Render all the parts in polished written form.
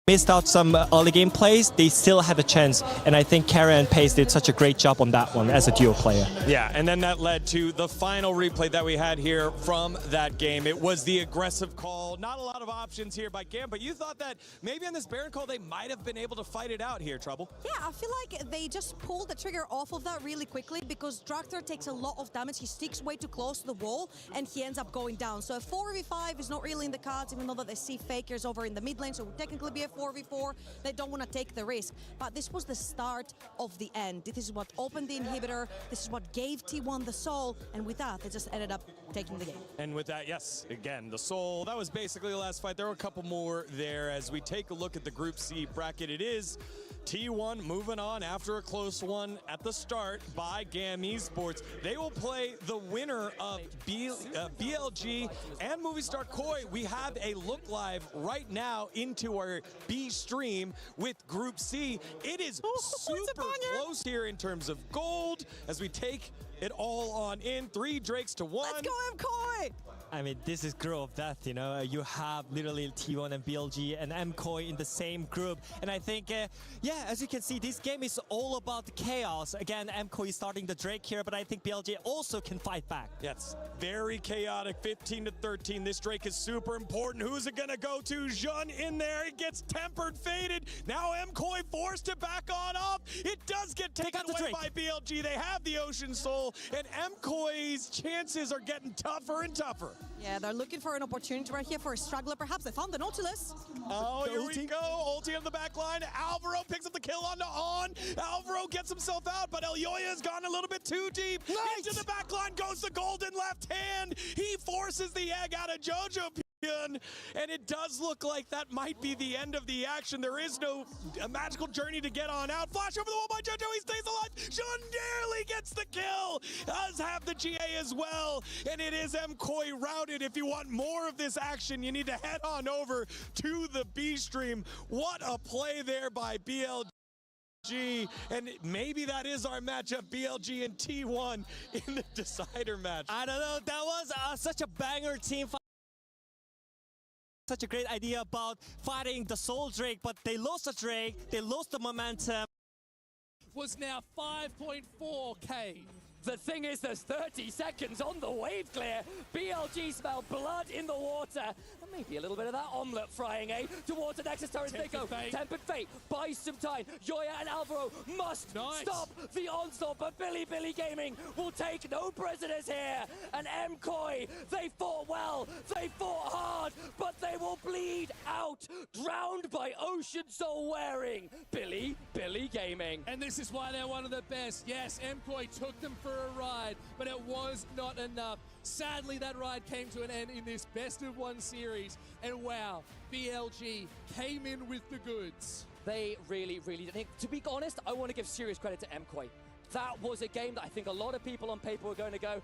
missed out some early game plays, they still had a chance. And I think Kara and Pace did such a great job on that one as a duo player. Yeah, and then that led to the final replay that we had here from that game. It was the aggressive call. Not a lot of options here by Gam, but you thought that maybe on this Baron call they might have been able to fight it out here, Trouble. Yeah, I feel like they just pulled the trigger off of that really quickly because Draktar takes a lot of damage. He sticks way too close to the wall and he ends up going down. So a 4v5 is not really in the cards, even though that they see Fakers over in the mid lane, so it would technically be a 4v4. They don't want to take the risk. But this was the start of the end. This is what opened the inhibitor. This is what gave T1 the soul. And with that, they just ended up taking the game. And with that, yes, again, the soul. That was basically the last fight. There were a couple more there as we take a look at the Group C bracket. It is T1 moving on after a close one at the start by GAM Esports. They will play the winner of BLG and Movistar Koi. We have a look live right now into our B stream with Group C. It is super close here in terms of gold as we take it all on in. 3 Drakes to 1. Let's go, MKoi! I mean, this is group of death, you know. You have literally T1 and BLG and MKoi in the same group. And I think, yeah, as you can see, this game is all about the chaos. Again, MKoi is starting the Drake here, but I think BLG also can fight back. Yes, very chaotic, 15 to 13. This Drake is super important. Who's it gonna go to? Jun in there, it gets tempered, faded. Now MKoi forced it back on up. It does get taken away by BLG. They have the Ocean Soul, and MKOI's chances are getting tougher and tougher. Yeah, they're looking for an opportunity right here for a struggler. Perhaps they found the Nautilus. Oh, here we go. Ulti on the back line. Alvaro picks up the kill onto On. Alvaro gets himself out, but Elyoya has gone a little bit too deep. Into the back line goes the golden left hand. He forces the egg out of Jojo. And it does look like that might be the end of the action. There is no magical journey to get on out. Flash over the wall by Jojo. He stays alive. Sean Darley gets the kill. Does have the GA as well. And it is MKoi routed. If you want more of this action, you need to head on over to the B stream. What a play there by BLG. And maybe that is our matchup, BLG and T1 in the decider match. I don't know. That was such a banger team fight. Such a great idea about fighting the Soul Drake, but they lost the Drake, they lost the momentum. Was now 5.4k. The thing is, there's 30 seconds on the wave clear. BLG smell blood in the water. And maybe a little bit of that omelette frying, eh? Towards the Nexus turret they go. Tempered Fate buys some time. Yoya and Alvaro must stop the onslaught, but Billy Gaming will take no prisoners here. And MKoi, they fought well, they fought hard, but they will bleed out, drowned by Ocean Soul wearing Billy Gaming. And this is why they're one of the best. Yes, MKoi took them for a ride, but it was not enough. Sadly, that ride came to an end in this best-of-1 series, and wow, BLG came in with the goods. They really did. To be honest, I want to give serious credit to MKoi. That was a game that I think a lot of people on paper were going to go,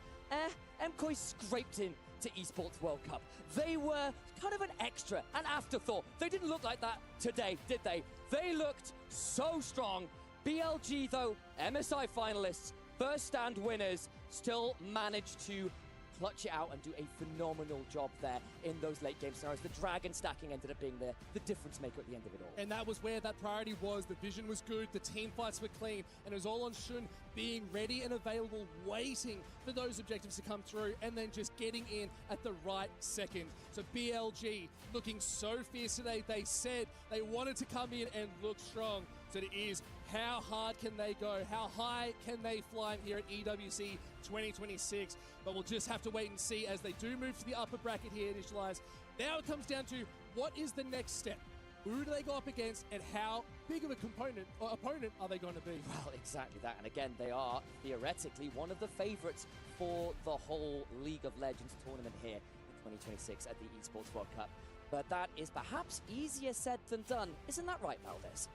MKoi scraped in to Esports World Cup. They were kind of an extra, an afterthought. They didn't look like that today, did they? They looked so strong. BLG, though, MSI finalists, first stand winners, still managed to clutch it out and do a phenomenal job there in those late game scenarios. The dragon stacking ended up being the difference maker at the end of it all. And that was where that priority was. The vision was good, the team fights were clean, and it was all on Shun being ready and available, waiting for those objectives to come through, and then just getting in at the right second. So BLG looking so fierce today. They said they wanted to come in and look strong. So it is, how hard can they go? How high can they fly here at EWC 2026? But we'll just have to wait and see as they do move to the upper bracket here, Initialize. Now it comes down to what is the next step? Who do they go up against, and how big of a component or opponent are they going to be? Well, exactly that. And again, they are theoretically one of the favorites for the whole League of Legends tournament here in 2026 at the Esports World Cup. But that is perhaps easier said than done. Isn't that right, Valdez?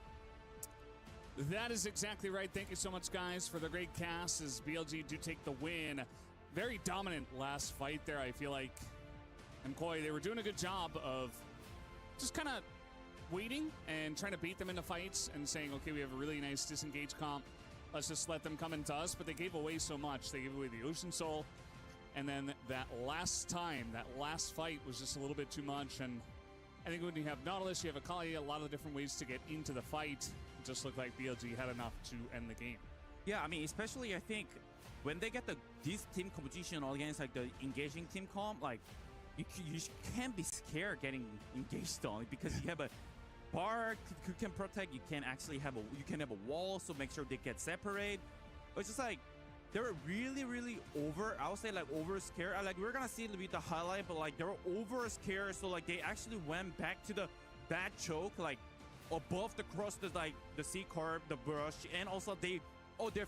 That is exactly right. Thank you so much, guys, for the great cast as BLG do take the win. Very dominant last fight there. I feel like MKoi, they were doing a good job of just kind of waiting and trying to bait them into fights and saying, okay, we have a really nice disengage comp. Let's just let them come into us. But they gave away so much. They gave away the Ocean Soul. And then that last time, that last fight was just a little bit too much. And I think when you have Nautilus, you have Akali, a lot of different ways to get into the fight. It just looked like BLG had enough to end the game. Yeah, I mean, especially I think when they get this team competition against like the engaging team comp, like you can't be scared getting engaged on because you have a bar who can protect. You can actually have a wall, so make sure they get separate. It's just like they're really I would say like over scared. Like we're gonna see the highlight, but like they're over scared, so like they actually went back to the bad choke, like above the cross, the C curve, the brush, and also they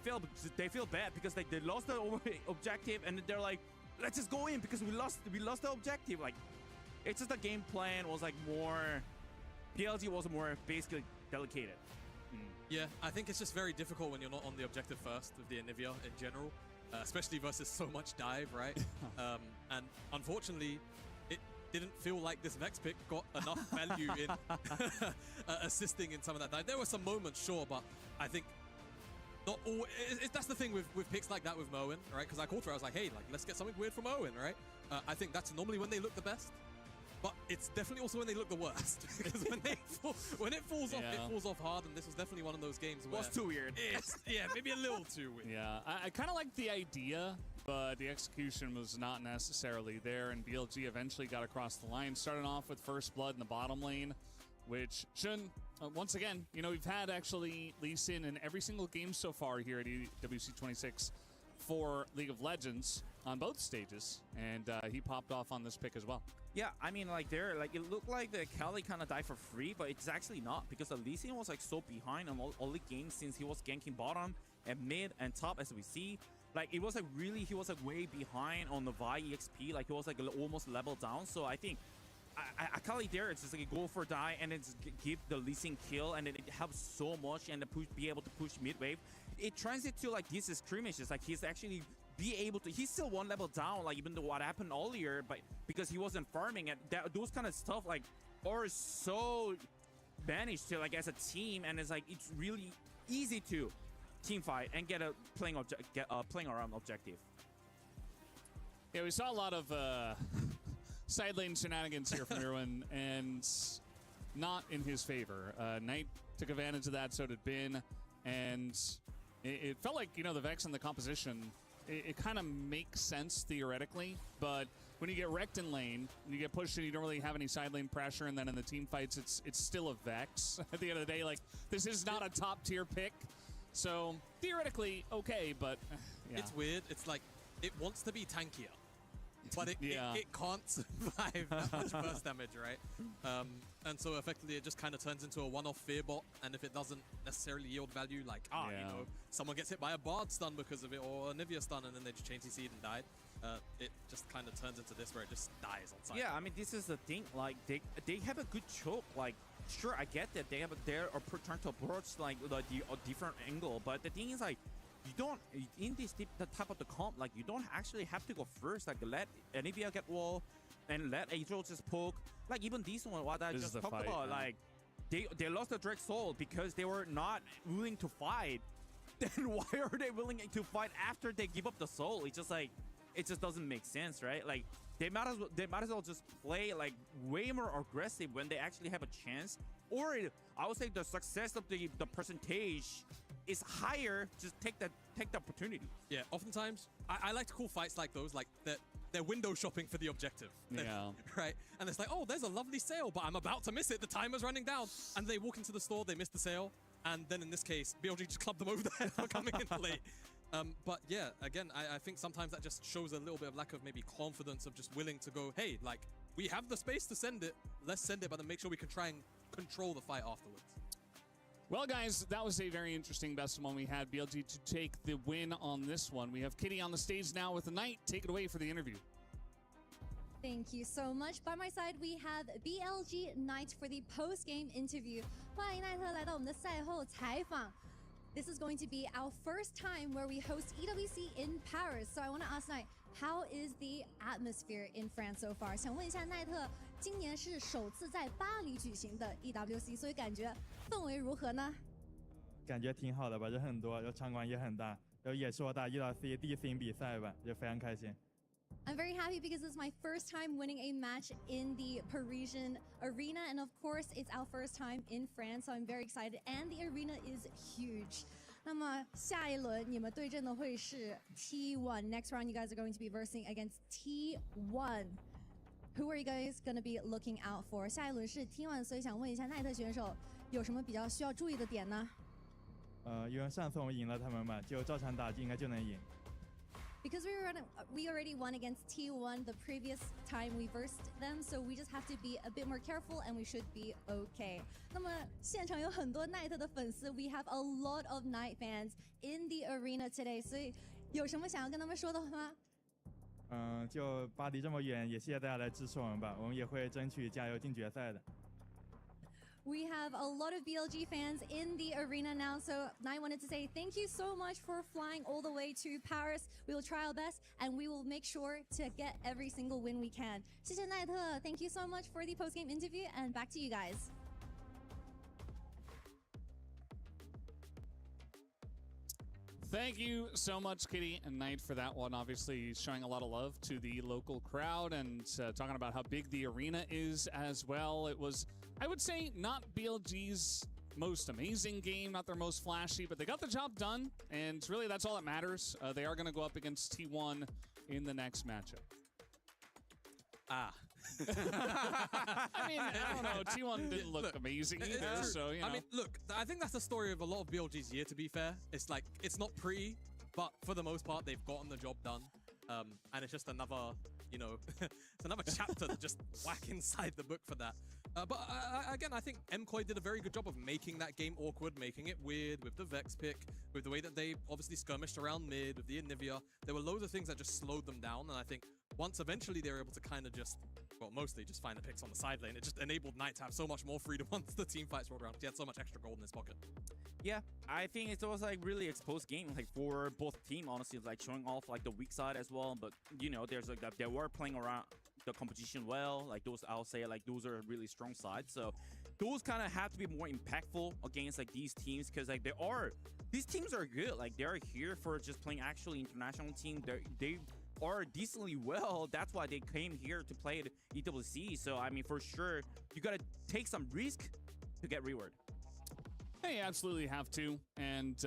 feel bad because like they lost the objective, and they're like, let's just go in because we lost the objective. Like it's just the game plan was like more, PLG was more basically delicated. Yeah, I think it's just very difficult when you're not on the objective first with the Anivia in general, especially versus so much dive, right? And unfortunately, it didn't feel like this Vex pick got enough value in assisting in some of that dive. There were some moments, sure, but I think not all. That's the thing with picks like that with Moen, right? Because I called for it, I was like, hey, like let's get something weird from Moen, right? I think that's normally when they look the best. But it's definitely also when they look the worst. Because when it falls off, it falls off hard, and this was definitely one of those games where... It was too weird. Yeah, maybe a little too weird. Yeah, I kind of like the idea, but the execution was not necessarily there, and BLG eventually got across the line, starting off with first blood in the bottom lane, which Shun, once again, you know, we've had actually Lee Sin in every single game so far here at EWC 26 for League of Legends on both stages, and he popped off on this pick as well. Yeah, I mean, like it looked like the Kali kind of died for free, but it's actually not because the Lee Sin was like so behind on all the games since he was ganking bottom and mid and top, as we see. Like it was like really, he was like way behind on the Vi EXP, like he was like almost leveled down. So I think Akali there, it's just like a go for die and then just give the Lee Sin kill, and it helps so much, and be able to push mid wave. It translates to like these skirmishes, like he's actually be able to, he's still one level down, like even though what happened earlier, but because he wasn't farming, and those kind of stuff like are so managed to like as a team, and it's like it's really easy to team fight and get a playing around objective. Yeah, we saw a lot of side lane shenanigans here from Irwin, and not in his favor. Knight took advantage of that, so did Bin, and it felt like, you know, the Vex and the composition, it kind of makes sense theoretically, but when you get wrecked in lane, you get pushed and you don't really have any side lane pressure, and then in the team fights, it's still a Vex. At the end of the day, like, this is not a top tier pick, so theoretically okay, but yeah. It's weird. It's like it wants to be tankier, but it can't survive that much burst damage, right? And so effectively it just kind of turns into a one-off fear bot, and if it doesn't necessarily yield value, like, you know, someone gets hit by a Bard stun because of it, or a Nivea stun, and then they just change CC'd and died, it just kind of turns into this where it just dies on site. Yeah, I mean, this is the thing, like, they have a good choke, like, sure, I get that they have they're trying to approach, like, a different angle, but the thing is, like, you don't, in this the type of the comp, like, you don't actually have to go first, like, let Anivia get wall, and let Angel just poke. Like, even this one, what I just talked about, like, they lost the Drake Soul because they were not willing to fight. Then why are they willing to fight after they give up the soul? It's just like, it just doesn't make sense, right? Like, they might as well just play like way more aggressive when they actually have a chance. Or I would say the success of the percentage is higher. Just take the opportunity. Yeah, oftentimes I like to call fights like those like that. They're window shopping for the objective. Yeah. Right? And it's like, oh, there's a lovely sale, but I'm about to miss it. The timer's running down. And they walk into the store, they miss the sale. And then in this case, BLG just clubbed them over there for coming in late. But yeah, again, I think sometimes that just shows a little bit of lack of maybe confidence, of just willing to go, hey, like, we have the space to send it. Let's send it, but then make sure we can try and control the fight afterwards. Well, guys, that was a very interesting best of one. We had BLG to take the win on this one. We have Kitty on the stage now with the Knight. Take it away for the interview. Thank you so much. By my side, we have BLG Knight for the post-game interview. 欢迎奈特来到我们的赛后采访。This is going to be our first time where we host EWC in Paris. So I want to ask Knight, how is the atmosphere in France so far? 想问一下奈特，今年是首次在巴黎举行的 EWC， 所以感觉氛围如何呢？感觉挺好的吧，人很多，然后场馆也很大，然后也是我打EWC第一次赢比赛吧，就非常开心。I'm very happy because this is my first time winning a match in the Parisian arena, and of course, it's our first time in France, so I'm very excited. And the arena is huge. 那么下一轮你们对阵的会是 T1. Next round, you guys are going to be versing against T1. Who are you guys going to be looking out for? 下一轮是 T1， 所以想问一下奈特选手有什么比较需要注意的点呢？因为上次我们赢了他们嘛，就照常打应该就能赢。Because we already won against T1 the previous time we versed them, so we just have to be a bit more careful and we should be okay. 那么现场有很多奈特的粉丝 we have a lot of Knight fans in the arena today. 所以有什么想要跟他们说的吗？就巴黎这么远，也谢谢大家来支持我们吧，我们也会争取加油进决赛的。We have a lot of BLG fans in the arena now, so I wanted to say thank you so much for flying all the way to Paris. We will try our best, and we will make sure to get every single win we can. 谢谢奈特 Thank you so much for the post-game interview, and back to you guys. Thank you so much, Kitty and Knight, for that one. Obviously, showing a lot of love to the local crowd and talking about how big the arena is as well. It was, I would say, not BLG's most amazing game, not their most flashy, but they got the job done, and really that's all that matters. They are going to go up against T1 in the next matchup. Ah. I mean, I don't know. T1 didn't look amazing either, so, you know. I mean, look, I think that's the story of a lot of BLG's year, to be fair. It's like, it's not pretty, but for the most part, they've gotten the job done. And it's just another, you know, it's another chapter to just whack inside the book for that. But again, I think MKOI did a very good job of making that game awkward, making it weird with the Vex pick, with the way that they obviously skirmished around mid, with the Anivia. There were loads of things that just slowed them down, and I think once eventually they were able to kind of just, well, mostly just find the picks on the side lane, it just enabled Knight to have so much more freedom once the team fights rolled around. He had so much extra gold in his pocket. Yeah, I think it's also like really exposed game, like for both team, honestly, like showing off like the weak side as well. But you know, there's like they were playing around the competition well. Like those, I'll say, like those are really strong sides. So those kind of have to be more impactful against like these teams because like these teams are good. Like they're here for just playing actually international team. They are decently well. That's why they came here to play at EWC. So I mean, for sure, you gotta take some risk to get reward. They absolutely have to. And,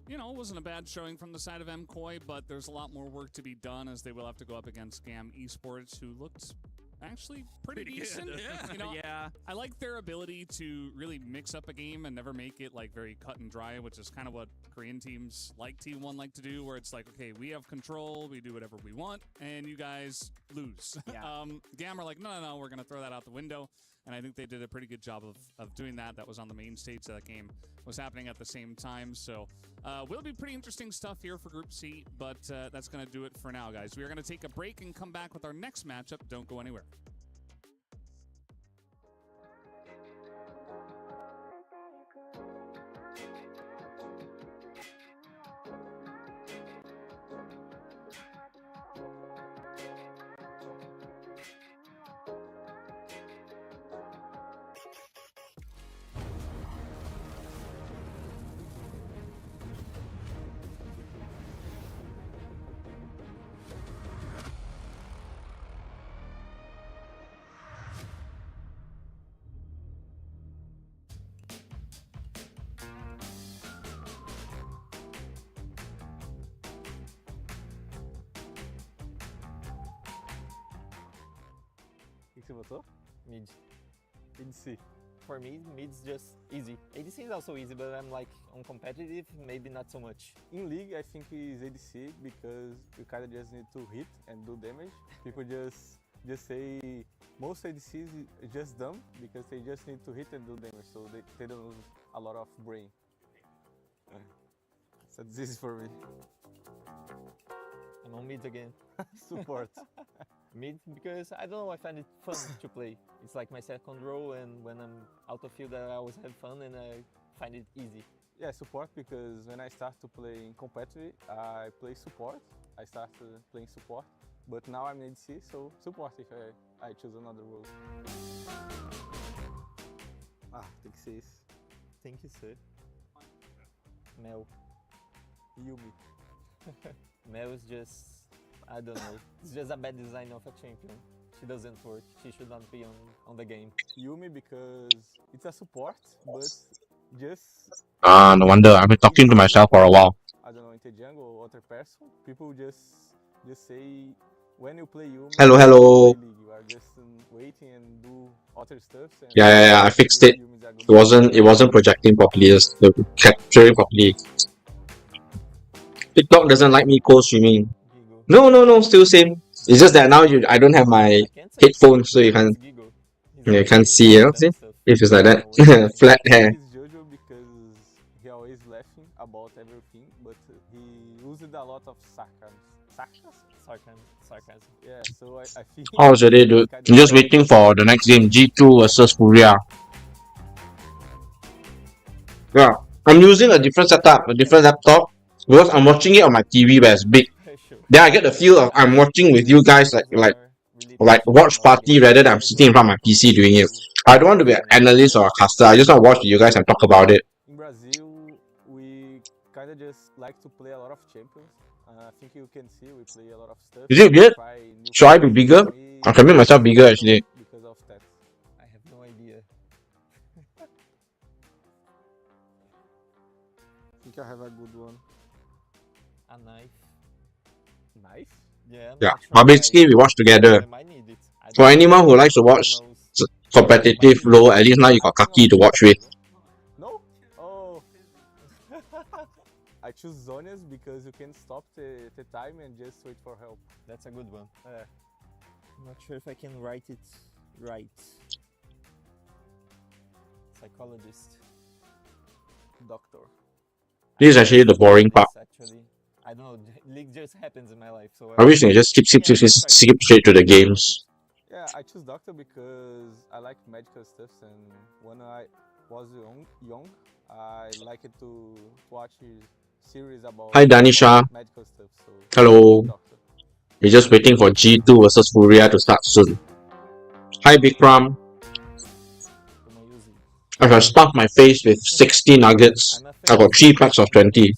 you know, it wasn't a bad showing from the side of MKOI, but there's a lot more work to be done as they will have to go up against GAM Esports, who looked actually pretty decent. Yeah. You know, Yeah. I like their ability to really mix up a game and never make it like very cut and dry, which is kind of what Korean teams like T1 like to do, where it's like, okay, we have control, we do whatever we want, and you guys lose. Yeah. GAM are like, no, we're going to throw that out the window. And I think they did a pretty good job of doing that. That was on the main stage. That game was happening at the same time. So will be pretty interesting stuff here for Group C, but that's going to do it for now, guys. We are going to take a break and come back with our next matchup. Don't go anywhere. O que você botou? Mid. Mid C. For me, mid's just easy. ADC is also easy, but I'm like on competitive, maybe not so much. In League, I think it's ADC because you kind of just need to hit and do damage. People just say most ADCs is just dumb because they just need to hit and do damage, so they don't lose a lot of brain. So that's easy for me. I'm on mid again. Support. Mid because I don't know, I find it fun to play. It's like my second role, and when I'm out of field I always have fun and I find it easy. Yeah, support because when I start to play in competitive, I play support. I started playing support, but now I'm ADC, so support if I choose another role. Ah, tem que ser esse. Tem que ser. Mel. Yumi. Mel is just I don't know. It's just a bad design of a champion. She doesn't work. She should not be on the game. Yumi because it's a support, but just No wonder I've been talking to myself for a while. I don't know, into jungle or other person. People just say when you play Yumi, Hello, hello. you are just waiting and do other stuff. And Yeah, I fixed it. It wasn't projecting properly, just capturing properly. TikTok doesn't like me co-streaming. No, still same. It's just that now I don't have my headphones, so you can't see it. See? If it's like that, flat hair. He's Jojo because he always laughing about everything, but he used a lot of sarcasm. Sarcasm. Yeah, so I feel. How's your day, dude? I'm just waiting for the next game, G2 versus Furia. Yeah, I'm using a different setup, a different laptop, because I'm watching it on my TV where it's big. Then I get the feel of I'm watching with you guys like watch party rather than I'm sitting in front of my PC doing it. I don't want to be an analyst or a caster. I just want to watch you guys and talk about it. In Brazil, we kind of just like to play a lot of champions. I think you can see we play a lot of stuff. Is it good? Should I be bigger? I can make myself bigger actually. Because of that. I have no idea. I think I have a good one. A knife. Knife? Yeah, but basically we watch together. For anyone who likes to watch competitive low, at least now you got Kaki to watch with. No? Oh. I choose Zonias because you can stop the time and just wait for help. That's a good one. I'm not sure if I can write it right. Psychologist. Doctor. This is actually the boring part. Actually, I don't know. League just happens in my life, so I wish they just skip straight to the games. Yeah, I choose Doctor because I like medical stuff, and when I was young, I liked to watch series about Hi Danisha. medical stuff. So Hello. We're just waiting for G2 versus Furia to start soon. Hi Bikram. I have stuffed my face with 60 nuggets. I got 3 packs of 20.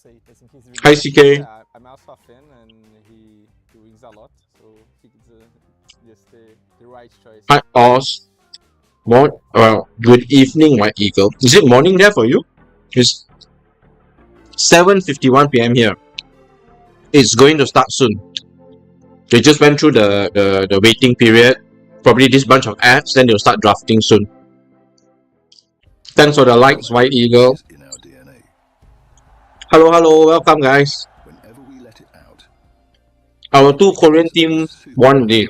Hi CK. Yeah, I'm also a fan, and he wins a lot, so I think it's just the right choice. Hi Oz. Good evening, White Eagle. Is it morning there for you? It's 7:51 PM here. It's going to start soon. They just went through the waiting period. Probably this bunch of ads, then they'll start drafting soon. Thanks for the likes, White Eagle. Hello, welcome guys. Our 2 Korean teams won the.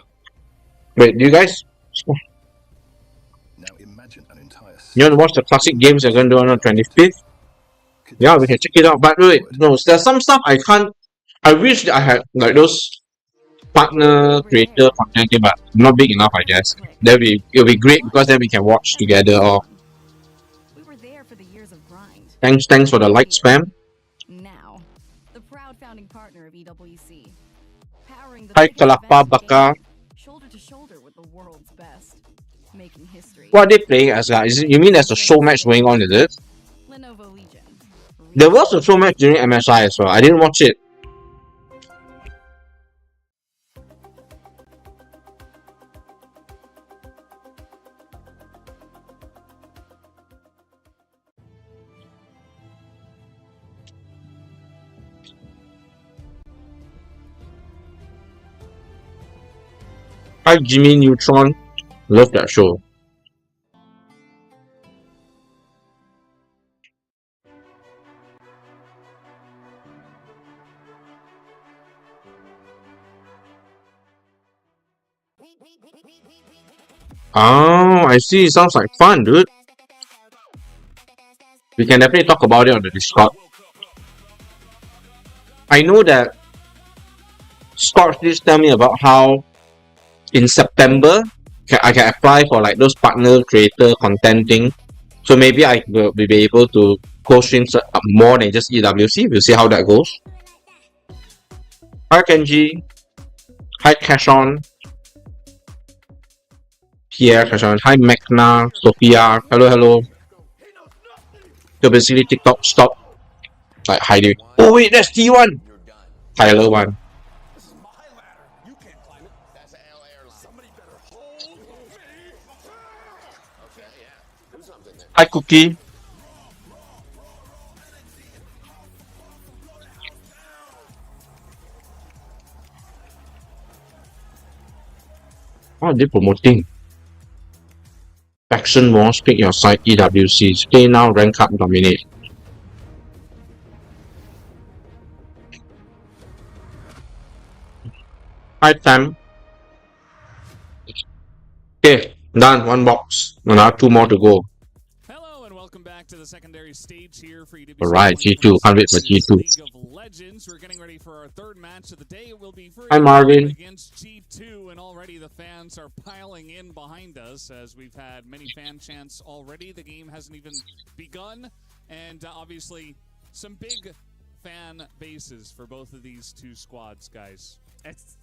Wait, do you guys? You want to watch the classic games they're going to do on the 25th? Yeah, we can check it out. But wait, no, there's some stuff I can't. I wish that I had like those partner creator content, but not big enough, I guess. It'll be great because then we can watch together. Or thanks for the like spam. Now, the proud founding partner of EWC, powering the Hi Kalapa Baka. shoulder to shoulder with the world's best, making history. What are they playing as? You mean there's a show match going on, is it? Lenovo Legion. There was a show match during MSI as well. I didn't watch it. Hi Jimmy Neutron. Love that show. Oh, I see. Sounds like fun, dude. We can definitely talk about it on the Discord. I know that Scott just tell me about how in September I can apply for like those partner creator content thing. So maybe I will be able to co-stream more than just EWC. We'll see how that goes. Hi Kenji. Hi Cashon. Pierre Cashon. Hi Mekna. Sophia. Hello. So basically TikTok stop like hiding. Oh wait, that's T1. Tyler 1. Hi, Cookie. What are they promoting? Faction Wars, pick your side, EWC. Stay now, rank up, dominate. Hi, time. Okay, done. One box. Another 2 more to go. Hello and welcome back to the secondary stage here for EWC. Alright, G2. Can't wait for G2. League of Legends. We're getting ready for our third match of the day. It will be Hi, Marvin. against G2, and already the fans are piling in behind us as we've had many fan chants already. The game hasn't even begun, and obviously some big fan bases for both of these two squads, guys.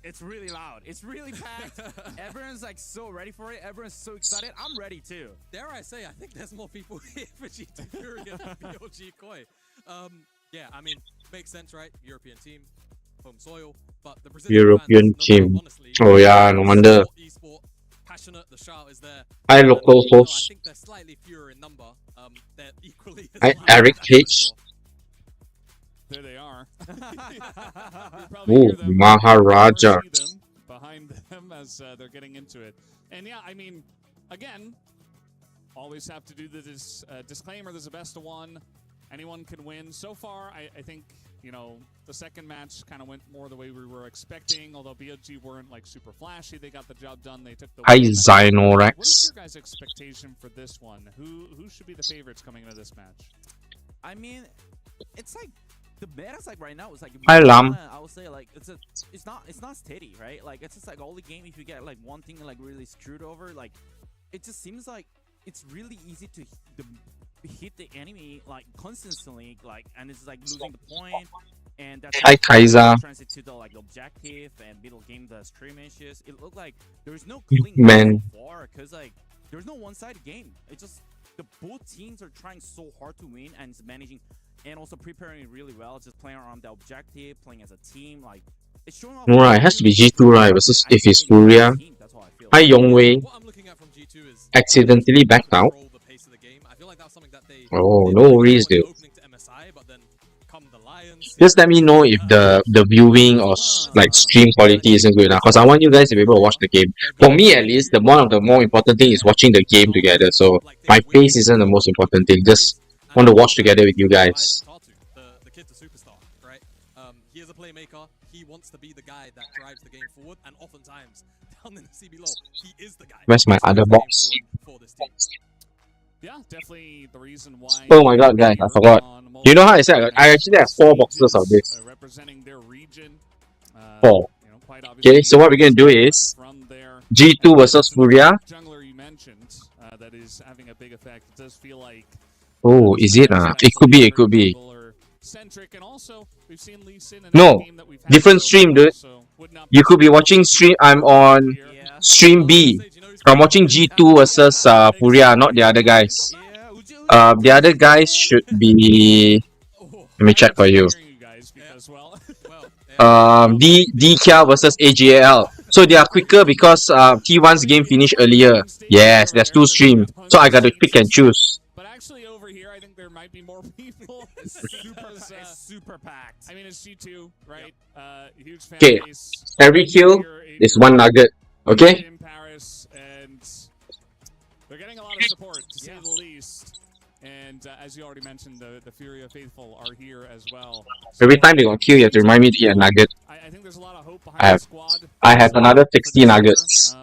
It's really loud. It's really packed. Everyone's like so ready for it. Everyone's so excited. I'm ready too. Dare I say, I think there's more people here for G2 Furia than BLG Koi. Yeah, I mean, makes sense, right? European team, home soil, but the Brazilian European fans, team. honestly, Oh yeah, no wonder. Esport, passionate, the shout is there. Hi, local I host. think they're slightly fewer in number. They're equally as Hi, loud, Eric that's for H. sure. There they are. Oh, Maharaja. Behind them as they're getting into it. And yeah, I mean, again, always have to do this disclaimer. There's a best of one. Anyone can win. So far, I think, you know, the second match kind of went more the way we were expecting, although BLG weren't like super flashy. They got the job done. They took the Hi, win. Xynorax. What is your guys' expectation for this one? Who should be the favorites coming into this match? I mean, it's like the meta's like right now is like Hi, Lam. I would say like it's not steady, right? Like it's just like all the game if you get like one thing like really screwed over, like it just seems like it's really easy to hit the enemy like constantly, like, and it's like losing the point, and that's Hi, Kaiser. transit to the like objective and middle game the scrimmages. It looked like there's no clean Man. so far because like there's no one-sided game. It just the both teams are trying so hard to win and it's managing and also preparing really well, just playing around the objective, playing as a team. Like it's showing off. Alright, it has to be G2, right? Versus if it's Furia. Hi, Yongwei. What I'm looking at from G2 is Accidentally backed out. control the pace of the game. I feel like that's something that they Oh, did no really worries, well in dude. opening to MSI, but then come the Lions. Just let me know if the viewing or like stream quality isn't good enough, because I want you guys to be able to watch the game. For me, at least, one of the more important thing is watching the game together. So my face isn't the most important thing. Just want to watch together with you guys. The kid's a superstar, right? He is a playmaker. He wants to be the guy that drives the game forward, and oftentimes down in the CB low, he is the guy. Where's my other box? For this team. Yeah, definitely the reason why. Oh my god, guys, I forgot. You know how I said I actually have 4 boxes of this. Representing their region. 4. Okay, so what we're gonna do is G2 versus Furia. Jungler you mentioned that is having a big effect. It does feel like. Oh, is it? It could be. It could be. Centric, and also we've seen Lee Sin in No, game that we've had different so stream, far, dude. so would not You could be watching stream. I'm on stream B. I'm watching G2 versus Furia, not the other guys. The other guys should be. Let me check for you. DKL versus AJL. So they are quicker because T1's game finished earlier. Yes, there's 2 streams. So I got to pick and choose. But actually over here, I think there might be more people. It's super packed. I mean, it's G2, right? Huge fan Okay, base. every kill is 1 nugget. Okay? In Paris, and they're getting a lot of support, to say the least. And as you already mentioned, the Furia faithful are here as well. Every time they got kill, you have to remind me to eat a nugget. I think there's a lot of hope behind the squad. I have another 60 nuggets.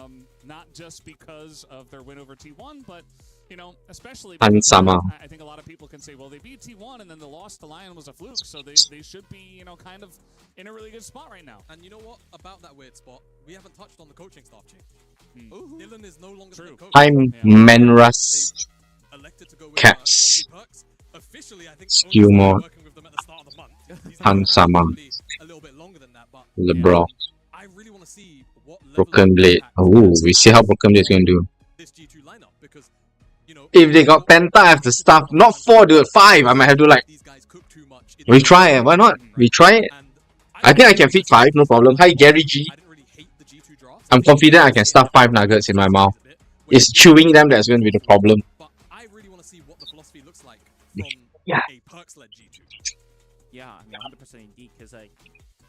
Not just because of their win over T1, but you know, especially And because Sama. I think a lot of people can say, well, they beat T1 and then the loss to Lion was a fluke, so they should be, you know, kind of in a really good spot right now. And you know what about that weird spot? We haven't touched on the coaching staff change. Dylan is no longer the coach. I'm Menras. Elected to go with Caps. Perks. Officially, I think Skill only mode. working with them at the start of the month. He's been Han around Sama. probably a little bit longer than that, but LeBron. I really want to see what level Broken of Blade. impact Ooh, we see how Broken Blade is going to do. this G2 lineup, because you know, If they got Penta, I have to stuff. Not 4, dude. 5. I might have to like. We try it. Why not? We try it. I think I can fit 5, no problem. Hi, Gary G. I'm confident I can stuff 5 nuggets in my mouth. It's chewing them that's going to be the problem. Flux led G2. Yeah, I mean, 100% indeed, because like,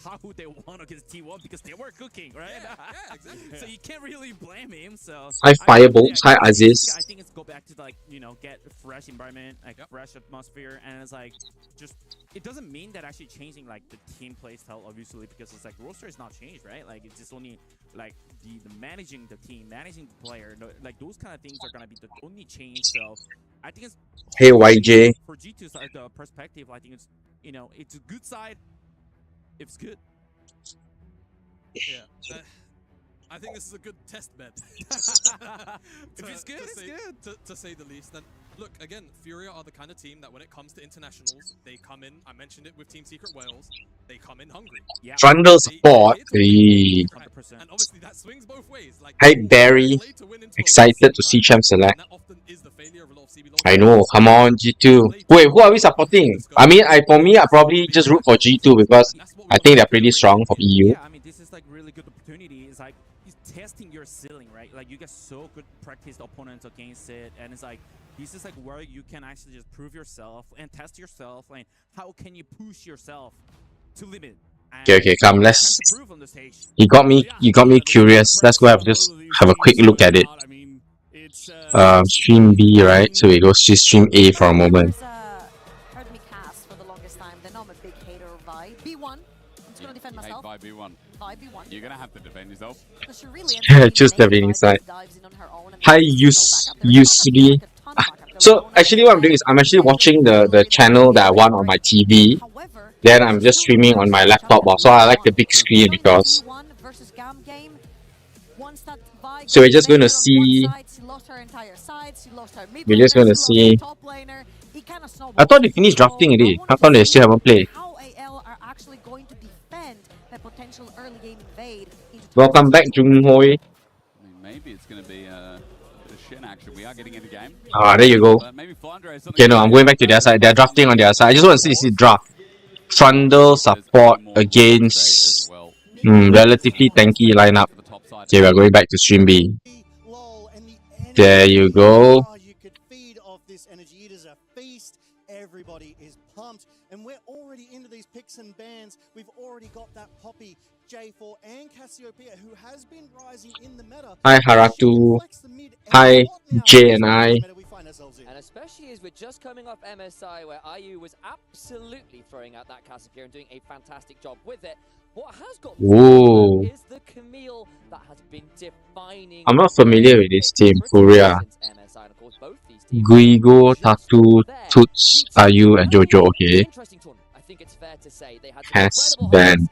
how would they want against T1? Because they were cooking, right? Yeah, exactly. So you can't really blame him. So Hi Firebolts, hi Aziz. I think it's go back to like, you know, get a fresh environment, like fresh atmosphere, and it's like just it doesn't mean that actually changing like the team play style, obviously, because it's like roster is not changed, right? Like it's just only like the managing the team, managing the player, like those kind of things are gonna be the only change. So I think it's Hey YJ. for G2 side perspective. I think it's, you know, it's a good side. It's good. Yeah. I think this is a good test bed. If it's good, it's good. To say the least. And look, again, Furia are the kind of team that when it comes to internationals, they come in, I mentioned it with Team Secret Wales, they come in hungry. Yeah. Trundle support. And obviously that swings both ways. Like, Hi Barry. Excited to see Champ select. that often is the failure of a lot of CB I know, come on, G2. Wait, who are we supporting? I mean, for me, I probably just root for G2 because I think they're pretty strong for EU. Yeah, I mean, this is like really good opportunity. It's like he's testing your ceiling, right? Like you get so good practice opponents against it, and it's like this is like where you can actually just prove yourself and test yourself. Like how can you push yourself to limit? Okay, come, let's. You got me curious. Let's go have a quick look at it. Stream B, right? So we go to stream A for a moment. Heard me cast for the longest time. Then I'm a big hater of Vi. B1. I'm just gonna defend myself. Vi B1. Vi B1. You're gonna have to defend yourself. She really Choose the winning side. Hi, Yusri. So actually, what I'm doing is I'm actually watching the channel that I want on my TV. Then I'm just streaming on my laptop. So I like the big screen because. So we're just going to see. We're just going to see. I thought they finished drafting already. How come they still haven't played? Welcome back, Jung Hoi. I mean, maybe it's going to be a Shen action. We are getting in the game. Ah, there you go. Maybe Flandre is Okay, no, I'm going back to their side. They're drafting on their side. I just want to see draft. Trundle support against relatively tanky lineup. Okay, we're going back to stream B. There you go. You could feed off this energy. It is a feast. Everybody is pumped. And we're already into these picks and bans. We've already got that Poppy, J4, and Cassiopeia, who has been rising in the meta. Hi, Haratu. Hi, J and I. And especially as we're just coming off MSI, where IU was absolutely throwing out that Cassiopeia and doing a fantastic job with it. What has got Whoa. is the Camille that has been defining. I'm not familiar with this team, Furia. Guigo, Tatu, Toots, Ayu, and Jojo. Okay. I think it's fair to say they had Has been. and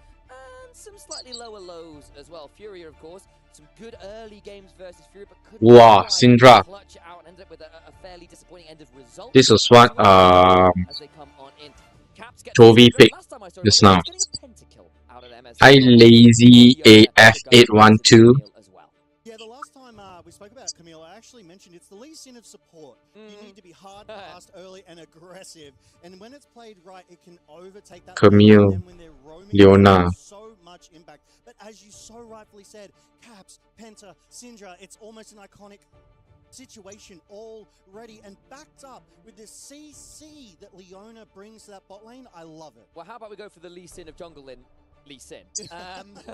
some slightly lower lows as well. Furia, of course, some good early games versus Furia, but couldn't Wow, Syndra. clutch it out and ended up with a fairly disappointing end of result. This was what as they come on in. Caps get Jovi picked just now. Hi, Lazy AF812. Yeah, the last time we spoke about Camille, I actually mentioned it's the Lee Sin of support. You need to be hard, fast, early, and aggressive. And when it's played right, it can overtake that. Camille, and when they're roaming, Leona. So much impact. But as you so rightfully said, Caps, Penta, Syndra, it's almost an iconic situation already and backed up with this CC that Leona brings to that bot lane. I love it. Well, how about we go for the Lee Sin of jungle in Lee Sin?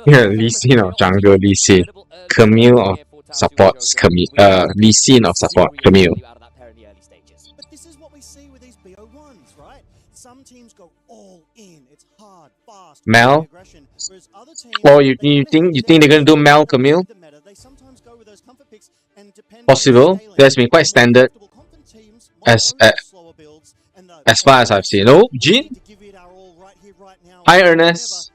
Yeah, Lee Sin of jungle, Lee Sin. Camille of supports, Camille. Lee Sin of support, Camille. But this is what we see with these BO1s, right? Some teams go all in. It's hard, fast, Mel? aggression. Whereas other teams, Oh, you think they're gonna do Mel, Camille? they sometimes go with those comfort picks and depend Possible. That's been quite standard as far as I've seen. Oh, Jin. Hi, Ernest.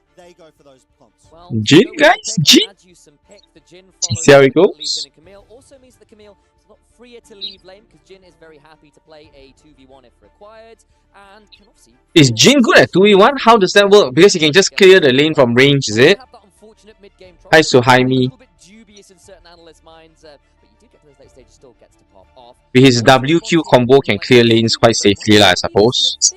Jin, guys, Jin. See how it goes. Also means the Camille is a lot freer to leave lane because Jin is very happy to play a 2v1 if required, and can obviously. Is Jin good at 2v1? How does that work? Because he can just clear the lane from range, is it? Hi, Suhaimi. Dubious in certain analysts' minds, but you do get to those late stages, still gets to pop off. With his WQ combo can clear lanes quite safely, I suppose.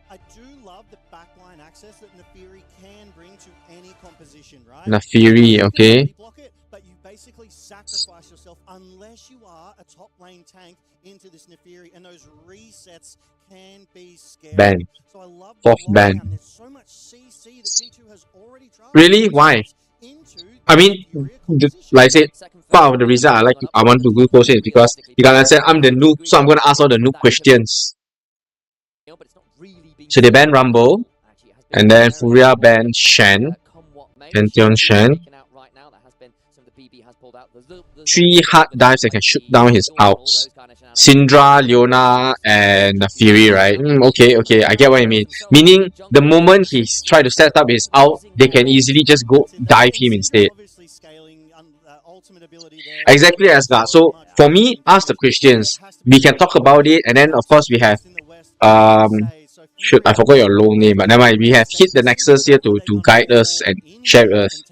I do love the backline access that Nefiri can bring to any composition, right? Nefiri, okay. Block it, but you basically sacrifice yourself unless you are a top lane tank into this Neferi, and those resets can be scary. Ban. So I love Fourth the ban. lockdown. There's so much CC that G2 has already drafted. Really? Why? I mean, like I said, part of the reason I want to go coach is because you can understand I'm the noob, so I'm gonna ask all the noob questions. So they ban Rumble, and then Furia banned Shen, Pantheon Shen. 3 hard dives that can shoot down his outs. Syndra, Leona, and Fury, right? Okay, I get what you mean. Meaning, the moment he's trying to set up his out, they can easily just go dive him instead. Exactly, Asgard. So, for me, ask the questions. We can talk about it, and then, of course, we have... Shoot, I forgot your low name, but never mind. We have hit the Nexus here to guide us and share with us.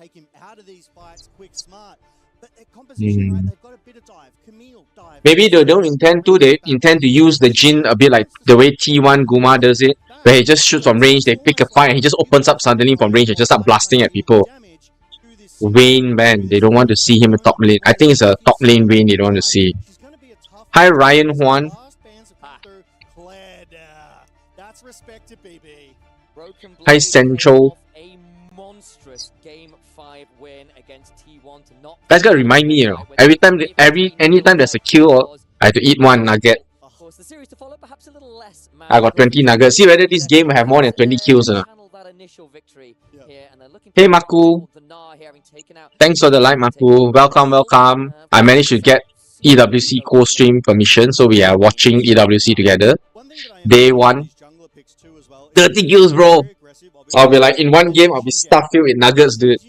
Maybe they don't intend to. They intend to use the Jin a bit like the way T1 Guma does it, where he just shoots from range, they pick a fight, and he just opens up suddenly from range and just start blasting at people. Vayne, man, they don't want to see him in top lane. I think it's a top lane Vayne they don't want to see. Hi, Ryan Juan. Hi, Central. Guys gotta remind me, you know, anytime there's a kill, I have to eat 1 nugget. I got 20 nuggets. See whether this game will have more than 20 kills or not. Hey Maku. Thanks for the like, Maku. Welcome. I managed to get EWC co-stream permission, so we are watching EWC together. Day 1. 30 kills, bro. I'll be like, in one game, I'll be stuffed filled with nuggets, dude.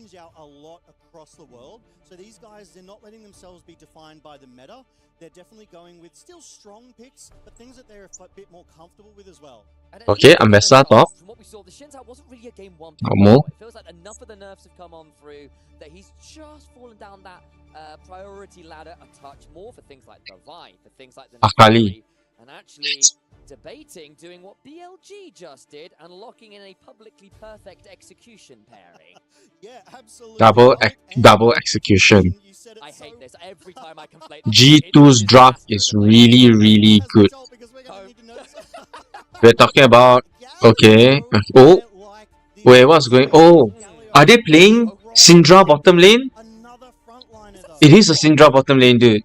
They're definitely going with still strong picks, but things that they're a bit more comfortable with as well. Okay, Ambessa top. From what we saw, the Shinzao wasn't really a game 1. More. It feels like enough of the nerfs have come on through that he's just fallen down that priority ladder a touch more for things like the Vi, for things like the Akali. And actually debating doing what BLG just did and locking in a publicly perfect execution pairing. Yeah, absolutely. Double execution. I hate this every time I conflate. G2's draft is really good. We're talking about... Okay. Oh. Wait, what's going... Oh. Are they playing Syndra bottom lane? It is a Syndra bottom lane, dude.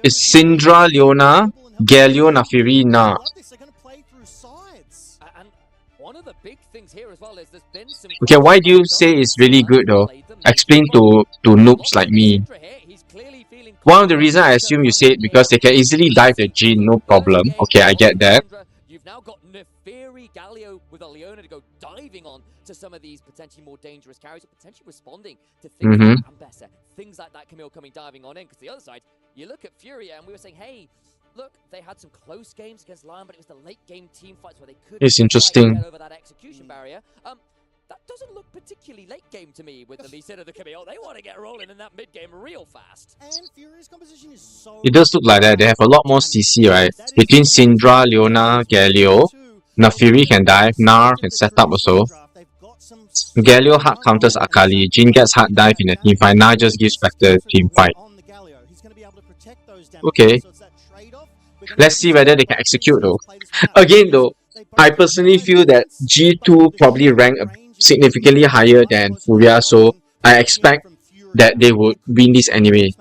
It's Syndra, Leona, Galio, Nafiri, nah. Okay, why do you say it's really good though? Explain to noobs like me. One of the reasons I assume you say it because they can easily dive the Jhin, no problem. Okay, I get that. You've now got Neferi, Galio with a Leona to go diving on to some of these potentially more dangerous carries, or potentially responding to things like Ambessa, things like that Camille coming diving on in. Because the other side, you look at Furia and we were saying, hey, look, they had some close games against Lion, but it was the late game team fights where they couldn't get over that execution barrier. That doesn't look particularly late game to me with the Lee Sin of the Camille. They want to get rolling in that mid game real fast. And Furia's composition is so... It does look like that. They have a lot more CC, right? Between Syndra, Leona, Galio, Nafiri can dive, Nar can set up also. Galio hard counters Akali, Jhin gets hard dive in a team fight, Nar just gives back the team fight. Okay. Let's see whether they can execute though. Again though, I personally feel that G2 probably rank significantly higher than Furia, so I expect that they would win this anyway.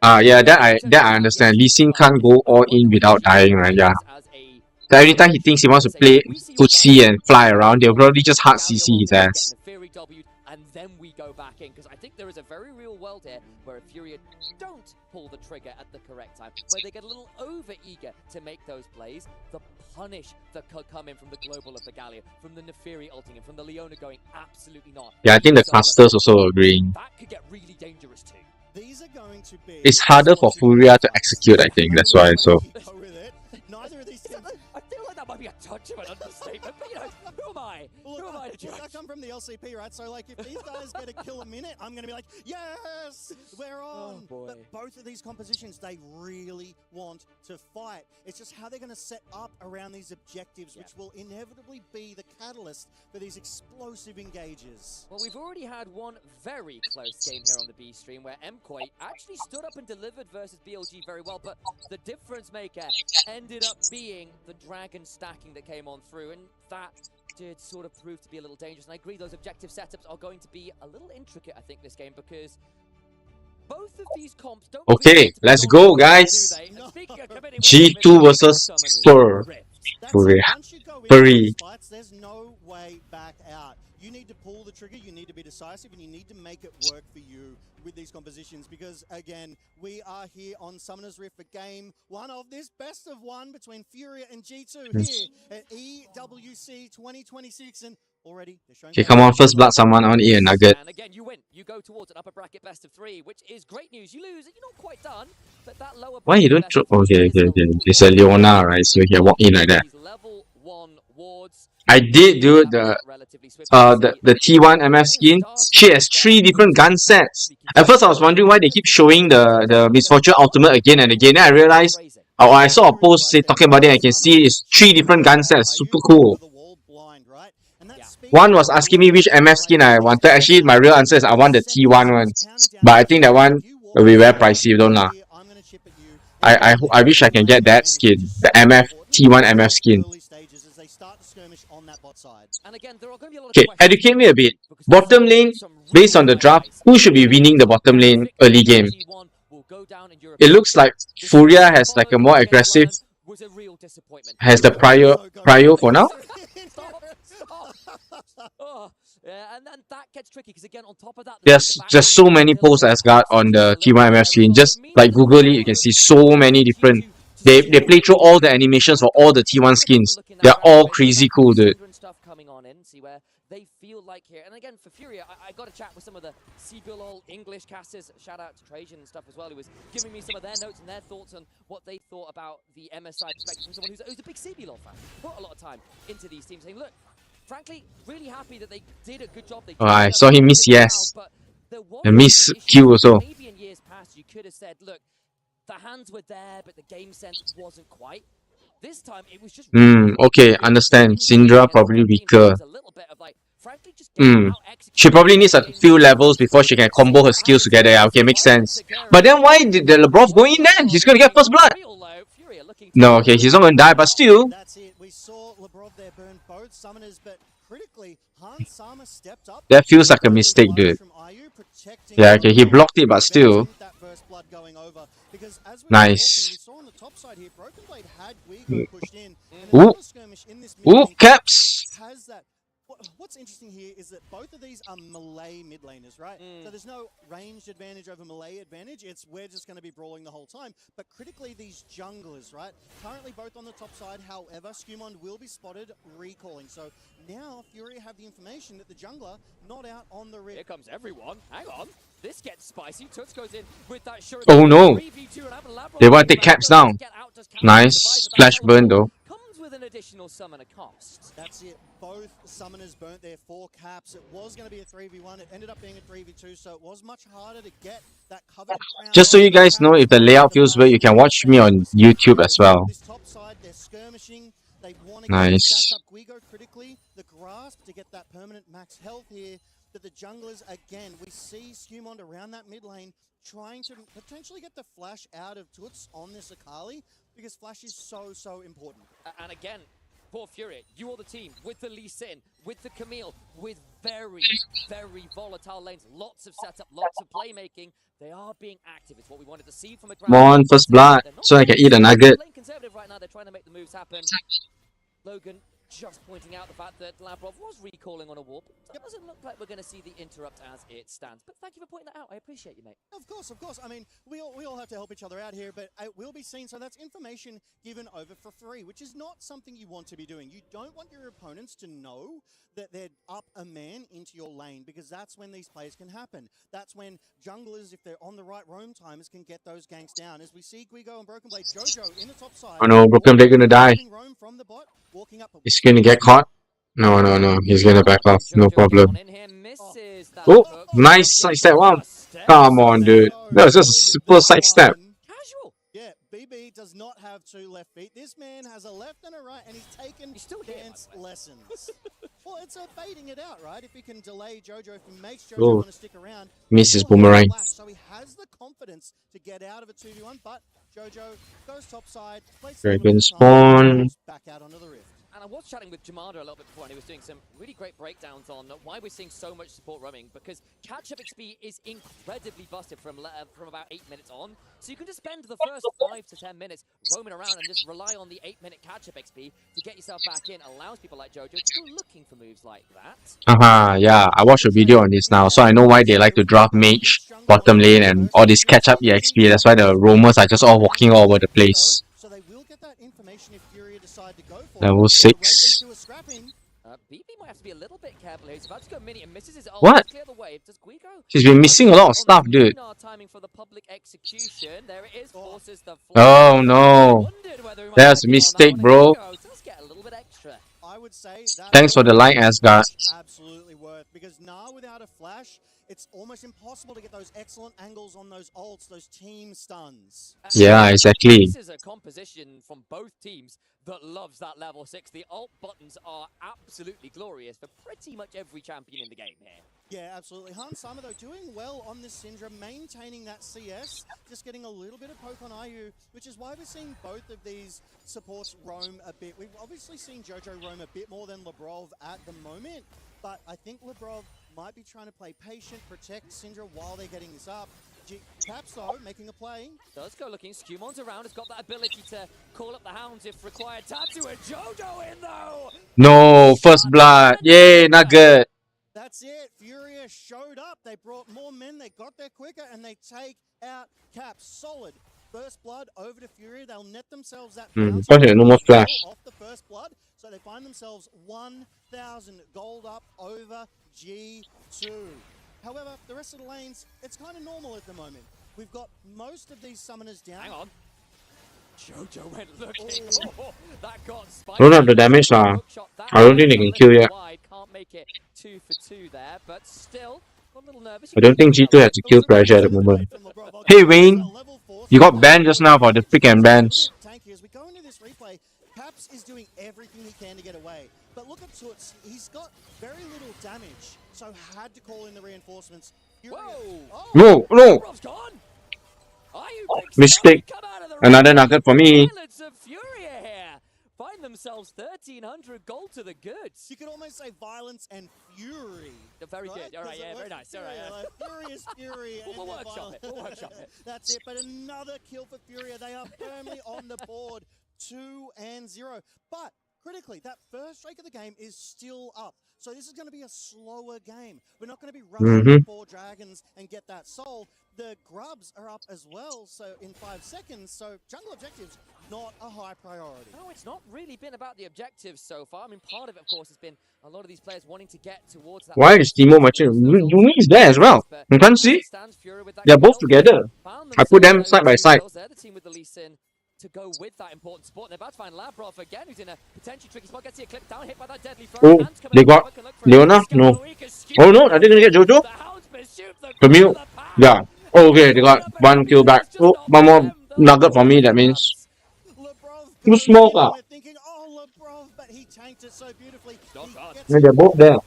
Yeah, that I understand. Lee Sin can't go all in without dying, right? Yeah. So every time he thinks he wants to play footsie and fly around, they'll probably just hard CC his ass. And then we go back in, because I think there is a very real world here where if Furia don't pull the trigger at the correct time, where they get a little over eager to make those plays, the punish that could come in from the global of the Galio, from the Neferi ulting in, from the Leona going absolutely not. Yeah, I think the casters also agreeing. That could get really dangerous too. These are going to be... It's harder for Furia to execute, I think, that's why, so... Neither of these teams... I feel like that might be a touch of an understatement, but you know, who am I? Well, Who am I to look, judge? I come from the LCP, right? So, like, if these guys get a kill a minute, I'm going to be like, yes, we're on. boy. But both of these compositions, they really want to fight. It's just how they're going to set up around these objectives, which will inevitably be the catalyst for these explosive engages. Well, we've already had one very close game here on the B stream where MKOI actually stood up and delivered versus BLG very well, but the difference maker ended up being the dragon stacking that came on through, and that did sort of prove to be a little dangerous. And I agree, those objective setups are going to be a little intricate, I think, this game, because both of these comps don't Okay, let's go, guys. G2 versus Furia. Fury. There's no way back out. You need to pull the trigger, you need to be decisive, and you need to make it work for you with these compositions, because again, we are here on Summoner's Rift for game one of this best of one between Furia and G2 here at EWC 2026, and already they're showing. Okay, come on, first blood someone, I want to eat a nugget. And again, you win. You go towards an upper bracket best of 3, which is great news. You lose, and you're not quite done, but that lower Why you don't bracket throw? best of Okay, three okay, is okay. It's a Leona, right? So you can walk in like that. these level 1 wards. I did do the T1 MF skin. She has 3 different gun sets. At first I was wondering why they keep showing the Misfortune Ultimate again and again. Then I realized, or I saw a post say talking about it. I can see it's 3 different gun sets. Super cool. One was asking me which MF skin I wanted. Actually, my real answer is I want the T1 one. But I think that one will be very pricey. Don't lah. I wish I can get that skin, the T1 MF skin. Okay, educate me a bit. Bottom lane, based on the draft, who should be winning the bottom lane early game? It looks like Furia has like a more aggressive, has the prio for now. And then that gets tricky because again on top of that There's just so many posts Asgard on the T1 MF screen. Just like Google it, you can see so many different. They play through all the animations for all the T1 skins. They're all crazy cool, dude. Stuff coming on in, see where they feel like here. And again, for Furia, I got to chat with some of the CBLOL English casters. Shout out to Trajan and stuff as well, who was giving me some of their notes and their thoughts on what they thought about the MSI perspective from someone who's a big CBLOL fan. Put a lot of time into these teams, saying, look, frankly, really happy that they did a good job. They I saw him miss yes. And miss Q also. Maybe in years past, you could have said, look, the hands were there, but the game sense wasn't quite. This time, it was just... okay, understand. Syndra probably weaker. She probably needs a few levels before she can combo her skills together. Yeah, okay, makes sense. But then why did the Lebrov go in then? He's gonna get first blood. No, okay, he's not gonna die, but still. That's it. We saw Lebrov there burn both summoners, but critically, Hans Sama stepped up. That feels like a mistake, dude. Yeah, okay, he blocked it, but still. Nice. Ooh. Ooh, caps. What's interesting here is that both of these are melee mid laners, right? So there's no ranged advantage over melee advantage. It's we're just going to be brawling the whole time. But critically, these junglers, right? Currently both on the top side. However, Skumond will be spotted recalling. So now Furia have the information that the jungler not out on the rift. Here comes everyone. Hang on. This gets spicy. Toots goes in with that shirt. Oh no. They want to take caps down. Nice. Flash burn though. With an additional summoner cost. That's it. Both summoners burnt their 4 caps. It was going to be a 3v1. It ended up being a 3v2, so it was much harder to get that covered ground. Just so you guys know, if the layout feels weird, you can watch me on YouTube as well. This top side, they're skirmishing. They want to nice. Up Guigo critically. The grasp to get that permanent max health here. But the junglers, again, we see Skumond around that mid lane trying to potentially get the flash out of Toots on this Akali, because flash is so important. And again, poor Fury, you are the team with the Lee Sin, with the Camille, with very volatile lanes, lots of setup, lots of playmaking. They are being active. It's what we wanted to see from a Come on, first blood, so I can eat a nugget. Playing conservative right now. They're trying to make the moves happen. Logan just pointing out the fact that Labrov was recalling on a warp. It doesn't look like we're going to see the interrupt as it stands. But thank you for pointing that out. I appreciate you, mate. Of course. I mean, we all have to help each other out here, but it will be seen. So that's information given over for free, which is not something you want to be doing. You don't want your opponents to know that they're up a man into your lane, because that's when these plays can happen. That's when junglers, if they're on the right roam timers, can get those ganks down. As we see Guigo and Broken Blade, Jojo in the top side. Oh no, Broken Blade gonna die. He's gonna get caught. No. He's gonna back off. No problem. Oh, nice sidestep. Wow. Come on, dude. That was just a simple sidestep. Yeah, BB does not have two left feet. This man has a left and a right, and he's taken dance lessons. Well, it's baiting it out, right? If he can delay Jojo, if he makes Jojo want to stick around, misses boomerang. So he has the confidence to get out of a 2v1, but Jojo goes topside, Dragon spawn. Back out onto the rift. And I was chatting with Jamada a little bit before, and he was doing some really great breakdowns on why we're seeing so much support roaming, because catch-up XP is incredibly busted from about 8 minutes on. So you can just spend the first 5 to 10 minutes roaming around and just rely on the 8-minute catch-up XP to get yourself back in. Allows people like Jojo to go looking for moves like that. Yeah. I watched a video on this now, so I know why they like to draft mage, bottom lane, and all this catch-up EXP. That's why the roamers are just all walking all over the place. Level 6. BB might have to be a little bit careful here. He's about to go mini and misses his ult. What? Clear the way. Does Guigo She's been missing a lot of stuff, dude. timing for the public execution. There it is. Forces the Oh no. That's a mistake, bro. Does get a little bit extra. I would say Thanks for the light, Asgard. Absolutely worth, because now without a flash, it's almost impossible to get those excellent angles on those ults, those team stuns. Yeah, exactly. This is a composition from both teams that loves that level 6. The ult buttons are absolutely glorious for pretty much every champion in the game here. Yeah, absolutely. Hans Sama, though, doing well on this Syndra, maintaining that CS, just getting a little bit of poke on IU, which is why we're seeing both of these supports roam a bit. We've obviously seen Jojo roam a bit more than Lebrov at the moment, but I think Lebrov might be trying to play patient, protect Syndra while they're getting this up. Caps, though, making a play. Does go looking. Scumon's around. Has got that ability to call up the hounds if required. Tattoo and Jojo in, though! No, first blood. Yay, not good. That's it. Furia showed up. They brought more men. They got there quicker, and they take out Caps. Solid. First blood over to Furia. They'll net themselves that bounce. No more flash. Off the first blood. So they find themselves 1,000 gold up over G2. However, the rest of the lanes, it's kind of normal at the moment. We've got most of these summoners down. Hang on. Jojo went looking. Oh, that got spiked. Don't have the damage lah. I don't think they can kill yet. Can't make it 2 for 2 there, but still a little nervous. I don't think G2 has to kill pressure at the moment. Hey Wayne, you got banned just now for the pick and bans. As we go into this replay, Caps is doing everything he can to get away. But look at Toots, he's got very little damage, so had to call in the reinforcements. Whoa! No. Mistake. Another nugget for me. Find themselves 1,300 gold to the goods. You could almost say violence and fury. Very good. All right, yeah, very nice. All right. Furious fury. We'll workshop it. We'll workshop it. That's it. But another kill for Furia. They are firmly on the board, 2-0. But critically, that first streak of the game is still up. So this is going to be a slower game. We're not going to be rushing 4 dragons and get that soul. The grubs are up as well, so in 5 seconds. So jungle objectives, not a high priority. No, it's not really been about the objectives so far. I mean, part of it, of course, has been a lot of these players wanting to get towards that. Why is Timo matching? Yumi is there as well. You can't see? They're both together. I put them side by side. They're the team with the Lee Sin to go with that important support. They're about to find Labrov again, who's in a potentially tricky spot. Gets here, clipped down, hit by that deadly throw. Oh, they got Leona? No. Oh no, are they gonna get Jojo? Camille? Yeah. Oh, okay, they got 1 kill back. Oh, 1 more nugget for me, that means. Too small, ah. Yeah, they're both there.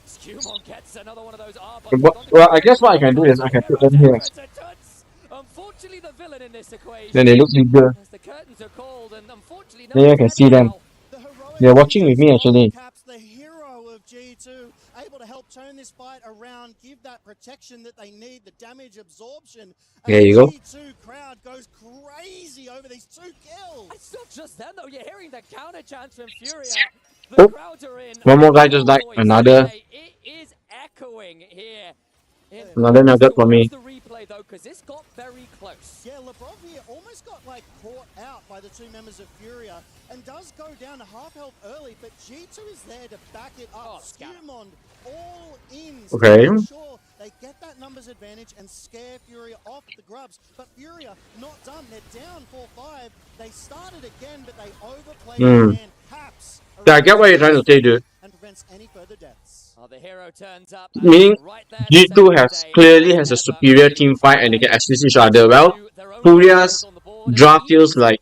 Well, I guess what I can do is I can put them here. Then they look bigger. Then I can see them. They're watching with me actually. The hero of G2, able to help turn this fight around, give that protection that they need, the damage absorption. There you go. G2 crowd goes crazy over these 2 kills. It's not just them though, you're hearing the counter chants from Furia. The crowds are in. One more guy just died. Another. It is echoing here. Another nugget for me. The replay though, because this got very close. Yeah, Lebrov here almost got like caught out by the 2 members of Furia and does go down to half health early, but G2 is there to back it up. Scumond all in. Okay. Sure, they get that numbers advantage and scare Furia off the grubs, but Furia not done. They're down 4-5. They started again, but they overplayed and Caps. Yeah, I get what you're trying to say, dude. against any further deaths. Oh, the hero turns up. Meaning Right there to G2 save the has day. clearly has a superior team fight and they can assist each other well. Furia's draft feels like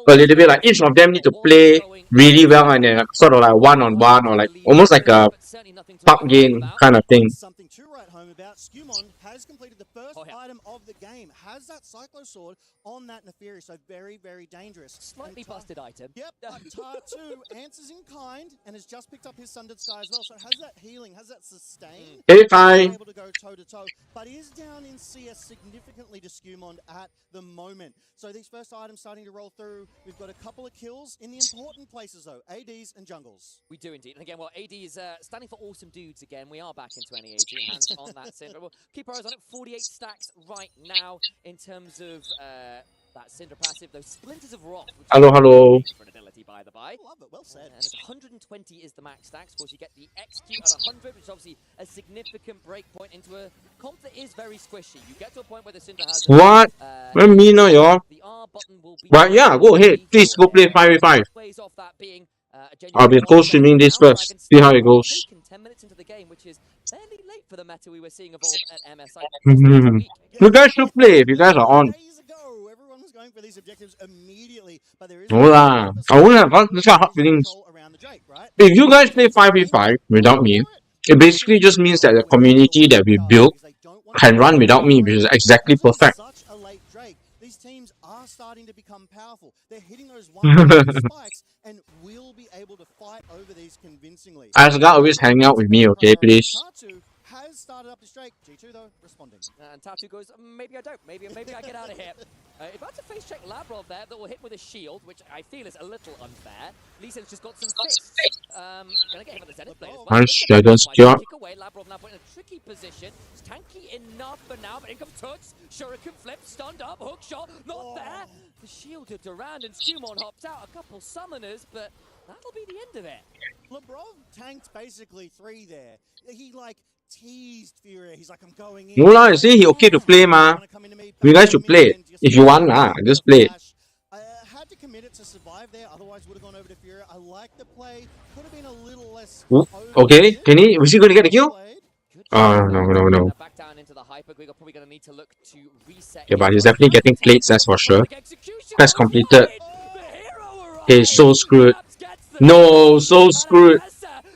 a little bit like each of them need to play really well and then sort of like one-on-one or like almost like a pub game kind of thing. Something to write home about. Skewmon has completed the first item of the game. Has that Cyclo Sword on that Neferi, so very, very dangerous. Slightly busted item. Yep, Tar2 answers in kind and has just picked up his Sundered Sky as well, so has that healing, has that sustain. Hey, hi. Able to go toe-to-toe, but is down in CS significantly to Skewmon at the moment. So these first items starting to roll through. We've got a couple of kills in the important places though, ADs and jungles. We do indeed. And again, well, AD is standing for awesome dudes again. We are back in 2018. Hands on that Syndra. We'll keep our eyes on it. 48 stacks right now in terms of that Syndra passive. Those Splinters of Wrath. Hello. For an ability, by the by. Love it. Well said. And it's 120 is the max stacks. Of course, you get the execute at 100, which is obviously a significant break point into a comp that is very squishy. You get to a point where the Syndra has What? Let me know, y'all. the R button will be. But yeah, go ahead. Please go play 5v5. Ways off that being I'll be co-streaming this first. See how it goes. 10 minutes into the game, which is fairly late for the meta we were seeing evolve at MSI. You guys should play if you guys are on. Everyone was going for these objectives immediately, but there is No lah. I won't have this kind of hard feelings. If you guys play 5v5 without me, it basically just means that the community that we built can run without me, which is exactly perfect. Such a late Drake. These teams are starting to become powerful. They're hitting those one spikes and will be able to fight over these convincingly. Asgard always hang out with me, okay, please. Tar2 has started up this Drake. G2 though responding. And Tar2 goes, maybe I don't. Maybe I get out of here. If I had to face check Labrov there, that will hit with a shield, which I feel is a little unfair. Leeson's just got some fists. Gonna get him at the Zenith blade as well. Nice dragon skill. Kick away. Labrov now put in a tricky position. It's tanky enough for now, but in comes Toots. Shuriken flip, stunned up, hook shot, not there. The shield to Durand and Skewmon hops out. A couple summoners, but that'll be the end of it. Labrov tanked basically 3 there. He like teased Furia. He's like, I'm going in. No lah, you see he okay to play ma. You guys should play it. If you want lah, just play it. Had to commit it to survive there, otherwise would have gone over to Furia. I like the play. Could have been a little less. Okay, can he? Was he going to get a kill? No. Back down into the hyper. We're probably going to need to look to reset. Yeah, but he's definitely getting plates, that's for sure. Quest completed. Okay, so screwed. No, so screwed.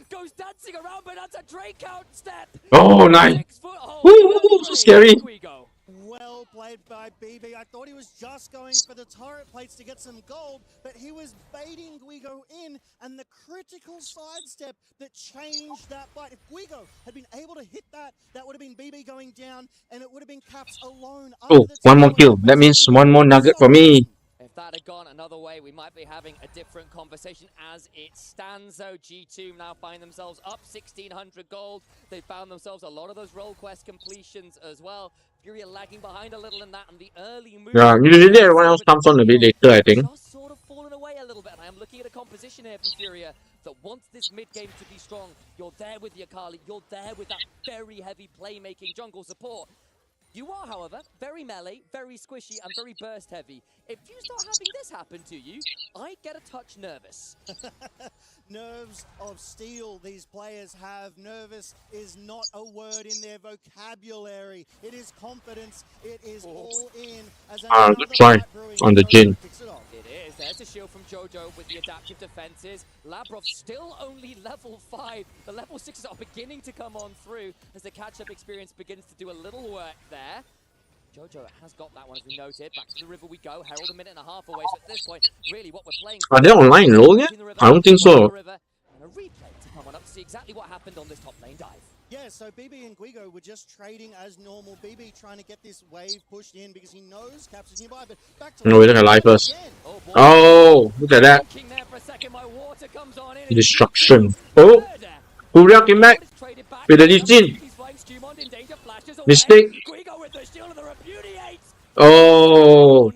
Goes dancing around, but that's a Drake out step. Oh, nice. Woo, so scary. Well played by BB. I thought he was just going for the turret plates to get some gold, but he was baiting Guigo in, and the critical sidestep that changed that fight. If Guigo had been able to hit that, that would have been BB going down, and it would have been Caps alone. Oh, one more kill. That means one more nugget for me. If that had gone another way, we might be having a different conversation. As it stands, though, G2 now find themselves up 1,600 gold. They found themselves a lot of those role quest completions as well. Furia lagging behind a little in that, and the early move. Yeah, usually everyone else comes on a bit later, I think. Just sort of fallen away a little bit, and I am looking at a composition here from Furia that wants this mid game to be strong. You're there with your Akali, you're there with that very heavy playmaking jungle support. You are, however, very melee, very squishy, and very burst heavy. If you start having this happen to you, I get a touch nervous. Nerves of steel these players have. Nervous is not a word in their vocabulary. It is confidence. It is all in. Good try on the Jhin. It is. There's a shield from Jojo with the adaptive defenses. Labrov still only level 5. The level 6s are beginning to come on through as the catch-up experience begins to do a little work there. Jojo has got that one, as we noted. Back to the river we go. Herald a minute and a half away. So at this point, really what we're playing. Are they online low yet? I don't think so. And a replay to come on up to see exactly what happened on this top lane dive. Yeah, so BB and Guigo were just trading as normal. BB trying to get this wave pushed in because he knows Caps is nearby. But back to no, we look at life first. Oh, look at that. Destruction. Oh, Furia came back with the Lee Sin. Mistake. Oh.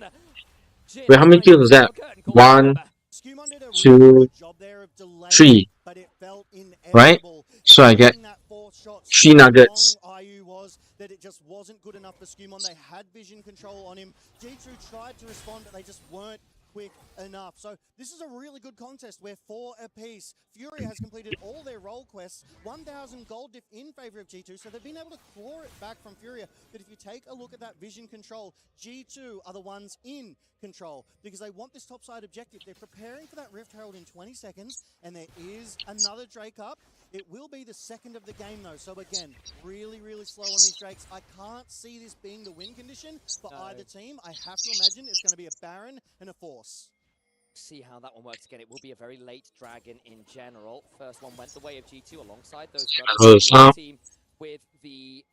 Wait, how many kills is that? 1, 2, 3. Right? So I get 3 nuggets. That it just wasn't good enough for Skewmon. They had vision control on him. G2 tried to respond, but they just weren't quick enough. So this is a really good contest. We're 4 apiece. Furia has completed all their role quests. 1,000 gold diff in favor of G2, so they've been able to claw it back from Furia. But if you take a look at that vision control, G2 are the ones in control because they want this topside objective. They're preparing for that Rift Herald in 20 seconds, and there is another Drake up. It will be the second of the game, though. So again, really, really slow on these Drakes. I can't see this being the win condition for either team. I have to imagine it's going to be a Baron and a Force. See how that one works again. It will be a very late dragon in general. First one went the way of G2 alongside those brothers. Team with the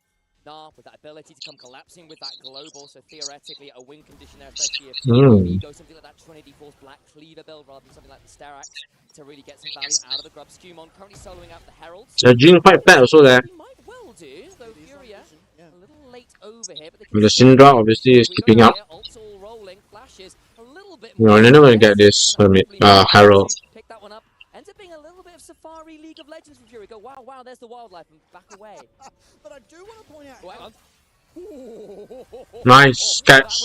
with that ability to come collapsing with that global. So theoretically, a win condition there, especially if you go something like that Trinity Force Black Cleaver build rather than something like the Sterax to really get some value out of the grub. Skewmon currently soloing out the Heralds. The Jin quite bad also there. He might well do, though Furia a little late over here. But The Syndra obviously is keeping up. All rolling, flashes a little bit No, more. they're never gonna get this Herald. Pick that one up. Ends up being a little bit of Safari League of Legends from Fury. Go, wow, wow, there's the wildlife, and back away. But I do want to point out. Oh, hang on. Nice catch.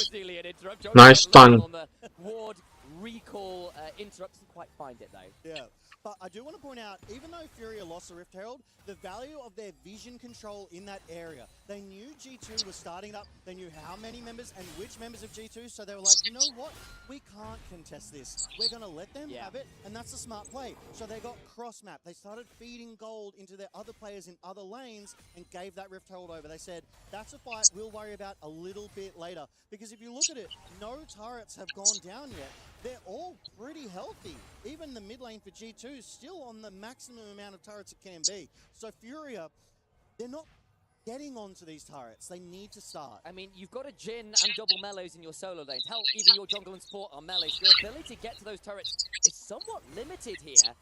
Nice stun. On the ward recall interrupt, doesn't quite find it though. Yeah. But I do want to point out, even though Furia lost the Rift Herald, the value of their vision control in that area. They knew G2 was starting up. They knew how many members and which members of G2. So they were like, you know what? We can't contest this. We're going to let them have it. And that's a smart play. So they got cross-map. They started feeding gold into their other players in other lanes and gave that Rift Herald over. They said, that's a fight we'll worry about a little bit later. Because if you look at it, no turrets have gone down yet. They're all pretty healthy. Even the mid lane for G2 is still on the maximum amount of turrets it can be. So Furia, they're not getting onto these turrets. They need to start. I mean, you've got a Jhin and double melees in your solo lanes. Hell, even your jungle and support are melees. Your ability to get to those turrets is somewhat limited here.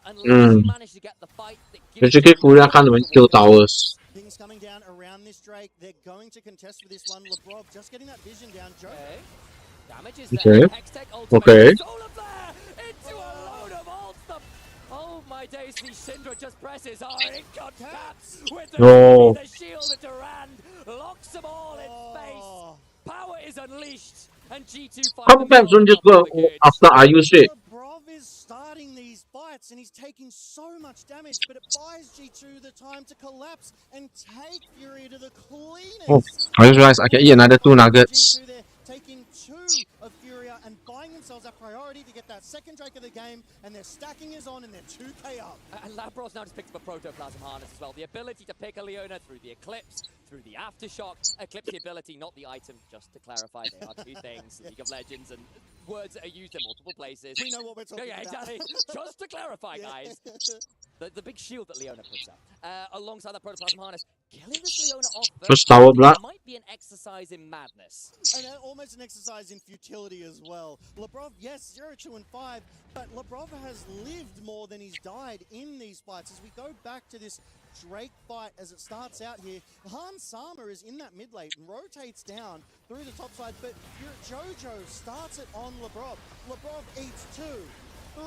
Unless you manage to get the fight that gives Basically, Furia can't even kill towers. Things coming down around this Drake. They're going to contest for this one. LeBron just getting that vision down. Joe. Damage is there. Hextech ultimate. Solar Flare into a load of ults. Oh my days, the Syndra just presses. Oh, it got caps with the shield of Durand. Locks them all in face. Power is unleashed. And G2 Couple maps don't just go after IU straight. Brov is starting these fights and he's taking so much damage, but it buys G2 the time to collapse and take Fury to the cleanest. Oh, I just realized I can eat another 2 nuggets. G2 there taking 2 of Furia and buying themselves a priority to get that second Drake of the game, and their stacking is on and they're 2k up. And Labros now just picked up a Protoplasm Harness as well. The ability to pick a Leona through the Eclipse, through the Aftershock. Eclipse the ability, not the item, just to clarify. They are 2 things. League of Legends and words that are used in multiple places. We know what we're talking about. Exactly. Just to clarify, guys. The big shield that Leona puts up. Alongside that Protoplasm Harness, killing this Leona off Just Tower Blood. might be an exercise in madness. And almost an exercise in futility as well. Lebrov, yes, 0, 2, and 5, but Lebrov has lived more than he's died in these fights. As we go back to this Drake fight as it starts out here, Han Sama is in that mid lane and rotates down through the top side, but Jojo starts it on Lebrov. Lebrov eats 2, 3.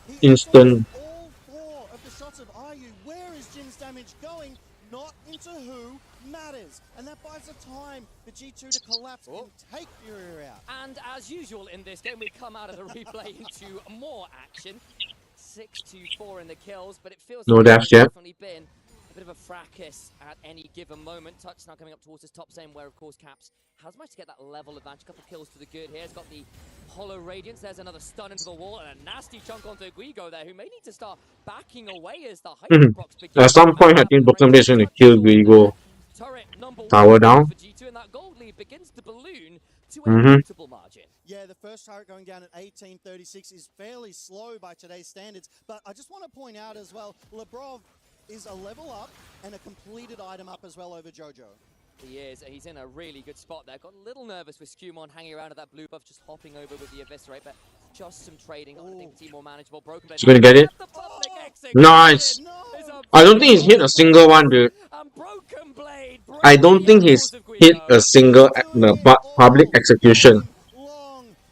He Instant. all 4 of the shots of IU. Where is Jin's damage going? Not into who matters. And that buys the time for G2 to collapse and take Fury out. And as usual in this game, we come out of the replay into more action. 6-4 in the kills, but it feels No like deaths there's yet. definitely been a bit of a fracas at any given moment. Touch now coming up towards his top lane, where of course Caps has managed to get that level advantage. A couple of kills to the good here. He's got the Hollow Radiance. There's another stun into the wall and a nasty chunk onto Guigo there, who may need to start backing away as the Hyper procs begin. At some point, I think Brooklyn is going to kill Guigo. Tower down. For G2, and that gold lead begins to balloon to a notable margin. Yeah, the first turret going down at 18:36 is fairly slow by today's standards, but I just want to point out as well, Lebrov is a level up and a completed item up as well over Jojo. He is. He's in a really good spot there. Got a little nervous with Skewmon hanging around at that blue buff, just hopping over with the Eviscerate, but just some trading. I think the team more manageable. Broken Blade. He's going to get it. Nice. I don't think he's hit a single one, dude. I don't think he's hit a single public execution.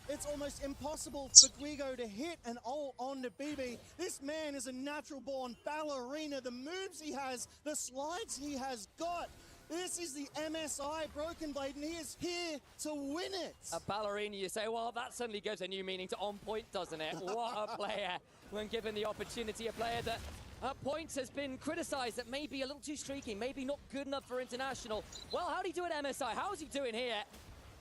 It's almost impossible for Guigo to hit an ult on the BB. This man is a natural born ballerina. The moves he has, the slides he has got. This is the MSI Broken Blade, and he is here to win it. A ballerina, you say, well, that suddenly gives a new meaning to on point, doesn't it? What a player when given the opportunity. A player that at points has been criticized that may be a little too streaky, maybe not good enough for international. Well, how'd he do at MSI? How's he doing here?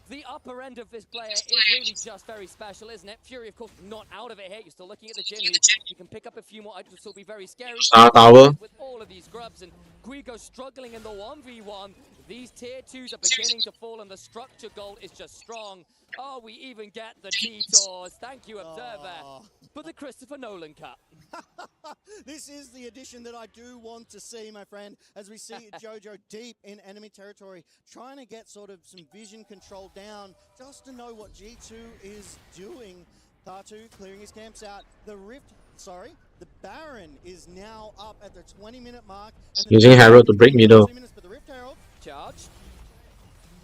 The upper end of this player is really just very special, isn't it? Fury, of course, not out of it here. You're still looking at the gym. You can pick up a few more items, still be very scary. Tower. With all of these grubs, and Guigo struggling in the 1v1. These tier 2s are beginning to fall, and the structure gold is just strong. Oh, we even get the T-Tours. Thank you, Observer, for the Christopher Nolan Cup. This is the addition that I do want to see, my friend, as we see Jojo deep in enemy territory, trying to get sort of some vision control down, just to know what G2 is doing. Tatu clearing his camps out. The Baron is now up at the 20-minute mark. And Using Herald to break middle. Charge.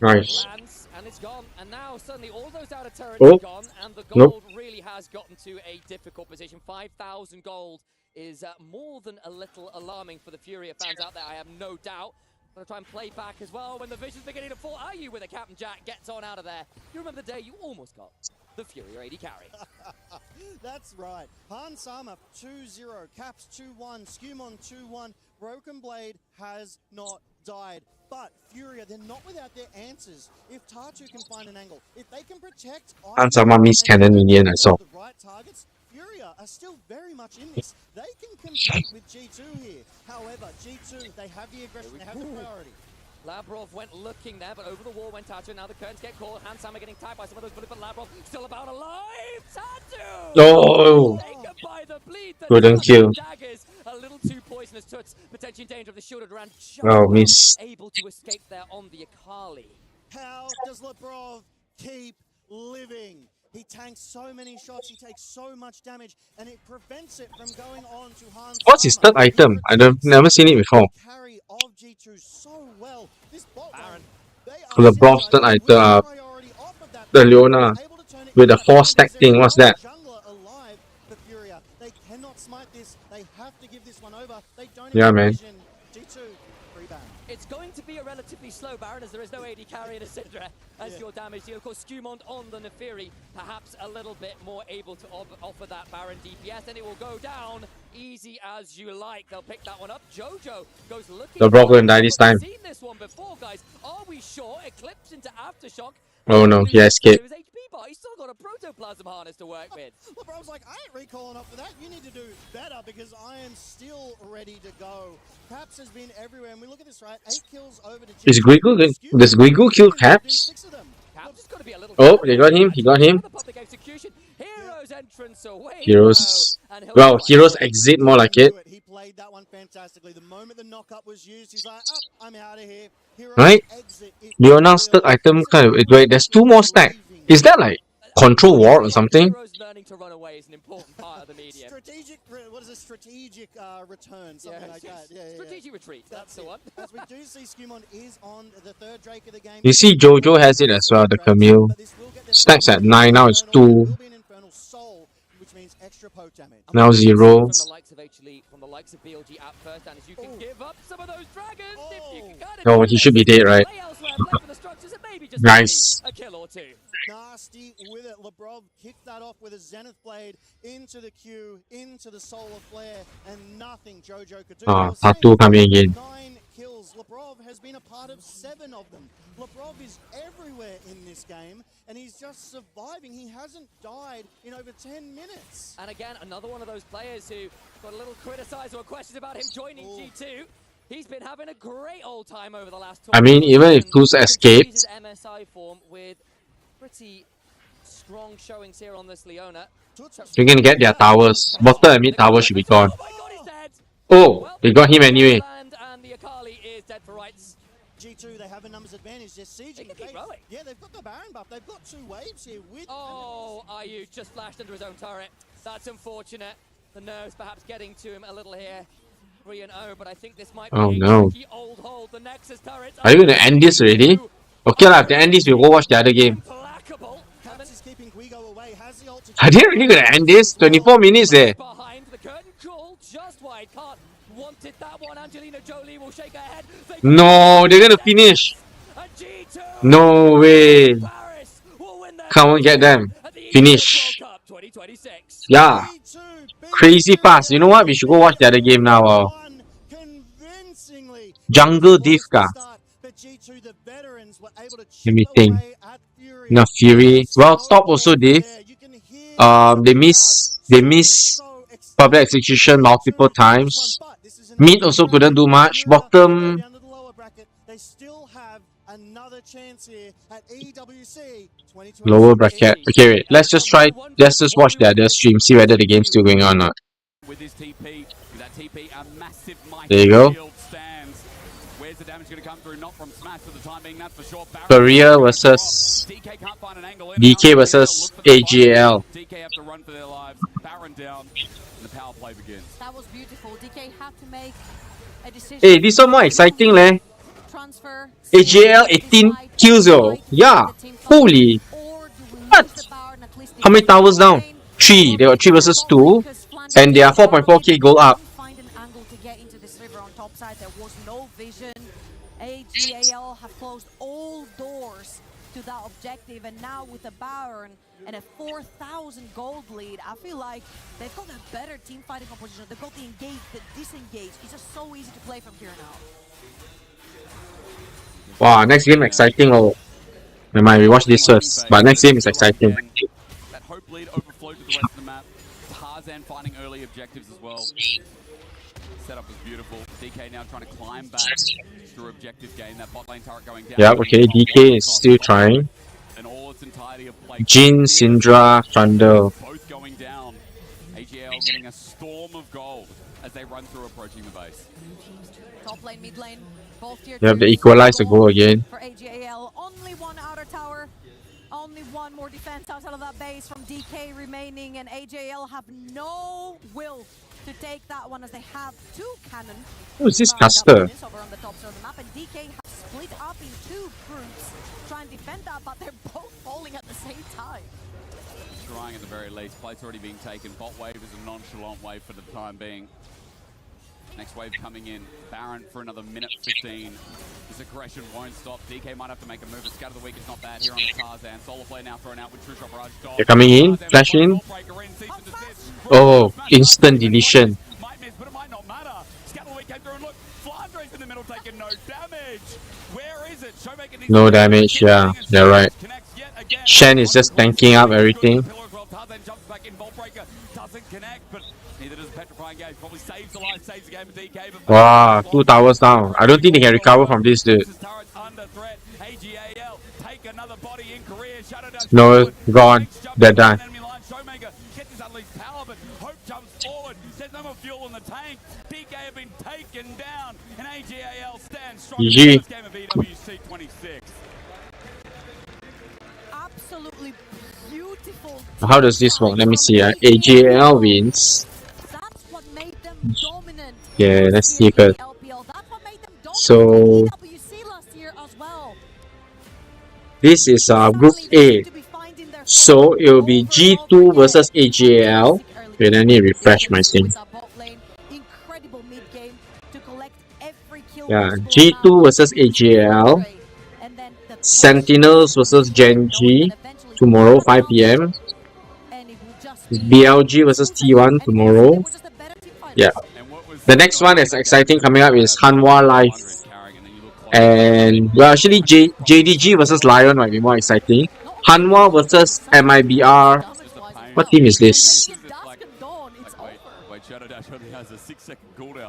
Nice. Lands, and it's gone. And now suddenly all those outer turrets Oh. are gone, and the gold really has gotten to a difficult position. 5,000 gold is more than a little alarming for the Fury fans out there, I have no doubt. Gonna try and play back as well when the vision's beginning to fall. Are you with a Captain Jack gets on out of there? You remember the day you almost got the Fury AD carry. That's right. Han Sama 2-0, Caps 2-1, Skumon 2-1. Broken Blade has not died. But Furia, they're not without their answers. If Tatu can find an angle, if they can protect Han Sama missed cannon minion, I saw. the right targets, Furia are still very much in this. They can compete with G2 here. However, G2, they have the aggression, they have the priority. Labrov went looking there, but over the wall went Tatu. Now the curtains get caught. Han Sama getting tied by some of those bullets, but Labrov still about alive. Tatu! No! Taken by the bleed. The Couldn't kill. Daggers, a little too poisonous. Tuts potentially in danger of the shielded round. Oh, miss. Able to escape there on the Akali. How does Labrov keep living? He tanks so many shots, he takes so much damage, and it prevents it from going on to Han. What's his third item? Never seen it before. Carry of G2 so well. This bot lane, LeBron's third item, the Leona with the 4-stack thing. What's that? jungler alive for Furia. They cannot smite this. They have to give this one over. They don't Yeah, even man. vision. G2 rebound. It's going to be a relatively slow Baron as there is no AD carry in a Syndra as your damage deal. Of course, Skumond on the Nefiri, perhaps a little bit more able to offer that Baron DPS, and it will go down easy as you like. They'll pick that one up. Jojo goes looking. The Brock will die this time. We've seen this one before, guys. Are we sure? Eclipse into Aftershock. Oh no, he escaped. His HP bar. He's still got a protoplasm harness to work with. LeBron's like, I ain't recalling off for that. You need to do better because I am still ready to go. Caps has been everywhere, and we look at this, right? 8 kills over to Is Guigu good? Does Guigu kill Caps? Caps has got to be a little Oh, they got him. He got him. public execution. Heroes entrance away. Heroes. And he'll Well, Heroes exit more like it. He played that one fantastically. The moment the knock-up was used, he's like, I'm out of here. Heroes Right? exit. Leona's third item kind of wait. There's 2 more stack. Is that like control ward or something? Heroes learning to run away is an important part of the medium. Strategic, what is a strategic return? Something like that. Yeah, Strategic retreat. That's the one. As we do see, Skumon is on the 3rd Drake of the game. You see Jojo has it as well, the Camille. Stacks at 9, now it's 2. Which means extra poke damage. Now 0. From the likes of from the likes of BLG at first, and as you can give up some of those dragons, if you can kind of Oh, he should be dead, right? play elsewhere, play for the structures, and maybe just Nice. a kill or two. Nasty with it. Labrov kicked that off with a Zenith Blade into the Q, into the Solar Flare, and nothing Jojo could do. Ah, Tatu coming again. 9 kills. Labrov has been a part of 7 of them. Labrov is everywhere in this game, and he's just surviving. He hasn't died in over 10 minutes. And again, another one of those players who got a little criticised or questions about him joining G2. He's been having a great old time over the last 12 I mean, even if Tuz escaped, his MSI form with pretty strong showings here on this Leona. you can get their towers. Bottom and mid tower should be gone. Oh, they got him anyway. And the Akali is dead for rights. G2, they have a numbers advantage. They're sieging. They can keep rolling. Yeah, they've got the Baron buff. They've got 2 waves here with... Oh, Ayu just flashed under his own turret. That's unfortunate. The nerves perhaps getting to him a little here. 3-0, but I think this might be Oh a no. tricky old hold. The Nexus turrets Are you gonna end this already? Okay lah, if they end this, we'll go watch the other game. Caps is keeping Guigo away. Has the ult to... Are they really gonna end this? 24 minutes there. Behind the curtain call, just wide. Can't want wanted that one. Angelina Jolie will shake her head. No, they're gonna finish. No way. Come on, get them. Finish. Yeah. Crazy fast. You know what? We should go watch the other game now. Jungle Divka. Let me think. No, Fury. Well, top also Div. They miss public execution multiple times. Mid also couldn't do much. Bottom. They still have another chance here at EWC 2020. Lower bracket. Okay, wait. Let's just watch the other stream. See whether the game's still going on or not. With his TP, that TP, a massive There you go. shield stands. Where's the damage going to come through? Not from Smash for the time being, that's for sure. Korea versus DK versus AGL. DK have to run for their lives. Baron down, and the power play begins. That was beautiful. DK had to make a decision. Hey, this one more exciting, leh. Transfer. AGL 18 kills, yo. Yeah. Holy. What? How many towers down? 3. They got 3 versus 2. And they are 4.4k goal up. Find an angle to get into this river on top side. There was no vision. AGAL have closed all doors to that objective, and now with a Baron and a 4,000 gold lead, I feel like they've got a better team fighting composition. They've got the engage, the disengage. It's just so easy to play from here now. Wow, next game exciting. Oh, never mind, we watch this first. But next game is exciting. That hope lead overflowed to the rest of the map. Tarzan finding early objectives as well. Setup was beautiful. DK now trying to climb back through objective gain. That bot lane turret going down. Yep, okay, DK is still trying. And all its entirety of play. Jin, Syndra, Thunder. Both going down. AGL getting a storm of gold as they run through approaching the base. Top lane, mid lane, both tier You have to 2s. equalize the goal again. For AGAL, only one outer tower, only one more defense outside of that base from DK remaining, and AJL have no will to take that one as they have 2 cannon. Who is this caster? Over on the top side of the map, and DK have split up in 2 groups, trying to defend that, but they're both falling at the same time. Trying at the very least. Plate's already being taken. Bot wave is a nonchalant wave for the time being. Next wave coming in. Baron for another minute 15. This aggression won't stop. DK might have to make a move. A scatter the weak is not bad here on the Tarzan. Solar Flare now thrown out with True Shot Barrage. They're coming in, flash in. Oh, instant deletion. Might miss, but it might not matter. Scatter the weak came through and look. Flandre's in the middle taking no damage. Where is it? Showmaker needs No damage, yeah, they're right. Shen is just tanking up everything. Tarzan jumps back in. Bolt Breaker doesn't connect, but neither does Petrifying Gauge. Probably saves the life, saves the game of DK. Wow, 2 towers down. I don't think they can recover from this, dude. Under threat. AGAL take another body in Korea. Shadow Dash No, gone. They're done. Showmaker gets his unleashed power, but Hope jumps forward. There's no more fuel in the tank. DK have been taken down, and AGAL stands strong in the first game of EWC 26. Absolutely beautiful. How does this work? Let me see. AGL wins. That's what made them dominant. Yeah, let's see first. So this is Group A. So it will be G2 versus AGL. Wait, I need to refresh my thing. Yeah, G2 versus AGL. Sentinels versus Genji tomorrow 5 PM. BLG versus T1 tomorrow. Yeah. The next one that's exciting coming up is Hanwha Live. And well, actually JDG versus Lion might be more exciting. Hanwha versus MIBR. What team is this?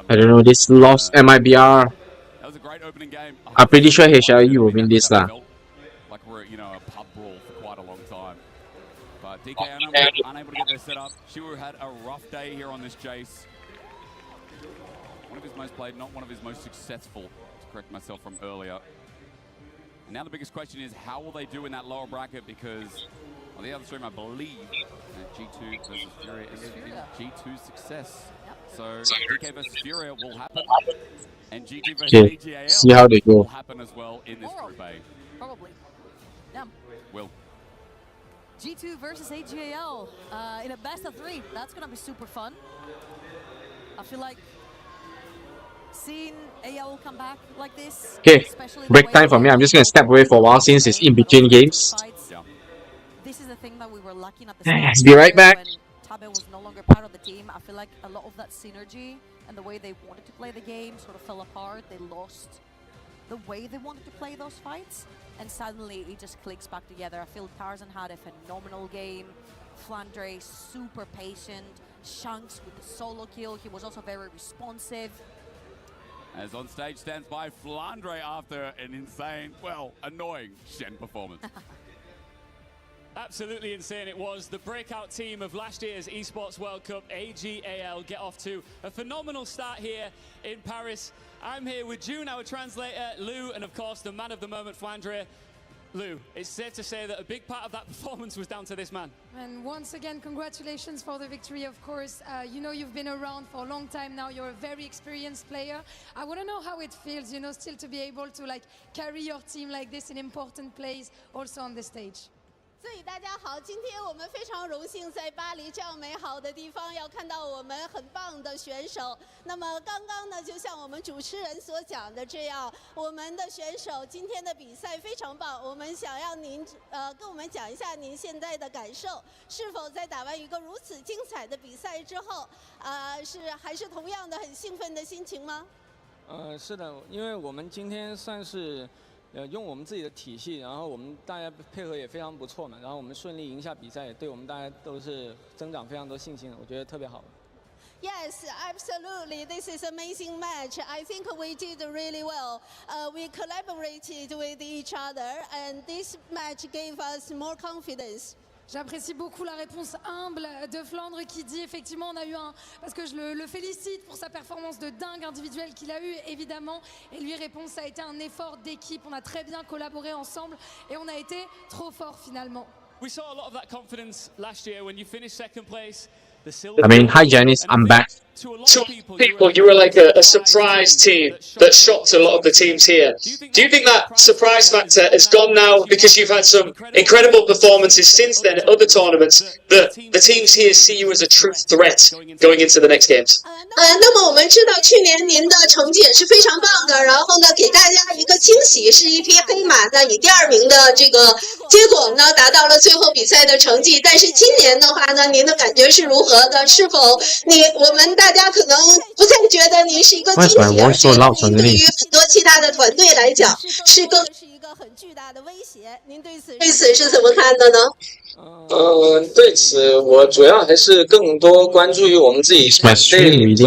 I don't know. This lost MIBR. I'm pretty sure HLE will win this lah. Like we're at, a pub brawl for quite a long time. But DK unable to get their set up. Shiwu had a rough day here on this Jace. One of his most played, not one of his most successful, to correct myself from earlier. And now the biggest question is, how will they do in that lower bracket? Because on the other stream, I believe G2 versus Furia is G2's success. So DK versus Furia will happen. And GG versus AGAL see how they go. will happen as well in this group A. Probably. Yeah. Will. G2 versus AGAL in a best of 3. That's gonna be super fun. I feel like seeing AL come back like this. Okay, especially break time for me. I'm just gonna step away for a while since it's in between games. This is the thing that we were lacking at the Let's start. be right back. When Tabe was no longer part of the team, I feel like a lot of that synergy and the way they wanted to play the game sort of fell apart. They lost the way they wanted to play those fights, and suddenly it just clicks back together. I feel Tarzan had a phenomenal game. Flandre super patient. Shanks with the solo kill. He was also very responsive. As on stage stands by Flandre after an insane, well, annoying Shen performance. Absolutely insane it was. The breakout team of last year's Esports World Cup, AGAL, get off to a phenomenal start here in Paris. I'm here with June, our translator, Lou, and of course the man of the moment, Flandre. Lou, it's safe to say that a big part of that performance was down to this man. And once again, congratulations for the victory, of course. You know, you've been around for a long time now. You're a very experienced player. I want to know how it feels, you know, still to be able to like carry your team like this in important plays also on the stage. 所以大家好，今天我们非常荣幸在巴黎这样美好的地方，要看到我们很棒的选手。那么刚刚呢，就像我们主持人所讲的这样，我们的选手今天的比赛非常棒。我们想要您跟我们讲一下您现在的感受，是否在打完一个如此精彩的比赛之后，还是同样的很兴奋的心情吗？是的，因为我们今天算是。用我们自己的体系，然后我们大家配合也非常不错嘛，然后我们顺利赢下比赛，也对我们大家都是增长非常多信心的，我觉得特别好。Yes, absolutely. This is amazing match. I think we did really well. We collaborated with each other, and this match gave us more confidence. J'apprécie beaucoup la réponse humble de Flandre qui dit effectivement on a eu un... Parce que je le félicite pour sa performance de dingue individuelle qu'il a eue évidemment. Et lui répond ça a été un effort d'équipe. On a très bien collaboré ensemble et on a été trop fort finalement. We saw a lot of that confidence last year when you finished second place. I mean, hi Janice, I'm back. To a lot of people, you were like a surprise team that shocked a lot of the teams here. Do you think that surprise factor has gone now because you've had some incredible performances since then at other tournaments, that the teams here see you as a true threat going into the next games? 那么我们知道去年您的成绩也是非常棒的，然后呢给大家一个惊喜，是一匹黑马呢以第2名的这个结果呢达到了最后比赛的成绩。但是今年的话呢，您的感觉是如何的？是否我们大家可能不再觉得您是一个惊喜，而是您对于很多其他的团队来讲是一个很巨大的威胁？您对此是怎么看的呢？对此我主要还是更多关注于我们自己团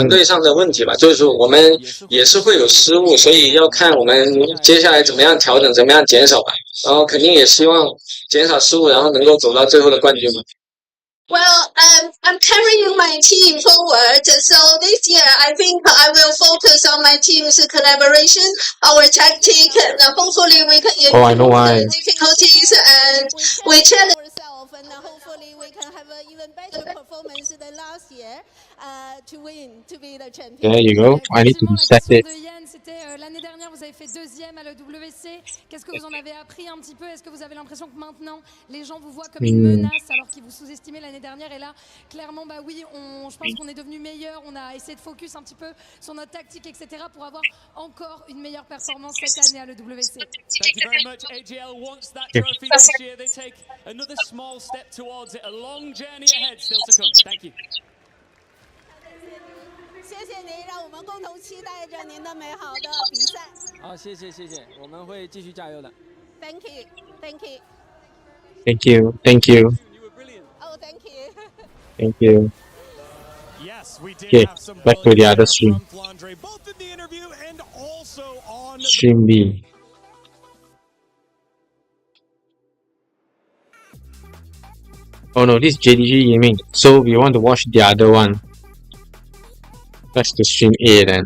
队上的问题吧，就是我们也是会有失误，所以要看我们接下来怎么样调整，怎么样减少吧。然后肯定也希望减少失误，然后能够走到最后的冠军嘛。Well, I'm carrying my team forward, so this year I think I will focus on my team's collaboration, our tactic, and hopefully we can improve the difficulties and we challenge ourselves, and hopefully we can have an even better performance than last year to win, to be the champion. There you go. I need to reset it. L'année dernière, vous avez fait 2e à l'EWC. Qu'est-ce que vous en avez appris un petit peu? Est-ce que vous avez l'impression que maintenant, les gens vous voient comme une menace alors qu'ils vous sous-estimaient l'année dernière? Et là, clairement, bah oui, je pense qu'on est devenu meilleur. On a essayé de focus un petit peu sur notre tactique, etc. pour avoir encore une meilleure performance cette année à l'EWC. Thank you very much. AGL wants that trophy this year. They take another small step towards it. A long journey ahead still to come. Thank you. 谢谢您，让我们共同期待着您的美好的比赛。好，谢谢，我们会继续加油的。Thank you, thank you. Thank you, thank you. Oh, thank you. Thank you. Yes, we did Okay, have some back to the other stream. Flandre, both in the interview and also on Stream B. Oh no, this is JDG Gaming. So we want to watch the other one. Let's to stream A then.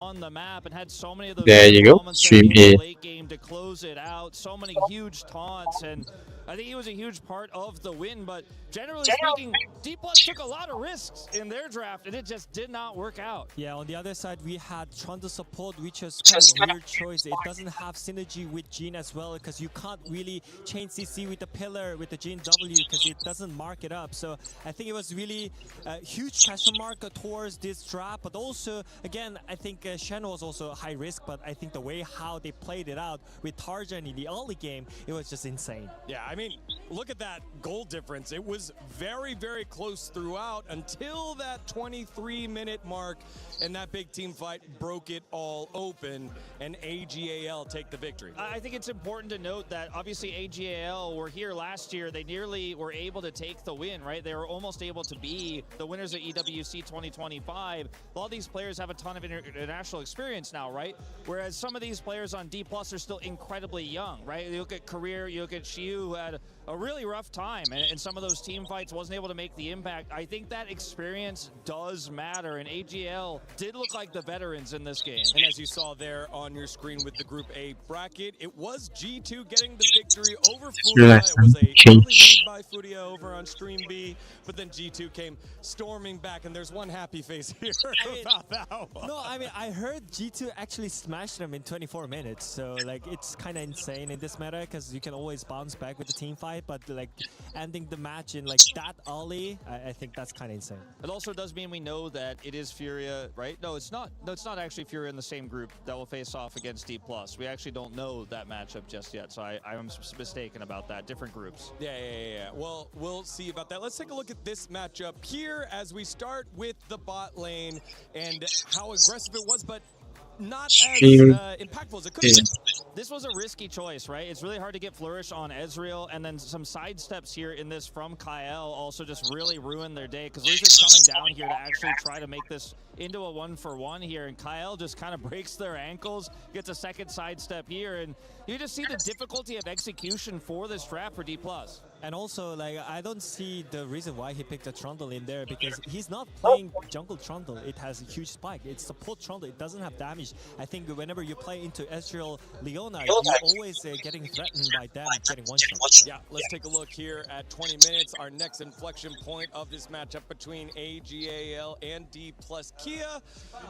On the map and had so many of those There you go, moments stream in the A. late game to close it out. So many huge taunts, and I think he was a huge part of the win, but generally speaking, D+ took a lot of risks in their draft, and it just did not work out. Yeah, on the other side, we had Trundle support, which is kind of weird choice. It doesn't have synergy with Jin as well, because you can't really chain CC with the pillar with the Jin W, because it doesn't mark it up. So I think it was really a huge question mark towards this draft, but also, again, I think Shen was also a high risk, but I think the way how they played it out with Tarjan in the early game, it was just insane. Yeah, I mean, look at that goal difference. It was very, very close throughout until that 23-minute mark, and that big team fight broke it all open, and AGAL take the victory. I think it's important to note that obviously AGAL were here last year. They nearly were able to take the win, right? They were almost able to be the winners of EWC 2025. All these players have a ton of international experience now, right? Whereas some of these players on D+ are still incredibly young, right? You look at Career, you look at Shiu, who had a really rough time, and some of those team fights wasn't able to make the impact. I think that experience does matter, and AGL did look like the veterans in this game. And as you saw there on your screen with the Group A bracket, it was G2 getting the victory over Furia. It was a early lead by Furia over on Stream B, but then G2 came storming back, and there's one happy face here about that one. No, I mean, I heard G2 actually smashed them in 24 minutes, so like it's kind of insane in this meta, because you can always bounce back with the team fight, but like ending the match in like that early, I think that's kind of insane. It also does mean we know that it is Furia, right? No, it's not. No, it's not actually Furia in the same group that will face off against D+. We actually don't know that matchup just yet, so I'm mistaken about that. Different groups. Yeah. Well, we'll see about that. Let's take a look at this matchup here as we start with the bot lane and how aggressive it was, but not as impactful as it could have been. This was a risky choice, right? It's really hard to get Flourish on Ezreal, and then some sidesteps here in this from Kyle also just really ruined their day, because Lucian's coming down here to actually try to make this into a 1-for-1 here, and Kyle just kind of breaks their ankles, gets a second sidestep here, and you just see the difficulty of execution for this draft for D+. And also, like, I don't see the reason why he picked a Trundle in there, because he's not playing jungle Trundle. It has a huge spike. It's support Trundle. It doesn't have damage. I think whenever you play into Ezreal Leona, you're always getting threatened by them getting one shot. Yeah, let's take a look here at 20 minutes, our next inflection point of this matchup between AGAL and D+ Kia,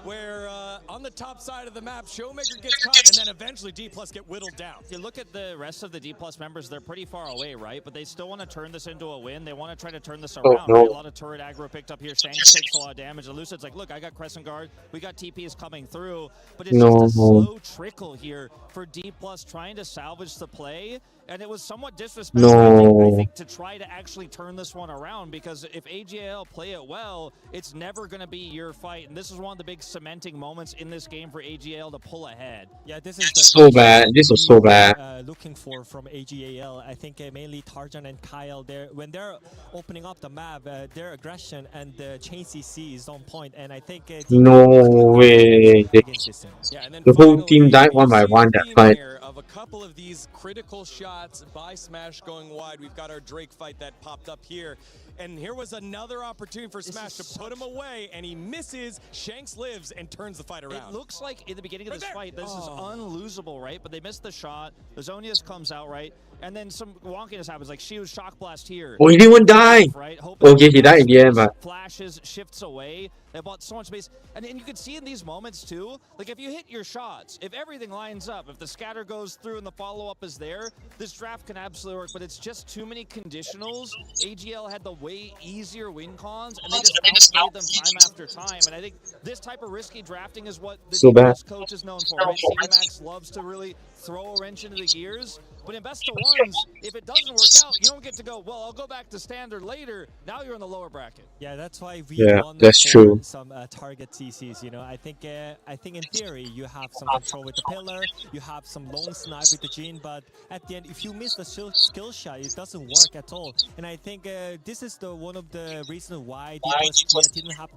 where on the top side of the map, Showmaker gets caught, and then eventually D+ get whittled down. If you look at the rest of the D+ members, they're pretty far away, right? But they still want to turn this into a win. They want to try to turn this around. no. Right? A lot of turret aggro picked up here. Shanks takes a lot of damage. And Lucid's like, look, I got Crescent Guard. We got TPs coming through. But it's just a slow trickle here for D+ trying to salvage the play. And it was somewhat disrespectful, I think, to try to actually turn this one around, because if AGL play it well, it's never going to be your fight. And this is one of the big cementing moments in this game for AGL to pull ahead. Yeah, this is the so bad. This was so bad. Looking for from AGAL, I think mainly Tarjan and Kyle. When they're opening up the map, their aggression and the chain CC is on point, and I think No way. The whole team died one by one that fight. Of a couple of these critical shots by Smash going wide. We've got our Drake fight that popped up here, and here was another opportunity for Smash to put him away, and he misses. Shanks lives and turns the fight around. It looks like in the beginning of this fight, this is unlosable, right? But they missed the shot. The Zonius comes out, right? And then some wonkiness happens, like she was shock blast here. Oh, he didn't die. Right? Okay, he died in the end, but Flashes, shifts away. They bought so much space. And you can see in these moments too, like if you hit your shots, if everything lines up, if the scatter goes through and the follow-up is there, this draft can absolutely work, but it's just too many conditionals. AGL had the way easier win cons, and they just outplayed them time after time. And I think this type of risky drafting is what the defense coach is known for, right? Max loves to really throw a wrench into the gears. But in best of ones, if it doesn't work out, you don't get to go, well, I'll go back to standard later. Now you're in the lower bracket. Yeah, that's why we want that's true. Some target CCs, you know. I think in theory, you have some control with the pillar, you have some lone snipe with the Jhin, but at the end, if you miss the skill shot, it doesn't work at all. And I think this is one of the reasons why D+ didn't have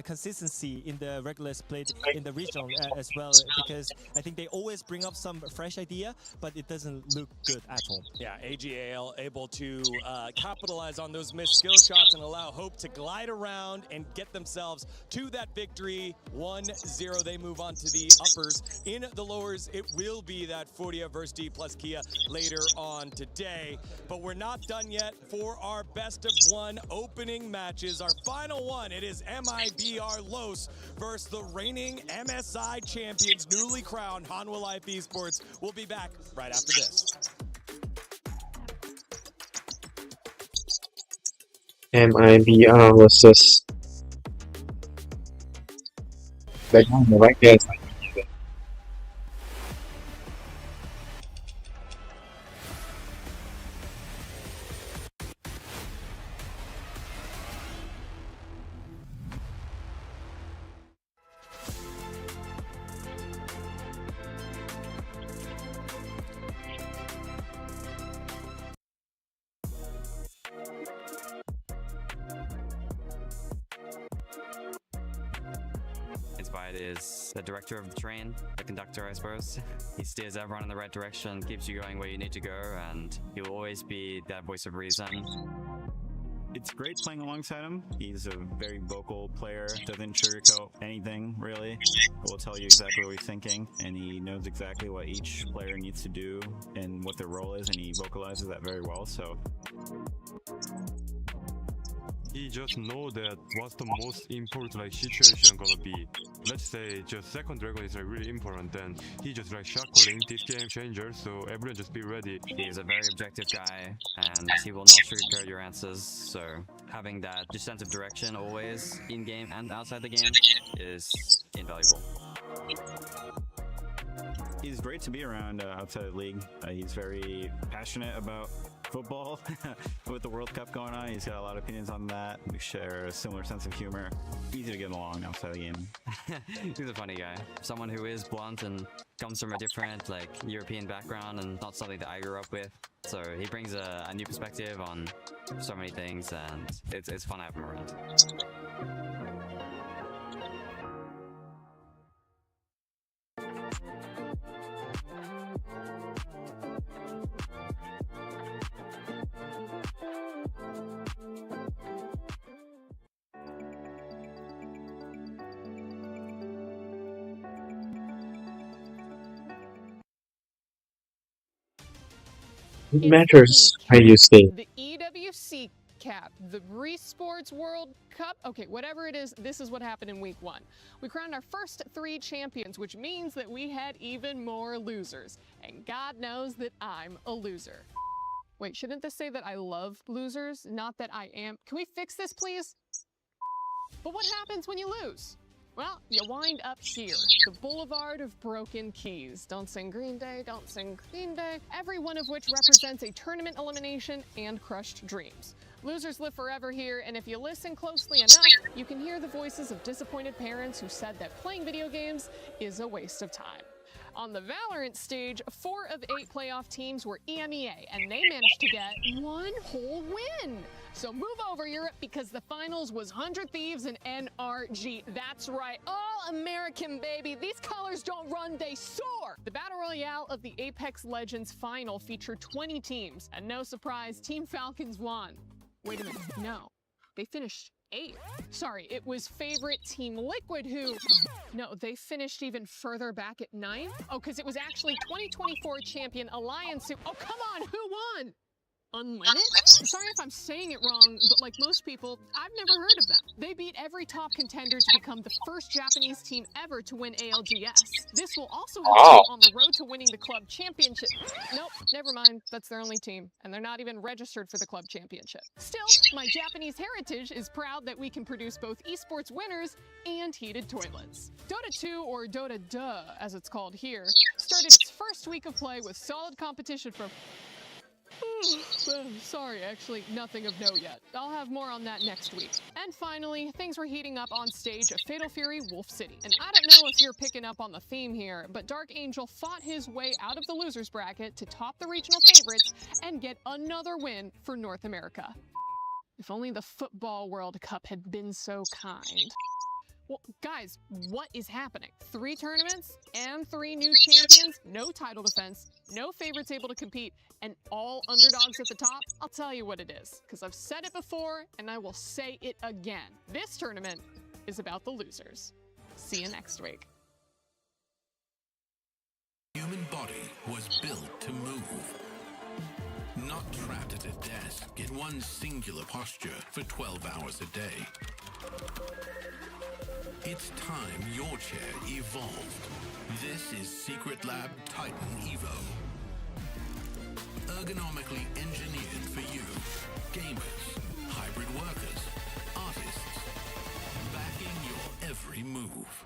consistency in the regular split in the regional as well, because I think they always bring bring up some fresh idea, but it doesn't look good at all. Yeah, AGAL able to capitalize on those missed skill shots and allow Hope to glide around and get themselves to that victory. 1-0, they move on to the uppers. In the lowers, it will be that Furia versus D plus Kia later on today. But we're not done yet for our best of one opening matches. Our final one, it is MIBR Los versus the reigning MSI champions, newly crowned Hanwha Life Esports. We'll be back right after this. MIBR versus the right there. Inspired is the director of the train, the conductor, I suppose. He steers everyone in the right direction, keeps you going where you need to go, and he will always be that voice of reason. It's great playing alongside him. He's a very vocal player, doesn't sugarcoat anything, really. Will tell you exactly what he's thinking, and he knows exactly what each player needs to do and what their role is, and he vocalizes that very well, so... He just know that what's the most important situation gonna be. Let's say just second dragon is really important, then he just shock calling this game changer, so everyone just be ready. He's a very objective guy, and he will not sugarcoat your answers, so having that sense of direction always in-game and outside the game is invaluable. He's great to be around outside the league. He's very passionate about football with the World Cup going on. He's got a lot of opinions on that. We share a similar sense of humor. Easy to get along outside the game. He's a funny guy. Someone who is blunt and comes from a different European background and not something that I grew up with. So he brings a new perspective on so many things, and it's fun to have him around. It matters how you say. The EWC cap, the Resports World Cup, okay, whatever it is, this is what happened in week 1. We crowned our first 3 champions, which means that we had even more losers. And God knows that I'm a loser. Wait, shouldn't this say that I love losers, not that I am? Can we fix this, please? But what happens when you lose? Well, you wind up here, the Boulevard of Broken Keys. Don't sing Green Day, don't sing Green Day. Every one of which represents a tournament elimination and crushed dreams. Losers live forever here, and if you listen closely enough, you can hear the voices of disappointed parents who said that playing video games is a waste of time. On the Valorant stage, 4 of 8 playoff teams were EMEA, and they managed to get 1 whole win. So move over, Europe, because the finals was 100 Thieves and NRG. That's right, all American, baby. These colors don't run, they soar. The Battle Royale of the Apex Legends final featured 20 teams, and no surprise, Team Falcons won. Wait a minute, no, they finished 8th. Sorry, it was favorite Team Liquid who... No, they finished even further back at 9th? Oh, because it was actually 2024 champion Alliance who... Oh, come on, who won? Unlimited? Sorry if I'm saying it wrong, but like most people, I've never heard of them. They beat every top contender to become the first Japanese team ever to win ALGS. This will also help them on the road to winning the club championship. Nope, never mind. That's their only team, and they're not even registered for the club championship. Still, my Japanese heritage is proud that we can produce both esports winners and heated toilets. Dota 2, or Dota Duh, as it's called here, started its first week of play with solid competition from... Sorry, actually, nothing of note yet. I'll have more on that next week. And finally, things were heating up on stage at Fatal Fury Wolf City. And I don't know if you're picking up on the theme here, but Dark Angel fought his way out of the losers bracket to top the regional favorites and get another win for North America. If only the Football World Cup had been so kind. Well, guys, what is happening? 3 tournaments and 3 new champions, no title defense, no favorites able to compete, and all underdogs at the top? I'll tell you what it is, because I've said it before and I will say it again. This tournament is about the losers. See you next week. Human body was built to move. Not trapped at a desk in one singular posture for 12 hours a day. It's time your chair evolved. This is Secret Lab Titan Evo. Ergonomically engineered for you, gamers, hybrid workers, artists, backing your every move.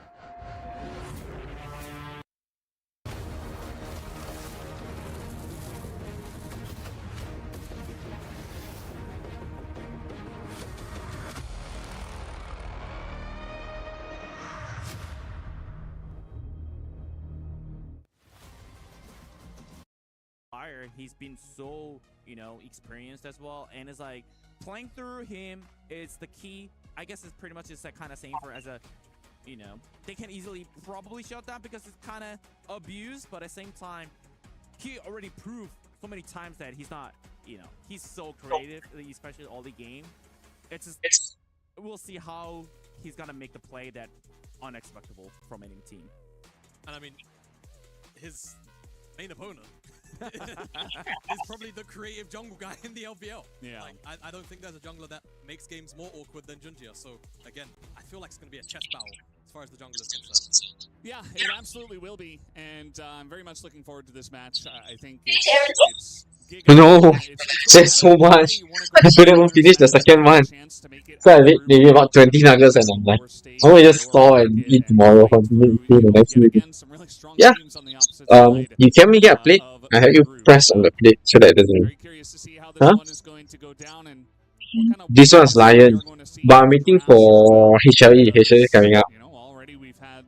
He's been so, experienced as well, and it's like playing through him is the key. I guess it's pretty much just like kind of saying for as a, they can easily probably shut down because it's kind of abused, but at the same time, he already proved so many times that he's not, he's so creative, especially all the game. It's just, we'll see how he's gonna make the play that unexpected from any team. And I mean, his main opponent is probably the creative jungle guy in the LVL. Yeah. Like, I don't think there's a jungler that makes games more awkward than Junjia. So again, I feel like it's going to be a chess battle as far as the jungler is concerned. Yeah, it absolutely will be, and I'm very much looking forward to this match. I think it's No, there's so much. I couldn't even finish the second one. So I made maybe about 20 nuggets and I'm like, I will just store and eat tomorrow for the next week. Yeah. You can me get a plate. I have you press on the plate so that it doesn't. Huh? This one's Lion. But I'm waiting for HLE. HLE is coming up. Already we've had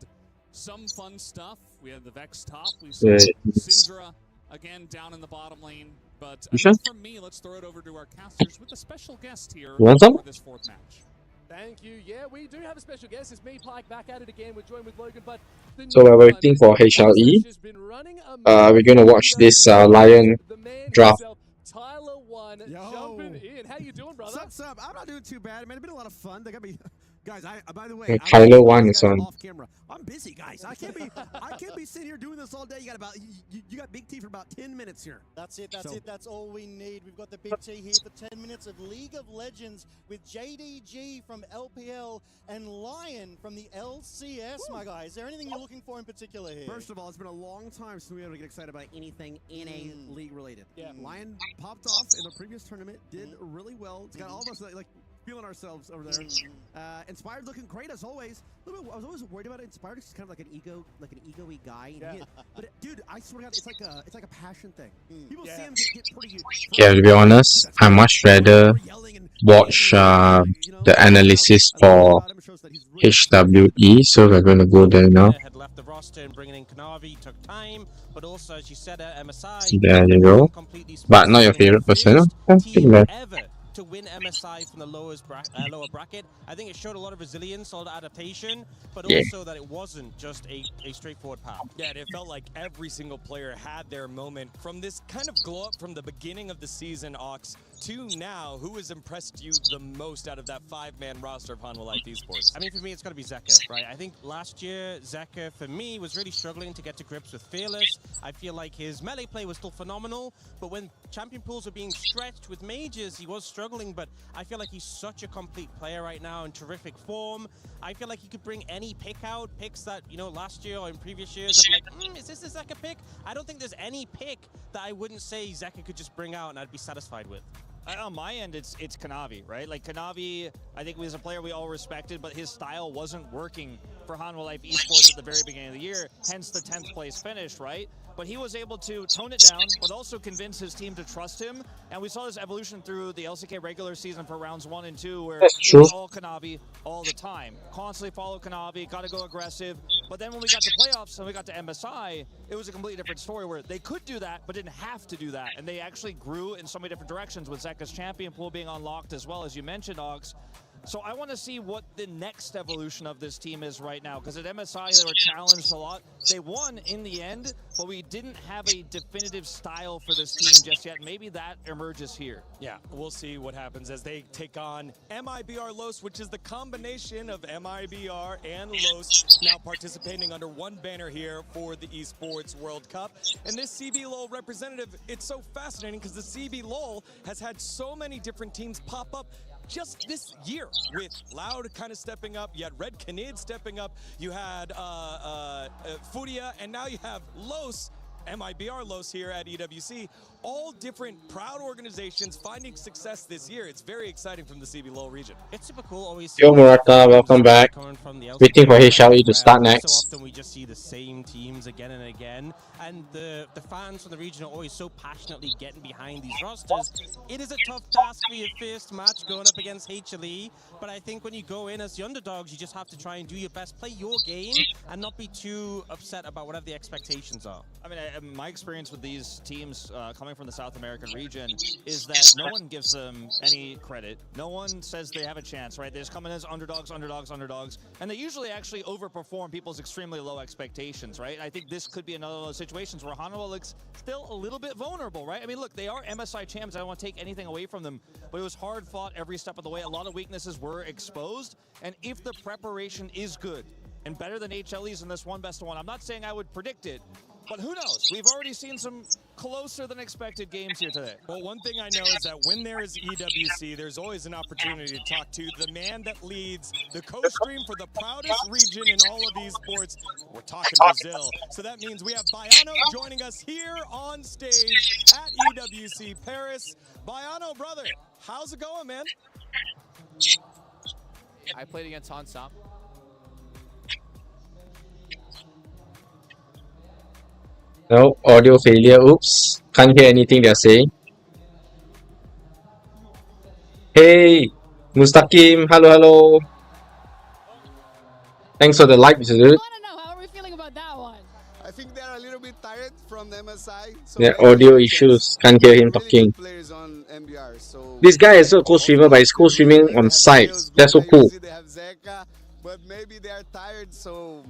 some fun stuff. We had the Vex top. We saw Syndra again down in the bottom lane. But for me, let's throw it over to our casters with a special guest here for this 4th match. Thank you. Yeah, we do have a special guest. It's me, Pike, back at it again. We're joined with Logan. But so we're waiting for HLE. We're gonna watch this Lion draft. Tyler One jumping in. How you doing, brother? What's up? I'm not doing too bad, man. It's been a lot of fun. They got me, guys. By the way, Tyler One is on. Off camera. I'm busy, guys. I can't be sitting here doing this all day. You got Big T for about 10 minutes here. That's it. That's all we need. We've got the Big T here for 10 minutes of League of Legends with JDG from LPL and Lion from the LCS. Woo. My guy, is there anything you're looking for in particular here? First of all, it's been a long time since we were able to get excited about anything in a league related. Yeah. Lion popped off in the previous tournament, did really well. It's got all of us like feeling ourselves over there. Inspired looking great as always. I was always worried about it. Inspired is kind of like an ego-y guy. And but dude, I swear to God, it's like a passion thing. People see him get pretty. Yeah, to be honest, I much rather watch the analysis for HWE. So we're gonna go there now. Had left the roster and bringing in Kanavi took time, but also as you said, MSI. There you go. But not your favorite person. To win MSI from the lower bracket. I think it showed a lot of resilience, a lot of adaptation, but also that it wasn't just a straightforward path. Yeah, it felt like every single player had their moment from this kind of glow up from the beginning of the season, Ox, to now. Who has impressed you the most out of that 5-man roster of Hanwha Life Esports? I mean, for me, it's got to be Zeka, right? I think last year, Zeka, for me, was really struggling to get to grips with Fearless. I feel like his melee play was still phenomenal, but when champion pools were being stretched with mages, he was struggling, but I feel like he's such a complete player right now in terrific form. I feel like he could bring any pick out, picks that, last year or in previous years, I'm like, is this a Zeka pick? I don't think there's any pick that I wouldn't say Zeka could just bring out and I'd be satisfied with. On my end, it's Kanavi, right? Like, Kanavi, I think was a player we all respected, but his style wasn't working for Hanwha Life Esports at the very beginning of the year, hence the 10th place finish, right? But he was able to tone it down, but also convince his team to trust him. And we saw this evolution through the LCK regular season for rounds 1 and 2, where it was all Kanavi all the time. Constantly follow Kanavi, got to go aggressive. But then when we got to playoffs and we got to MSI, it was a completely different story where they could do that, but didn't have to do that. And they actually grew in so many different directions with Zeka's champion pool being unlocked as well, as you mentioned, Ox. So I want to see what the next evolution of this team is right now, because at MSI they were challenged a lot. They won in the end, but we didn't have a definitive style for this team just yet. Maybe that emerges here. Yeah, we'll see what happens as they take on MIBR Los, which is the combination of MIBR and Los now participating under one banner here for the Esports World Cup. And this CB LOL representative, it's so fascinating because the CB LOL has had so many different teams pop up just this year, with Loud kind of stepping up, you had Red Canid stepping up, you had Furia, and now you have Los, MIBR Los here at EWC. All different proud organizations finding success this year. It's very exciting from the CB LOL region. It's super cool always. Yo Murata, welcome back. Waiting for HLE to start next. So often we just see the same teams again and again, and the fans from the region are always so passionately getting behind these rosters. It is a tough task for your first match going up against HLE, but I think when you go in as the underdogs, you just have to try and do your best, play your game, and not be too upset about whatever the expectations are. I mean, my experience with these teams coming from the South American region is that no one gives them any credit. No one says they have a chance, right? They just come in as underdogs, and they usually actually overperform people's extremely low expectations, right? I think this could be another of those situations where Hanwha looks still a little bit vulnerable, right? I mean, look, they are MSI champs. I don't want to take anything away from them, but it was hard fought every step of the way. A lot of weaknesses were exposed, and if the preparation is good and better than HLE's in this one best of one, I'm not saying I would predict it, but who knows? We've already seen some closer than expected games here today. Well, one thing I know is that when there is EWC, there's always an opportunity to talk to the man that leads the co-stream for the proudest region in all of esports. We're talking Brazil. So that means we have Baiano joining us here on stage at EWC Paris. Baiano, brother, how's it going, man? I played against Hansam. No, audio failure. Oops. Can't hear anything they're saying. Hey, Mustaqim. Hello, hello. Thanks for the like, Mr. Dude. How are we feeling about that one? I think they're a little bit tired from the MSI. So Yeah, audio issues. Can't hear him talking. Players on MBR, so This guy is a co-streamer, but he's co-streaming on site. That's so cool. they have Zeka, but maybe they are tired, so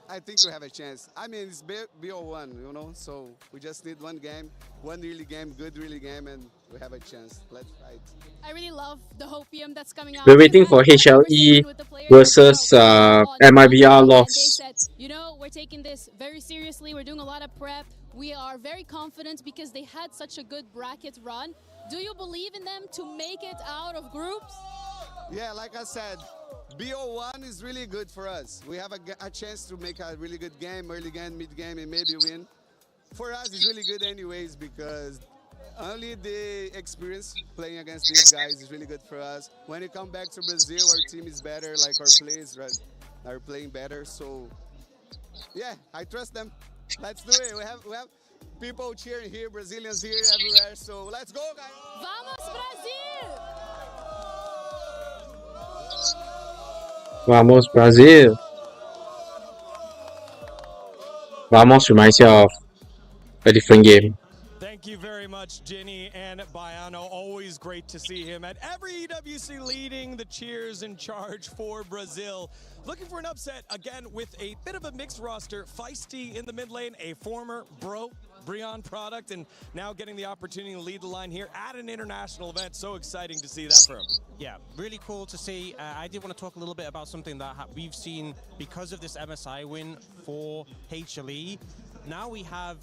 I think we have a chance. I mean, it's BO1, you know, so we just need one game, one really game, good really game, and we have a chance. Let's fight. I really love the Hopium that's coming out. We're waiting for HLE versus MIBR They Loss. said, you know, we're taking this very seriously. We're doing a lot of prep. We are very confident because they had such a good bracket run. Do you believe in them to make it out of groups? Yeah, like I said, BO1 is really good for us. We have a chance to make a really good game, early game, mid game, and maybe win. For us, it's really good anyways because only the experience playing against these guys is really good for us. When you come back to Brazil, our team is better, like our players are playing better. So, yeah, I trust them. Let's do it. We have people cheering here, Brazilians here, everywhere. So let's go, guys. Vamos, Brasil! Vamos, Brazil. Vamos reminds you of a different game. Thank you very much, Jenny and Baiano. Always great to see him at every EWC leading the cheers in charge for Brazil. Looking for an upset again with a bit of a mixed roster. Feisty in the mid lane, a former Brion product, and now getting the opportunity to lead the line here at an international event. So exciting to see that for him. Yeah, really cool to see. I did want to talk a little bit about something that we've seen because of this MSI win for HLE. Now we have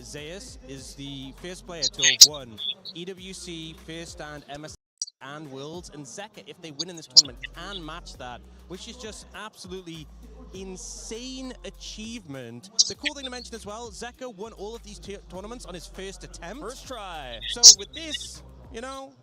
Zeus is the first player to have won EWC, First Stand, MSI, and Worlds, and Zeka, if they win in this tournament, can match that, which is just absolutely insane achievement. The cool thing to mention as well, Zeka won all of these tournaments on his first attempt. First try. So with this, you know,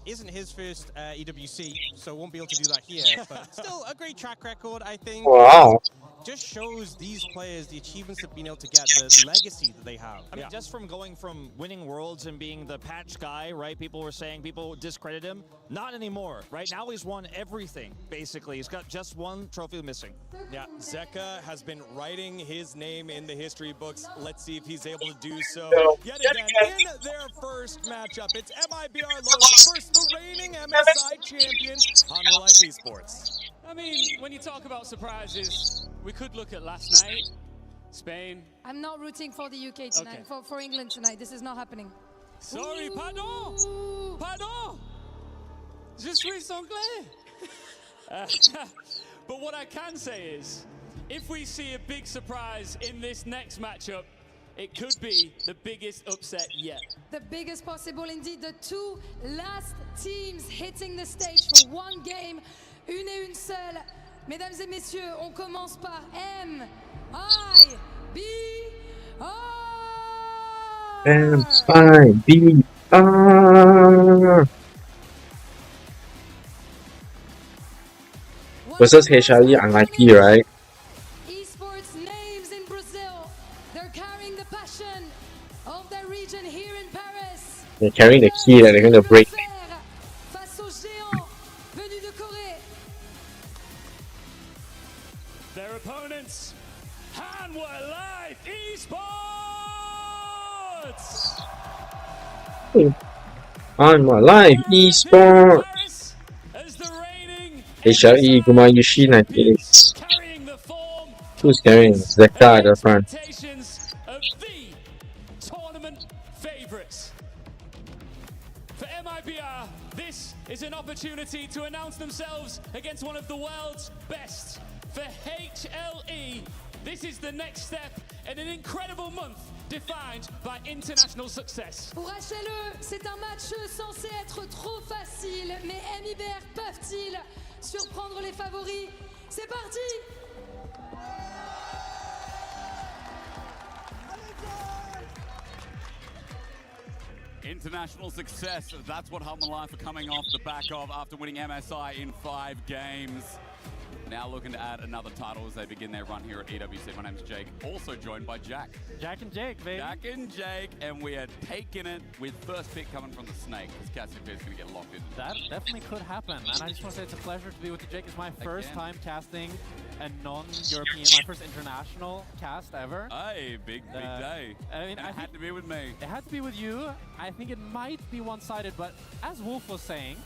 isn't his first EWC, so won't be able to do that here, but still a great track record, I think. Wow. just shows these players the achievements they've been able to get, the legacy that they have. I mean, just from going from winning Worlds and being the patch guy, right? People were saying, people discredit him. Not anymore, right? Now he's won everything, basically. He's got just one trophy missing. Yeah, Zeka has been writing his name in the history books. Let's see if he's able to do so yet again in their first matchup. It's MIBR Los versus the reigning MSI champions, Hanwha Life Esports. I mean, when you talk about surprises, we could look at last night, Spain. I'm not rooting for the UK tonight, for England tonight. This is not happening. Sorry, pardon! Pardon! Je suis anglais! But what I can say is, if we see a big surprise in this next matchup, it could be the biggest upset yet. The biggest possible indeed. The two last teams hitting the stage for one game. Une et une seule. Mesdames et messieurs, on commence par MIBR versus HLE unlikely, right? Esports names in Brazil. They're carrying the passion of their region here in Paris. They're carrying the key that they're going to break. Face aux géants venus de Corée. Their opponents, Hanwha Life Esports! Hanwha Life Esports. HLE Gumayushi 98. Who's carrying Zeka at the front? Of the tournament favorites. For MIBR, this is an opportunity to announce themselves against one of the world's best. For HLE, this is the next step in an incredible month defined by international success. Pour HLE, c'est un match censé être trop facile, mais MIBR peuvent-ils surprendre les favoris? C'est parti! International success, that's what Hanwha Life are coming off the back of after winning MSI in 5 games. Now looking to add another title as they begin their run here at EWC. My name's Jake, also joined by Jack. Jack and Jake, baby. Jack and Jake, and we are taking it with first pick coming from the Snake, because Cassiopeia is going to get locked in. That definitely could happen, and I just want to say it's a pleasure to be with you, Jake. It's my first time casting a non-European, my first international cast ever. Hey, big day. I mean, it had to be with me. It had to be with you. I think it might be one-sided, but as Wolf was saying,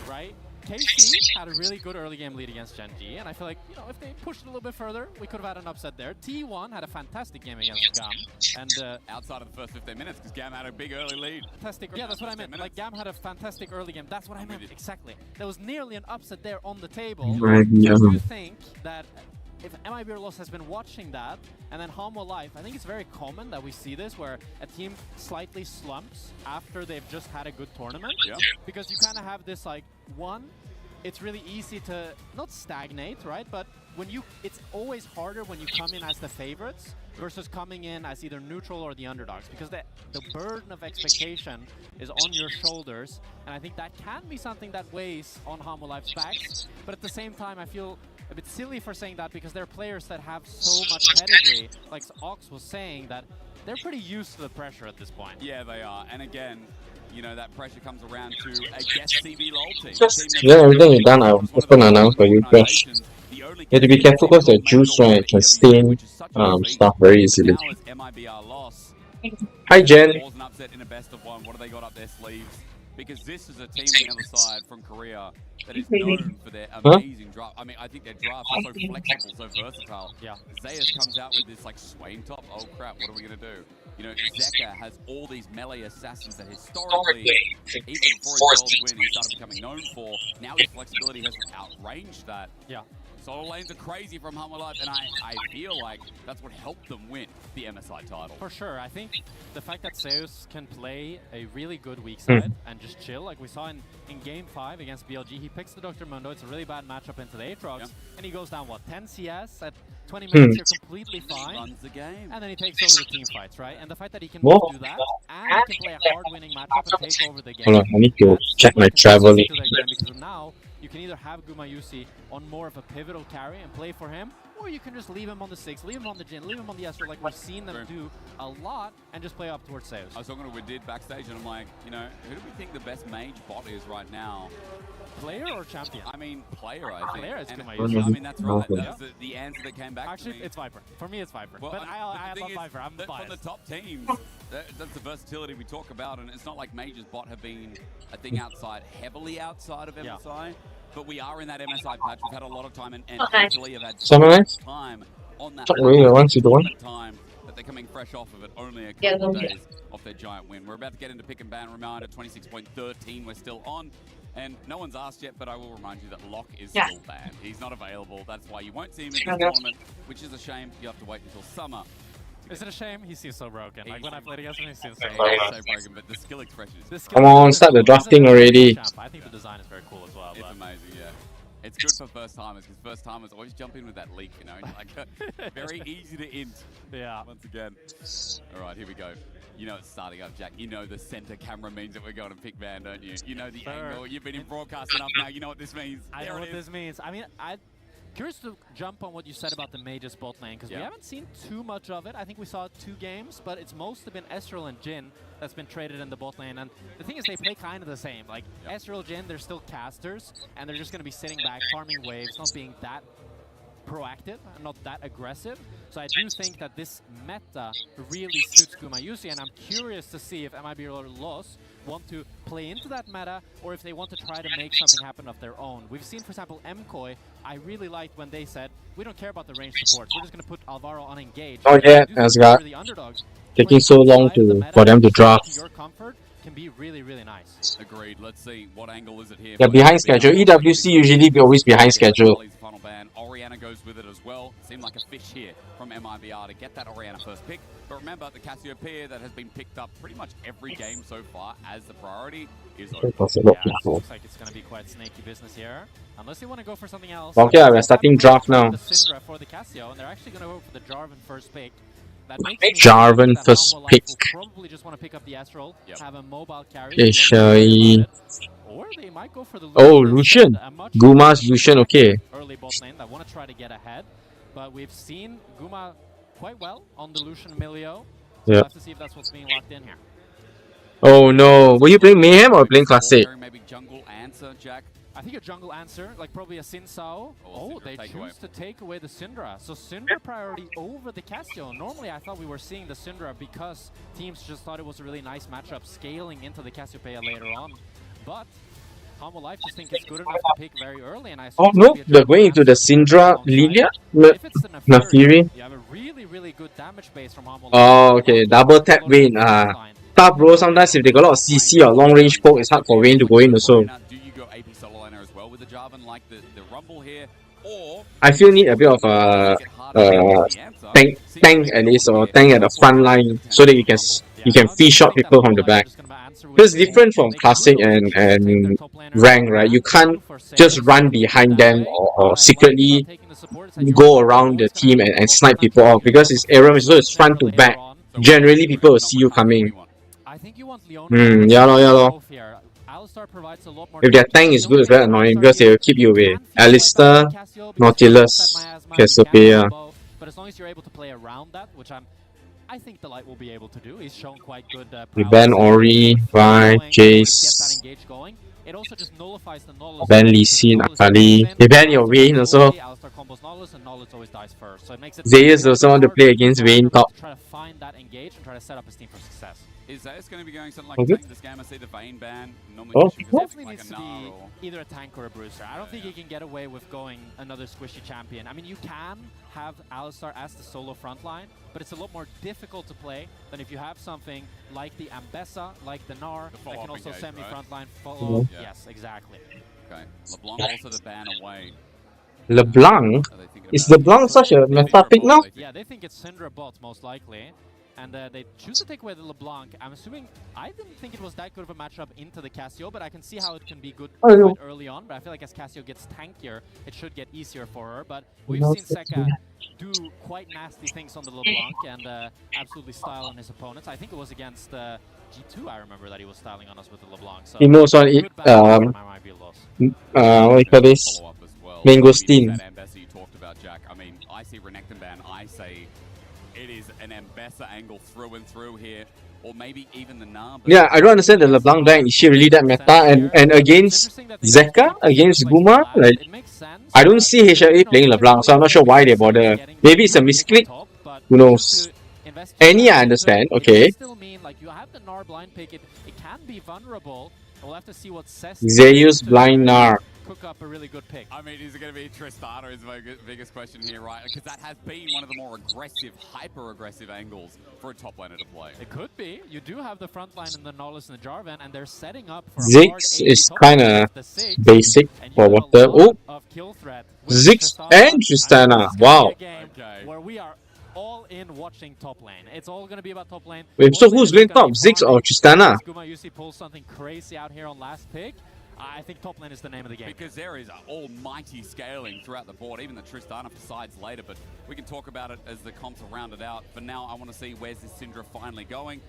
right? KC had a really good early game lead against Gen G, and I feel like, you know, if they pushed it a little bit further, we could have had an upset there. T1 had a fantastic game against Gam, and outside of the first 15 minutes, because Gam had a big early lead. Fantastic. Yeah, that's what I meant. Like, Gam had a fantastic early game. That's what I meant. Exactly. There was nearly an upset there on the table. Right, yeah. Do you think that if MIBR Los has been watching that, and then Hanwha Life, I think it's very common that we see this, where a team slightly slumps after they've just had a good tournament? Yeah. Because you kind of have this, like, it's really easy to not stagnate, right? But when it's always harder when you come in as the favorites versus coming in as either neutral or the underdogs, because the burden of expectation is on your shoulders, and I think that can be something that weighs on Hanwha Life's backs. But at the same time, I feel a bit silly for saying that, because there are players that have so much pedigree, like Ox was saying, that they're pretty used to the pressure at this point. Yeah, they are. And again, you know, that pressure comes around to a guest CB LOL team. Yeah, everything you've done, I'm just going to announce for you first. You have to be careful because the juice, right, can stain stuff very easily. Hi, Jen. An upset in a best of one. What do they got up their sleeves? Because this is a team on the other side from Korea that is known for their amazing draft. I mean, I think their drafts are so flexible, so versatile. Yeah. Zayas comes out with this, like, Swain top. Oh, crap, what are we going to do? You know, Zeka has all these melee assassins that historically, even before his world win, he started becoming known for. Now his flexibility has outranged that. Yeah. Solo lanes are crazy from Hanwha Life, and I feel like that's what helped them win the MSI title. For sure. I think the fact that Zeus can play a really good weak side and just chill, like we saw in Game 5 against BLG, he picks the Dr. Mundo. It's a really bad matchup into the Aatrox, and he goes down, what, 10 CS at 20 minutes, you're completely fine. Runs the game. And then he takes over the team fights, right? And the fact that he can do that, and he can play a hard-winning matchup and take over the game. Hold on, I need to check my travel. Because now, you can either either have Gumayusi on more of a pivotal carry and play for him, or you can just leave him on the 6, leave him on the Jhin, leave him on the Esther, like we've seen them do a lot, and just play up towards Zeus. I was talking to Widid backstage, and I'm like, you know, who do we think the best mage bot is right now? Player or champion? I mean, player, I think. Player is And Gumayusi. I mean, that's right. That's the answer that came back Actually, to me. it's Viper. For me, it's Viper. Well, but I the love thing is Viper. I'm that biased. from the top teams, that's the versatility we talk about, and it's not like Mage's bot have been a thing heavily outside of MSI, but we are in that MSI patch. We've had a lot of time, and actually have had so much time on that time that they're coming fresh off of it, only a couple of days off their giant win. We're about to get into pick and ban. Reminder, 26.13, we're still on. And no one's asked yet, but I will remind you that Locke is still banned. He's not available. That's why you won't see him in this tournament, which is a shame. You have to wait until summer. Is it a shame? He seems so broken. Like when I played against him, he seems so broken, but the skill expression is... Come on, start the drafting already. I think the design is very cool as well. It's amazing, yeah. It's good for first timers, because first timers always jump in with that leak, you know, like very easy to int. Yeah. Once again. All right, here we go. You know it's starting up, Jack. You know the center camera means that we're going to pick van, don't you? You know the angle. You've been in broadcast enough now. You know what this means. I know what this means. I mean, I'm curious to jump on what you said about the Mage's bot lane, because we haven't seen too much of it. I think we saw 2 games, but it's mostly been Ezreal and Jhin that's been traded in the bot lane. And the thing is, they play kind of the same. Like, Ezreal, Jhin, they're still casters, and they're just going to be sitting back, farming waves, not being that proactive and not that aggressive. So I do think that this meta really suits Gumayusi, and I'm curious to see if MIB or LOS want to play into that meta, or if they want to try to make something happen of their own. We've seen, for example, MKOI, I really liked when they said, we don't care about the range support, we're just going to put Alvaro unengaged. Oh yeah, Asgard. Taking so long for them to draft. Your comfort can be really, really nice. Agreed. Let's see what angle is it here. Yeah, behind schedule. EWC usually be always behind schedule. Final ban. Orianna goes with it as well. Seemed like a fish here from MIBR to get that Orianna first pick. But remember, the Cassiopeia that has been picked up pretty much every game so far as the priority is over. Looks like it's going to be quite snaky business here. Unless you want to go for something else. Okay, we're starting draft now. The Syndra for the Cassio, and they're actually going to go for the Jarvan first pick. That Jarvan first pick. Probably just want to pick up the Astral, have a mobile carry. Or they might go for the Lucian. Guma's Lucian, okay. Early bot lane that want to try to get ahead. But we've seen Guma quite well on the Lucian Milio. So we'll have to see if that's what's being locked in here. Oh no. Were you playing Mayhem or playing Classic? Maybe jungle answer, Jack. I think a jungle answer, like probably a Sin Sao. Oh, they choose to take away the Syndra. So Syndra priority over the Cassio. Normally I thought we were seeing the Syndra because teams just thought it was a really nice matchup scaling into the Cassiopeia later on. But Humble Life just think it's good enough to pick very early, and I oh no, they're going into the Syndra Lilia? Naafiri? You have a really, really good damage base from Humble Life. Oh, okay. Double tap Vayne. Tough bro, sometimes if they got a lot of CC or long range poke, it's hard for Vayne to go in also. Do you go AP solo laner as well with the Jarvan like the Rumble here? Or I feel need a bit of tank at least, or tank at the front line, so that you can free shot people from the back. It's different from classic and rank, right? You can't just run behind them or secretly go around the team and snipe people off, because it's Aram, so it's front to back. Generally, people will see you coming. Yeah lor. If their tank is good, it's very annoying because they will keep you away. Alistar, Nautilus, Cassiopeia. But as long as you're able to play around that, which I think the Light will be able to do. He's shown quite good We ban Ori, Vi, Jace. It also just nullifies the knowledge. Ban Lee Sin, Akali. They ban your Vayne also. Zeus also want to play against Vayne top. Try to find that engage and try to set up his team for success. Is Zeus going to be going something like tank this game? I see the Vayne ban. Definitely needs to be either a tank or a bruiser. I don't think he can get away with going another squishy champion. I mean, you can have Alistar as the solo frontline, but it's a lot more difficult to play than if you have something like the Ambessa, like the Gnar, that can also semi-frontline follow. Yes, exactly. Okay, LeBlanc also the ban away. LeBlanc? Is LeBlanc such a meta pick now? Yeah, they think it's Syndra bot most likely. and they choose to take away the LeBlanc. I'm assuming, I didn't think it was that good of a matchup into the Casio, but I can see how it can be good quite early on. But I feel like as Casio gets tankier, it should get easier for her. But we've seen Zeka do quite nasty things on the LeBlanc and absolutely style on his opponents. I think it was against G2, I remember that he was styling on us with the LeBlanc. So He knows on it. Might be a loss. What do you call this? Mangosteen. That Ambessa you talked about, Jack. I mean, I see Renekton ban. I say it is an Ambessa angle through and through here, or maybe even the Nar. Yeah, I don't understand the LeBlanc ban. Is she really that meta? And against Zeka, against Guma, like I don't see HLA playing LeBlanc, so I'm not sure why they bother. Maybe it's a misclick. Who knows? Any I understand. Okay. Still mean like you have the Gnar blind pick. It can be vulnerable. We'll have to see what Zeus blind Gnar. Cook up a really good pick. I mean, is it going to be Tristana is my biggest question here, right? Because that has been one of the more aggressive, hyper-aggressive angles for a top laner to play. It could be. You do have the front line in the Nautilus and the Jarvan, and they're setting up for Ziggs is kind of basic for water. Oh! Ziggs and Tristana. Wow. Where we are all in watching top lane. It's all going to be about top lane. Wait, so who's going top? Ziggs or Tristana? Guma UC pulls something crazy out here on last pick. I think top lane is the name of the game. Because there is almighty scaling throughout the board, even the Tristana for sides later, but we can talk about it as the comps are rounded out. For now, I want to see where's this Syndra finally going.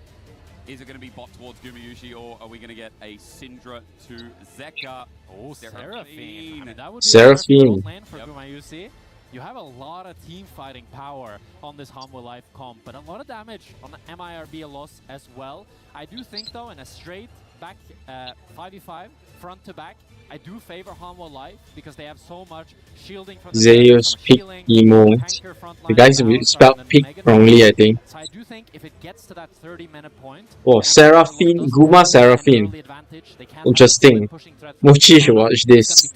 Is it going to be bot towards Gumayushi, or are we going to get a Syndra to Zeka? Oh, Seraphine. I mean, that would be Seraphine. Top lane for Gumayushi. You have a lot of team fighting power on this Humble Life comp, but a lot of damage on the MIRB loss as well. I do think, though, in a straight back 5v5, front to back, I do favor Humble Life because they have so much shielding from the Zeus pick emo. The guys spelled pick wrongly, I think. So I do think if it gets to that 30-minute point, oh, Seraphine, Guma Seraphine. Interesting. Mochi should watch this.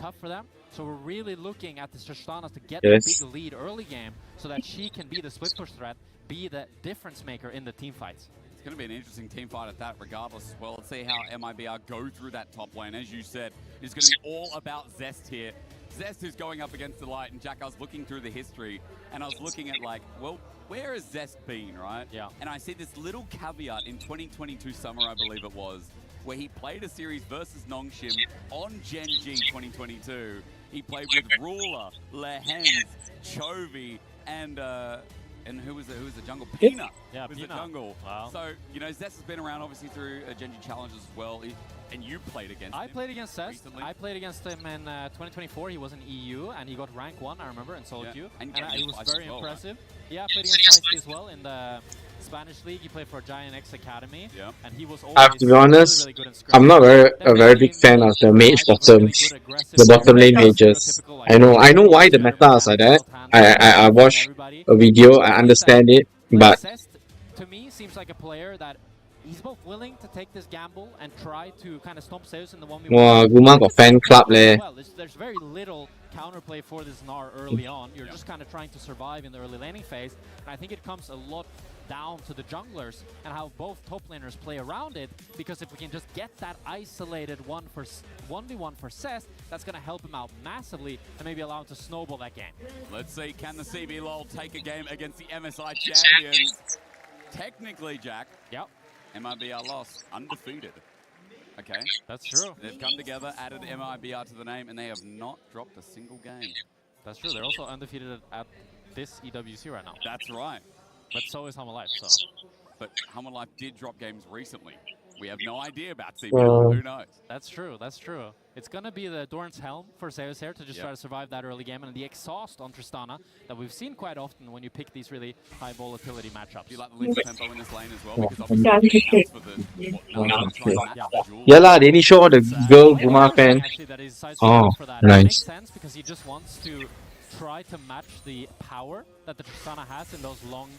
So we're really looking at the Tristana to get a big lead early game so that she can be the split push threat, be the difference maker in the team fights. It's going to be an interesting team fight at that regardless as well. Let's see how MIBR go through that top lane. As you said, it's going to be all about Zest here. Zest is going up against the light, and Jack, I was looking through the history, and I was looking at like, well, where has Zest been, right? Yeah. And I see this little caveat in 2022 summer, I believe it was, where he played a series versus Nongshim on Gen G 2022. He played with Ruler, Lehens, Chovy, and who was the jungle? Peanut was the jungle. Wow. So, you know, Zest has been around obviously through Gen G challenges as well. And you played against him. I played against Zest. Recently. I played against him in 2024. He was in EU and he got rank 1, I remember, in solo queue. And it was very impressive. Right? Yeah, I played against Feisty as well in the Spanish league. He played for Giant X Academy. Yeah. And he was always I have to be honest, really good in I'm not a very big fan of the mage bottoms, the bottom lane mages. I know why the meta is like that. I watched a video, I understand it, but Zest, to me, seems like a player that he's both willing to take this gamble and try to kind of stomp Zeus in the 1v1. wow, Guma got fan club leh. Well, there's very little counterplay for this Gnar early on. You're just kind of trying to survive in the early laning phase, and I think it comes a lot down to the junglers and how both top laners play around it, because if we can just get that isolated 1v1 for Zest, that's going to help him out massively and maybe allow him to snowball that game. Let's see, can the CB LOL take a game against the MSI champions? Technically, Jack. Yep. MIBR lost, undefeated. Okay. That's true. They've come together, added MIBR to the name, and they have not dropped a single game. That's true. They're also undefeated at this EWC right now. That's right. But so is Humble Life, so. But Humble Life did drop games recently. We have no idea about CBL. Who knows? That's true. That's true. It's going to be the Doran's Helm for Zeus here to just try to survive that early game, and the exhaust on Tristana that we've seen quite often when you pick these really high volatility matchups. Do you like the link tempo in this lane as well? Because obviously yeah lah, they need show all the girl Guma fan. Oh, It nice. makes sense because he just wants to try to match the power that the Tristana has in those long,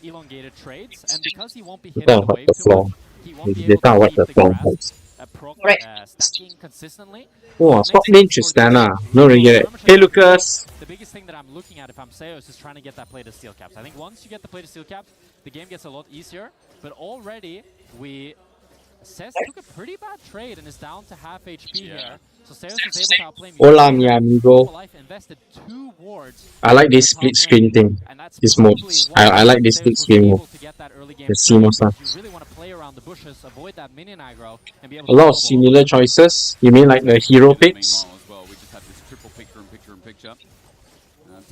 elongated trades, and because he won't be hitting the wave too much, he won't be able to keep the grass stacking consistently. Oh, stop lane Tristana. No, really get it. Hey, Lucas. The biggest thing that I'm looking at if I'm Zeus is trying to get that play to steal caps. I think once you get the play to steal caps, the game gets a lot easier. But already we Cess took a pretty bad trade and is down to half HP here. So Seus is able to outplay me. Hola, mi amigo. Life invested 2 wards. I like this split screen thing. This mode. I like this split screen mode. The CMOS stuff. You really want to play around the bushes, avoid that minion aggro, and be able A lot of similar choices. You mean like the hero picks? We just have this triple picture-in-picture.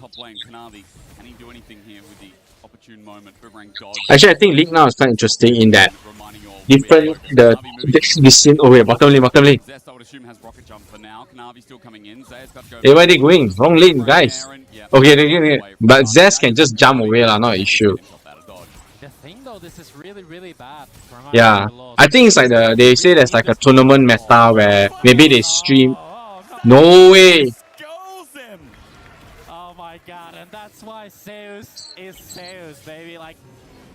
Top lane, Kanavi. Can he do anything here with the opportune moment? Boomerang dodge. Actually, I think League now is quite interesting in that different the scene. Oh wait, bottom lane. Zest, I would assume, has rocket jump for now. Kanavi still coming in. Zest got to go. Hey, where are they going? Wrong lane, guys. Okay, but Zest can just jump away, lah. Not an issue. The thing though, this is really bad. Yeah, I think it's like they say there's like a tournament meta where maybe they stream. No way. Oh my god, and that's why Seus is Seus, baby. Like,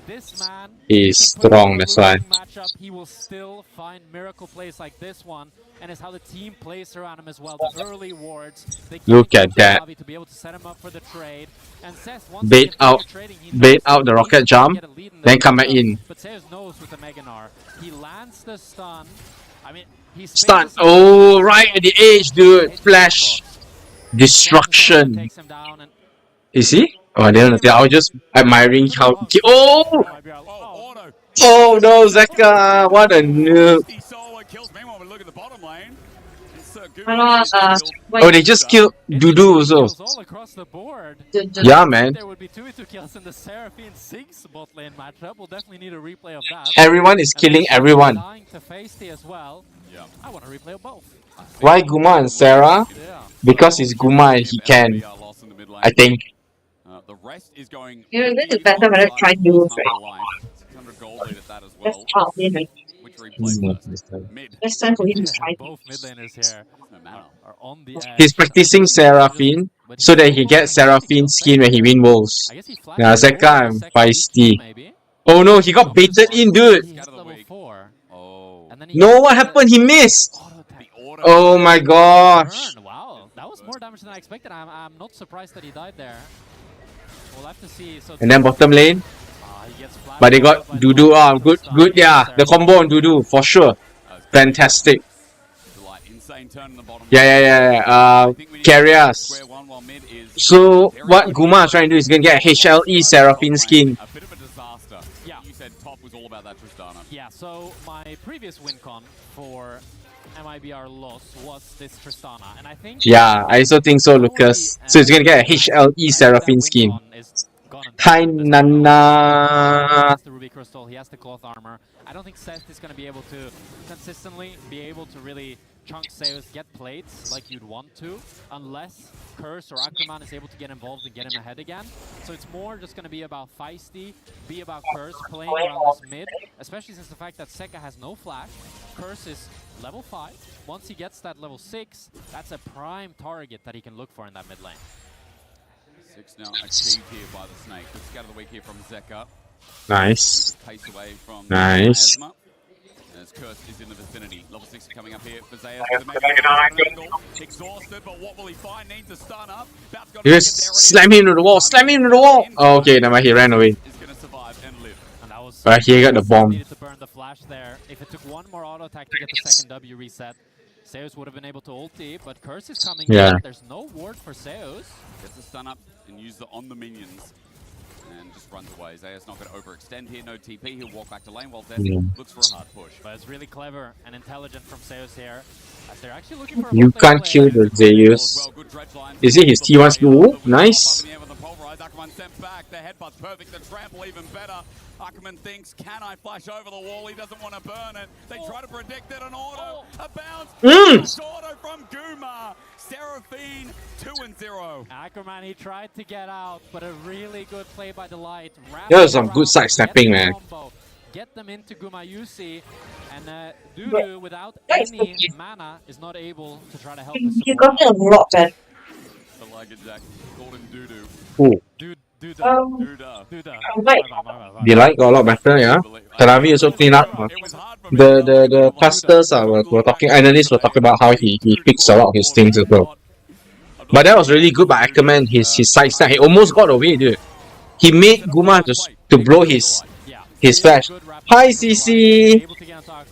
this man is strong, that's why. Matchup, he will still find miracle plays like this one, and it's how the team plays around him as well. The early wards. Look at that. To be able to set him up for the trade. And bait out the rocket jump, then come back in. But Seus knows with the Meganar, he lands the stun. I mean, he's stun. Oh, right at the edge, dude. Flash. Destruction. Is he? Oh, I didn't know. I was just admiring how. Oh! Oh no, Zeka! What a noob! Oh, they just killed Dudu also. Yeah, man. There would be 2v2 kills in the Seraphine Sinks bot lane matchup. We'll definitely need a replay of that. Everyone is killing everyone. As well. I want a replay of both. Why Guma and Sarah? Because it's Guma and he can. I think. The rest is going. You know, this is better when I try to do Let's talk mid. It's time for him to try. Both mid laners here are on the edge. He's practicing Seraphine so that he gets Seraphine skin when he win Worlds. Yeah, Zeka and Feisty. Oh no, he got baited in, dude. No, what happened? He missed. Oh my gosh. Wow, that was more damage than I expected. I'm not surprised that he died there. We'll have to see. So and then bottom lane. But they got Dudu. Good, yeah. The combo on Dudu, for sure. Fantastic. Yeah. Carriers. So, what Guma is trying to do is going to get a HLE Seraphine skin. Yeah, so my previous win con for MIBR loss was this Tristana, and I think... Yeah, I also think so, Lucas. So he's gonna get a HLE Seraphine skin. Hi, Nana! He has the Ruby Crystal, he has the cloth armor. I don't think Seth is gonna be able to consistently really chunk Seus, get plates like you'd want to, unless Curse or Ackerman is able to get involved and get him ahead again. So it's more just going to be about Feisty, be about Curse playing around this mid, especially since the fact that Seka has no flash. Curse is level 5. Once he gets that level 6, that's a prime target that he can look for in that mid lane. 6 now achieved here by the Snake. Good scout of the week here from Zeka. Nice. Pace away from nice. Miasma. As Curse is in the vicinity. Level 6 coming up here for Zayas. Exhausted, but what will he find? Needs a stun up. Just slam him into the wall. Slam him into the wall. Oh, okay, never mind. He ran away. Right, he got the bomb. Needed to burn the flash there. If it took one more auto attack to get the second W reset, Seus would have been able to ulti, but Curse is coming in. There's no ward for Seus. Gets a stun up and use it on the minions. And just runs away. Zaya's not going to overextend here. No TP. He'll walk back to lane while Zest looks for a hard push. But it's really clever and intelligent from Seus here. As they're actually looking for a you can't kill the Zeus. Is it his T1 skill? Nice. Ackerman sent back. The headbutt's perfect. The trample even better. Ackerman thinks, can I flash over the wall? He doesn't want to burn it. They try to predict it. An auto. A bounce. Auto from Guma. Seraphine 2-0. Ackerman, he tried to get out, but a really good play by Delight. That was some good sidestepping, man. Get them into Gumayusi, and Dudu, without any mana, is not able to try to help the support. You got a lot there. I like it, Zach. Called him Dudu. Cool. Duda. Delight got a lot better, yeah. Tanavi also clean up. The casters were talking, analysts were talking about how he picks a lot of his things as well. But that was really good by Ackerman, his side step. He almost got away, dude. He made Guma to blow his flash. Hi, CC!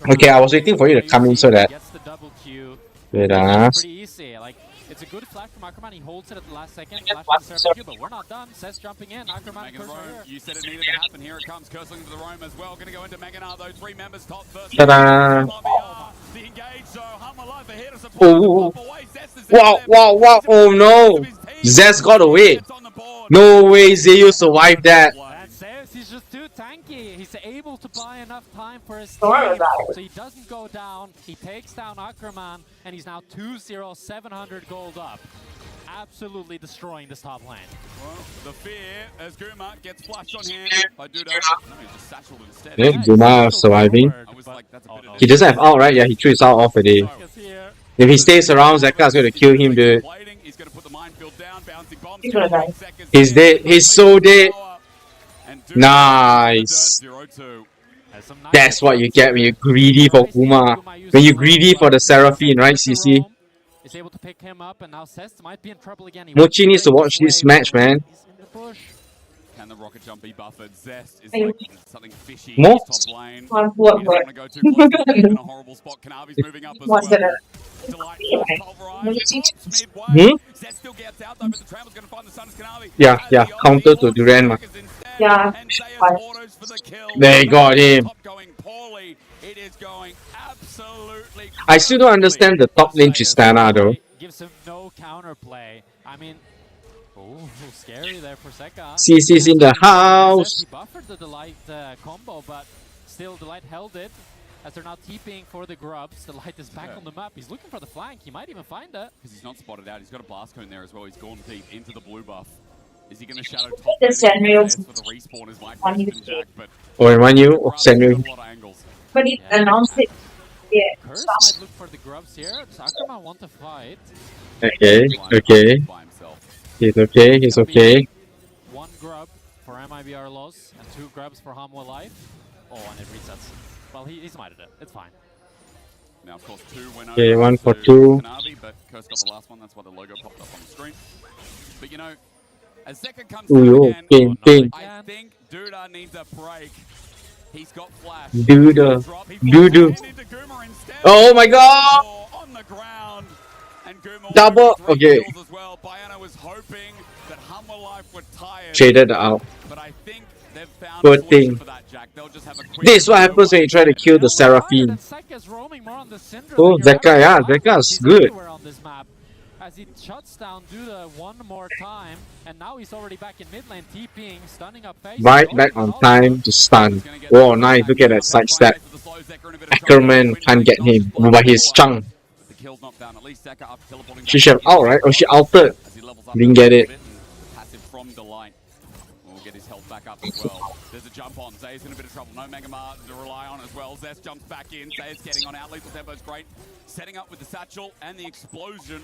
Okay, I was waiting for you to come in so that. Gets the double Q. Wait, It's pretty easy. Like, it's a good flash from Ackerman. He holds it at the last second. Flash from Seraph, but we're not done. Cess jumping in. Ackerman, Making Curse the right roam. here. You said it needed to happen. Here it comes. Curse looking for the roam as well. Going to go into Meganar, though. 3 members top first. Ta-da! The engage, so Hummer Life ahead of support. Oh, wow, wow, wow, oh no! Zest got away! No way Zeus survived that! And Zeus, he's just too tanky. He's able to buy enough time for his team, so he doesn't go down. He takes down Ackerman, and he's now 2-0, 700 gold up. Absolutely destroying this top lane. Well, the fear as Guma gets flushed on him by Duda. No, he just satcheled instead. Yeah, Guma surviving. I was like, that's a bit of He doesn't have ult, right? Yeah, he threw his ult off already. If he stays around, Zeka's going to kill him, dude. He's going to put the minefield down, bouncing bombs. He's dead. He's so dead. Nice. That's what you get when you're greedy for Guma. When you're greedy for the Seraphine, right, CC? Is able to pick him up, and now Cess might be in trouble again. Mochi needs to watch this match, man. Can the rocket jump be buffered? Zest is like something fishy. More? Top lane. He doesn't want to go too close. He's in a horrible spot. Kanavi's moving up as well. Delight pulverized. Midway. Zest still gets out though, but the Trample's going to find the Sun's Kanavi. Yeah, yeah. Counter to Duran. Yeah. They got him. Top going poorly. It is going absolutely. I still don't understand the top lane Tristana though. Gives him no counterplay. I mean, oh, scary there for Zeka. CC's in the house. He buffered the Delight combo, but still Delight held it. As they're now TPing for the grubs, Delight is back on the map. He's looking for the flank. He might even find it. Because he's not spotted out. He's got a blast cone there as well. He's gone deep into the blue buff. Is he going to shadow top The Senrios for the respawn is my question, Jack, but Oh, remind you of Senri. But he announced it. Yeah. Curse might look for the grubs here. Sakuma want to fight. Okay, okay. He's okay, he's okay. 1 grub for MIBR loss and 2 grubs for Hamwa life. Oh, and it resets. Well, he smited it. It's fine. Now, of course, 2 went Okay, over 1 for to 2. Kanavi, but Curse got the last one. That's why the logo popped up on the screen. But you know, as Zeka comes Ooh, through again, I think Duda needs a break. He's got flash. Duda. Dudu. Oh my god! On the ground. And Guma Double. Okay. as well. Bayana was hoping that Humble Life were tired. Traded out. But I think they've found Good a solution thing. for that, Jack. They'll just have a quick This is what happens when you try to kill the Seraphine. Oh, Zeka, yeah, Zeka's good. On this map. As he shuts down Duda one more time, and now he's already back in mid lane, TPing, stunning up face. Right back on time to stun. Oh, nice. Look at that sidestep. Ackerman can't get him. But his chunk. She should have out, right? Oh, she altered. Didn't get it. Passive from Delight. We'll get his health back up as well. There's a jump on. Zay's in a bit of trouble. No Megamar to rely on as well. Zest jumps back in. Zay's getting on out. Lethal tempo's great. Setting up with the satchel and the explosion.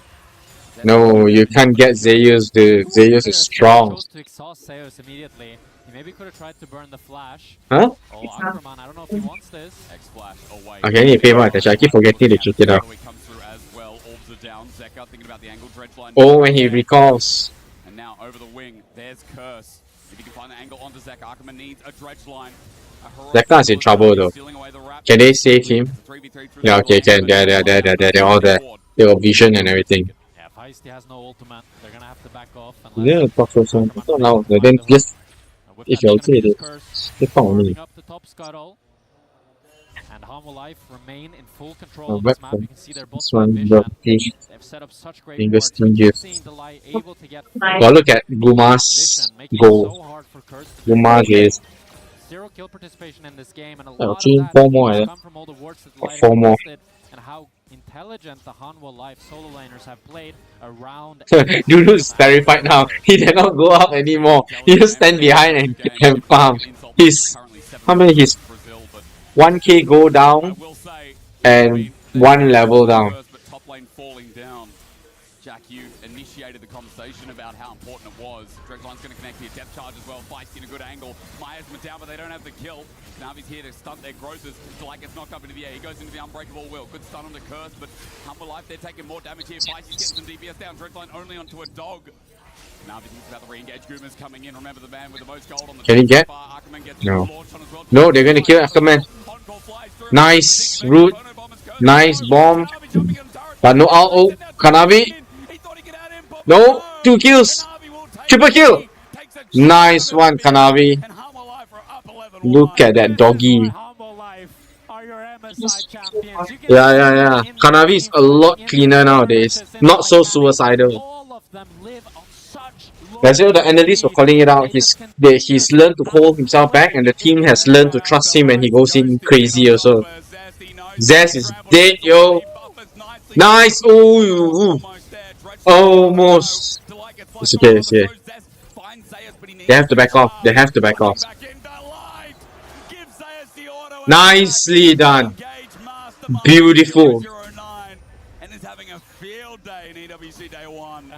No, you can't get Zeus, dude. Zeus is strong. To exhaust Zeus immediately. He maybe could have tried to burn the flash. Huh? Oh, Ackerman, I don't know if he wants this. X-Flash away. Okay, I need to pay more attention. I keep forgetting to check it out. Comes through as well. Orbs are down. Zeka thinking about the angle dredge line. Oh, when he recalls. And now over the wing, there's Curse. If you can find the angle onto Zek, Ackerman needs a dredge line. Zeka's in trouble though. Can they save him? Yeah, okay, can. They're all there. They got vision and everything. Yeah, Feisty has no ultimate. They're gonna have to back off. Yeah, talk for some. Not now. Then just if you'll say it, they found me. Up the top scuttle. And Humble Life remain in full control of this map. You can see their This one, the fish. They've set up such great Fingers boards. gift. Seeing Delight able to get Well, look at Guma's goal. Guma's is. 0 kill participation in this game, and a Oh, lot team, of that 4 more, has yeah. come from all the wards that Delight 4 more. invested, and how intelligent the Hanwha Life solo laners have played around. Dudu's terrified now. He cannot go up anymore. He just stand behind and farm. He's how many? He's 1k go down and 1 level down. But top lane falling down. Jack, you initiated the conversation about how important it was. Dredgeline's going to connect here. Depth charge as well. Feisty in a good angle. Myers went down, but they don't have the kill. Knavi's here to stunt their grosses. Delight gets knocked up into the air. He goes into the unbreakable will. Good stun on the Curse, but Humble Life, they're taking more damage here. Feisty's getting some DPS down. Dredgeline only onto a dog. Navi thinks about the re-engage. Guma's coming in. Remember the man with the most gold on the Can he get? Ackerman gets No. launched on as well. No, they're gonna kill Ackerman. Nice root. Nice bomb. But no ult. Kanavi. No. 2 kills. Triple kill. Nice one, Kanavi. Look at that doggy. Yeah. Kanavi is a lot cleaner nowadays. Not so suicidal. That's why the analysts were calling it out. He's learned to hold himself back, and the team has learned to trust him when he goes in crazy also. Zest is dead, yo. Nice. Ooh. Almost. It's okay. They have to back off. Nicely done. Beautiful.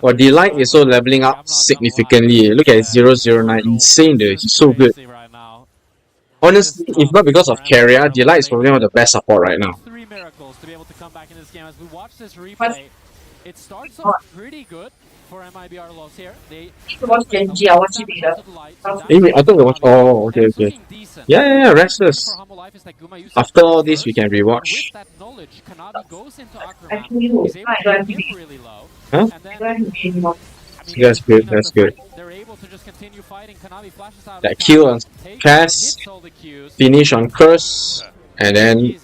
Well, Delight is so leveling up significantly. Look at 009. Insane, dude. He's so good. Honestly, if not because of Carrier, Delight is probably one of the best support right now. 3 miracles to be able to come back in this game. As we watch this replay, it starts off pretty good for MIBR loss here. They watch Genji, I watch it later. I thought we watched. Oh, okay. Yeah, Restless. After all this, we can rewatch. Huh? That's good. They're able to just continue fighting. Kanavi flashes out. That kill on Cass, finish on Curse, and then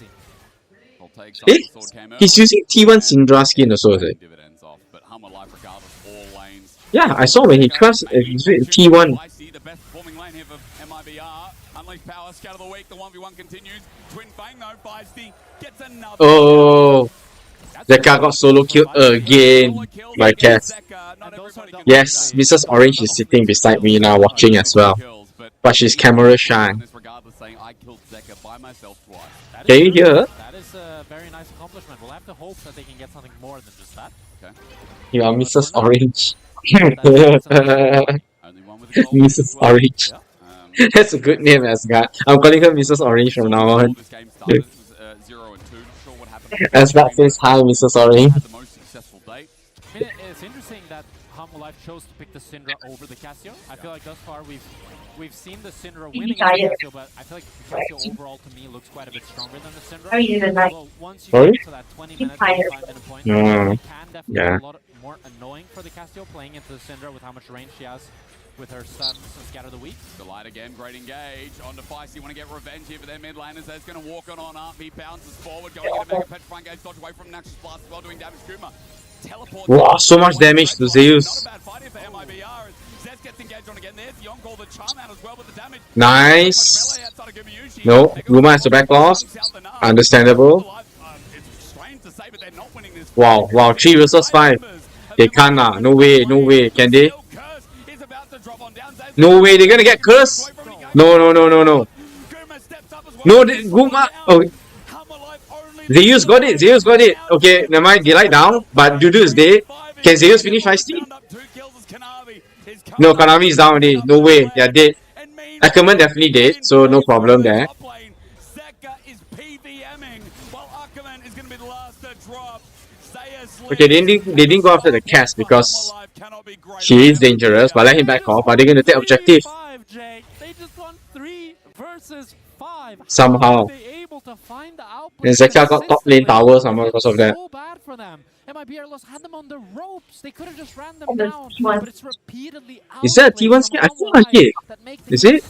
he's using T1 Syndra skin also, is it? Yeah, I saw when he crashed T1. Oh, Zeka got solo killed again by Cass. Yes, Mrs. Orange is sitting beside me now watching as well. But she's camera shy. Can you hear her? That is a very nice accomplishment. We'll have to hope that they can get something more than just that. Okay. You are Mrs. Orange. Mrs. Orange. That's a good name, Asgard. I'm calling her Mrs. Orange from now on. Asgard says hi, Mrs. Orange. I mean, it's interesting that Humble Life chose to pick the Syndra over the Cassio. I feel like thus far we've seen the Syndra winning the Cassio, but I feel like the Cassio overall to me looks quite a bit stronger than the Syndra. Well, once you get to that 20-minute, 25-minute point, it can definitely be a lot more annoying for the Cassio playing into the Syndra with how much range she has with her stuns and Scatter the Weak. Delight again, great engage. On to Feisty, want to get revenge here for their mid laners. That's going to walk on up. He bounces forward, going into Mega Petrifying engage, dodge away from Naxxus Blast as well, doing damage. Kuma teleports. Wow, so much damage to Zeus. Nice. No, Guma has to back off. Understandable. Wow, 3 versus 5. They can't lah. No way. Can they? No way, they're gonna get cursed. No. No, Guma. Oh. Zeus got it. Okay, never mind. Delight down, but Dudu is dead. Can Zeus finish Feisty? No, Kanavi is down already. No way, they are dead. Ackerman definitely dead, so no problem there. Okay, they didn't go after the Cass because she is dangerous, but let him back off. Are they going to take objective? Somehow. And Zeka got top lane tower somehow because of that. Is that a T1 skin? I feel like it. Is it?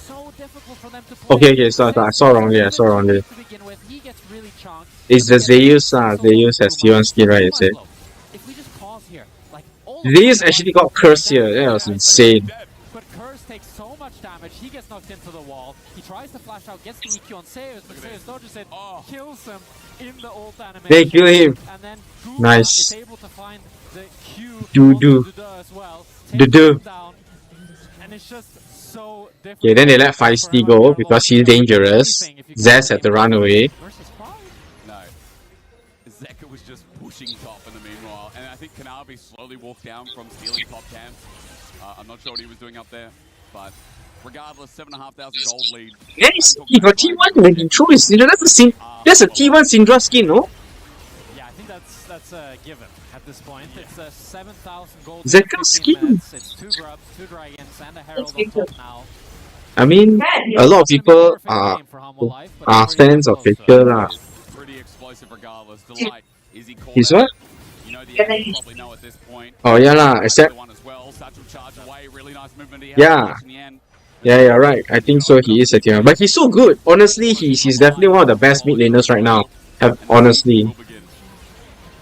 Okay, so I saw wrongly. It's the Zeus. Zeus has T1 skin, right? Is it? Zeus actually got cursed here. That was insane. But Curse takes so much damage, he gets knocked into the wall. He tries to flash out, gets the EQ on Zeus, but Zeus dodges it, kills him in the ult animation. They kill him. And then Nice. is able to find the Q Dudu as well. And it's just so different. Okay, then they let Feisty go because he's dangerous. Zest had to run away. No. Zeka was just pushing top in the meanwhile, and I think Kanavi slowly walked down from stealing top camp. I'm not sure what he was doing up there, but regardless, 7,500 gold lead. Yes, he got T1 when he threw his Syndra. That's a T1 Syndra skin, no? Yeah, I think that's a given at at this point. It's a 7,000 gold. Zekka skin. It's 2 grubs, 2 dragons, and a herald on top now. I mean, a lot of people are fans of Faker lah. Pretty explosive regardless. Delight, is he called He's out? what? You know the Eagles probably know at this point. Oh yeah lah, except One as well. Satchel charge away, really nice movement. He had yeah. in the end. Yeah, you're right. I think so. He is a team, but he's so good. Honestly, he's definitely one of the best mid laners right now. Honestly,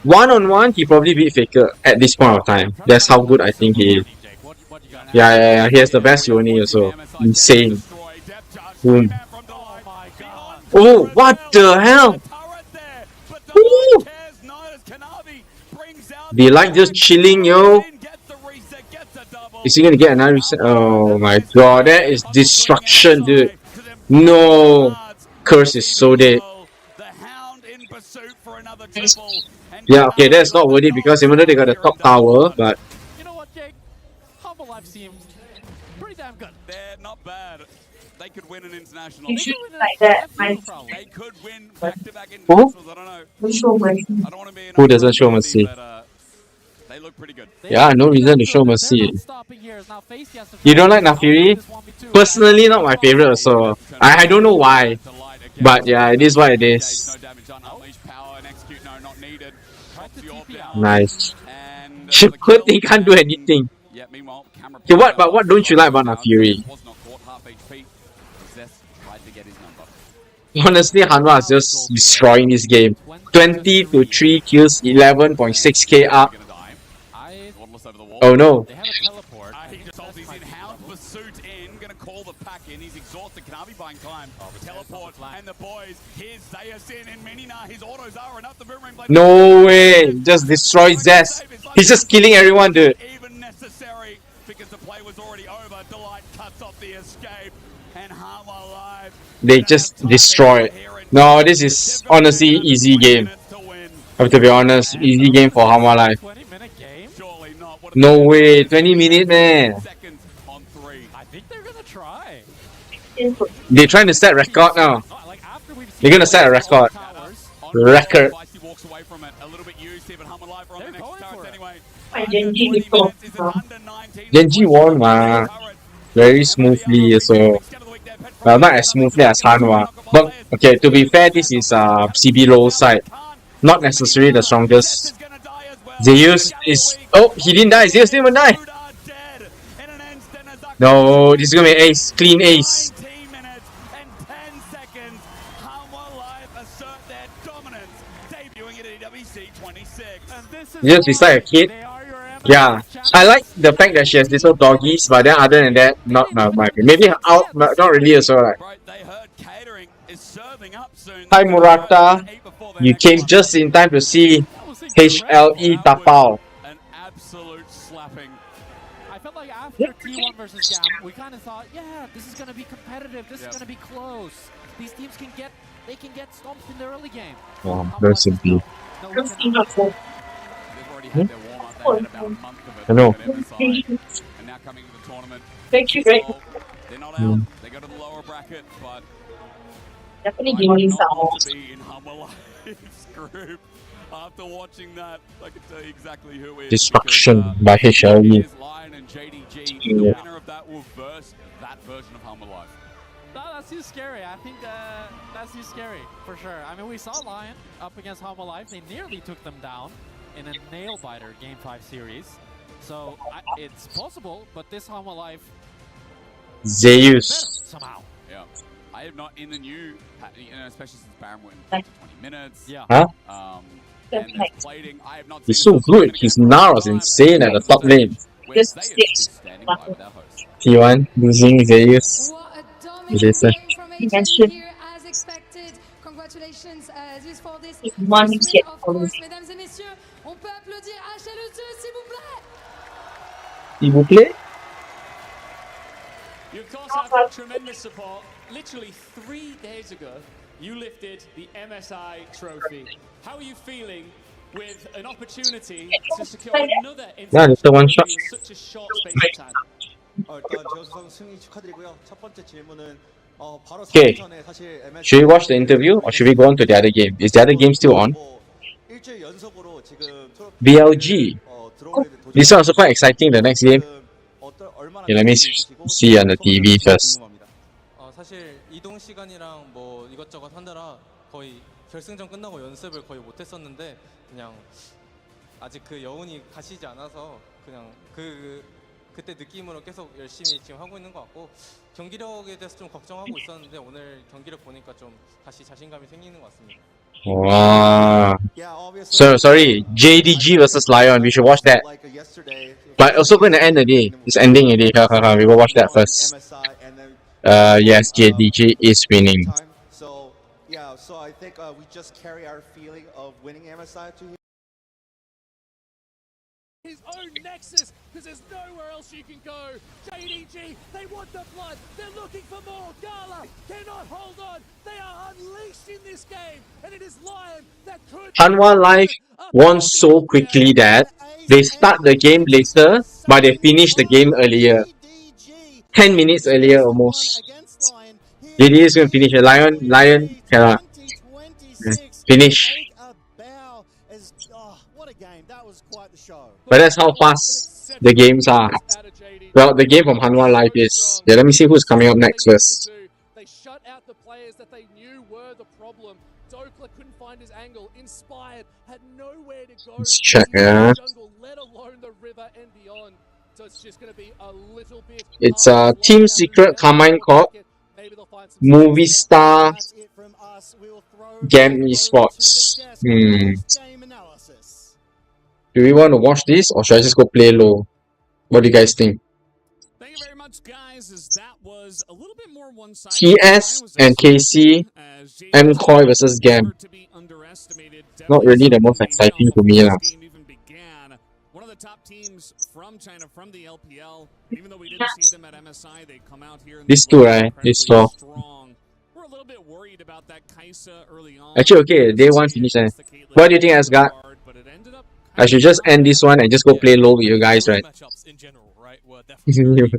one-on-one, he probably beat Faker at this point of time. That's how good I think he is. Yeah. He has the best Yoni also. Insane. Boom. Oh, what the hell? Ooh. They like just chilling, yo. Is he gonna get another reset? Oh my god, that is destruction, dude. No. Curse is so dead. Yeah, okay, that's not worth it because even though they got the top tower, but You know what, Jake? Humble Life seems pretty damn good. They're not bad. They could win an international. You should like that. They could win back-to-back internationals. I don't know. I don't want to be an who doesn't show mercy? but they look pretty good. Yeah, no reason to show mercy. You don't like Nafiri? Personally, not my favorite also. I don't know why. But yeah, it is what it is. Nice. He can't do anything. Okay, what don't you like about Nafiri? Honestly, Hanwha is just destroying this game. 20 to 3 kills, 11.6k up. Oh no. He just holds his in-house pursuit in, gonna call the pack in. He's exhausted, Kanavi buying time. Teleport, and the boys, here's Zayas in, and Minina, his autos are enough. The boomerang blade. No way! Just destroy Zest. He's just killing everyone, dude. Even necessary, because the play was already over. Delight cuts off the escape, and Hanwha Live. They just destroy it. No, this is honestly easy game. I have to be honest, easy game for Hanwha Live. No way, 20 minutes, man. I think they're gonna try. They're trying to set record now. They're gonna set a record. Record. Genji won, ma. Very smoothly, so. Well, not as smoothly as Hanwha. But, okay, to be fair, this is CB low side. Not necessarily the strongest. Zeus is... Oh, he didn't die. Zeus didn't even die. No, this is gonna be ace. Clean ace. Just beside a kid. Yeah, I like the fact that she has little doggies, but then other than that, not my maybe out, not really also like. Hi Murata, you came just in time to see HLE Tapao. An absolute slapping. I felt like after T1 versus Gam, we kind of thought, yeah, this is gonna be competitive. This is gonna be close. These teams can get stomped in the early game. Oh, very simple. I know. And now coming to the tournament. Thank you, They're not out. They go to the lower bracket, but definitely give me some. to be in Hanwha Live's group. After watching that, I can tell you exactly who is. Destruction by HLE. Lion and JDG. The winner of that will verse that version of Hanwha Live. No, that's too scary. I think that's too scary, for sure. I mean, we saw Lion up against Hanwha Live. They nearly took them down in a nail-biter Game 5 series. So, it's possible, but this Hanwha Live... Zeus. Somehow. Yeah. I have not in the new, especially since Baron went 20 minutes. Yeah. Huh? And plating, I have not He's so good. His Nara is insane at the top lane. T1 losing Zeus. Jason. He mentioned as expected. Congratulations, Zeus, for this. One get Mesdames et messieurs, on peut applaudir HLE2, s'il vous plaît. S'il vous plaît. You of course have tremendous support. Literally 3 days ago, you lifted the MSI trophy. How are you feeling with an opportunity to secure another one shot. in such a short space of time? 일단 제우스 선수 승리 축하드리고요. 첫 번째 질문은 바로 Okay. 전에 사실 Should we watch the interview or should we go on to the other game? Is the other game still on? 일주일 연속으로 BLG. This one also quite exciting, the next game. Okay, let me see on the TV first. 사실 이동 시간이랑 뭐 이것저것 하느라 거의 결승전 끝나고 연습을 거의 못 했었는데 그냥 아직 그 여운이 가시지 않아서 그냥 그때 느낌으로 계속 열심히 지금 하고 있는 것 같고 경기력에 대해서 좀 걱정하고 있었는데 오늘 경기력 보니까 좀 다시 자신감이 생기는 것 같습니다. Wow. So sorry, JDG versus Lion. We should watch that. But also going to end already. It's ending already. We will watch that first. Yes, JDG is winning. So yeah, so I think we just carry our feeling of winning MSI to his own nexus, because there's nowhere else you can go. JDG, they want the blood. They're looking for more. Gala cannot hold on. They are unleashed in this game, and it is Lion that could. Hanwha Life won so quickly that they start the game later, but they finish the game earlier. 10 minutes earlier almost. JDG is going to finish. Lion cannot finish. But that's how fast the games are. Well, the game from Hanwha Life is. Yeah, let me see who's coming up next first. They shut out the players that they knew were the problem. Dokla couldn't find his angle. Inspired had nowhere to go. Let's check, yeah. Jungle, let alone the river and beyond. So it's just going to be a little bit. It's Team Secret, Carmine Corp, Movie Star, Gam Esports. Do we want to watch this or should I just go play low? What do you guys think? Thank you very much, guys. As that was a little bit more one-sided. TS and KC, MCoy versus Gam. Not really the most exciting to me. One of the top teams from China, from the LPL. Even though we didn't see them at MSI, they come out here. These two, right? These four. We're a little bit worried about that Kaisa early on. Actually, okay, day one finish. What do you think, Asgard? I should just end this one and just go play low with you guys, right? Matchups in general, right, were definitely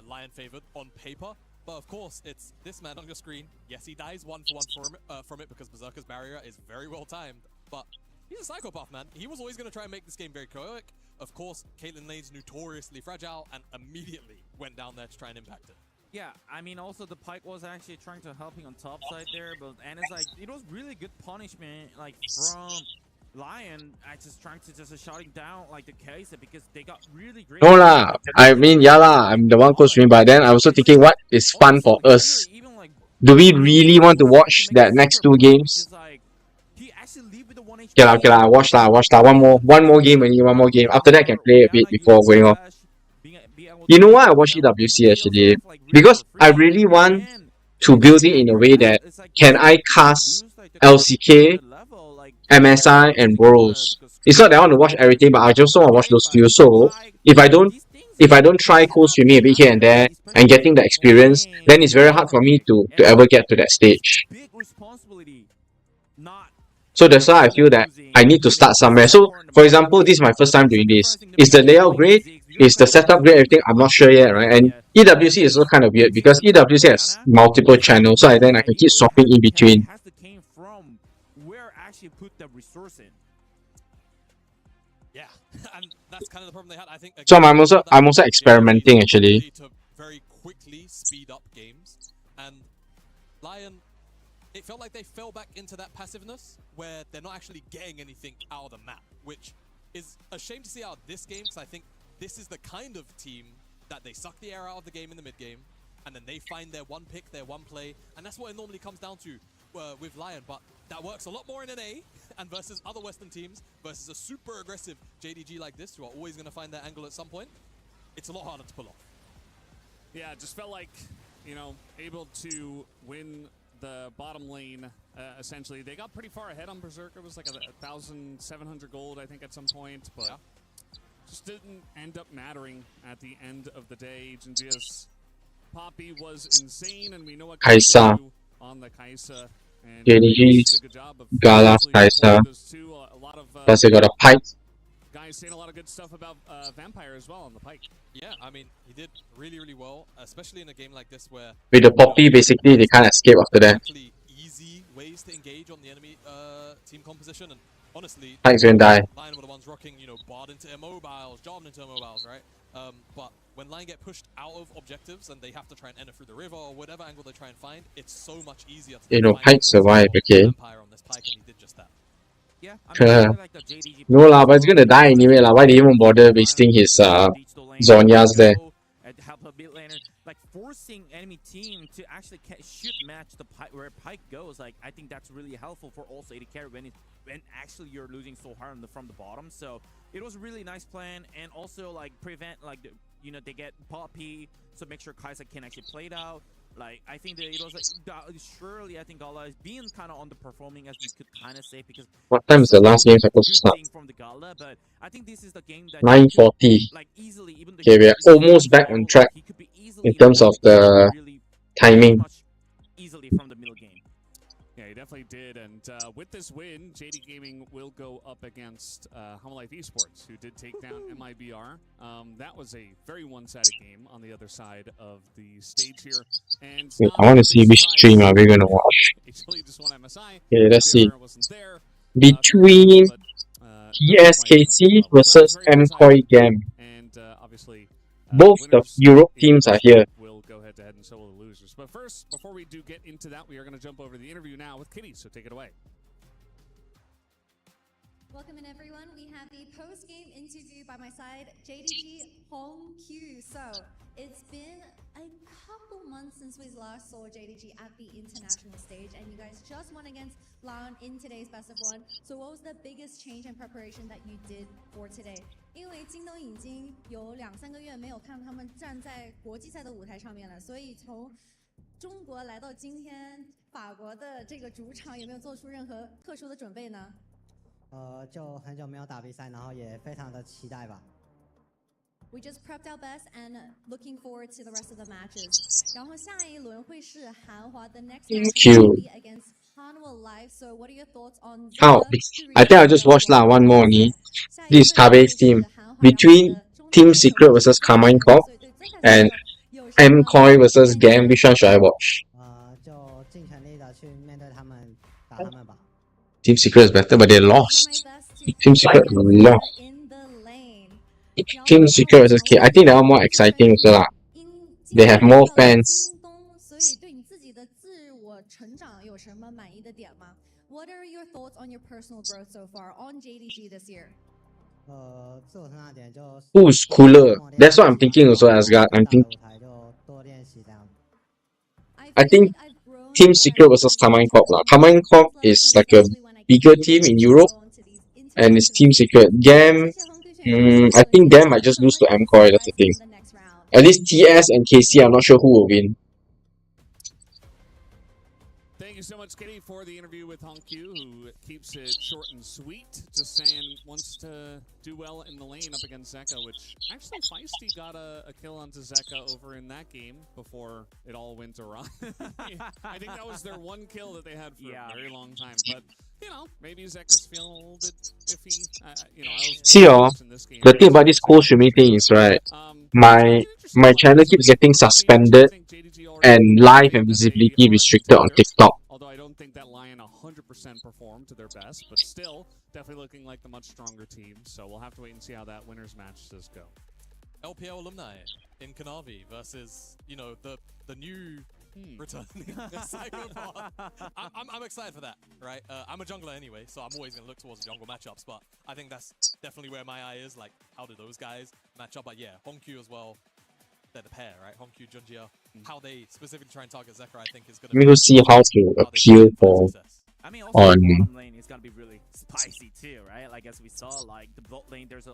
Lion favored on paper, but of course it's this man on your screen. Yes, he dies 1-for-1 from it because Berserker's barrier is very well timed, but he's a psychopath, man. He was always going to try and make this game very chaotic. Of course, Caitlyn Lane's notoriously fragile and immediately went down there to try and impact it. Yeah, I mean, also the Pyke was actually trying to help him on top side there, but and it's like it was really good punishment, like from Lion. I just trying to just shutting down like the case because they got really great. No lah, I mean yeah lah, I'm the one co-streaming, but then I'm also thinking what is fun for us. Do we really want to watch that next two games? Okay lah, watch lah. One more game only, one more game. After that I can play a bit before going off. You know why I watch EWC actually? Because I really want to build it in a way that can I cast LCK, MSI and Worlds. It's not that I want to watch everything, but I just want to watch those few. So if I don't try co-streaming a bit here and there and getting the experience, then it's very hard for me to ever get to that stage. So that's why I feel that I need to start somewhere. So for example, this is my first time doing this. Is the layout great? Is the setup great? Everything? I'm not sure yet, right? And EWC is also kind of weird because EWC has multiple channels, so then I can keep swapping in between. Put the resource in. Yeah, and that's kind of the problem they had. I think. So I'm also experimenting actually. To very quickly speed up games, and Lion, it felt like they fell back into that passiveness where they're not actually getting anything out of the map, which is a shame to see out of this game because I think this is the kind of team that they suck the air out of the game in the mid game, and then they find their one pick, their one play, and that's what it normally comes down to. With Lion, but that works a lot more in an A and versus other Western teams versus a super aggressive JDG like this who are always going to find their angle at some point. It's a lot harder to pull off. Yeah, it just felt like, you know, able to win the bottom lane, essentially. They got pretty far ahead on Berserker. It was like 1,700 gold, I think, at some point, but just didn't end up mattering at the end of the day. Jinjia's Poppy was insane, and we know what Kaisa. On the Kaisa. JDG's Gala, Kaisa. Plus they got a Pyke. Guys saying a lot of good stuff about Vampire as well on the Pyke. Yeah, I mean, he did really, really well, especially in a game like this where... With the Poppy, basically, they can't escape after that. Easy ways to engage on the enemy team composition, and honestly, Pike's gonna die. Lion were the ones rocking, you know, Bard into immobiles, Jarvan into immobiles, right? But when Lion get pushed out of objectives and they have to try and enter through the river or whatever angle they try and find, it's so much easier to You know, find Pike angles survive, for okay? Vampire on this Pike, and he did just that. Yeah, I mean, I really like the JDG No lah, but it's gonna die anyway lah. Why do you even bother wasting his Zhonya's there? and help a mid laner, like forcing enemy team to actually shoot match the Pike where Pike goes. Like I think that's really helpful for also AD carry when actually you're losing so hard from the bottom. So it was a really nice plan, and also like prevent like you know they get Poppy, so make sure Kaisa can actually play it out. Like I think that it was like surely I think Gala is being kind of underperforming as we could kind of say because What time is the last game supposed to start? from the Gala, but I think this is the game that 9:40. like easily even Okay, we are almost back on track in terms of the timing. easily from the middle game. Yeah, he definitely did. And with this win, JD Gaming will go up against Home Life Esports, who did take down MIBR. That was a very one-sided game on the other side of the stage here. And Wait, I want to see which stream are we going to watch. Okay, let's see. Between TSKC versus MCOY Gam. And obviously, both the Europe teams are here. Will go head-to-head and so will the losers. But first, before we do get into that, we are going to jump over to the interview now with Kitty, so take it away. Welcome in, everyone. We have the post-game interview by my side, JDG Hong Q. So it's been a couple months since we last saw JDG at the international stage, and you guys just won against Lion in today's best of one. So what was the biggest change and preparation that you did for today? 因为京东已经有2-3个月没有看到他们站在国际赛的舞台上面了，所以从中国来到今天法国的这个主场，有没有做出任何特殊的准备呢？就很久没有打比赛，然后也非常的期待吧。We just prepped our best and looking forward to the rest of the matches. 然后下一轮会是韩华 the next match will be against Hanwha Live. So what are your thoughts on How? I think I'll just watch lah one more only. This is Kabe's team. Between Team Secret versus Carmine Corp and MCOY versus Gam, which one should I watch? 就尽全力的去面对他们，打他们吧。Team Secret is better, but they lost. Team Secret lost. Team Secret versus K. I think they are more exciting also lah. They have more fans. 所以对你自己的自我成长有什么满意的点吗？ What are your thoughts on your personal growth so far on JDG this year? 自我成长点就 Who's cooler? That's what I'm thinking also, Asgard. I'm thinking. 就多练习这样。I think Team Secret versus Carmine Corp lah. Carmine Corp is like a bigger team in Europe, and it's Team Secret. Gam, I think Gam might just lose to MCOY. That's the thing. At least TS and KC, I'm not sure who will win. Thank you so much, Kitty, for the interview with Hong Q, who keeps it short and sweet. Just saying, wants to do well in the lane up against Zeka, which actually Feisty got a kill onto Zeka over in that game before it all went awry. I think that was their one kill that they had for a very long time. But, you know, maybe Zeka's feeling a little bit iffy. You know, I was See, the thing about this whole streaming thing is, right, my channel keeps getting suspended and live and visibility restricted on TikTok. Although I don't think that Lion 100% performed to their best, but still definitely looking like the much stronger team. So we'll have to wait and see how that winners match does go. LPL alumni in Kanavi versus, you know, the new returning psychopath. I'm excited for that, right? I'm a jungler anyway, so I'm always going to look towards the jungle matchups, but I think that's definitely where my eye is. Like, how do those guys match up? But yeah, Hongq as well. They're the pair, right? Hongq, Junjia. How they specifically try and target Zekra, I think, is going to We will see how to appeal for I mean, also on the bottom lane is gonna be really spicy too, right? Like as we saw, like the bot lane, there's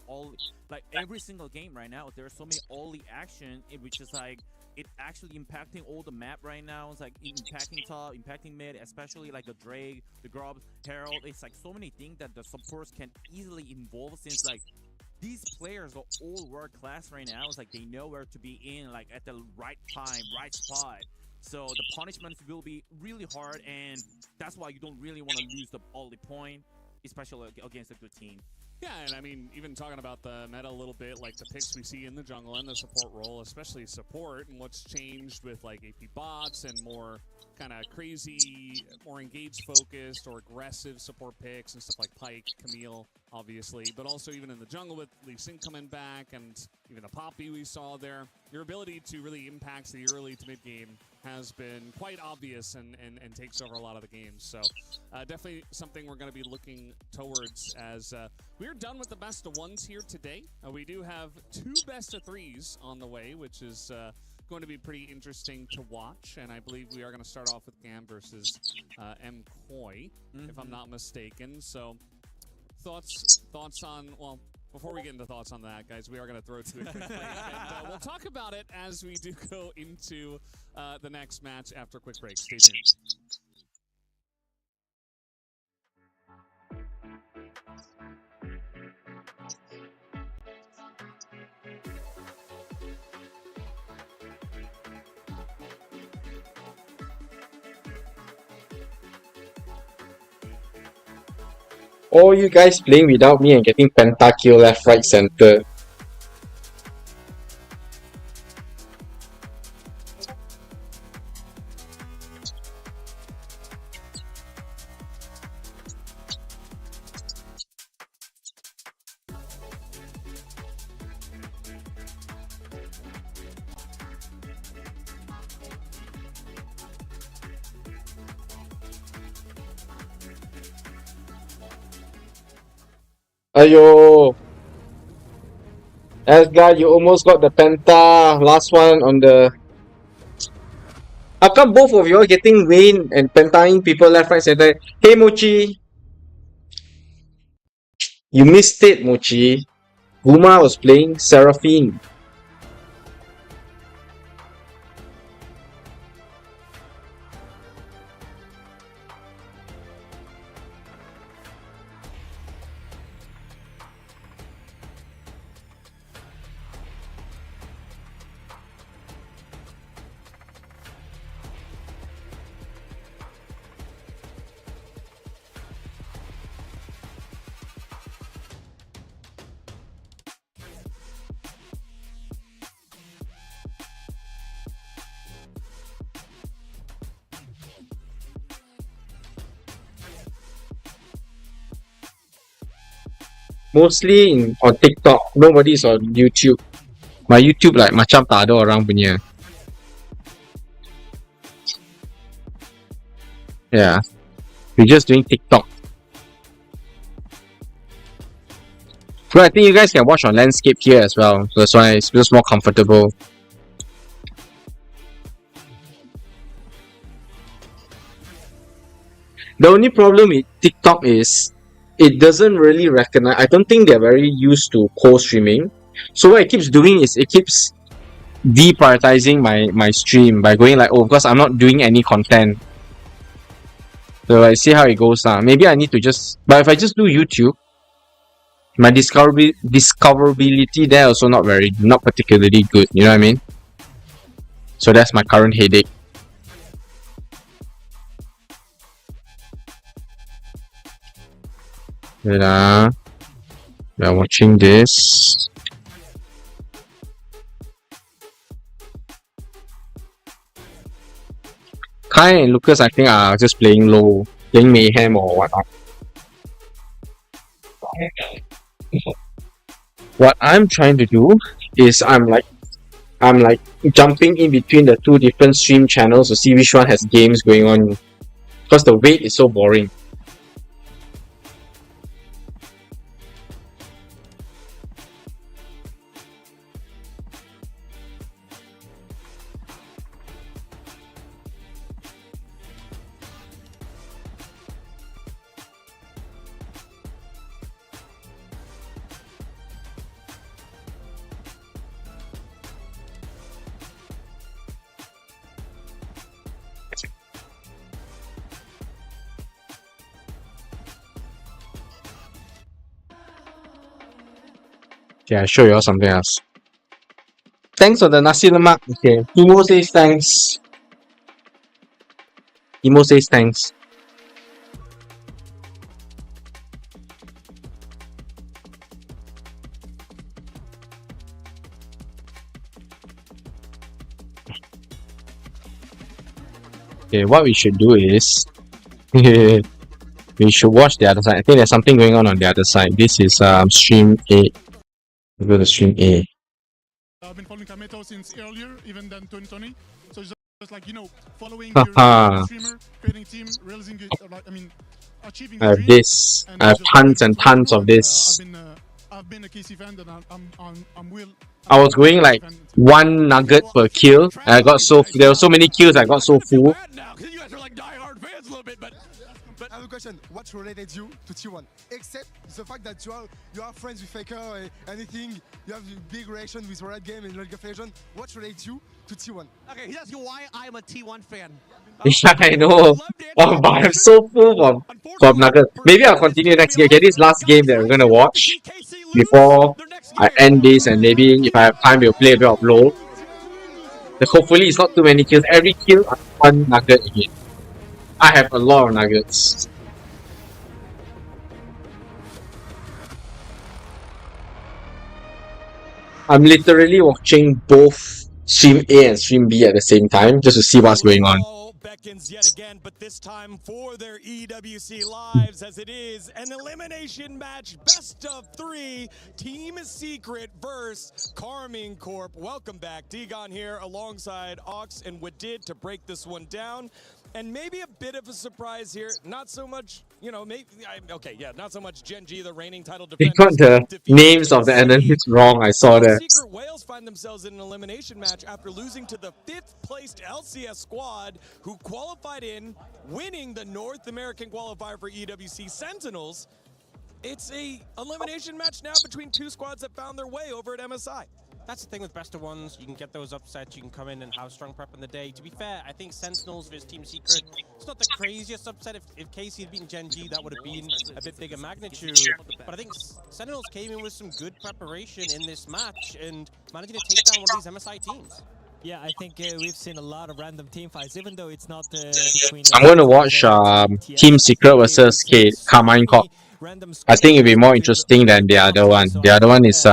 like every single game right now, there's so many all-the action, which is like it actually impacting all the map right now. It's like impacting top, impacting mid, especially like the Drake, the Grub, Herald. It's like so many things that the supports can easily involve since like these players are all world class right now. It's like they know where to be in, like at the right time, right spot. So the punishments will be really hard, and that's why you don't really want to lose the early point, especially against a good team. Yeah, and I mean, even talking about the meta a little bit, like the picks we see in the jungle and the support role, especially support, and what's changed with like AP bots and more kind of crazy, more engaged focused or aggressive support picks and stuff like Pyke, Camille, obviously, but also even in the jungle with Lee Sin coming back and even the Poppy we saw there, your ability to really impact the early to mid game has been quite obvious and takes over a lot of the games. So definitely something we're going to be looking towards as we're done with the best of ones here today. We do have 2 best of 3s on the way, which is going to be pretty interesting to watch. And I believe we are going to start off with Gam versus MCoy, if I'm not mistaken. So thoughts on, well, before we get into thoughts on that, guys, we are going to throw to a quick break. And we'll talk about it as we do go into the next match after a quick break. Stay tuned. All you guys playing without me and getting pentakill left, right, center. Ayo! Asgard, you almost got the penta. Last one on the... How come both of you are getting Wayne and pentaing people left, right, center? Hey, Mochi! You missed it, Mochi. Guma was playing Seraphine. Mostly on TikTok. Nobody's on YouTube. My YouTube like macam tak ada orang punya. Yeah. We're just doing TikTok. But I think you guys can watch on landscape here as well. So that's why it's just more comfortable. The only problem with TikTok is it doesn't really recognize. I don't think they're very used to co-streaming. So what it keeps doing is it keeps deprioritizing my stream by going like, oh, because I'm not doing any content. So I see how it goes now. Maybe I need to just, but if I just do YouTube, my discoverability there also not particularly good. You know what I mean? So that's my current headache. We are watching this. Kai and Lucas, I think, are just playing low, playing mayhem or whatnot. What I'm trying to do is I'm like jumping in between the 2 different stream channels to see which one has games going on, because the wait is so boring. Okay, I'll show you all something else. Thanks for the nasi lemak. Okay, Emo says thanks. Emo says thanks. Okay, what we should do is we should watch the other side. I think there's something going on the other side. This is stream A. We'll go to stream A. I've been following Kameto since earlier, even than 2020. So it's just like, you know, following Haha. your streamer, creating team, realizing it, I mean, achieving I have dream. this. And I have just tons and follow tons through, of and, this. I've been a KC fan, and I'm will. I was going like 1 nugget per kill. And I got so there were so many kills. I got so full. But I have a question. What related you to T1? Except the fact that you are friends with Faker and anything, you have a big relation with Riot Game and League of Legends. What relates you to T1? Okay, he's asking why I'm a T1 fan. Yeah, I know. Oh, but I'm so full from nuggets. Maybe I'll continue next game. Okay, this last game that we're gonna watch before I end this, and maybe if I have time, we'll play a bit of LoL. Hopefully, it's not too many kills. Every kill, 1 nugget again. I have a lot of nuggets. I'm literally watching both stream A and stream B at the same time just to see what's going on. Beckons yet again, but this time for their EWC lives, as it is an elimination match, best of 3, Team Secret versus Carmine Corp. Welcome back, Degon here alongside Ox and Wadid to break this one down. And maybe a bit of a surprise here, not so much, you know, maybe, not so much Gen G, the reigning title They defenders. got the names of the enemies wrong, I saw that. Secret Whales find themselves in an elimination match after losing to the 5th placed LCS squad who qualified in, winning the North American qualifier for EWC Sentinels. It's a elimination match now between 2 squads that found their way over at MSI. That's the thing with best of ones. You can get those upsets. You can come in and have strong prep in the day. To be fair, I think Sentinels versus Team Secret, it's not the craziest upset. If Casey had beaten Gen G, that would have been a bit bigger magnitude. But I think Sentinels came in with some good preparation in this match and managing to take down one of these MSI teams. Yeah, I think we've seen a lot of random team fights, even though it's not between... I'm going to watch Team Secret versus Carmine Corp. I think it'll be more interesting than the other one. The other one is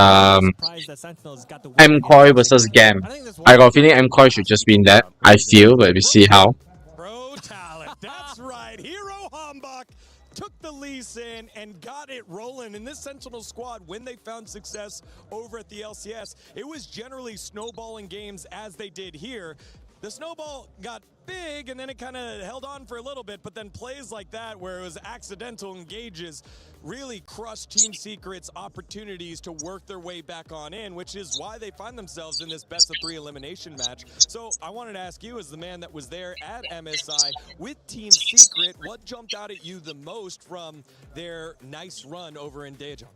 MCoy versus Gam. I got a feeling MCoy should just win that. I feel, but we see how. Bro talent, that's right. Hero Hambach took the lease in and got it rolling in this Sentinel squad when they found success over at the LCS. It was generally snowballing games as they did here. The snowball got big and then it kind of held on for a little bit, but then plays like that where it was accidental engages really crushed Team Secret's opportunities to work their way back on in, which is why they find themselves in this best of 3 elimination match. So I wanted to ask you, as the man that was there at MSI with Team Secret, what jumped out at you the most from their nice run over in Daejeon?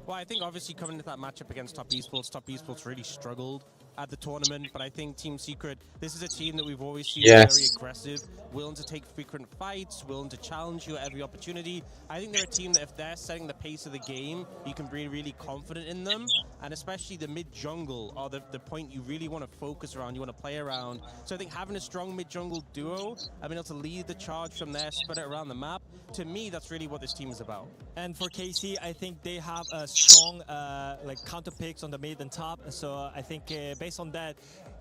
Well, I think obviously coming into that matchup against Top Esports really struggled at the tournament, but I think Team Secret, this is a team that we've always seen very aggressive, willing to take frequent fights, willing to challenge you at every opportunity. I think they're a team that if they're setting the pace of the game, you can be really confident in them, and especially the mid-jungle are the point you really want to focus around, you want to play around. So I think having a strong mid-jungle duo, being able to lead the charge from there, spread it around the map, to me, that's really what this team is about. And for KC, I think they have a strong counter picks on the mid and top, so I think based on that,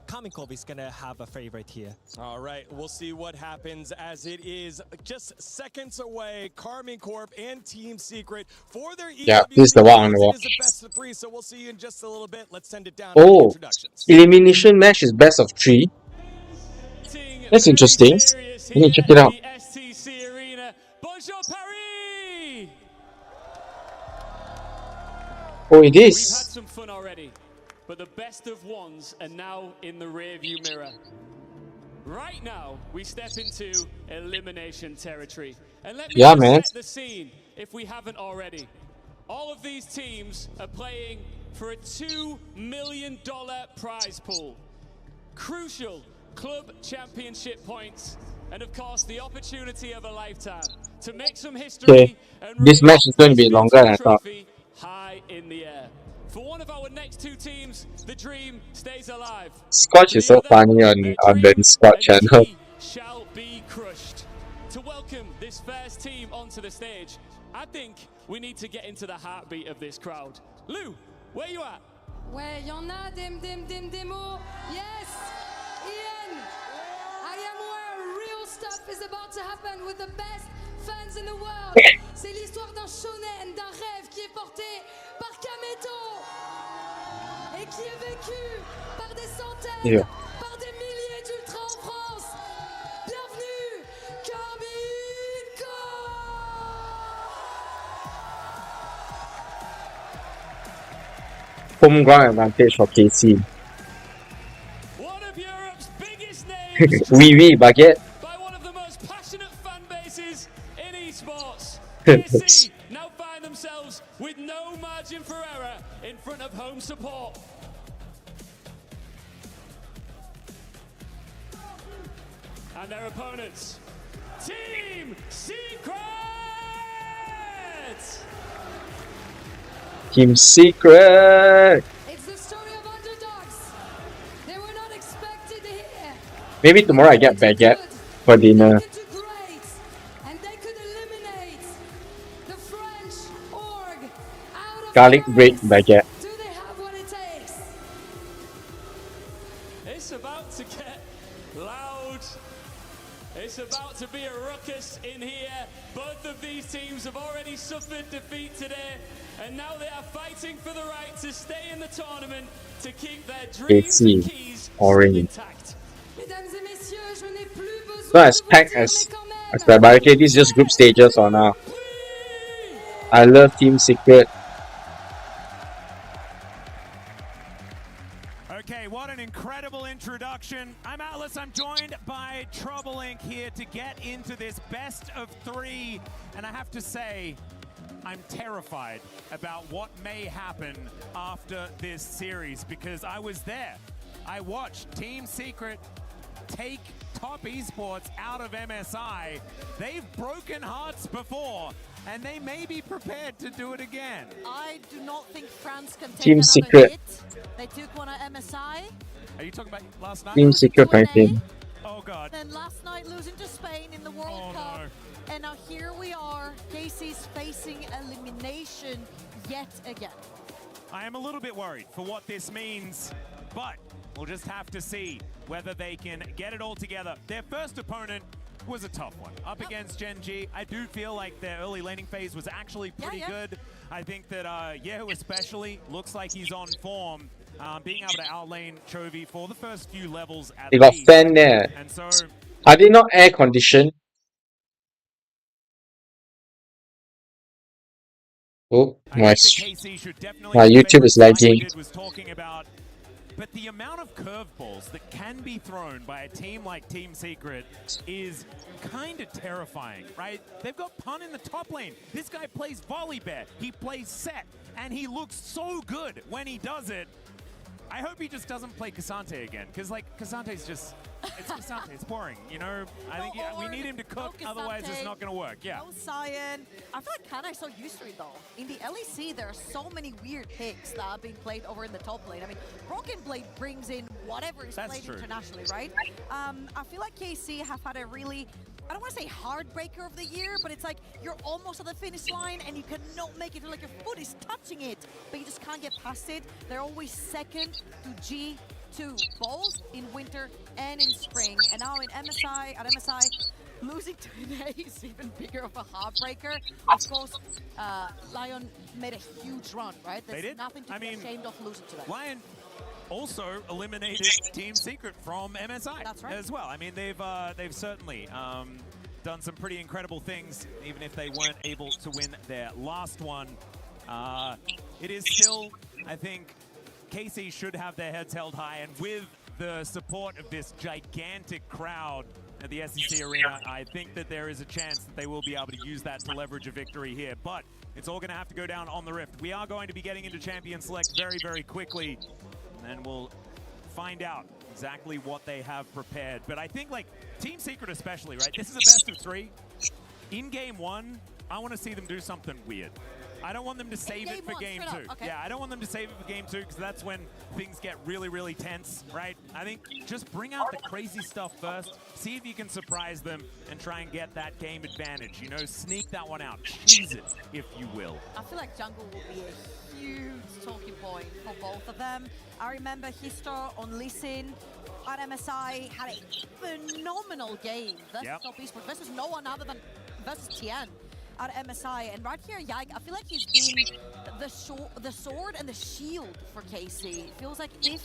Carmine Corp is going to have a favorite here. All right, we'll see what happens as it is just seconds away. Carmine Corp and Team Secret for their EWC. This is the one on the watch. It is a best of 3, so we'll see you in just a little bit. Let's send it down. Oh, elimination match is best of 3. That's interesting. Let me check it out. Bonjour Paris! Oh, it is. We've had some fun already, but the best of ones are now in the rearview mirror. Right now, we step into elimination territory. And let me set the scene, if we haven't already. All of these teams are playing for a $2 million prize pool. Crucial club championship points. And of course, the opportunity of a lifetime to make some history. And this match is going to be longer than I thought. High in the air. For one of our next 2 teams, the dream stays alive. Scotch is so funny on the Discord channel. Shall be crushed. To welcome this first team onto the stage, I think we need to get into the heartbeat of this crowd. Lou, where you at? Ouais, y en a des mots. Yes! Ian! I am a real stuff is about to happen with the best fans in the world. C'est l'histoire d'un shonen, d'un rêve qui est porté par Kameto et qui est vécu par des centaines, par des milliers d'ultras en France. Bienvenue, Kamiko! Home ground advantage for KC. One of Europe's biggest names. Oui, oui, baguette. By one of the most passionate fan bases in esports. KC now find themselves with no margin for error in front of home support. And their opponents, Team Secret! Team Secret. It's the story of underdogs. They were not expected here. Maybe tomorrow I get baguette for dinner. And they could eliminate the French org out of Garlic bread baguette. Do they have what it takes? It's about to get loud. It's about to be a ruckus in here. Both of these teams have already suffered defeat today, and now they are fighting for the right to stay in the tournament, to keep their dreams and keys intact. Mesdames et messieurs, je n'ai plus besoin Not as packed as the barricade. This is just group stages for now. I love Team Secret. Okay, what an incredible introduction. I'm Atlas, I'm joined by Trouble Inc. here to get into this best of 3. And I have to say, I'm terrified about what may happen after this series because I was there. I watched Team Secret take Top Esports out of MSI. They've broken hearts before, and they may be prepared to do it again. I do not think France can take Team another Secret. hit. They took one at MSI. Are you talking about last night? Team Secret fighting. Oh god. Then last night losing to Spain in the World Cup. And now here we are. Casey's facing elimination yet again. I am a little bit worried for what this means, but we'll just have to see whether they can get it all together. Their first opponent was a tough one. Up against Gen G, I do feel like their early laning phase was actually pretty good. I think that Yehu especially looks like he's on form. Being able to outlane Chovy for the first few levels at They got least. fan there. And so Are they not air conditioned? Oh, my YouTube is lagging. was talking about, but the amount of curveballs that can be thrown by a team like Team Secret is kind of terrifying, right? They've got Pun in the top lane. This guy plays volley bear. He plays set, and he looks so good when he does it. I hope he just doesn't play Cassante again, because like Cassante's just, it's Cassante, it's boring, you know? I think we need him to cook, otherwise it's not going to work, yeah. No Cyan. I feel like Kana is so used to it though. In the LEC, there are so many weird picks that are being played over in the top lane. I mean, Broken Blade brings in whatever is played internationally, right? I feel like KC have had a really, I don't want to say heartbreaker of the year, but it's like you're almost at the finish line and you cannot make it feel like your foot is touching it, but you just can't get past it. They're always second to G2, both in winter and in spring. And now in MSI, at MSI, losing today is even bigger of a heartbreaker. Of course, Lion made a huge run, right? There's nothing to be ashamed of losing to them. Lion also eliminated Team Secret from MSI as well. I mean, they've certainly done some pretty incredible things, even if they weren't able to win their last one. It is still, I think, KC should have their heads held high, and with the support of this gigantic crowd at the SEC Arena, I think that there is a chance that they will be able to use that to leverage a victory here. But it's all going to have to go down on the Rift. We are going to be getting into Champion Select very, very quickly, and then we'll find out exactly what they have prepared. But I think, like, Team Secret especially, right? This is a best of 3. In Game 1, I want to see them do something weird. I don't want them to save it for Game 2. Okay. Yeah, I don't want them to save it for Game 2 because that's when things get really, really tense, right? I think just bring out the crazy stuff first, see if you can surprise them, and try and get that game advantage. You know, sneak that one out. Cheese it, if you will. I feel like jungle will be a huge talking point for both of them. I remember Histo on Lee Sin at MSI had a phenomenal game versus Top Esports versus no one other than versus Tien at MSI. And right here, Yike, I feel like he's been the sword and the shield for KC. It feels like if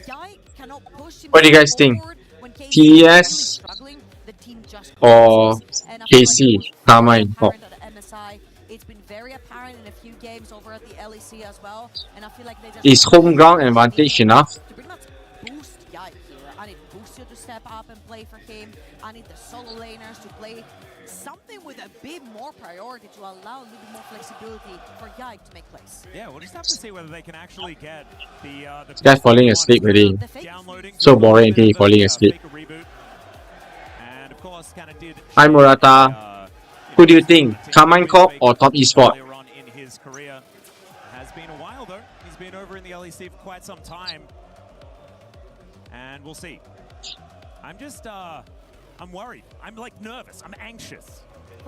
Yike cannot push him What do you guys think? when KC TS is really struggling, the team just or collapses. And I feel like KC? it was Carmine Corp. apparent at MSI. It's been very apparent in a few games over at the LEC as well. And I feel like they just Is home ground advantage enough? to pretty much boost Yike here. I need Boostio to step up and play for him. I need the solo laners to play something with a bit more priority to allow a little bit more flexibility for Yike to make plays. Yeah, we'll just have to see whether they can actually get the This guy's falling asleep already. downloading. So boring until he falling asleep. And of course, kind of did Hi Murata. Who do you think? Carmine Corp or Top Esport? earlier on in his career. Has been a while though. He's been over in the LEC for quite some time. And we'll see. I'm just I'm worried. I'm like nervous. I'm anxious.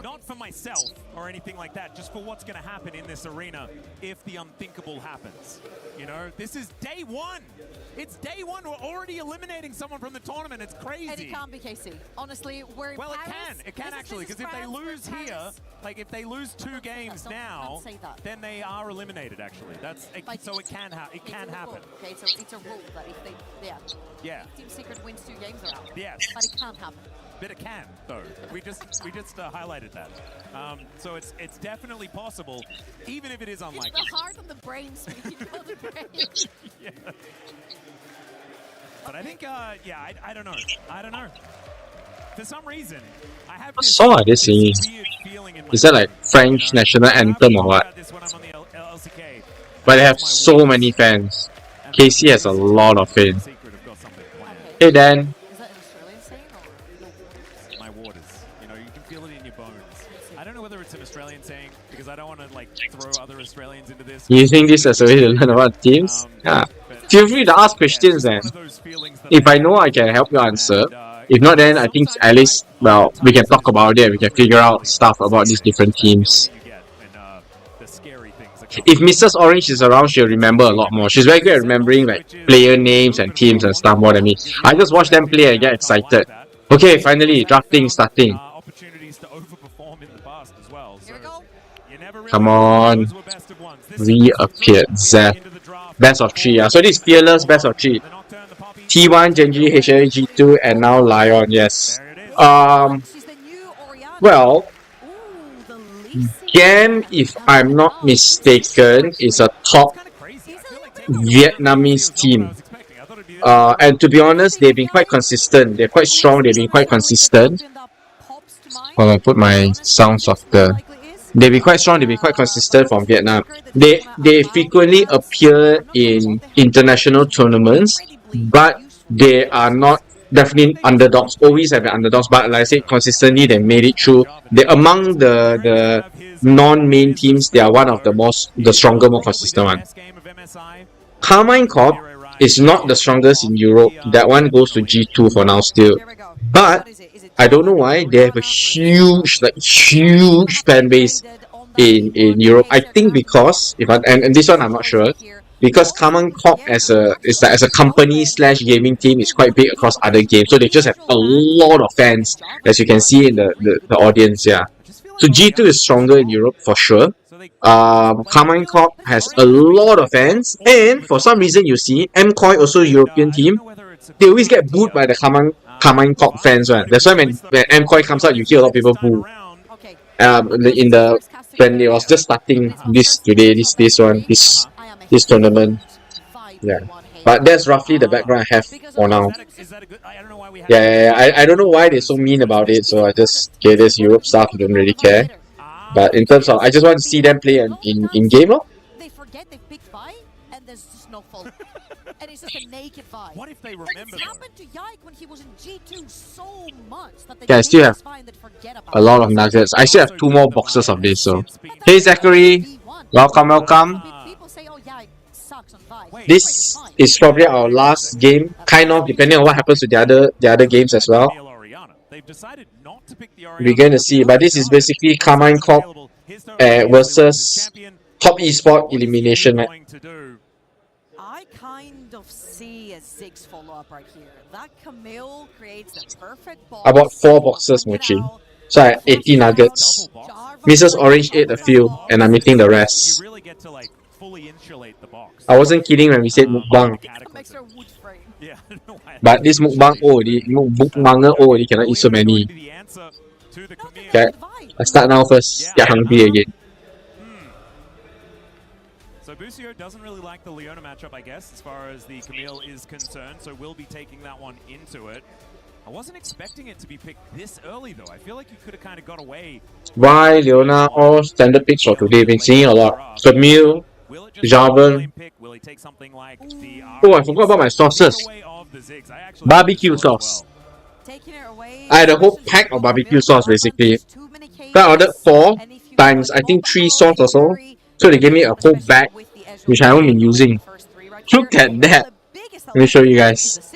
Not for myself or anything like that, just for what's going to happen in this arena if the unthinkable happens. You know, this is day one. It's day one. We're already eliminating someone from the tournament. It's crazy. And it can't be KC. Honestly, we're in Well, it Paris. can. It can actually, because if they France, we're in lose here, Paris. like if they lose two games don't now, say that. then they are eliminated. Actually, that's Like, so it can it it's can a happen. rule, okay, it's a rule that if they, Yeah. if Team Secret wins 2 games, they're out. Yes. But it can't happen. But it can, though. We just highlighted that. So it's definitely possible, even if it is unlikely. It's the heart and the brain speaking for the brain. Yeah. But I think, yeah, I don't know. I don't know. For some reason, I have What this, song are they singing? weird feeling in my Is that like French national anthem or what? this when I'm on the LCK. But they have so many fans. KC has a lot of fans. Hey Dan. Is that an Australian saying or My waters. You know, you can feel it in your bones. I don't know whether it's an Australian saying, because I don't want to like throw other Australians into this. Using this as a way to learn about teams? Yeah. Feel free to ask questions then. If I know, I can help you answer. If not, then I think at least, well, we can talk about it. We can figure out stuff about these different teams. If Mrs. Orange is around, she'll remember a lot more. She's very good at remembering like player names and teams and stuff more than me. I just watch them play and get excited. Okay, finally, drafting starting. Come on. Reappeared. Zeph. Best of 3. So this is Fearless Best of 3. T1, Genji, HA, G2, and now Lion, yes. Well, Gam, if I'm not mistaken, is a top Vietnamese team. And to be honest, they've been quite consistent. They're quite strong, they've been quite consistent. Hold on, put my sound softer. They've been quite strong, they've been quite consistent from Vietnam. They frequently appear in international tournaments, but they are not definitely underdogs. Always have been underdogs, but like I said, consistently they made it through. They among the non-main teams, they are one of the stronger, more consistent one. Carmine Corp is not the strongest in Europe. That one goes to G2 for now still. But I don't know why they have a huge fan base in Europe. I think because and this one I'm not sure. Because Carmine Corp as a company / gaming team is quite big across other games, so they just have a lot of fans, as you can see in the audience. Yeah, so G2 is stronger in Europe for sure. Carmine Corp has a lot of fans, and for some reason you see MCOY also European team. They always get booed by the Carmine Corp fans, right? That's why when MCOY comes out, you hear a lot of people boo. When it was just starting this tournament. Yeah. But that's roughly the background I have for now. Yeah, I don't know why they're so mean about it, so I just, okay, this Europe stuff, I don't really care. But in terms of, I just want to see them play in game, lor. They forget they picked Vi, and there's just no fault. And it's just a naked Vi. What if they remember? It's happened to Yike when he was in G2 so much that they Yeah, I still have Vi and they forget about a lot of nuggets. I still have 2 more boxes of this, so. Hey Zachary! Welcome. People say, oh, Yike sucks on Vi. This is probably our last game, kind of, depending on what happens to the other games as well. We're going to see, but this is basically Carmine Corp versus Top Esport elimination match. I kind of see a Ziggs follow-up right here. That Camille creates the perfect box. I bought 4 boxes, Mochi. So I had 80 nuggets. Mrs. Orange ate a few, and I'm eating the rest. Really get to like fully insulate the box. I wasn't kidding when we said mukbang. Yeah, But this mukbang mukbanger already cannot eat so many. Okay, let's start now first. Get hungry again. So Busio doesn't really like the Leona matchup, I guess, as far as the Camille is concerned, so we'll be taking that one into it. I wasn't expecting it to be picked this early, though. I feel like you could have kind of got away. Why Leona? All standard picks for today. Been seeing a lot. Camille, Jarvan. Oh, I forgot about my sauces. Barbecue sauce. I had a whole pack of barbecue sauce basically. I ordered 4 times, I think 3 sauce or so. So they gave me a whole bag, which I haven't been using. Look at that. Let me show you guys.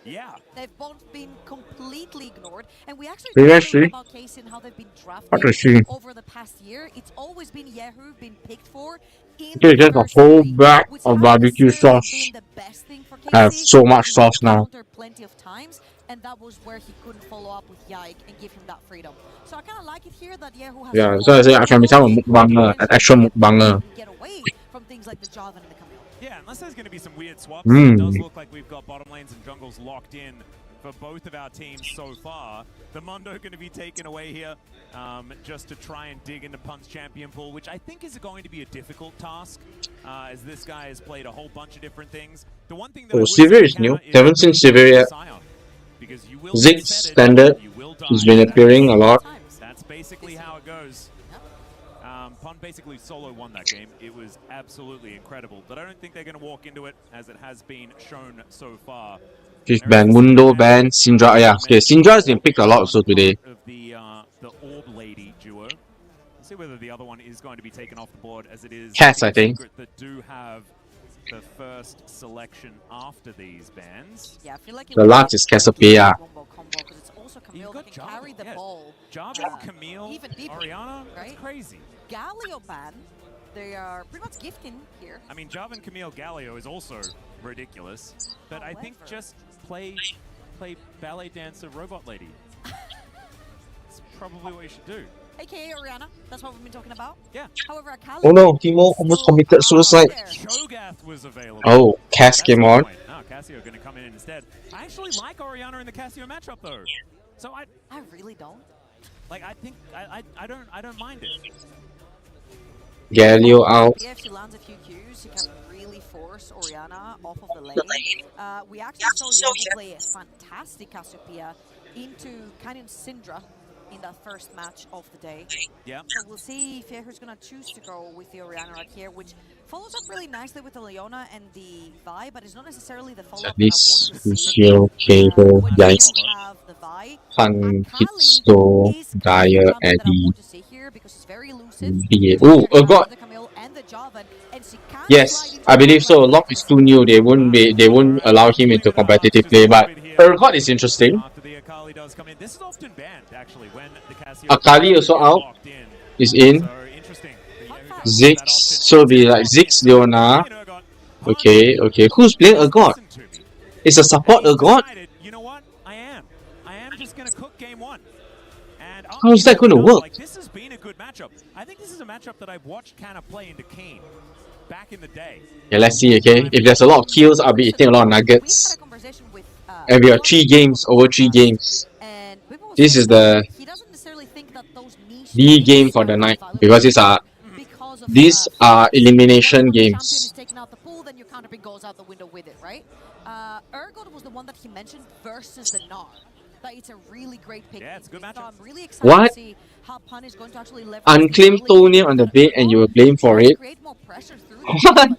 Yeah, they've both been completely ignored, and we actually talked about Casey and how they've been drafted over the past year. It's always been Yahoo been picked for. Okay, just a whole bag of barbecue sauce. I have so much sauce now. Plenty of times, and that was where he couldn't follow up with Yike and give him that freedom. So I kind of like it here that Yahoo has. Yeah, so I say I can become a mukbanger, an actual mukbanger. Get away from things like the Jarvan and the Camille. Yeah, unless there's going to be some weird swaps, it does look like we've got bottom lanes and jungles locked in for both of our teams so far. The Mundo going to be taken away here just to try and dig into Pun's champion pool, which I think is going to be a difficult task, as this guy has played a whole bunch of different things. The one thing that Sivir is new. Haven't seen Sivir yet. Ziggs standard. He's been appearing a lot. That's basically how it goes. Pun basically solo won that game. It was absolutely incredible, but I don't think they're going to walk into it as it has been shown so far. She's banned. Mundo banned. Syndra. Yeah, okay. Syndra has been picked a lot also today. Of the Orb Lady duo. Let's see whether the other one is going to be taken off the board, as it is Cass, I think. That do have the first selection after these bans. Yeah, I feel like the last is Cassiopeia. Camille that can carry the ball. Jarvan, Camille, even deeper, Orianna, right? That's crazy. Galio ban, they are pretty much gifting here. I mean, Jarvan, Camille, Galio is also ridiculous, but I think just play ballet dancer robot lady. It's probably what you should do. AKA Orianna, that's what we've been talking about. Yeah. However, Akali, Oh no, Timo almost committed suicide. Cho'Gath was available. Oh, Cass came on. No, Cassio going to come in instead. I actually like Orianna in the Cassio matchup though. So I really don't. Like, I think I don't mind it. Galio out. If she lands a few Qs, she can really force Orianna off of the lane. We actually saw Yogi play a fantastic Cassiopeia into Canyon Syndra in that first match of the day. Yeah. So we'll see if Yehu's going to choose to go with the Orianna right here, which follows up really nicely with the Leona and the Vi, but it's not necessarily the follow-up This Lucio, Cable, Yikes, Han, Kitsto, Dyer, Eddie. Oh, God. Yes, I believe so. Locke is too new. They won't allow him into competitive play. But Urgot is interesting. This is often banned actually when the Cassio Akali also out. Is in. Ziggs, so it'll be like Ziggs, Leona. Okay, okay. Who's playing Urgot? It's a support Urgot? You know what? I am just gonna cook game 1. And how is that going to work? Like, this has been a good matchup. I think this is a matchup that I've watched Canna play into Kane back in the day. Yeah, let's see, okay? If there's a lot of kills, I'll be eating a lot of nuggets. And we have 3 games, over 3 games. This is the game for the night, because these are elimination games. Urgot was the one that he mentioned versus the Gnar. That it's a really great pick. Yeah, it's a good matchup. So I'm really excited What? to see how Pun is going to actually leverage Unclaimed toenail on the bed and you will blame for it? What?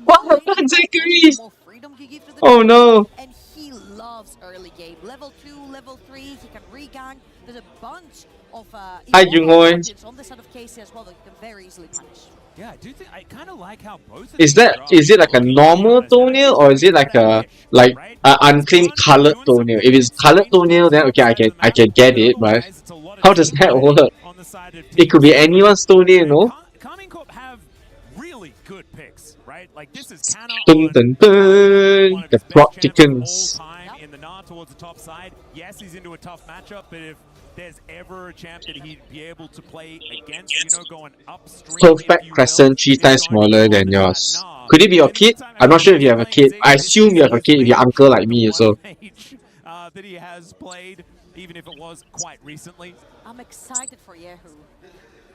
What happened, Zachary? Oh no! And he loves early game. Level 2, level 3, he can regang. There's a bunch of Hi, Junghoi. on the side of Casey as well that you can very easily punish. Yeah, I do think I kind of like how both. Is it like a normal toenail or is it like a unclaimed colored toenail? If it's colored toenail, then okay, I can get it, but how does that work? It could be anyone's toenail, you know? Carmine Corp have really good picks, right? Like this is Kana Dun, dun, dun. The plot thickens. time in the Nah towards the top side. Yes, he's into a tough matchup, but if there's ever a champ that he'd be able to play against, you know, going upstream. Perfect crescent 3 times smaller than yours. Could it be your kid? I'm not sure if you have a kid. I assume you have a kid if you're uncle like me, so. That he has played, even if it was quite recently. I'm excited for Yehu.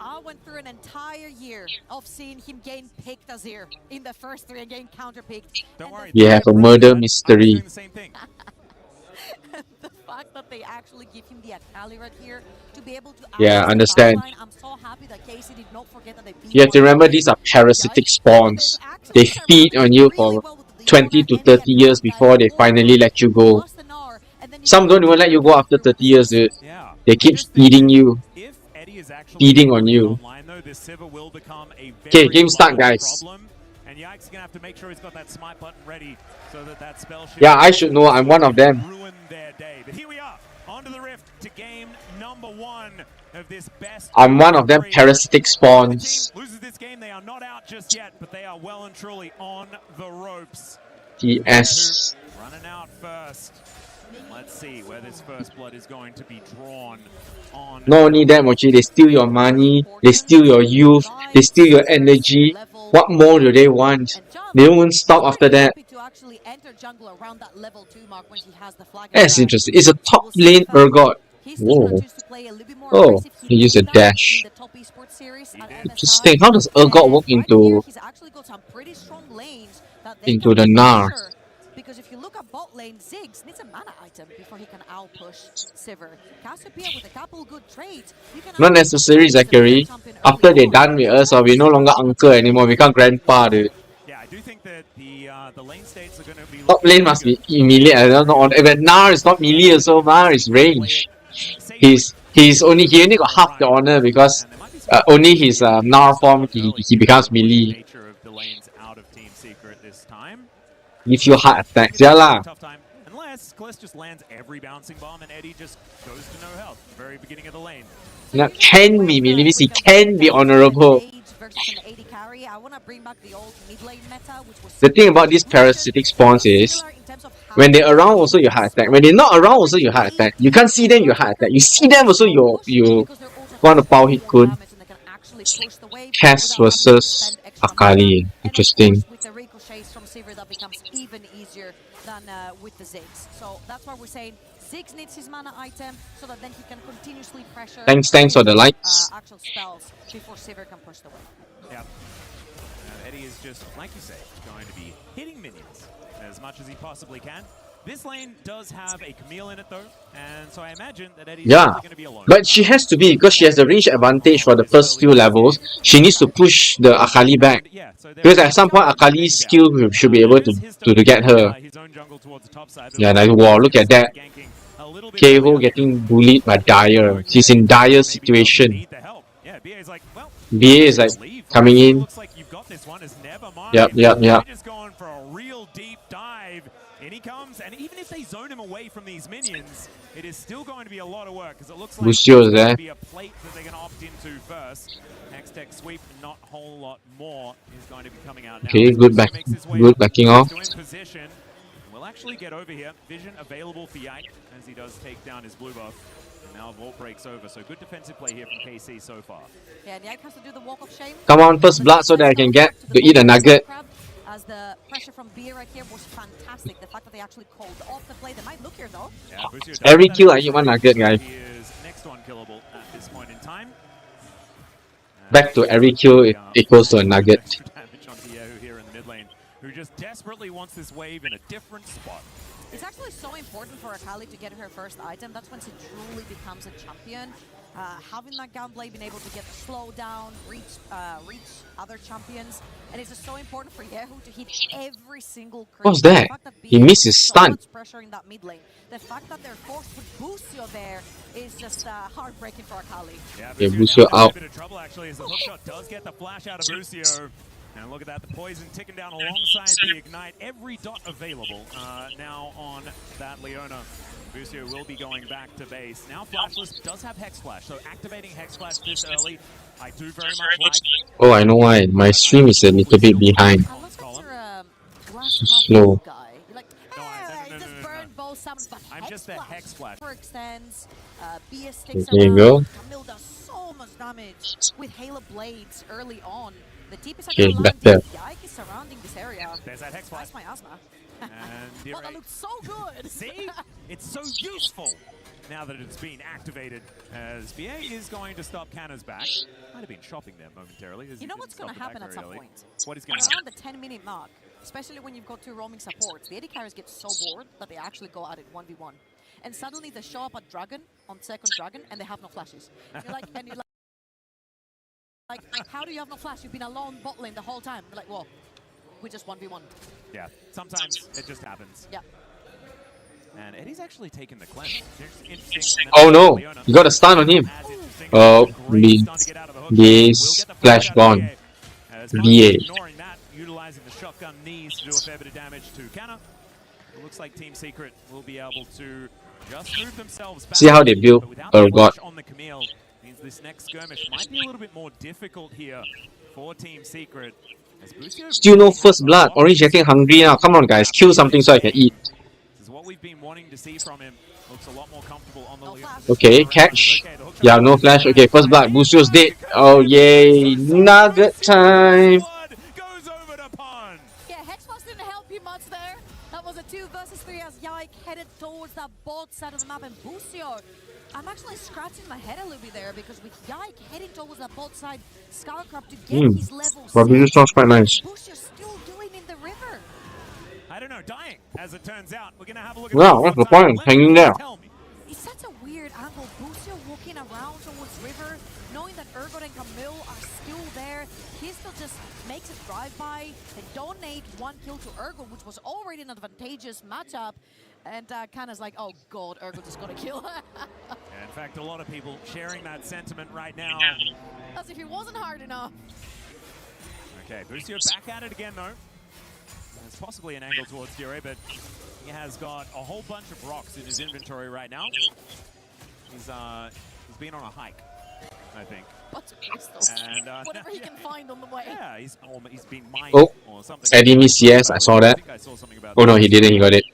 I went through an entire year of seeing him gain picked Azir in the first 3 and gain counter picked. Don't worry. You have a murder mystery. The same thing. The fact that they actually give him the Akali right here to be able to Yeah, understand. I'm so happy that Casey did not forget that they beat You have to remember these are parasitic spawns. They feed on you for 20 to 30 years before they finally let you go. Some don't even let you go after 30 years, dude. They keep feeding you. Feeding on you. Okay, game start, guys. And Yike's gonna have to make sure he's got that smite button ready so that spell should Yeah, I should know. I'm one of them. ruin their day. But here we are, onto the rift to game number 1 of this best. I'm one of them parasitic spawns. Loses this game, they are not out just yet, but they are well and truly on the ropes. TS. Running out first. Let's see where this first blood is going to be drawn on. Not only that, Mochi, they steal your money, they steal your youth, they steal your energy. What more do they want? They won't stop after that. That's interesting. It's a top lane Urgot. Whoa. Oh, he used a dash. Interesting. How does Urgot work into the Gnar? Because if you look at bot lane, Ziggs needs a mana item before he can out-push Sivir. Cassiopeia with a couple good trades. Not necessary, Zachary. After they're done with us, or we're no longer uncle anymore, we become grandpa, dude. Yeah, I do think that the lane states are going to be... Top lane must be melee. I don't know. But Gnar is not melee, so Gnar is range. He only got half the honor because only his Gnar form he becomes melee. Give you heart attacks, yeah lah. Unless Kless just lands every bouncing bomb and Eddie just goes to no health at the very beginning of the lane. That can be melee, means he can be honorable. The thing about these parasitic spawns is, when they're around also you heart attack. When they're not around also you heart attack. You can't see them, you heart attack. You see them also you want to power hit kun. Cass versus Akali. Interesting. That becomes even easier than with the Ziggs. So that's why we're saying Ziggs needs his mana item so that then he can continuously pressure Thanks for the likes. actual spells before Sivir can push the wave. Yeah. Eddie is just, like you say, going to be hitting minions as much as he possibly can. This lane does have a Camille in it though, and so I imagine that Eddie's going to be alone. But she has to be, because she has the range advantage for the first few levels. She needs to push the Akali back. Because at some point Akali's skill should be able to get her. Yeah, like, wow, look at that. Keho getting bullied by Dire. She's in dire situation. BA is like coming in. Yep. Just going for a real deep dive. In he comes, and even if they zone him away from these minions, it is still going to be a lot of work, because it looks like Lucio's there. be a plate that they're going to opt into first. Hextech sweep, not a whole lot more is going to be coming out now. Okay, good backing off. Position. We'll actually get over here. Vision available for Yike as he does take down his blue buff. And now Vault breaks over, so good defensive play here from KC so far. Yeah, and Yike has to do the walk of shame. Come on, first blood so that I can get to eat a nugget. As the pressure from BA right here was fantastic. The fact that they actually called off the play. They might look here though. Yeah, every kill I eat one nugget, guys. Is next one killable at this point in time. Back to every kill it equals to a nugget. Damage on Yehu here in the mid lane, who just desperately wants this wave in a different spot. It's actually so important for Akali to get her first item. That's when she truly becomes a champion. Having that gunblade, being able to get the slow down, reach other champions, and it's just so important for Yehu to hit every single creep. What's that? He missed his stun. Pressuring that mid lane. The fact that they're forced with Busio there is just heartbreaking for Akali. Yeah, Busio out. A bit of trouble actually, as the hookshot does get the flash out of Busio. And look at that, the poison ticking down alongside the ignite. Every dot available now on that Leona. Busio will be going back to base. Now Flashless does have Hex Flash, so activating Hex Flash this early, I do very much like. Oh, I know why. My stream is a little bit behind. Slow. I'm just the Hex Flash. Extends, BS sticks There you around. go. Camille does so much damage with Halo Blades early on. The deepest Okay, landing, better. Yike is surrounding this area. There's that Hex Flash. That's my asthma. And Oh, that looks so good. See? It's so useful now that it's been activated, as BA is going to stop Canna's back. Might have been shopping there momentarily. You know what's going to happen at some point? What is going to Around happen? the 10-minute mark, especially when you've got two roaming supports, the AD carriers get so bored that they actually go at it 1v1. And suddenly they show up at Dragon, on second Dragon, and they have no flashes. You're like, and you're like, how do you have no flash? You've been alone bot lane the whole time. They're like, well, we just 1v1. Yeah, sometimes it just happens. Yeah. And Eddie's actually taken the cleanse. Interesting. Oh no, you got a stun on him. Oh, this flash gone. BA. Ignoring that, utilizing the shotgun knees to do a fair bit of damage to Canna. It looks like Team Secret will be able to just move themselves back. See how they build God. On the Camille means this next skirmish might be a little bit more difficult here for Team Secret. Still no first blood. Orange getting hungry now. Come on guys, kill something so I can eat. This is what we've been wanting to see from him. Looks a lot more comfortable on the Okay, catch. Yeah, no flash. Okay, first blood. Busio's dead. Oh yay, nugget time. Yeah, Hexbox didn't help you much there. That was a 2 versus 3 as Yike headed towards that bot side of the map, and Busio, I'm actually scratching my head a little bit there because with Yike heading towards that bot side, Skycrop to get his level 6, This sounds quite nice. Busio's still doing in the river. I don't know, dying, as it turns out. We're going to have a look at Wow, what's the point? Hanging there. It's such a weird angle. Busio walking around towards river, knowing that Urgot and Camille are still there. He still just makes a drive-by and donate 1 kill to Urgot, which was already an advantageous matchup. And Kanna's like, oh god, Urgot just got a kill. Yeah, in fact, a lot of people sharing that sentiment right now. As if it wasn't hard enough. Okay, Busio back at it again though. There's possibly an angle towards Dure, but he has got a whole bunch of rocks in his inventory right now. He's been on a hike, I think. Bunch of crystals. And, whatever he can find on the way. Yeah, he's been mined or something. Eddie missed CS, I saw that. I think I saw something about Oh no, he didn't, he got it.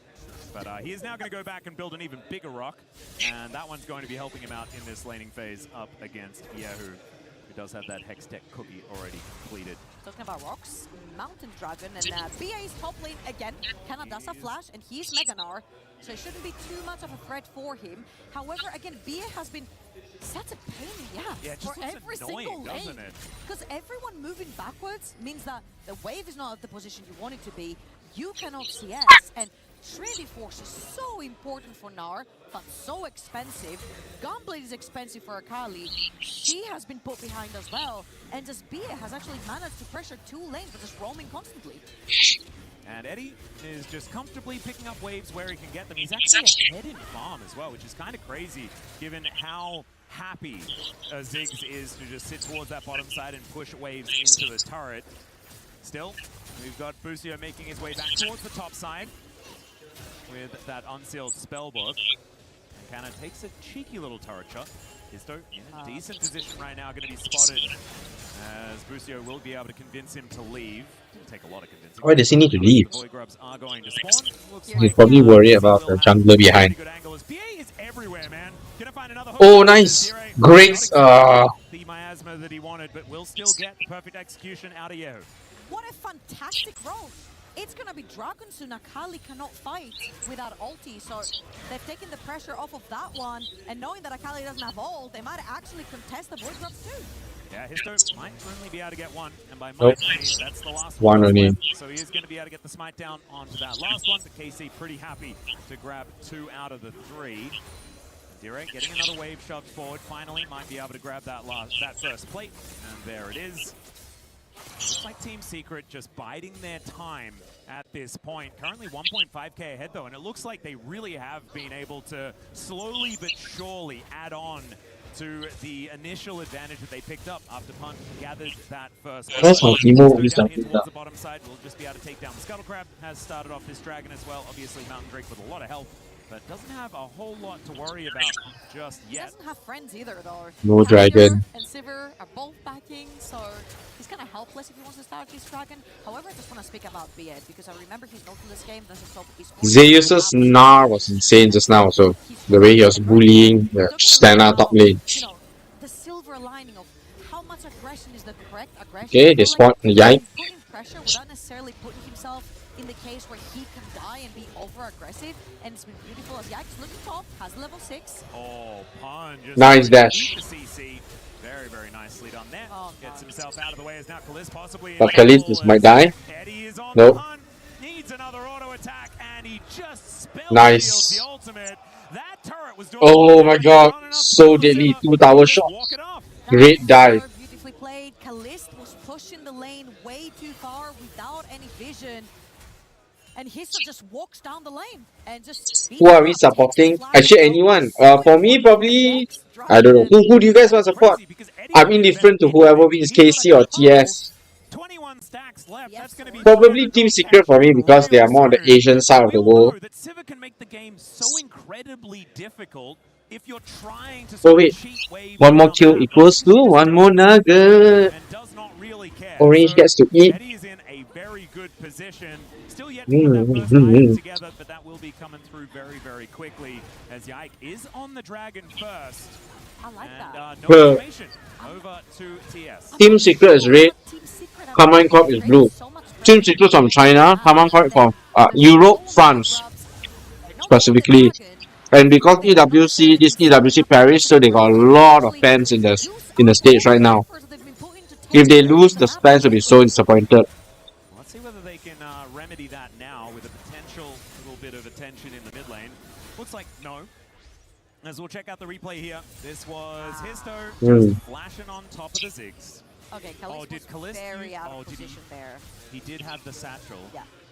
But he is now going to go back and build an even bigger rock, and that one's going to be helping him out in this laning phase up against Yahoo, who does have that Hex Tech cookie already completed. Talking about rocks, Mountain Dragon, and BA is top lane again. Kanna does a flash, and he's Meganar, so it shouldn't be too much of a threat for him. However, again, BA has been such a pain in the ass for every single lane. Because everyone moving backwards means that the wave is not at the position you want it to be. You cannot CS, and Trinity Force is so important for Gnar, but so expensive. Gunblade is expensive for Akali. She has been put behind as well, and just BA has actually managed to pressure 2 lanes, but just roaming constantly. And Eddie is just comfortably picking up waves where he can get them. He's actually ahead in farm as well, which is kind of crazy, given how happy Ziggs is to just sit towards that bottom side and push waves into the turret. Still, we've got Busio making his way back towards the top side with that unsealed spellbook. Kanna takes a cheeky little turret shot. Histo in a decent position right now, going to be spotted as Busio will be able to convince him to leave. Didn't take a lot of convincing. Why does he need to leave? The boy grubs are going to spawn. He's probably worried about the jungler behind. BA is everywhere, man. Gonna find another Oh, nice. Great. The miasma that he wanted, but will still get the perfect execution out of Yahoo. What a fantastic roll. It's going to be Dragon soon. Akali cannot fight without ulti, so they've taken the pressure off of that one, and knowing that Akali doesn't have ult, they might actually contest the void drops too. Yeah, Histo might only be able to get one, and by Nope. might, I mean that's the last One only. left. So he is going to be able to get the smite down onto that last one, but KC pretty happy to grab 2 out of the 3. Direct getting another wave shoved forward, finally might be able to grab that first plate, and there it is. Looks like Team Secret just biding their time at this point. Currently 1.5k ahead though, and it looks like they really have been able to slowly but surely add on to the initial advantage that they picked up after Punt gathered that first. That's my Timo Down is here like towards the bottom side, we'll just be able to take down the Scuttle Crab. Has started off this Dragon as well. Obviously, Mountain Drake with a lot of health, but doesn't have a whole lot to worry about just He yet. doesn't have friends either, though. No Carrier dragon. and Sivir are both backing, so he's kind of helpless if he wants to start his Dragon. However, I just want to speak about Beard, because I remember he's not in this game. There's a stop Zeus's Gnar was insane just now, so the way he was bullying the Stana top lane. the silver lining of how much aggression is the correct aggression. Okay, they spawned Yike. Putting pressure without necessarily putting himself in the case where he can die and be over-aggressive, and it's been beautiful as Yike's looking top, has level 6. Oh, Pun just Nice dash. the CC. Very, very nicely done there. Gets himself out of the way as now Kalis possibly. But Khalid just might die. Eddie is on Nope. the hunt, needs another auto attack, and he just spells Nice. the ultimate. That turret was doing Oh my god, so deadly. 2 tower shots. Great dive. Beautifully played. Kalist was pushing the lane way too far without any vision. And Histo just walks down the lane and just... Who are we supporting? Actually, anyone. For me, probably, I don't know. Who do you guys want to support? I'm indifferent to whoever wins, KC or TS. 21 stacks left. That's going to be Probably Team Secret for me because they are more on the Asian side of the world. that Sivir can make the game so incredibly difficult if you're trying to Oh wait, one more kill equals to one more nugget. Orange gets to eat. Eddie is in a very good position. Still yet to put that first item together, but that will be coming through very, very quickly as Yike is on the Dragon first. I like that. No Well, information over to TS. Team Secret is red. Command Corp is blue. Team Secret from China. Command Corp from Europe, France, specifically. And because EWC, this EWC Paris, so they got a lot of fans in the States right now. If they lose, the fans will be so disappointed. Let's see whether they can remedy that now with a potential little bit of attention in the mid lane. Looks like no. As we'll check out the replay here, this was Histo just flashing on top of the Ziggs. Okay, Kalist did Kalist very out of did position there. He did have the satchel,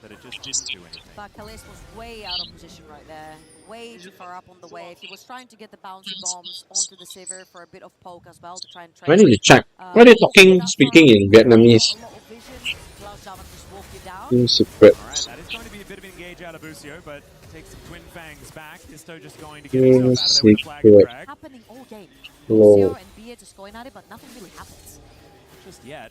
but it just didn't do anything. But Kalist was way out of position right there. Way too far up on the wave. He was trying to get the bouncy bombs onto the Sivir for a bit of poke as well to try and trade. When did you check? Why are they speaking in Vietnamese? Team Secret. Alright, that is going to be a bit of an engage out of Busio, but takes some Twin Fangs back. Histo just going to get himself out of there with a flag and drag. Happening all game. Lord. Lucio and Bia just going at it, but nothing really happens. Just yet.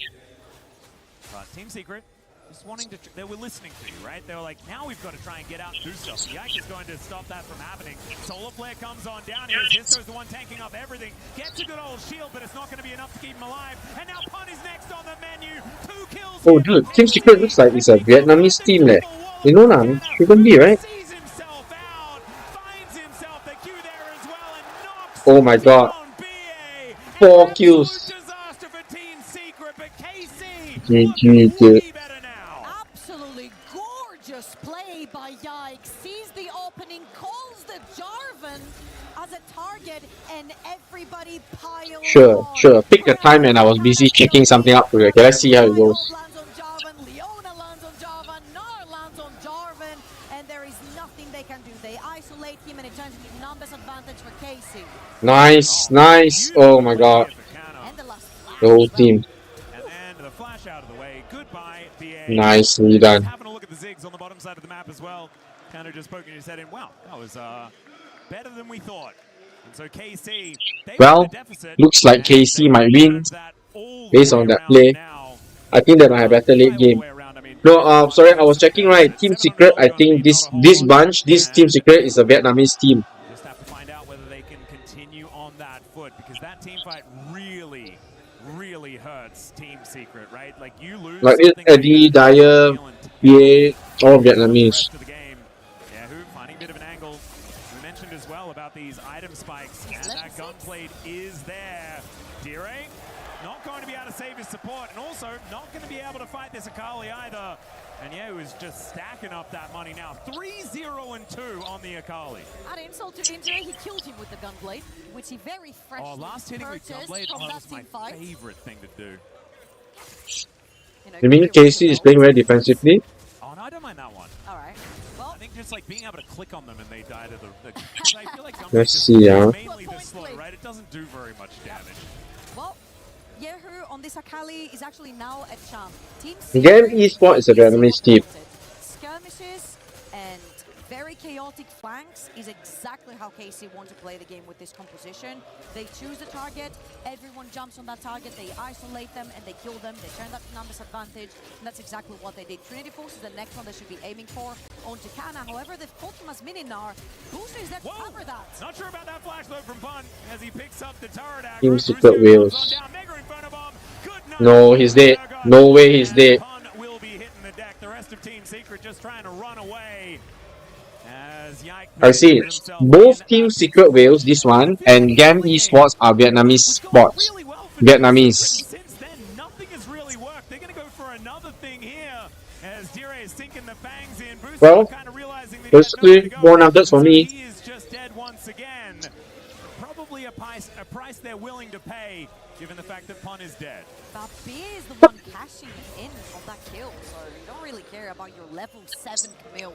But Team Secret just wanting to... They were listening to you, right? They were like, now we've got to try and get out and do stuff. Yike is going to stop that from happening. Solar Flare comes on down here. Histo's the one tanking up everything. Gets a good old shield, but it's not going to be enough to keep him alive. And now Pun is next on the menu. 2 kills. Oh dude, Team Secret looks like it's a Vietnamese team leh. You know nah, shouldn't be, right? Oh my god. 4 kills. GG, dude. Absolutely gorgeous play by Yike. Sees the opening, calls the Jarvan as a target, and everybody piles Sure. Pick the time and I was busy checking something up for you. Okay, let's see how it goes. lands on Jarvan, Leona lands on Jarvan, Gnar lands on Jarvan, and there is nothing they can do. They isolate him and it turns into numbers advantage for Casey. Nice. Oh my god. The whole team. Nicely done. Having a look at the Ziggs on the bottom side of the map as well. Kind of just poking his head in. Wow, that was better than we thought. And so KC, Well, looks like KC might win based on that play. I think they might have better late game. No, sorry, I was checking right. Team Secret, I think this bunch, this Team Secret is a Vietnamese team. Just have to find out whether they can continue on that foot, because that team fight really hurts Team Secret, right? Like you lose. Like Eddie, Dyer, PA, all Vietnamese. Yeah, who finding a bit of an angle. We mentioned as well about these item spikes, and that gunblade is there. Dire not going to be able to save his support, and also not going to be able to fight this Akali either. And yeah, he was just stacking up that money now. 3-0-2 on the Akali. At insult to injury, he killed him with the gunblade, which he very freshly last hitting with gunblade, from that that was my team fight. favorite thing to do. You mean KC is playing very defensively? Oh no, I don't mind that one. Alright. Well, I think just like being able to click on them and they die to the I feel like Let's see, mainly this slow, right? It doesn't do very much damage. Well, Yehu on this Akali is actually now a champ. Team Game Secret Esports is a Vietnamese team. skirmishes and very chaotic flanks is exactly how KC want to play the game with this composition. They choose the target, everyone jumps on that target, they isolate them and they kill them, they turn that to numbers advantage, and that's exactly what they did. Trinity Force is the next one they should be aiming for. On Takana, however, they've pulled him as Mininar. Booster is there to cover that. Not sure about that flash though from Pun as he picks up the turret aggro. Team Secret Wales. No, he's dead. No way he's dead. Pun will be hitting the deck. The rest of Team Secret just trying to run away. As Yike I see. Both Team Secret Wales, this one, and Game Esports are Vietnamese sports. Vietnamese. Since then, nothing has really worked. They're going to go for another thing here as Dire is sinking the bangs in. Bruce Well, kind of realizing that basically, more nuggets for me. he is just dead once again. Probably a price they're willing to pay, given the fact that Pun is dead. But B is the one cashing in on that kill, so you don't really care about your level 7 Camille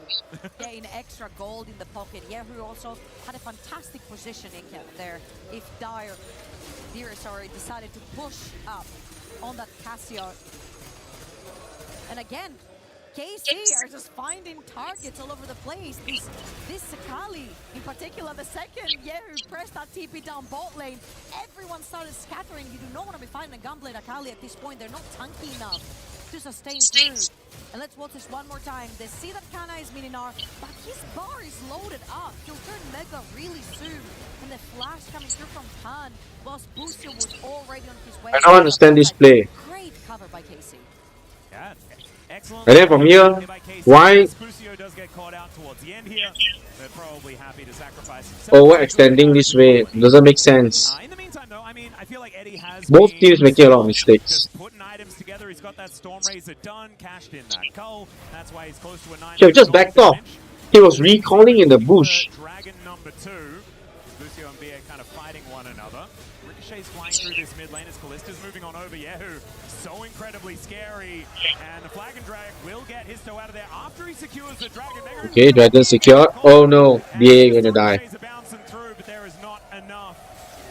getting extra gold in the pocket. Yehu also had a fantastic positioning there. If Dire decided to push up on that Cassio. And again, KC are just finding targets all over the place. This Sakali, in particular, the second Yehu pressed that TP down bot lane, everyone started scattering. You do not want to be fighting a Gunblade Akali at this point. They're not tanky enough to sustain through. And let's watch this one more time. They see that Kana is Mininar, but his bar is loaded up. He'll turn Mega really soon. And the flash coming through from Khan, whilst Busio was already on his way. I don't understand this play. Great cover by KC. Yeah, excellent. And then from here, why Busio does get caught out towards the end here. They're probably happy to sacrifice overextending this way? Doesn't make sense. In the meantime, though, I mean, I feel like Eddie has Both teams making a lot of mistakes. just putting items together. He's got that Storm Razor done, cashed in that Cull. That's why he's close to a 9. He just backed off. He was recalling in the bush. Dragon number 2. Busio and Bia kind of fighting one another. Ricochet's flying through this mid lane as Callista's moving on over. Yehu, so incredibly scary. And the Flag and Drag will get Histo out of there after he secures the Dragon. Okay, Dragon secured. Oh no, BA gonna die. Bouncing through, but there is not enough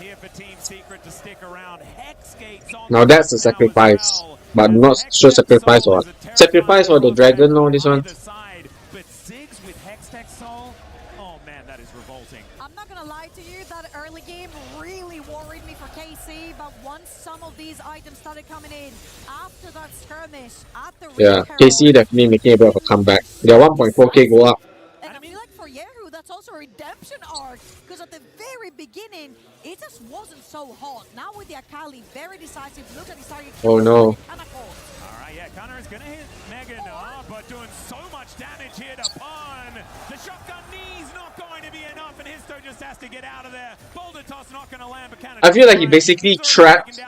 here for Team Secret to stick around. Hex gates on Now that's a sacrifice. But not sure sacrifice or what. Sacrifice for the Dragon, no, this one. But Ziggs with Hextech Soul, oh man, that is revolting. I'm not gonna lie to you, that early game really worried me for KC, but once some of these items started coming in, after that skirmish, at the Yeah, KC definitely making a bit of a comeback. Their 1.4k go up. and I feel like for Yehu, that's also a redemption arc, because at the very beginning, it just wasn't so hot. Now with the Akali, very decisive, look at his target. Oh no. Alright, yeah, Connor is gonna hit Megan, but doing so much damage here to Pun. The shotgun knee's not going to be enough, and Histo just has to get out of there. Boulder toss not gonna land, but Canada. I feel like he basically trapped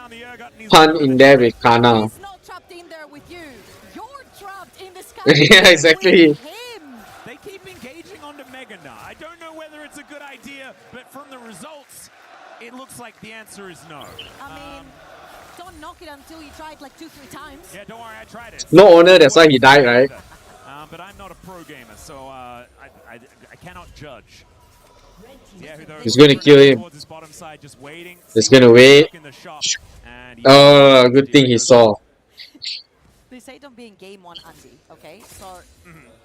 Pun in there with Kana. He's not trapped in there with you. You're trapped in this Yeah, exactly. They keep engaging onto Meganar. I don't know whether it's a good idea, but from the results, it looks like the answer is no. I mean, don't knock it until you try it like 2-3 times. Yeah, don't worry, I tried it. No owner, that's why he died, right? But I'm not a pro gamer, so I cannot judge. Yeah, He's gonna kill him. He's gonna wait. Oh, good thing he saw. They say don't be in game 1, Andy, okay? So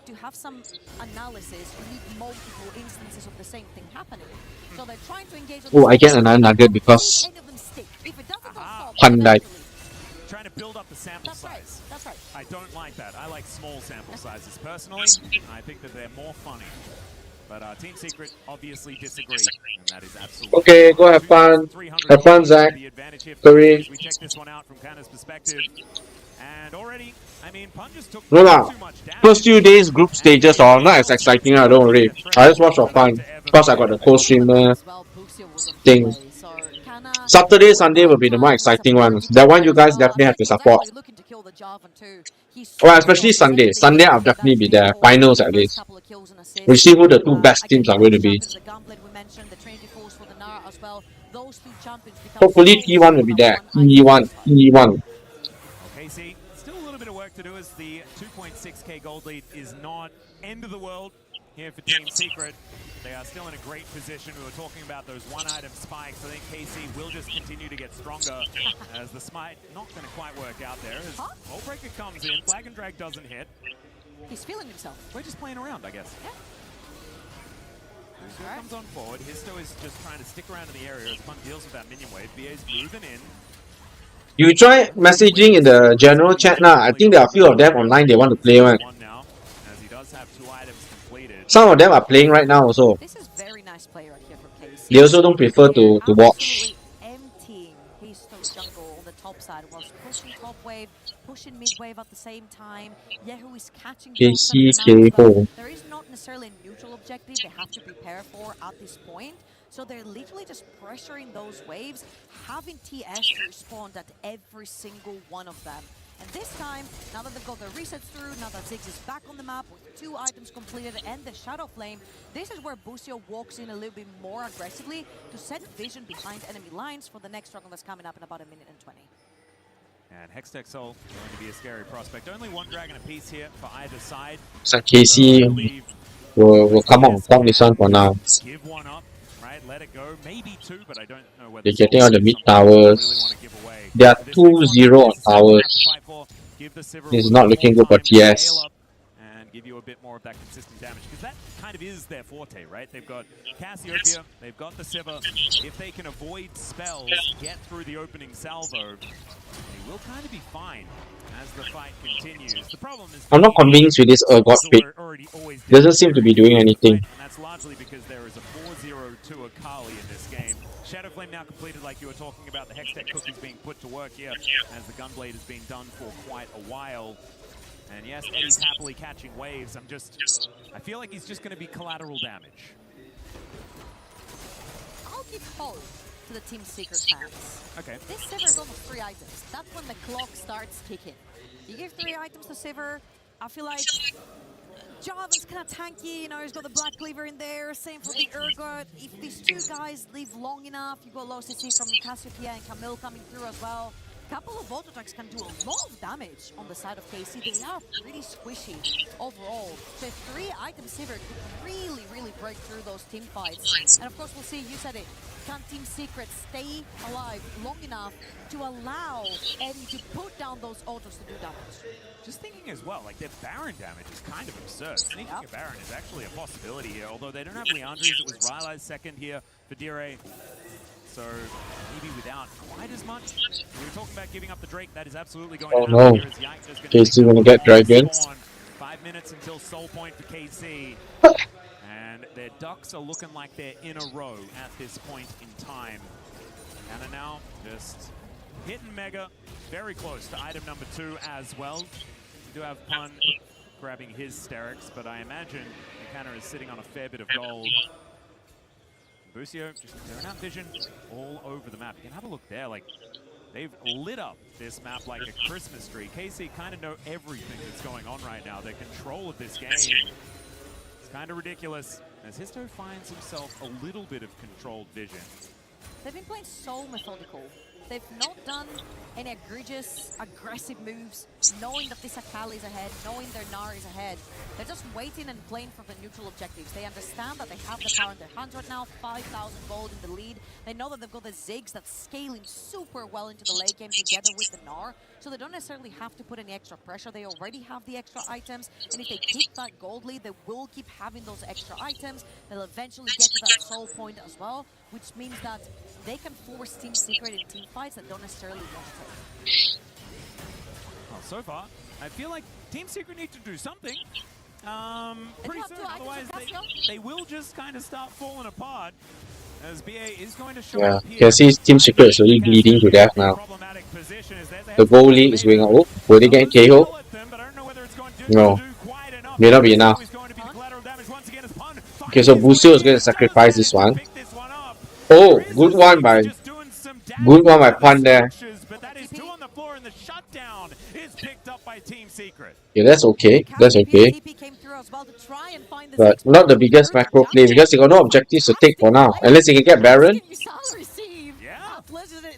to have some analysis, you need multiple instances of the same thing happening. So they're trying to engage on Oh, I get another nugget because any of them stick. If it doesn't, don't Pun died. Trying to build up the sample size. That's right. I don't like that. I like small sample sizes personally. I think that they're more funny. But Team Secret obviously disagree, and that is absolutely Okay, go have fun. Have fun, Zach. Sorry. We check this one out from Kanna's perspective. And already, I mean, Pun just took No lah. too much damage. First few days group stages are not as exciting, I don't worry. I just watch for fun. Plus I got the co-streamer thing. Saturday, Sunday will be the more exciting ones. That one you guys definitely have to support. Well, especially Sunday. Sunday I'll definitely be there. Finals at least. We'll see who the two best teams are going to be. Hopefully T1 will be there. T1. Okay, see, still a little bit of work to do as the 2.6k gold lead is not end of the world. here for Team Secret. They are still in a great position. We were talking about those one-item spikes. I think KC will just continue to get stronger as the smite not going to quite work out there. As Wallbreaker comes in, Flag and Drag doesn't hit. He's feeling himself. We're just playing around, I guess. Yeah. Bucio comes on forward. Histo is just trying to stick around in the area as Pun deals with that minion wave. BA's moving in. You try messaging in the general chat now. I think there are a few of them online they want to play one. Now, as he does have 2 items completed. Some of them are playing right now also. This is very nice play right here from KC. They also don't prefer to watch. Emptying Histo's jungle on the top side, was pushing top wave, pushing mid wave at the same time. Yehu is catching KC KO. There is not necessarily a neutral objective they have to prepare for at this point. So they're literally just pressuring those waves, having TS to respond at every single one of them. And this time, now that they've got their resets through, now that Ziggs is back on the map with 2 items completed and the Shadow Flame, this is where Bucio walks in a little bit more aggressively to set vision behind enemy lines for the next struggle that's coming up in about 1 minute and 20. And Hextech Soul going to be a scary prospect. Only 1 dragon apiece here for either side. So KC will come on top this one for now. Give 1 up, right? Let it go. Maybe 2, but I don't know whether They're getting on the mid towers. They are 2-0 on towers. This is not looking good for TS. And give you a bit more of that consistent damage, because that kind of is their forte, right? They've got Cassiopeia, they've got the Sivir. If they can avoid spells, get through the opening salvo, they will kind of be fine as the fight continues. The problem is I'm not convinced with this Urgot pick. Doesn't seem to be doing anything. And that's largely because there is a 4-0 to Akali in this game. Shadow Flame now completed, like you were talking about. The Hextech cookies being put to work here as the Gunblade has been done for quite a while. And yes, Eddie's happily catching waves. I feel like he's just going to be collateral damage. I'll give hope to the Team Secret fans. Okay. This Sivir is almost 3 items. That's when the clock starts ticking. You give 3 items to Sivir, I feel like Jarvan's kind of tanky, you know, he's got the Black Cleaver in there, same for the Urgot. If these 2 guys live long enough, you've got low CC from Cassiopeia and Camille coming through as well. A couple of auto attacks can do a lot of damage on the side of KC. They are pretty squishy overall. So 3 item Sivir could really, really break through those team fights. And of course, we'll see, you said it, can Team Secret stay alive long enough to allow Eddie to put down those autos to do damage? Just thinking as well, like their Baron damage is kind of absurd. Sneaking a Baron is actually a possibility here, although they don't have Leandri's. It was Rylai's second here for Dire. So maybe without quite as much. We were talking about giving up the Drake. That is absolutely going to happen here as Yikes is KC gonna get dragons. 5 minutes until soul point for KC. And their ducks are looking like they're in a row at this point in time. And are now just hitting Mega, very close to item number 2 as well. We do have Pun grabbing his Sterix, but I imagine Mechana is sitting on a fair bit of gold. Bucio just clearing out vision all over the map. You can have a look there, like they've lit up this map like a Christmas tree. KC kind of know everything that's going on right now. Their control of this game is kind of ridiculous as Histo finds himself a little bit of controlled vision. They've been playing so methodical. They've not done any egregious, aggressive moves, knowing that this Akali is ahead, knowing their Gnar is ahead. They're just waiting and playing for the neutral objectives. They understand that they have the power in their hands right now, 5,000 gold in the lead. They know that they've got the Ziggs that's scaling super well into the late game together with the Gnar, so they don't necessarily have to put any extra pressure. They already have the extra items, and if they keep that gold lead, they will keep having those extra items. They'll eventually get to that soul point as well, which means that they can force Team Secret in team fights that don't necessarily want to take. Well, so far, I feel like Team Secret need to do something pretty soon, otherwise they will just kind of start falling apart. As BA is going to show up here. Can see Team Secret is really bleeding to death now. The gold lead is going up. Oh, will they get KO? No. May not be enough. Okay, so Bucio is going to sacrifice this one. Oh, good one by Pun there. Yeah, that's okay. That's okay. But not the biggest macro play because they got no objectives to take for now. Unless they can get Baron.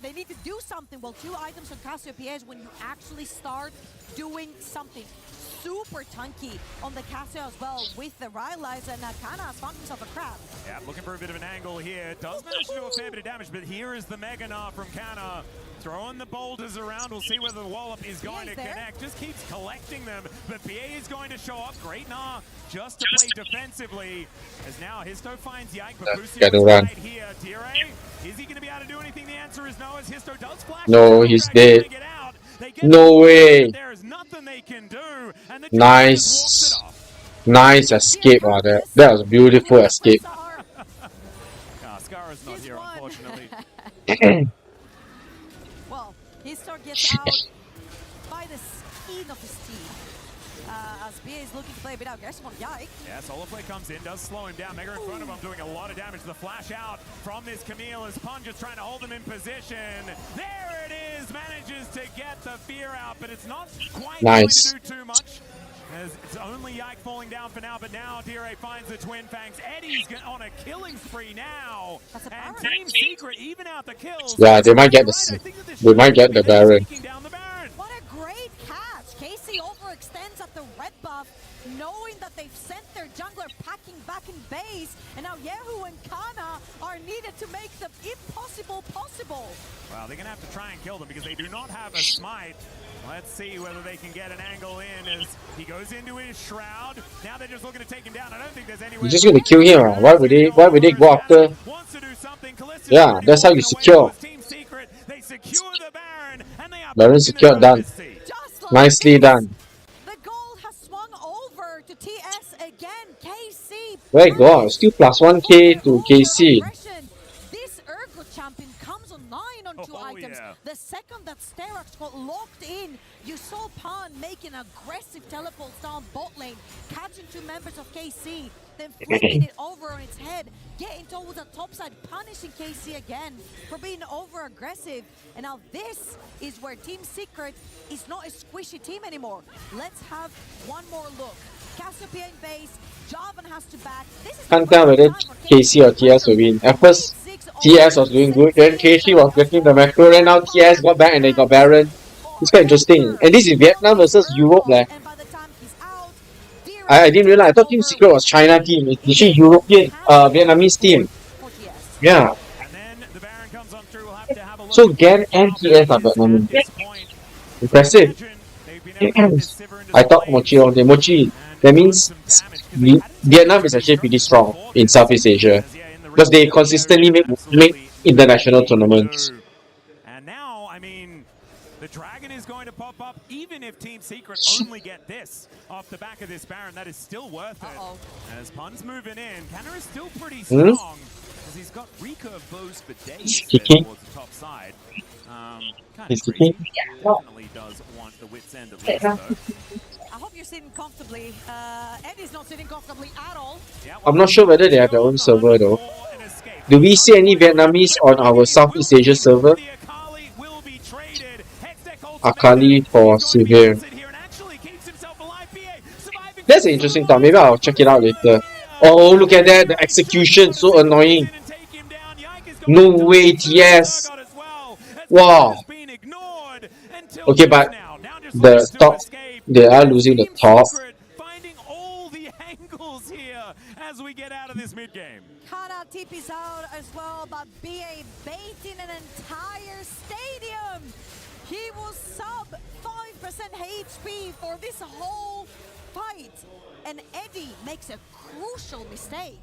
They need to do something. Well, 2 items on Cassiopeia when you actually start doing something super tanky on the Casio as well with the Rylai's, and Kana has found himself a crab. Yeah, looking for a bit of an angle here. Does manage to do a fair bit of damage, but here is the Mega Gnar from Kana. Throwing the boulders around. We'll see whether the wallop is going to connect. Just keeps collecting them. But PA is going to show up. Great Gnar just to play defensively. As now Histo finds Yike, but Busio is right here. Dire, is he going to be able to do anything? The answer is no, as Histo does flash. No, he's dead. No way. There is nothing they can do. And the Nice. Nice escape, that was a beautiful escape. Scarra's not here, unfortunately. Well, Histo gets out by the skin of his teeth. As BA is looking to play a bit aggressive on Yike. Yeah, Solo Play comes in, does slow him down. Mega in front of him doing a lot of damage. The flash out from this Camille as Pun just trying to hold him in position. There it is, manages to get the fear out, but it's not quite going to do too much. As it's only Yike falling down for now, but now Dire finds the Twin Fangs. Eddie's on a killing spree now. And Team Secret even out the kills. Yeah, they might get the Baron. What a great catch. Casey overextends at the red buff, knowing that they've sent their jungler packing back in base, and now Yehu and Kana are needed to make the impossible possible. Well, they're going to have to try and kill them because they do not have a smite. Let's see whether they can get an angle in as he goes into his shroud. Now they're just looking to take him down. I don't think there's any way. You're just gonna kill him. Why would they go after? Yeah, that's how you secure. They secure the Baron, and they are Baron secured, done. Nicely done. The goal has swung over to TS again. KC. Very good. Still plus 1k to KC. This Urgot champion comes online on two items. Yeah. The second that Sterax got locked in, you saw Pan making aggressive teleports down bot lane, catching two members of KC, then flipping it over on its head, getting towards the top side, punishing KC again for being over aggressive. And now this is where Team Secret is not a squishy team anymore. Let's have one more look. Cassiopeia in base, Jarvan has to back. Can't tell whether KC or TS will win. At first, TS was doing good, then KC was getting the macro, and now TS got back and they got Baron. It's quite interesting. And this is Vietnam versus Europe. I didn't realize. I thought Team Secret was China team. It's actually European, Vietnamese team. Yeah. So Gan and TS are Vietnamese. Impressive. I thought Mochi on the Mochi. That means Vietnam is actually pretty strong in Southeast Asia because they consistently make international tournaments. And now, I mean, the Dragon is going to pop up. Even if Team Secret only get this off the back of this Baron, that is still worth it. As Pun's moving in, Kanna is still pretty strong because he's got recurve bows for days towards the top side. Kind of crazy. Definitely does want the wit's end at least, though. I hope you're sitting comfortably. Eddie's not sitting comfortably at all. I'm not sure whether they have their own server though. Do we see any Vietnamese on our Southeast Asia server? Akali for Sivir. That's an interesting thought. Maybe I'll check it out later. Oh, look at that. The execution. So annoying. No way, TS. Wow. Okay, but the top, they are losing the top. Finding all the angles here as we get out of this mid game. Kana TP's out as well, but BA baiting an entire stadium. He will sub 5% HP for this whole fight. And Eddie makes a crucial mistake.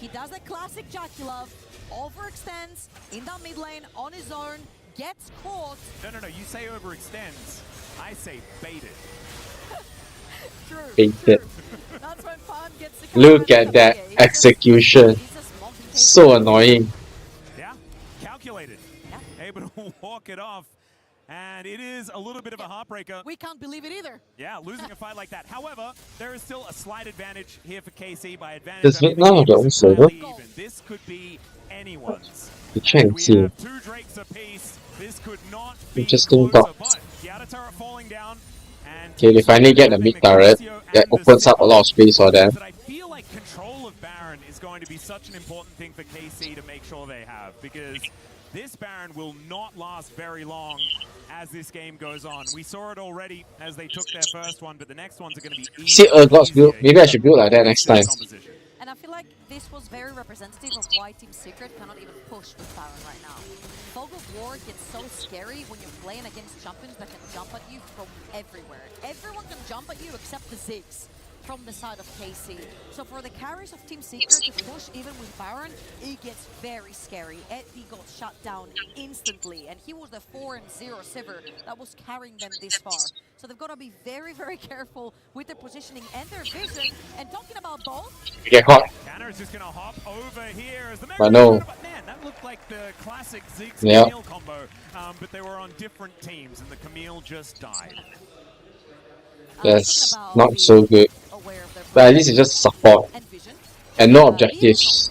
He does a classic Jackie-Love, overextends in the mid lane on his own, gets caught. No, you say overextends. I say baited. True. Baited. That's when Pan gets the Look at that execution. So annoying. Yeah, calculated. Yeah. Able to walk it off. And it is a little bit of a heartbreaker. We can't believe it either. Yeah, losing a fight like that. However, there is still a slight advantage here for KC by advantage. Does Vietnam have their own server? This could be anyone's. The Chang see. Two Drakes apiece. This could not be Interesting thought. The outer turret falling down. Okay, they finally get the mid turret. That opens up a lot of space for them. But I feel like control of Baron is going to be such an important thing for KC to make sure they have, because this Baron will not last very long as this game goes on. We saw it already as they took their first one, but the next ones are going to be See, God's build. Maybe I should build like that next time. And I feel like this was very representative of why Team Secret cannot even push with Baron right now. Fog of War gets so scary when you're playing against champions that can jump at you from everywhere. Everyone can jump at you except the Ziggs from the side of KC. So for the carries of Team Secret to push even with Baron, it gets very scary. Eddie got shut down instantly, and he was the 4-0 Sivir that was carrying them this far. So they've got to be very, very careful with their positioning and their vision. And talking about both, You get caught. Canner is just going to hop over here as the But no. Man, that looked like the classic Ziggs Yeah. Camille combo, but they were on different teams, and the Camille just died. That's not so good. But at least it's just support. And no objectives.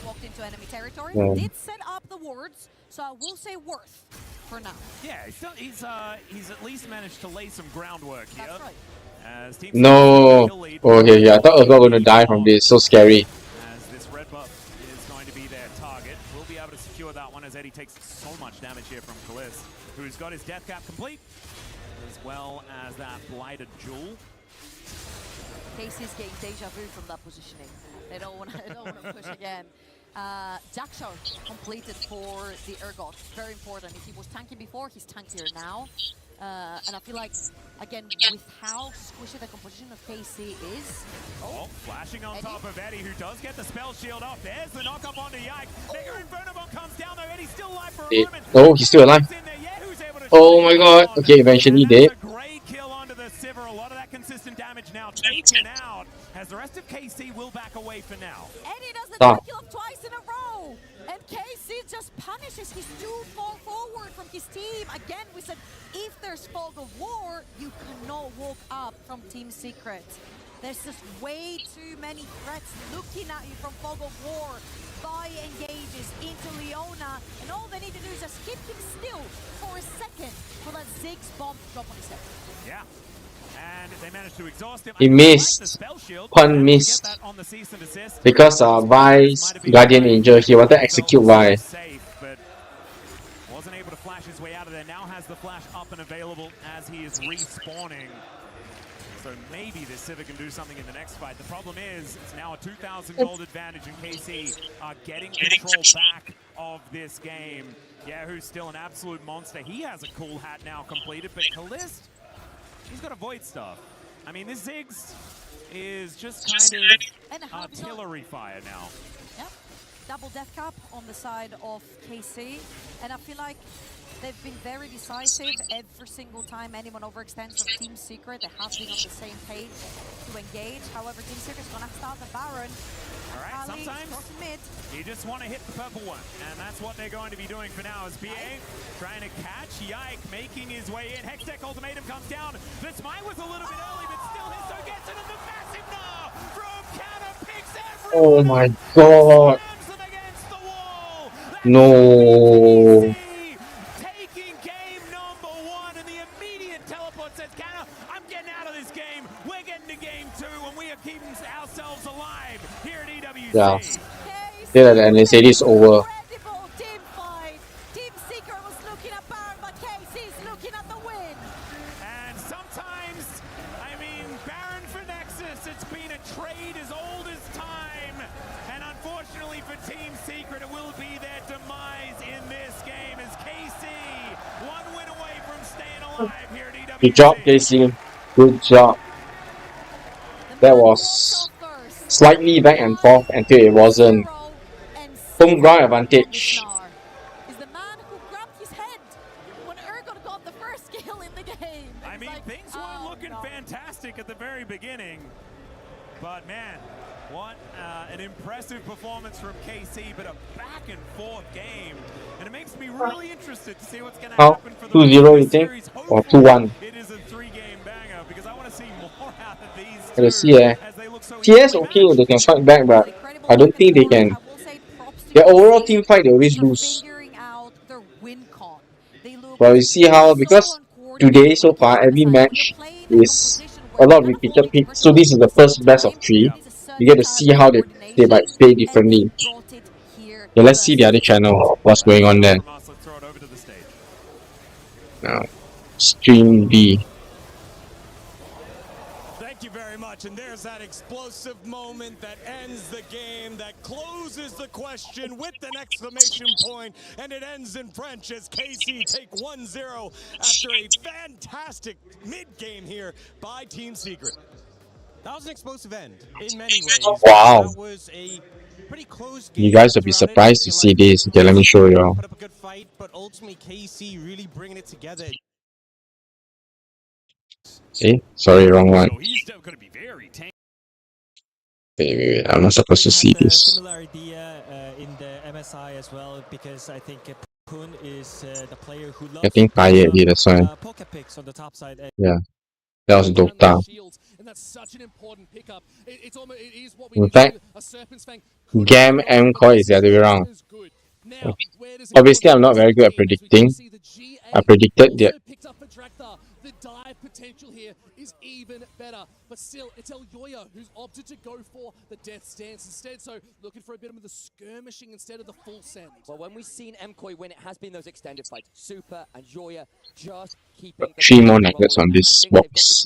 walked into enemy territory. Yeah. Did set up the wards, so I will say worth for now. Yeah, he's at least managed to lay some groundwork here. That's right. As Team No. Okay, yeah, I thought I was going to die from this. So scary. As this red buff is going to be their target. We'll be able to secure that one as Eddie takes so much damage here from Kalist, who's got his death cap complete, as well as that blighted jewel. Casey's getting deja vu from that positioning. They don't want to push again. Jackshaw completed for the Urgot. Very important. If he was tanky before, he's tankier now. And I feel like, again, with how squishy the composition of KC is... Oh, flashing on top of Eddie, who does get the spell shield off. There's the knock-up onto Yike. Mega Inferno Bomb comes down, though. Eddie's still alive for a moment. Oh, he's still alive. Oh my god. Okay, eventually dead. Great kill onto the Sivir. A lot of that consistent damage now taken out, as the rest of KC will back away for now. Eddie does the Stop. kill twice in a row! And KC just punishes his two fall forward from his team. Again, we said, if there's Fog of War, you cannot walk up from Team Secret. There's just way too many threats looking at you from Fog of War. Vi engages into Leona, and all they need to do is just keep him still for a second for that Ziggs bomb to drop on his head. Yeah. And they managed to exhaust him. He missed. Pun missed. Because Vi's Guardian Angel, he wanted to execute Vi. But wasn't able to flash his way out of there. Now has the flash up and available as he is respawning. So maybe this Sivir can do something in the next fight. The problem is, it's now a 2,000 gold advantage, and KC are getting control back of this game. Yahoo's still an absolute monster. He has a cool hat now completed, but Kalist, he's got a Void Staff. I mean, this Ziggs is just kind of artillery fire now. Yep. Double death cap on the side of KC. And I feel like they've been very decisive every single time anyone overextends from Team Secret. They have been on the same page to engage. However, Team Secret's going to start the Baron. All right, Ali sometimes crossing mid. you just want to hit the purple one, and that's what they're going to be doing for now. As BA trying to catch Yike, making his way in. Hextech ultimatum comes down. The smite was a little bit early, but still Histo gets it, and the massive gnaw from Canna picks everyone. Oh my god. No. Taking game number one, and the immediate teleport says, Canna, I'm getting out of this game. We're getting to game two, and we are keeping ourselves alive here at EWC. Yeah. And they say this over. Incredible team fight. Team Secret was looking at Baron, but KC's looking at the win. And sometimes, I mean, Baron for Nexus, it's been a trade as old as time. And unfortunately for Team Secret, it will be their demise in this game as KC, one win away from staying alive here at EWC. Good job, KC. Good job. That was slightly back and forth until it wasn't. Home ground advantage. Is the man who grabbed his head when Urgot got the first kill in the game. I mean, things weren't looking fantastic at the very beginning. But man, what an impressive performance from KC, but a back and forth game. And it makes me really interested to see what's going to happen for the 2-0 you think? Or 2-1? It is a 3-game banger because I want to see more out of these Let's see, TS okay, they can fight back, but I don't think they can. Their overall team fight, they always lose. But we see how, because today so far, every match is a lot of repeated picks. So this is the first best of 3. You get to see how they might play differently. Here Yeah, let's see the other channel. What's going on there? Let's throw it over to the stage. Now, stream B. Thank you very much. And there's that explosive moment that ends the game, that closes the question with an exclamation point, and it ends in French as KC take 1-0 after a fantastic mid-game here by Team Secret. That was an explosive end in many ways. Wow. That was a pretty close game. You guys will be surprised to see this. Okay, let me show you all. Put up a good fight, but ultimately KC really bringing it together. See? Sorry, wrong one. So he's going to be very tanky. Wait. I'm not supposed to see this. Similar idea in the MSI as well, because I think Poon is the player who loves Getting tired here, that's why. poker picks on the top side. Yeah. That was Dota. And that's such an important pickup. It is what we In need fact, to do. A Serpent's Fang Gam and Koi is the other way around. Now, where does it Obviously, go? I'm not very good at predicting. I predicted that. Picked up for Drakthar. The dive potential here is even better. But still, it's Elyoya who's opted to go for the death stance instead. So looking for a bit of the skirmishing instead of the full send. Well, when we've seen MKOI win, it has been those extended fights. Super and Joya just keeping 3 more nuggets on this box.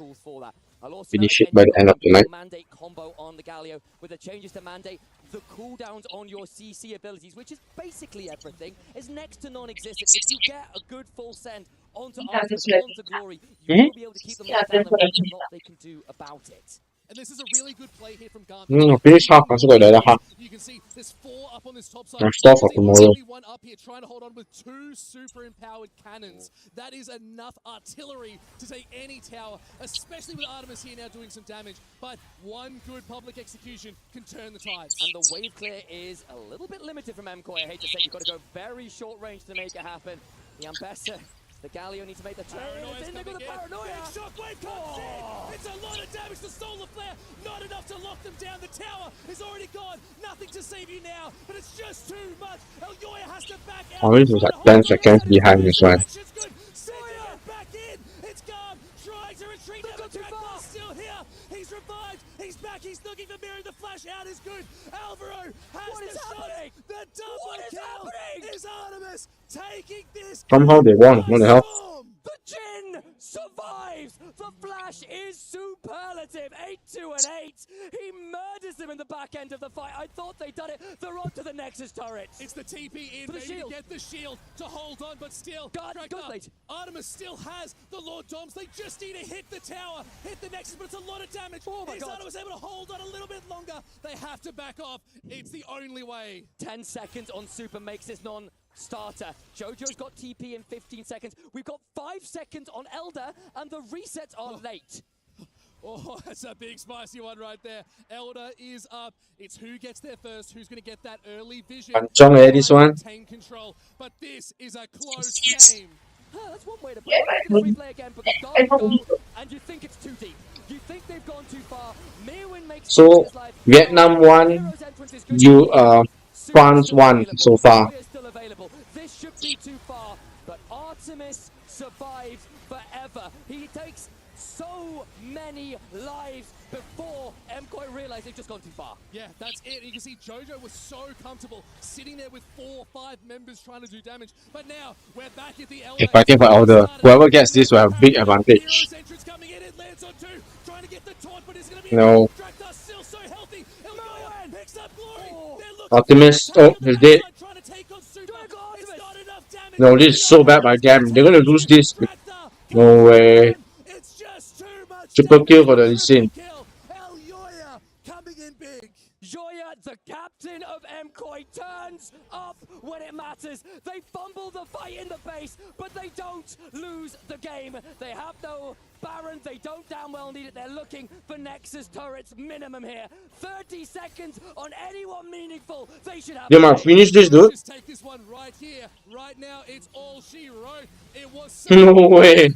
Finish it by the end of the night. Mandate combo on the Galio with the changes to Mandate. The cooldowns on your CC abilities, which is basically everything, is next to non-existent. If you get a good full send onto Artemis, onto Glory, you will be able to keep them locked down and there's a lot they can do about it. And this is a really good play here from Garm. Finish half, I got the other half. You can see there's 4 up on this top side. I'm stuck for tomorrow. Only one up here trying to hold on with 2 super empowered cannons. That is enough artillery to take any tower, especially with Artemis here now doing some damage. But one good public execution can turn the tides. And the wave clear is a little bit limited from MKOI. I hate to say, you've got to go very short range to make it happen. The Ambessa, the Galio needs to make the turn. It's in there with the paranoia. Big shockwave comes in. It's a lot of damage to Solar Flare. Not enough to lock them down. The tower is already gone. Nothing to save you now, but it's just too much. Elyoya has to back out. Orange was like 10 seconds behind this one. Back in. It's Garm trying to retreat. Drakthar still here. He's revived. He's back. He's looking for Mirror. The flash out is good. Alvaro has the shot. The double kill is Artemis taking this. Somehow they won. What the hell? The Jin survives! The Flash is superlative! 8-2 and 8! He murders them in the back end of the fight. I thought they'd done it. They're on to the Nexus turret. It's the TP in. For the Maybe shield. to get the shield to hold on, but still. Artemis still has the Lord Doms. They just need to hit the tower, hit the Nexus, but it's a lot of damage. Oh my Is God. Artemis able to hold on a little bit longer? They have to back off. It's the only way. 10 seconds on Super makes this non-starter. Jojo's got TP in 15 seconds. We've got 5 seconds on Elder, and the resets are late. Oh, that's a big spicy one right there. Elder is up. It's who gets there first, who's going to get that early vision. Panchong, eh, this one. Maintain control, but this is a close game. That's one way to play it. Look at the replay again, because Dark goal, and you think it's too deep. You think they've gone too far. Mirwin makes So, Vietnam won, France won so far. Still available. This should be too far, but Artemis survives forever. He takes so many lives before MKOI realized they've just gone too far. Yeah, that's it. You can see Jojo was so comfortable sitting there with 4 or 5 members trying to do damage. But now we're back at the Elder. Fighting for Elder. Whoever gets this will have a big advantage. Coming in, it lands on 2, trying to get the taunt, but it's going to be No. Drakthar still so healthy. Elyoya picks up Glory. Optimus, oh, he's dead. No, this is so bad by Gam. They're gonna lose this. No way. Triple kill for the Lee Sin. Elyoya coming in big. Joya, the captain of MKOI, turns up when it matters. They fumble the fight in the base, but they don't lose the game. They have no Baron, they don't damn well need it. They're looking for Nexus turrets minimum here. 30 seconds on anyone meaningful. They should have. They might finish this, dude. Just take this one right here. Right now, it's all she wrote. It was No way.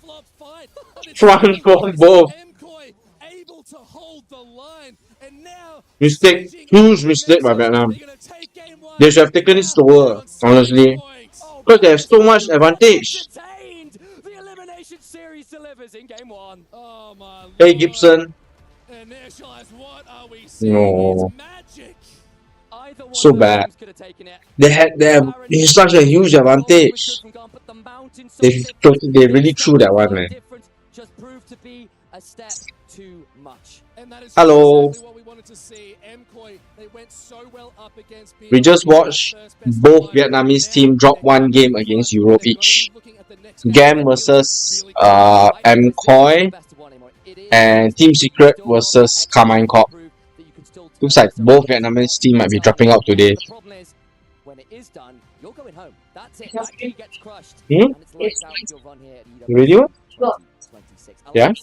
France won both. MKOI able to hold the line, and now Mistake. Huge mistake by Vietnam. They should have taken it slower, honestly. Because they have so much advantage. The elimination series delivers in game 1. Oh my. Hey, Gibson. Initialize, what are we seeing? No. It's magic. Either one So of those bad. teams could have taken it. They have such a huge advantage. They really threw that one, man. Just proved to be a step too much. And that is Hello. exactly what we wanted to see. MKOI, they went so well up against We just watched both Vietnamese team drop one game against Europe each. Gam versus MKOI and Team Secret versus Carmine Corp. Looks like both Vietnamese team might be dropping out today. The problem is, when it is done, you're going home. That's it. That key gets crushed. Hmm? And it's lights out your run here at EWC. Radio? 2026. Yeah? Alex,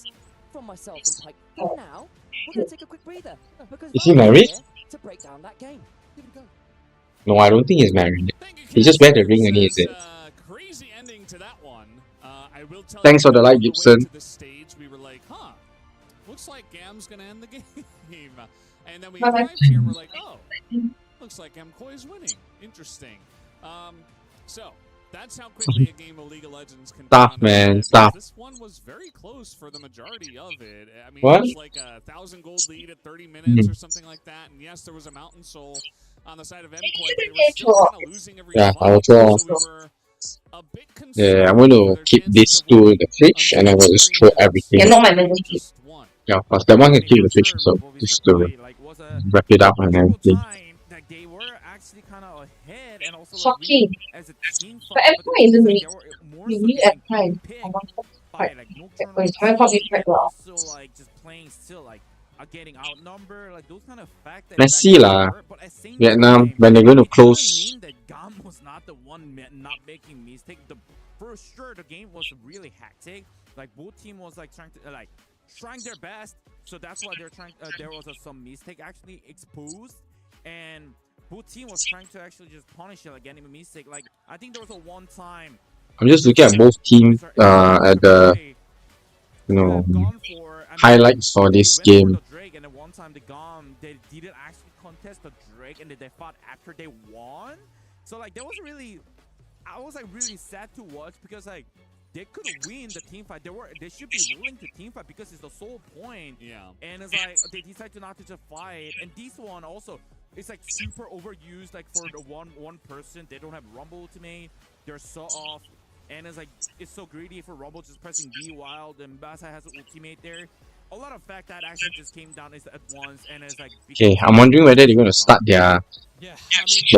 from myself and Pike, for now, we're going to take a quick breather. Because Is he I'm married? here to break down that game. Give it a go. No, I don't think he's married. He just wear the ring only, is it? Crazy ending to that one. I will tell Thanks for the like, Gibson. To the stage, we were like, huh, looks like Gam's gonna end the game. And then we Bye-bye. arrived here and we're like, oh, looks like MKOI is winning. Interesting. So that's how quickly a game of League of Legends can Tough, turn on man, its tough. head. This one was very close for the majority of it. I mean, What? it was like a 1,000 gold lead at 30 minutes or something like that. And yes, there was a Mountain Soul on the side of MKOI, but they were still kind of losing every Yeah, fight. I'll draw. So we were a bit Yeah, I'm going to keep this to the fridge and I'm going to just throw everything. You're not my membership. Yeah, of course, that one can keep the fridge, so just to wrap it up and everything. Like they were actually kind of ahead, and also Shocking. like, as a team But fight, MKOI isn't like, really. they were more You so knew getting at time. picked by like Nocturne, Wait, time clock is quite well. also like just playing still, like are getting outnumbered, like those kind of factors. Let's see lah. Vietnam, when they're going to close. Mean that Gam was not the one not making mistake. For sure, the game was really hectic. Like both team was like trying their best. So that's why they're trying. There was some mistake actually exposed, and both team was trying to actually just punish it, like getting a mistake. Like I think there was a one time. I'm just looking at both teams at the highlights for this game. Drake, and then one time the Gam they didn't actually contest the Drake, and then they fought after they won. So like that was really, I was like really sad to watch because like they could win the team fight. They should be willing to team fight because it's the sole point. Yeah. And it's like they decide to not to just fight. And this one also, it's like super overused. Like for the one person, they don't have Rumble ultimate. They're so off. And it's like it's so greedy for Rumble just pressing B while the Mbasa has an ultimate there. A lot of fact that actually just came down at once, and it's like. Okay, I'm wondering whether they're going to start their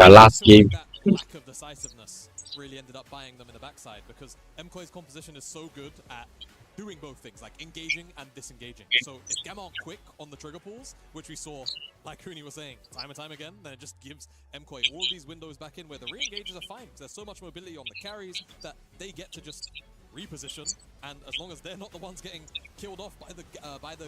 last game. Lack of decisiveness really ended up buying them in the backside because MKOI's composition is so good at doing both things, like engaging and disengaging. So if Gam aren't quick on the trigger pulls, which we saw, like Rooney was saying, time and time again, then it just gives MKOI all of these windows back in where the re-engages are fine because there's so much mobility on the carries that they get to just reposition, and as long as they're not the ones getting killed off by the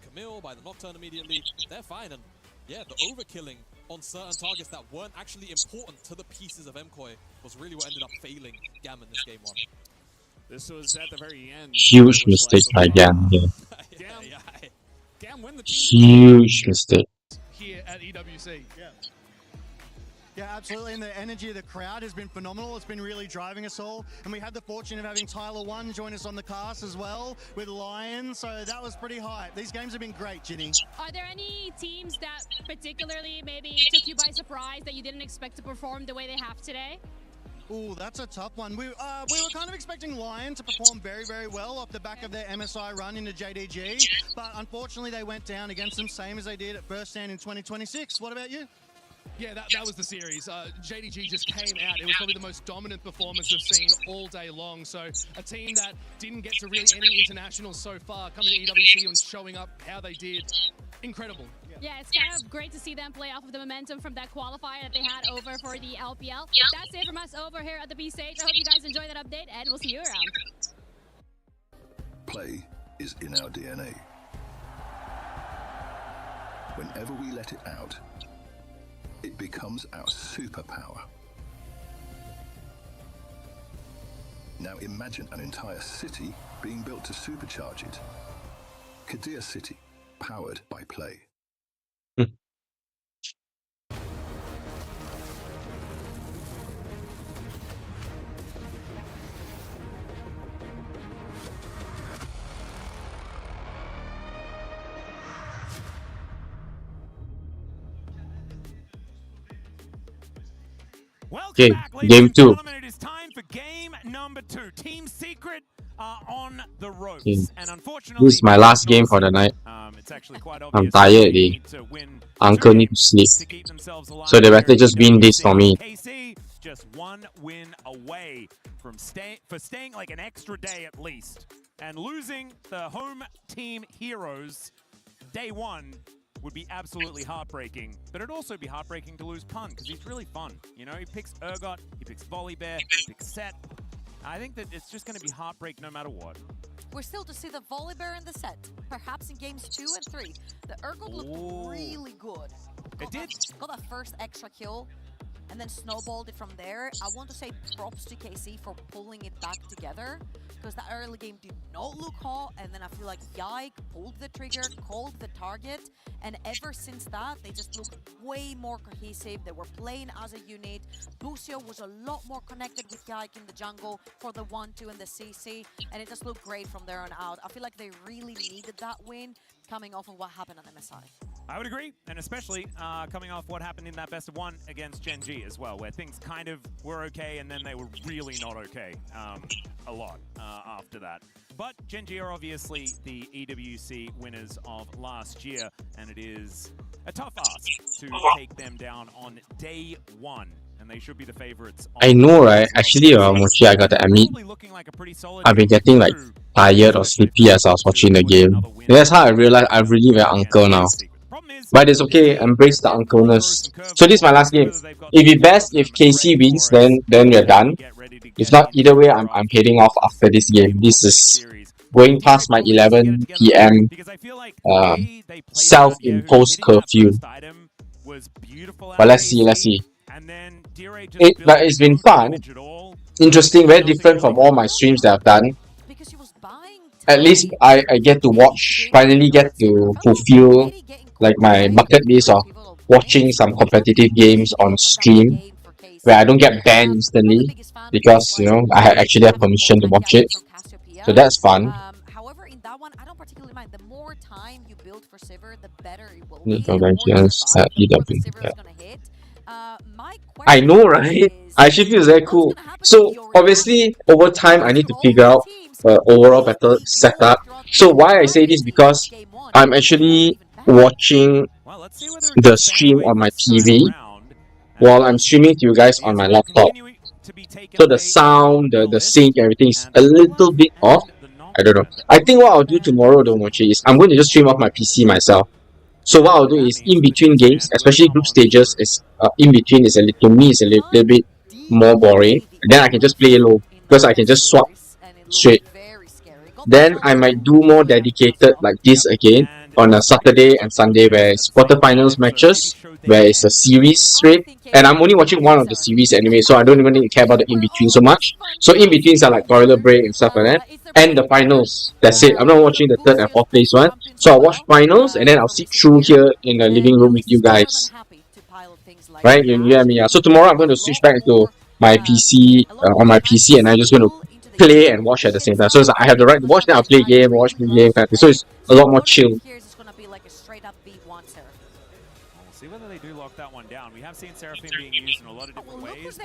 Camille, by the Nocturne immediately, they're fine. And yeah, the overkilling on certain targets that weren't actually important to the pieces of MKOI was really what ended up failing Gam in this game one. This was at the very end. Huge mistake by Gam here. Gam win the Huge mistake. Here at EWC. Yeah, absolutely, and the energy of the crowd has been phenomenal. It's been really driving us all, and we had the fortune of having Tyler One join us on the cast as well with Lion, so that was pretty hype. These games have been great, Ginny. Are there any teams that particularly maybe took you by surprise that you didn't expect to perform the way they have today? Ooh, that's a tough one. We were kind of expecting Lion to perform very, very well off the back of their MSI run into JDG, but unfortunately they went down against them, same as they did at First Stand in 2026. What about you? Yeah, that was the series. JDG just came out. It was probably the most dominant performance we've seen all day long. So a team that didn't get to really any internationals so far coming to EWC and showing up how they did, incredible. Yeah, it's kind of great to see them play off of the momentum from that qualifier that they had over for the LPL. That's it from us over here at the B stage. I hope you guys enjoyed that update, and we'll see you around. Play is in our DNA. Whenever we let it out, it becomes our superpower. Now imagine an entire city being built to supercharge it. Kadir City, powered by Play. Okay, game 2. It is time for game number 2. Team Secret are on the ropes. Okay. And unfortunately, This is my last game for the night. it's actually quite I'm obvious tired they already. need to win Uncle need to sleep. to keep themselves alive. So they better just win this for me. KC just one win away from staying like an extra day at least. And losing the home team heroes day 1 would be absolutely heartbreaking, but it'd also be heartbreaking to lose Pun because he's really fun. You know, he picks Urgot, he picks Volibear, he picks Set. I think that it's just going to be heartbreak no matter what. We're still to see the Volibear in the set, perhaps in games 2 and 3. The Urgot looked really good. It did. Got that first extra kill and then snowballed it from there. I want to say props to KC for pulling it back together, because that early game did not look hot, and then I feel like Yike pulled the trigger, called the target, and ever since that, they just looked way more cohesive. They were playing as a unit. Bucio was a lot more connected with Yike in the jungle for the 1-2 and the CC, and it just looked great from there on out. I feel like they really needed that win coming off of what happened on MSI. I would agree, and especially coming off what happened in that best of 1 against Gen G as well, where things kind of were okay, and then they were really not okay a lot after that. But Gen G are obviously the EWC winners of last year, and it is a tough ask to take them down on day 1, and they should be the favorites. I know, right? Actually, Mochi, I gotta admit, I've been getting like tired or sleepy as I was watching the game. That's how I realized I'm really very uncle now. But it's okay, embrace the uncleness. So this is my last game. It'd be best if KC wins, then we're done. If not, either way, I'm heading off after this game. This is going past my 11 PM self-imposed curfew. But let's see. But it's been fun, interesting, very different from all my streams that I've done. At least I get to watch, finally get to fulfill like my bucket list of watching some competitive games on stream where I don't get banned instantly because, you know, I actually have permission to watch it. So that's fun. However, in that one, I don't particularly mind. The more time you build for Sivir, the better it will be. I know, right? I actually feel very cool. So obviously, over time, I need to figure out overall better setup. So why I say this, because I'm actually watching the stream on my TV while I'm streaming to you guys on my laptop. So the sound, the sync, everything is a little bit off. I don't know. I think what I'll do tomorrow though, Mochi, is I'm going to just stream off my PC myself. So what I'll do is in between games, especially group stages, is in between is to me is a little bit more boring. Then I can just play low because I can just swap straight. Then I might do more dedicated like this again on a Saturday and Sunday where it's quarterfinals matches, where it's a series straight. And I'm only watching one of the series anyway, so I don't even need to care about the in-between so much. So in-betweens are like toilet break and stuff like that. And the finals, that's it. I'm not watching the 3rd and 4th place one. So I'll watch finals and then I'll sit through here in the living room with you guys. Right? You get me? So tomorrow I'm going to switch back to my PC, on my PC, and I'm just going to play and watch at the same time. So it's like I have the right to watch, then I'll play game, watch the game, kind of thing. So it's a lot more chill. See whether they do lock that one down. We have seen Seraphine being used in a lot of different ways.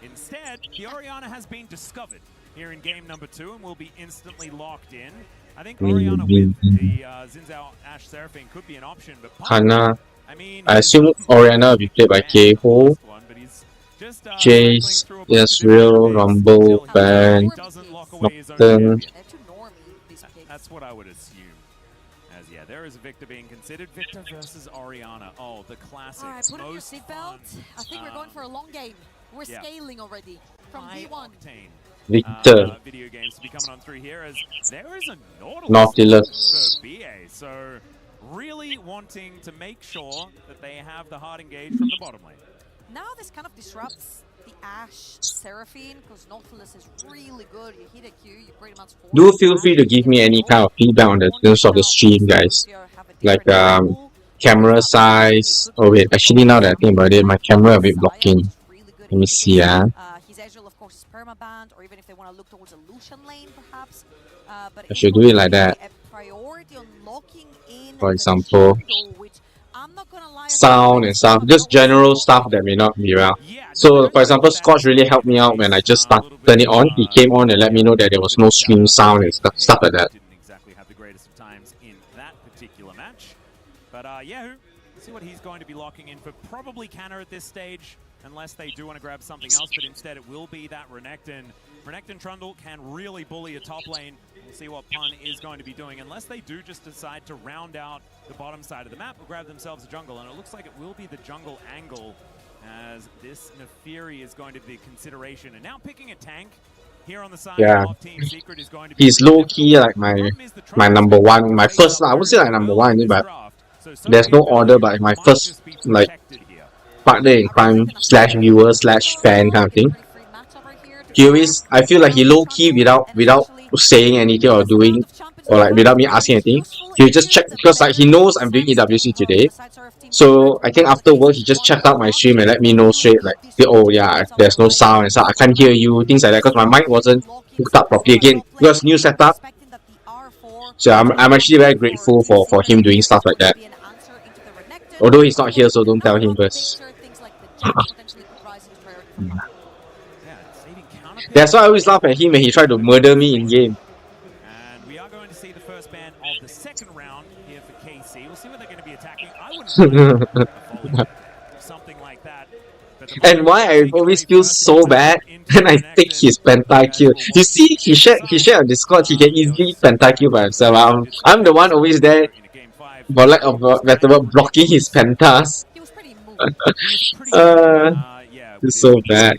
Instead, the Orianna has been discovered here in game number 2 and will be instantly locked in. I think Orianna with the Zinzao Ash Seraphine could be an option, but Hana, I assume Orianna will be played by K-Ho, Jace, Yasriel, Rumble, Bang, Nocturne. That's what I would assume. As yeah, there is a Victor being considered. Victor versus Orianna. Oh, the classics. All right, put on your seatbelt. I think we're going for a long game. We're scaling already from V1. Victor. Video games to be coming on through here as there is a Nautilus for BA. So really wanting to make sure that they have the hard engage from the bottom lane. Now this kind of disrupts the Ashe Seraphine because Nautilus is really good. You hit a Q, you pretty much do feel free to give me any kind of feedback on the terms of the stream, guys. Like camera size. Oh wait, actually now that I think about it, my camera a bit blocking. Let me see. His Ezreal, of course, is permabanned, or even if they want to look towards a Lucian lane, perhaps. But I should do it like that. A priority on locking in for example. sound and stuff, just general stuff that may not be well. So, for example, Scotch really helped me out when I just turned it on. He came on and let me know that there was no stream sound and stuff like that. Didn't exactly have the greatest of times in that particular match. But Yahoo, see what he's going to be locking in for. Probably Canna at this stage, unless they do want to grab something else, but instead it will be that Renekton. Renekton Trundle can really bully a top lane. We'll see what Pun is going to be doing, unless they do just decide to round out the bottom side of the map or grab themselves a jungle. And it looks like it will be the jungle angle, as this Neferi is going to be consideration. And now picking a tank here on the side of Team Secret is going to be... He's low-key like my number one, my first, I would say like number one, but there's no order, but my first like partner in crime / viewer / fan kind of thing. He always, I feel like he low-key without saying anything or doing, or like without me asking anything, he'll just check, because like he knows I'm doing EWC today. So I think after work he just checked out my stream and let me know straight like, oh yeah, there's no sound and stuff, I can't hear you, things like that, because my mic wasn't hooked up properly again, because new setup. So I'm actually very grateful for him doing stuff like that. Although he's not here, so don't tell him first. That's why I always laugh at him when he tried to murder me in game. And we are going to see the first ban of the second round here for KC. We'll see what they're going to be attacking. I wouldn't something like that. And why I always feel so bad when I take his pentakill. You see, he shared on Discord, he can easily pentakill by himself. I'm the one always there, for lack of a better word, blocking his pentas. It's so bad.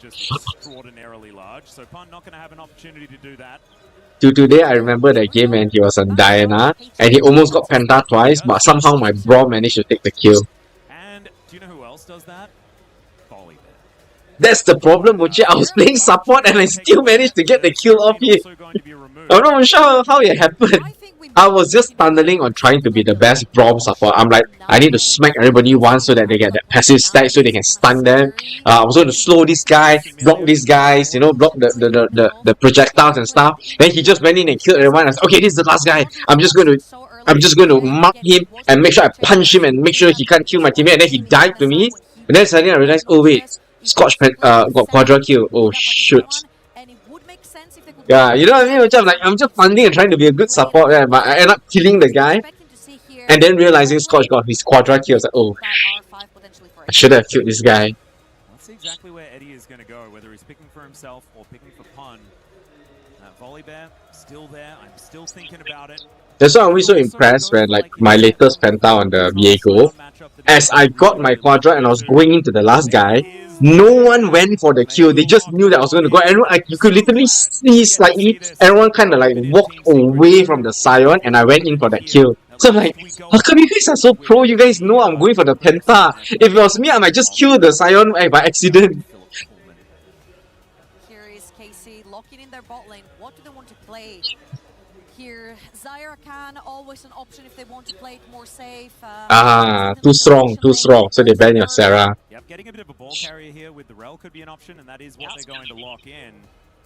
Extraordinarily large, so Pun not going to have an opportunity to do that. Today I remember that game when he was on Diana and he almost got penta twice, but somehow my bro managed to take the kill. And do you know who else does that? Volley there. That's the problem, Mochi. I was playing support and I still managed to get the kill off here. I'm not sure how it happened. I was just tunneling on trying to be the best Braum support. I'm like, I need to smack everybody once so that they get that passive stack so they can stun them. I was going to slow this guy, block these guys, you know, block the projectiles and stuff. Then he just went in and killed everyone. I was like, okay, this is the last guy. I'm just going to mark him and make sure I punch him and make sure he can't kill my teammate. And then he died to me. And then suddenly I realized, oh wait, Scotch got quadra kill. Oh shoot. Yeah, you know what I mean? I'm just funding and trying to be a good support, yeah, but I end up killing the guy. And then realizing Scotch got his quadra kill. I was like, oh, I should have killed this guy. Let's see exactly where Eddie is going to go, whether he's picking for himself or picking for Pun. Volley Bear, still there. I'm still thinking about it. That's why I'm always so impressed when, like, my latest penta on the Viego, as I got my quadra and I was going into the last guy, no one went for the kill. They just knew that I was going to go. Everyone, like, you could literally see slightly, everyone kind of like walked away from the Scion and I went in for that kill. So I'm like, how come you guys are so pro? You guys know I'm going for the penta. If it was me, I might just kill the Scion by accident. Here is KC locking in their bot lane. What do they want to play? Here, Zyra Khan, always an option if they want to play it more safe. Too strong. So they ban your Sarah. Yep, getting a bit of a ball carrier here with the Rel could be an option, and that is what they're going to lock in.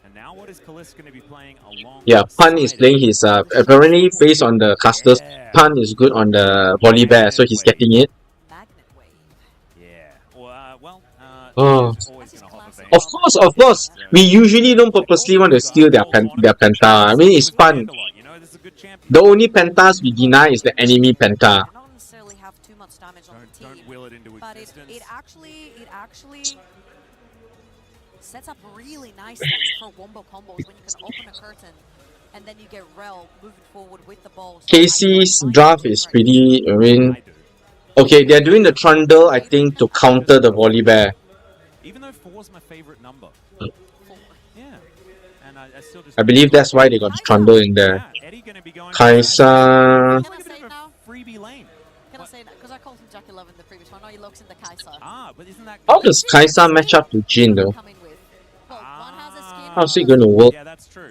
And now what is Kalist going to be playing along? Yeah, Pun is playing his, apparently based on the casters, Pun is good on the volley bear, so he's getting it. Oh. Of course. We usually don't purposely want to steal their penta. I mean, it's fun. The only pentas we deny is the enemy penta. Not necessarily have too much damage on the team, will it into but it actually sets up really nicely for wombo combos when you can open a curtain and then you get Rel moving forward with the ball. KC's draft is pretty, I mean, okay, they're doing the Trundle, I think, to counter the volley bear. Even though 4 is my favorite number. Yeah. And I still just... I believe that's why they got the Trundle in there. Kaisa... Freebie lane. Can I say that? Because I called him Jack 11 the previous one. Now he looks in the Kaisa. But isn't that... How does Kaisa match up to Jin though? How's he going to work? Yeah, that's true.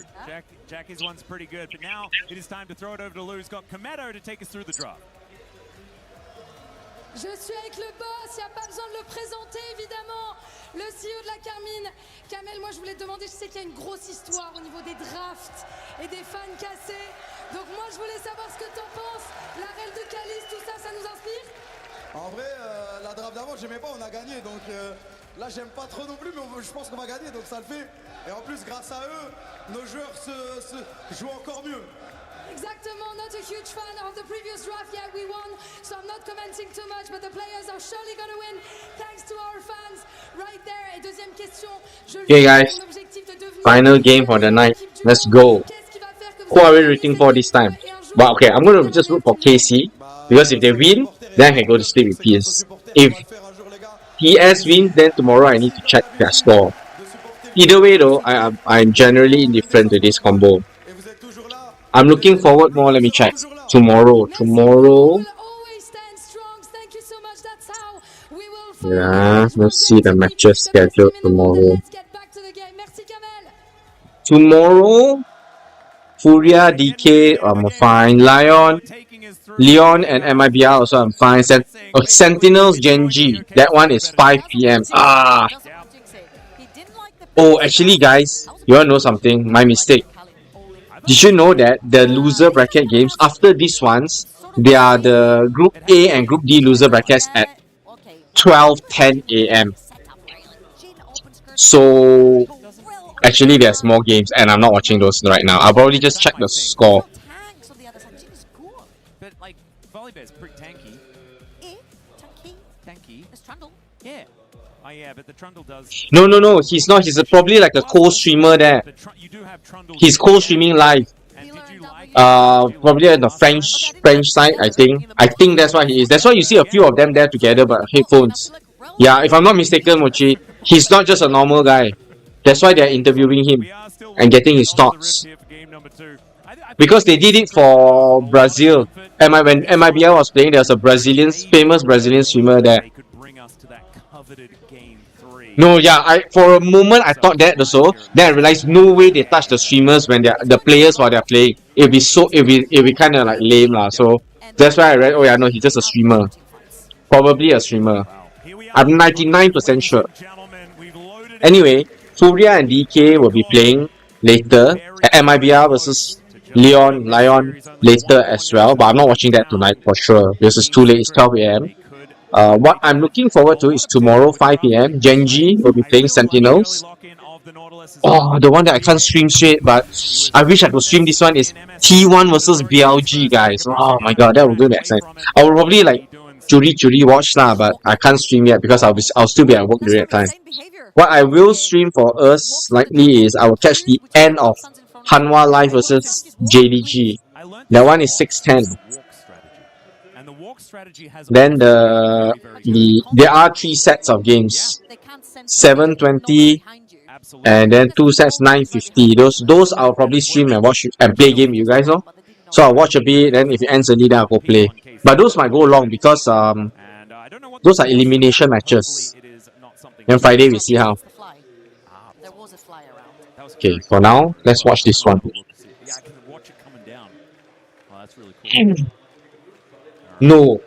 Jackie's one's pretty good, but now it is time to throw it over to Lou's got Kometo to take us through the draft. Je suis avec le boss, il n'y a pas besoin de le présenter évidemment, le CEO de la Carmine. Kamel, moi je voulais te demander, je sais qu'il y a une grosse histoire au niveau des drafts et des fans cassés. Donc moi je voulais savoir ce que t'en penses. La règle de Calice, tout ça, ça nous inspire? En vrai, la draft d'avant, j'aimais pas, on a gagné. Donc là, j'aime pas trop non plus, mais je pense qu'on va gagner, donc ça le fait. Et en plus, grâce à eux, nos joueurs se jouent encore mieux. Exactement, not a huge fan of the previous draft yet. We won, so I'm not commenting too much, but the players are surely going to win thanks to our fans right there. Et deuxième question, Okay guys, final game for the night. Let's go. Who are we rooting for this time? Well, okay, I'm going to just root for KC, because if they win, then I can go to sleep with PS. If PS wins, then tomorrow I need to check their score. Either way though, I'm generally indifferent to this combo. I'm looking forward more, let me check. Tomorrow. Yeah, let's see the matches scheduled tomorrow. Tomorrow, Furia, DK, I'm fine. Leon and MIBR also I'm fine. Sentinels, Genji, that one is 5 PM. Oh, actually guys, you wanna know something? My mistake. Did you know that the loser bracket games, after these ones, they are the Group A and Group D loser brackets at 12:10 AM. So, actually there's more games and I'm not watching those right now. I'll probably just check the score. But like, Volibear's pretty tanky. Tanky? It's Trundle. Yeah. Oh yeah, but the Trundle does... No, he's not. He's probably like a co-streamer there. He's co-streaming live. Probably on the French side, I think. I think that's why he is. That's why you see a few of them there together, but headphones. Yeah, if I'm not mistaken, Mochi, he's not just a normal guy. That's why they're interviewing him and getting his thoughts. Because they did it for Brazil. When MIBR was playing, there was a famous Brazilian swimmer there. No, yeah, for a moment I thought that also. Then I realized no way they touch the streamers when the players while they're playing. It'll be kind of like lame lah. So that's why I read. Oh yeah, no, he's just a streamer. Probably a streamer. I'm 99% sure. Anyway, Furia and DK will be playing later. MIBR versus Lion later as well. But I'm not watching that tonight for sure because it's too late. It's 12 AM. What I'm looking forward to is tomorrow 5 PM. Genji will be playing Sentinels. Oh, the one that I can't stream straight, but I wish I could stream this one is T1 versus BLG, guys. Oh my god, that would be exciting. I will probably like Churi watch lah, but I can't stream yet because I'll still be at work during that time. What I will stream for us likely is I will catch the end of Hanwha Live versus JDG. That one is 6:10. Then there are 3 sets of games, 7:20, and then 2 sets 9:50. Those I'll probably stream and watch and play game with you guys, no? So I'll watch a bit, then if it ends early, then I'll go play. But those might go long because those are elimination matches. Then Friday we see how. Okay, for now, let's watch this one. No.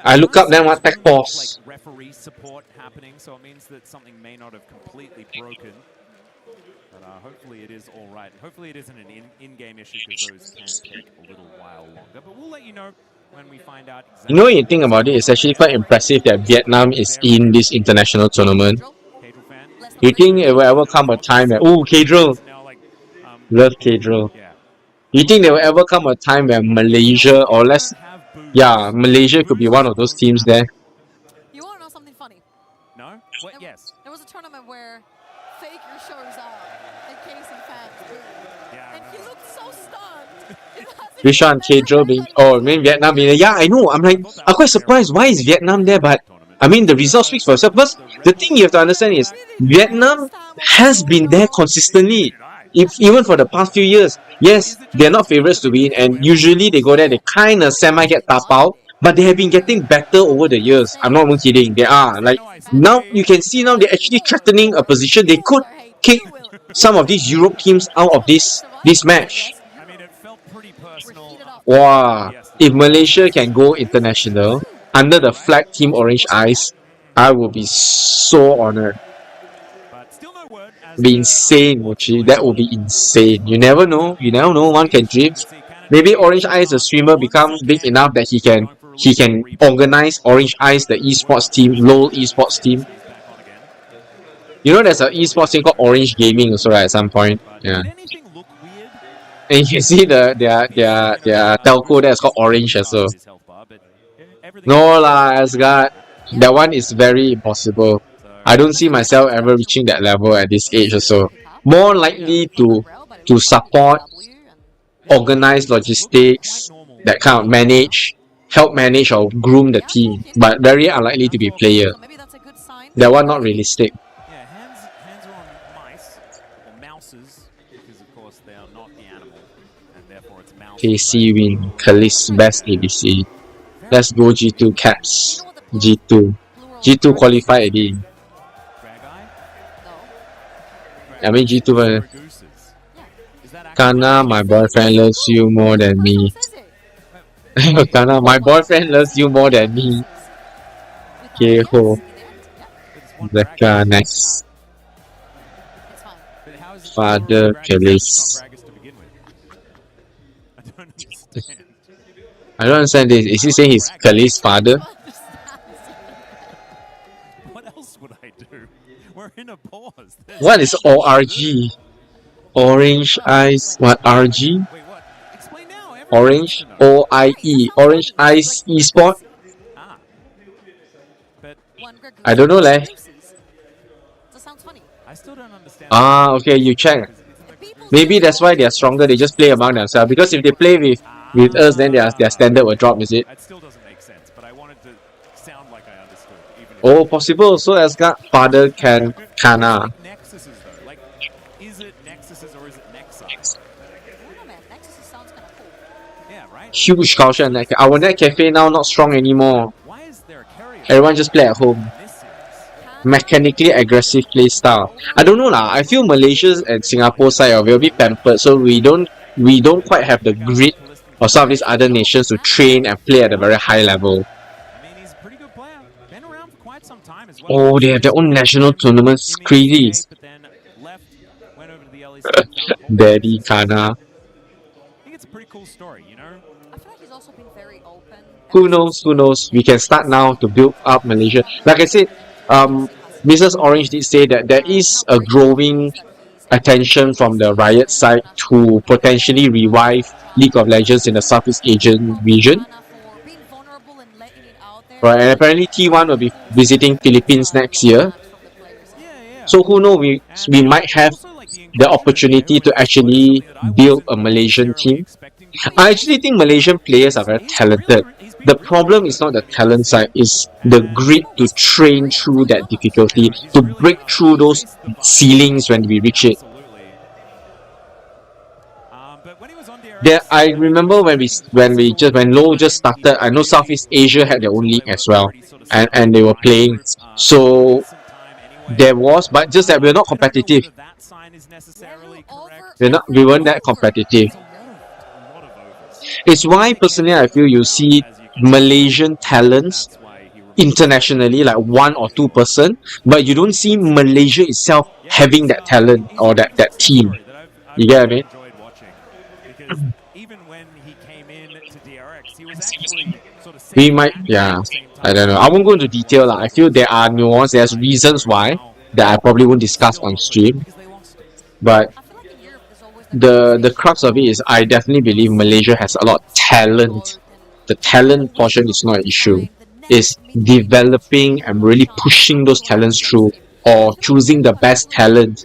I look up then what tech pause. Referee support happening, so it means that something may not have completely broken. But hopefully it is alright. Hopefully it isn't an in-game issue because those can take a little while longer. But we'll let you know when we find out exactly. You know, you think about it, it's actually quite impressive that Vietnam is in this international tournament. You think it will ever come a time that... Oh, Kadril! Love Kadril. You think there will ever come a time where Malaysia or less... Yeah, Malaysia could be one of those teams there. You want to know something funny? No? What? Yes. There was a tournament where Faker shows up and Casey fans boo. And he looked so stunned. Which one? Kadril being... Oh, I mean Vietnam being... Yeah, I know. I'm quite surprised. Why is Vietnam there? But I mean, the result speaks for itself. Because the thing you have to understand is Vietnam has been there consistently. Even for the past few years. Yes, they're not favourites to win, and usually they go there, they kind of semi-get tapao, but they have been getting better over the years. I'm not even kidding. They are. Like, now, you can see now they're actually threatening a position. They could kick some of these Europe teams out of this match. Wow. If Malaysia can go international, under the flag Team Orange Eyes, I will be so honored. Be insane, Mochi. That would be insane. You never know. You never know. One can dream. Maybe Orange Eyes, the streamer, becomes big enough that he can organize Orange Eyes, the esports team, LOL esports team. You know, there's an esports team called Orange Gaming also, right? At some point, yeah. And you can see their telco there is called Orange as well. No lah, Asgard. That one is very impossible. I don't see myself ever reaching that level at this age also. More likely to support, organize logistics, that kind of help manage or groom the team, but very unlikely to be player. That one not realistic. Yeah, hands are on mice or mouses because of course they are not the animal, and therefore it's mouse. KC win, Kalis best ABC. Let's go G2 Caps. G2 qualify again. I mean G2 Kana, my boyfriend loves you more than me. Kana, my boyfriend loves you more than me. Keho. Zeka, nice. Father Kalis. I don't understand this. Is he saying he's Kalis' father? What else would I do? We're in a pause. What is ORG? Orange Eyes. What RG? Orange OIE. Orange Eyes Esport. I don't know, leh. I still don't understand. Ah, okay, you check. Maybe that's why they are stronger. They just play among themselves. Because if they play with us, then their standard will drop. Is it? That still doesn't make sense, but I wanted to sound like I understood. Even if Oh, possible. So Asgard father can Kana. Nexuses though, like, is it Nexuses or is it Nexus? I don't know, man. Nexuses sounds kind of cool. Yeah, right. Huge caution. Like, our net cafe now not strong anymore. Why is there a carrier? Everyone just play at home. Mechanically aggressive play style. I don't know lah. I feel Malaysia's and Singapore side are very pampered, so we don't quite have the grit of some of these other nations to train and play at a very high level. I mean, he's a pretty good player. Been around for quite some time as well. Oh, they have their own national tournaments. Crazy. But then left, went over to the LEC. Daddy Kana. I think it's a pretty cool story, you know? I feel like he's also been very open. Who knows? Who knows? We can start now to build up Malaysia. Like I said, Mrs. Orange did say that there is a growing attention from the Riot side to potentially revive League of Legends in the Southeast Asian region. Right, and apparently T1 will be visiting Philippines next year. So who knows, we might have the opportunity to actually build a Malaysian team. I actually think Malaysian players are very talented. The problem is not the talent side, it's the grit to train through that difficulty, to break through those ceilings when we reach it. I remember when LoL just started, I know Southeast Asia had their own league as well, and they were playing. So there was, but just that we're not competitive. We weren't that competitive. It's why personally I feel you see Malaysian talents internationally, like 1 or 2%, but you don't see Malaysia itself having that talent or that team. You get what I mean? Even when he came in to DRX, he was actually sort of We might, yeah, I don't know. I won't go into detail. I feel there are nuances, there's reasons why that I probably won't discuss on stream. But the crux of it is I definitely believe Malaysia has a lot of talent. The talent portion is not an issue. It's developing and really pushing those talents through or choosing the best talent.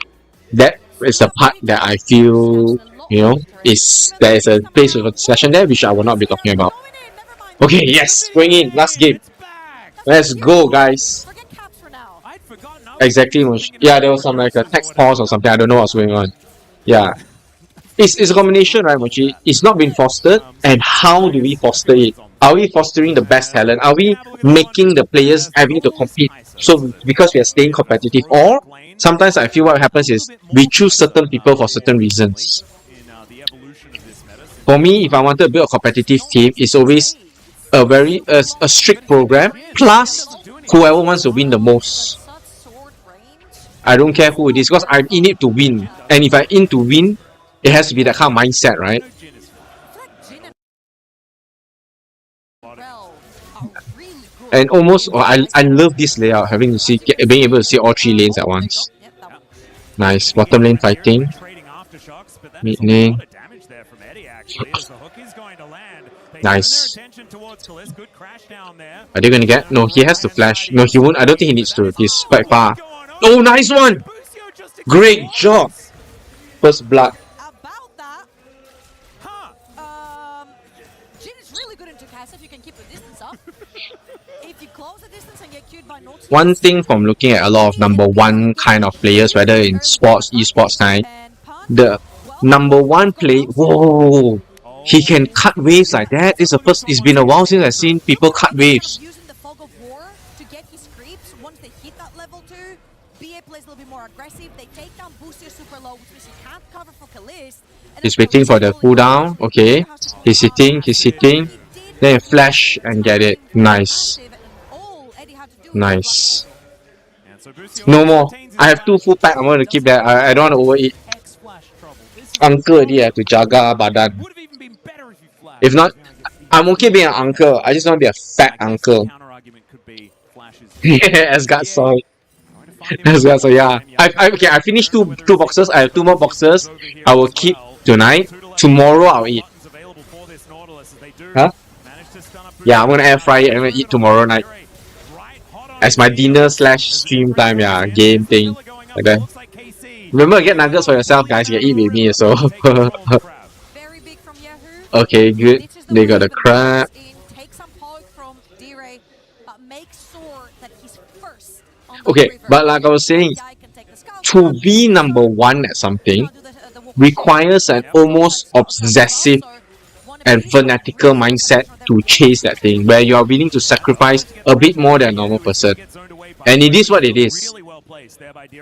That is the part that I feel, you know, there is a place of a discussion there which I will not be talking about. Okay, yes, going in, last game. Let's go, guys. Exactly. Yeah, there was some like a text pause or something. I don't know what's going on. Yeah. It's a combination, right, Mochi? It's not been fostered, and how do we foster it? Are we fostering the best talent? Are we making the players having to compete? So because we are staying competitive, or sometimes I feel what happens is we choose certain people for certain reasons. For me, if I wanted to build a competitive team, it's always a strict program, plus whoever wants to win the most. I don't care who it is, because I'm in it to win. And if I'm in to win, it has to be that kind of mindset, right? And almost, I love this layout, having to see, being able to see all 3 lanes at once. Nice, bottom lane fighting. Mid lane. Nice. Are they gonna get? No, he has to flash. No, he won't. I don't think he needs to. He's quite far. Oh, nice one! Great job! First blood. One thing from looking at a lot of number 1 kind of players, whether in sports, esports kind, the number 1 play, whoa, he can cut waves like that. It's been a while since I've seen people cut waves. He's waiting for the cooldown. Okay, he's hitting. Then flash and get it. Nice. Nice. No more. I have 2 full pack. I'm going to keep that. I don't want to overeat. Uncle dia to jaga badan. If not, I'm okay being an uncle. I just want to be a fat uncle. As God saw it. As God saw, yeah. Okay, I finished two boxes. I have 2 more boxes. I will keep tonight. Tomorrow I'll eat. Huh? Yeah, I'm gonna air fry it. I'm gonna eat tomorrow night. As my dinner / stream time, yeah, game thing. Like that. Remember, get nuggets for yourself, guys. You can eat with me, so. Okay, good. They got a crab. Okay, but like I was saying, to be number 1 at something requires an almost obsessive and fanatical mindset to chase that thing, where you are willing to sacrifice a bit more than a normal person. And it is what it is.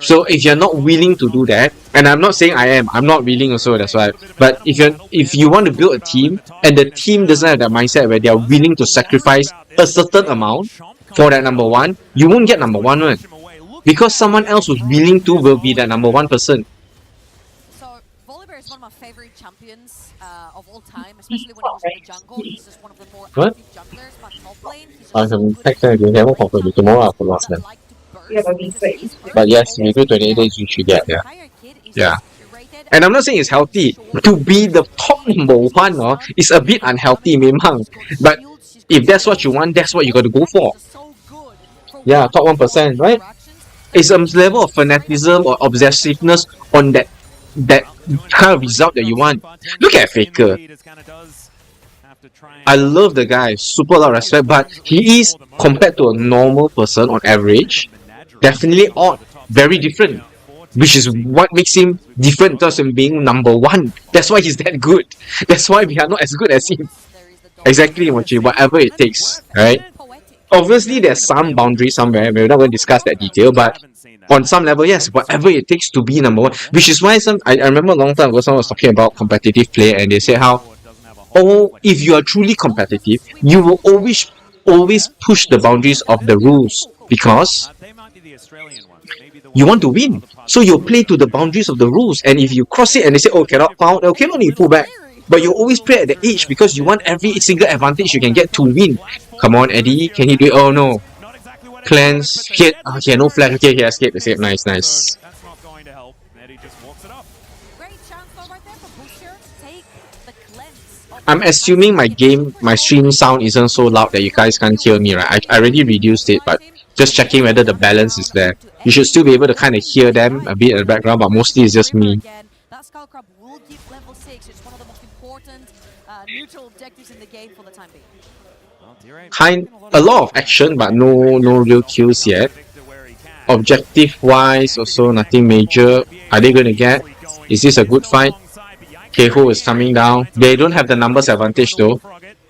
So if you're not willing to do that, and I'm not saying I'm not willing also, that's why. But if you want to build a team, and the team doesn't have that mindset where they are willing to sacrifice a certain amount for that number 1, you won't get number 1 one. Because someone else who's willing to will be that number 1 person. What? I can text them again. They haven't confirmed it. Tomorrow I'll follow up them. But yes, maybe 28 days you should get, yeah. And I'm not saying it's healthy. To be the top number 1 is a bit unhealthy, memang. But if that's what you want, that's what you got to go for. Yeah, top 1%, right? It's a level of fanaticism or obsessiveness on that kind of result that you want. Look at Faker. I love the guy, super lot of respect, but he is, compared to a normal person on average, definitely odd, very different. Which is what makes him different in terms of being number 1. That's why he's that good. That's why we are not as good as him. Exactly, Mochi, whatever it takes, right? Obviously, there's some boundary somewhere. We're not going to discuss that detail, but on some level, yes, whatever it takes to be number 1. Which is why I remember a long time ago someone was talking about competitive play, and they said how, if you are truly competitive, you will always push the boundaries of the rules, because you want to win. So you'll play to the boundaries of the rules, and if you cross it and they say, oh, cannot foul, okay, no need to pull back. But you always play at the edge because you want every single advantage you can get to win. Come on, Eddie, can he do it? Oh no. Cleanse, hit. Okay, no flash. Okay, he escaped. Nice. I'm assuming my stream sound isn't so loud that you guys can't hear me, right? I already reduced it, but just checking whether the balance is there. You should still be able to kind of hear them a bit in the background, but mostly it's just me. A lot of action, but no real kills yet. Objective wise, also nothing major. Are they going to get? Is this a good fight? Keho is coming down. They don't have the numbers advantage though.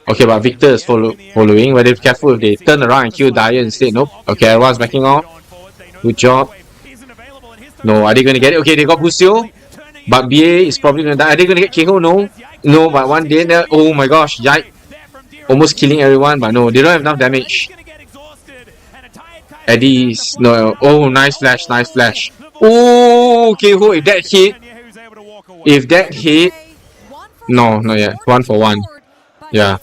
Okay, but Victor is following. But they're careful if they turn around and kill Dyer instead. Nope. Okay, everyone's backing off. Good job. No, are they going to get it? Okay, they got Busio. But BA is probably going to die. Are they going to get Keho? No. No, but one day there. Oh my gosh, yikes. almost killing everyone, but no, they don't have enough damage. Eddie's no. Oh, nice flash, nice flash. Oh, okay. Who? If that hit, no, not yet. 1 for 1. Yeah.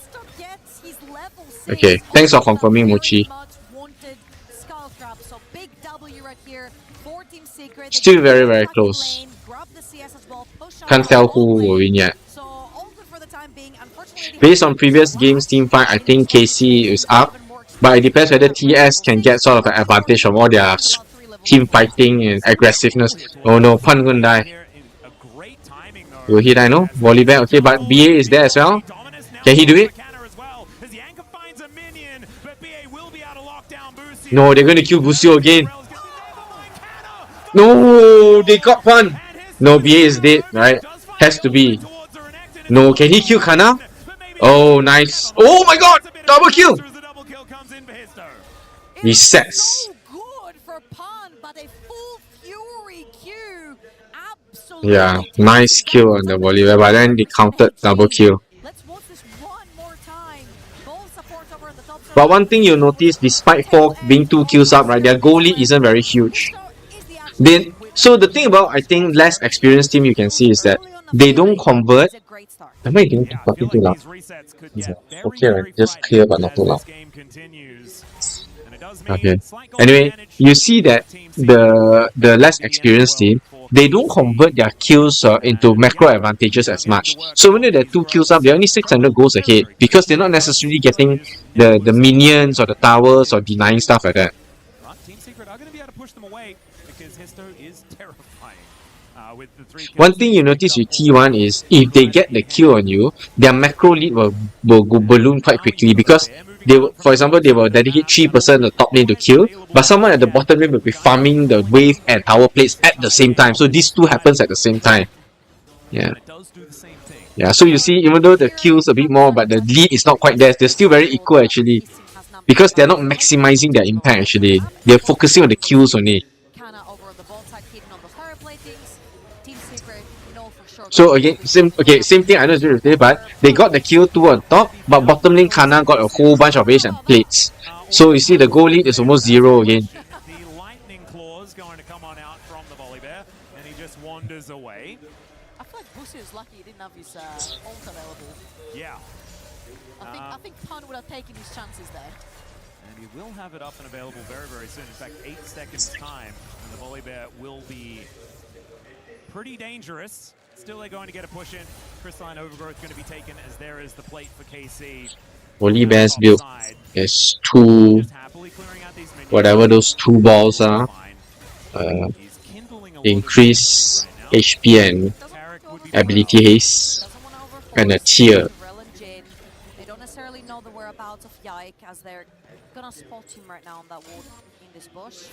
Okay. Thanks for confirming, Mochi. Still very, very close. Can't tell who will win yet. Based on previous games team fight, I think KC is up. But it depends whether TS can get sort of an advantage from all their team fighting and aggressiveness. Oh no, Pan gonna die. Will he die? No? Volley back. Okay, but BA is there as well. Can he do it? No, they're gonna kill Busio again. No, they got Pan. No, BA is dead, right? Has to be. No, can he kill Kana? Oh, nice. Oh my god! Double kill! Resets. Yeah, nice kill on the Bolívar, but then they counted double kill. But one thing you'll notice, despite 4 being 2 kills up, right, their goal lead isn't very huge. So the thing about, I think, less experienced team you can see is that they don't convert. Am I doing talking too loud? Yeah. Okay, right. Just clear but not too loud. Okay. Anyway, you see that the less experienced team, they don't convert their kills into macro advantages as much. So when they're 2 kills up, they're only 600 goals ahead because they're not necessarily getting the minions or the towers or denying stuff like that. Team Secret are going to be able to push them away because Histo is terrifying. With the 3 kills. One thing you notice with T1 is if they get the kill on you, their macro lead will go balloon quite quickly because they will, for example, they will dedicate 3% of the top lane to kill, but someone at the bottom lane will be farming the wave and tower plates at the same time. So these two happens at the same time. Yeah. Yeah, so you see, even though the kills a bit more, but the lead is not quite there, they're still very equal actually. Because they're not maximizing their impact actually. They're focusing on the kills only. So again, same thing I know today, but they got the kill 2 on top, but bottom lane Kana got a whole bunch of base and plates. So you see the goal lead is almost 0 again. The lightning claws going to come on out from the Volibear, and he just wanders away. I feel like Busio is lucky he didn't have his ult available. Yeah. I think Pan would have taken his chances there. And he will have it up and available very, very soon. In fact, 8 seconds time, and the Volibear will be pretty dangerous. Still, they're going to get a push in. Crystalline Overgrowth going to be taken as there is the plate for KC. Volibear's build is 2, whatever those 2 balls are. Increase HP and ability haste, and a tier. They don't necessarily know the whereabouts of Yike as they're gonna spot him right now on that wall in this bush.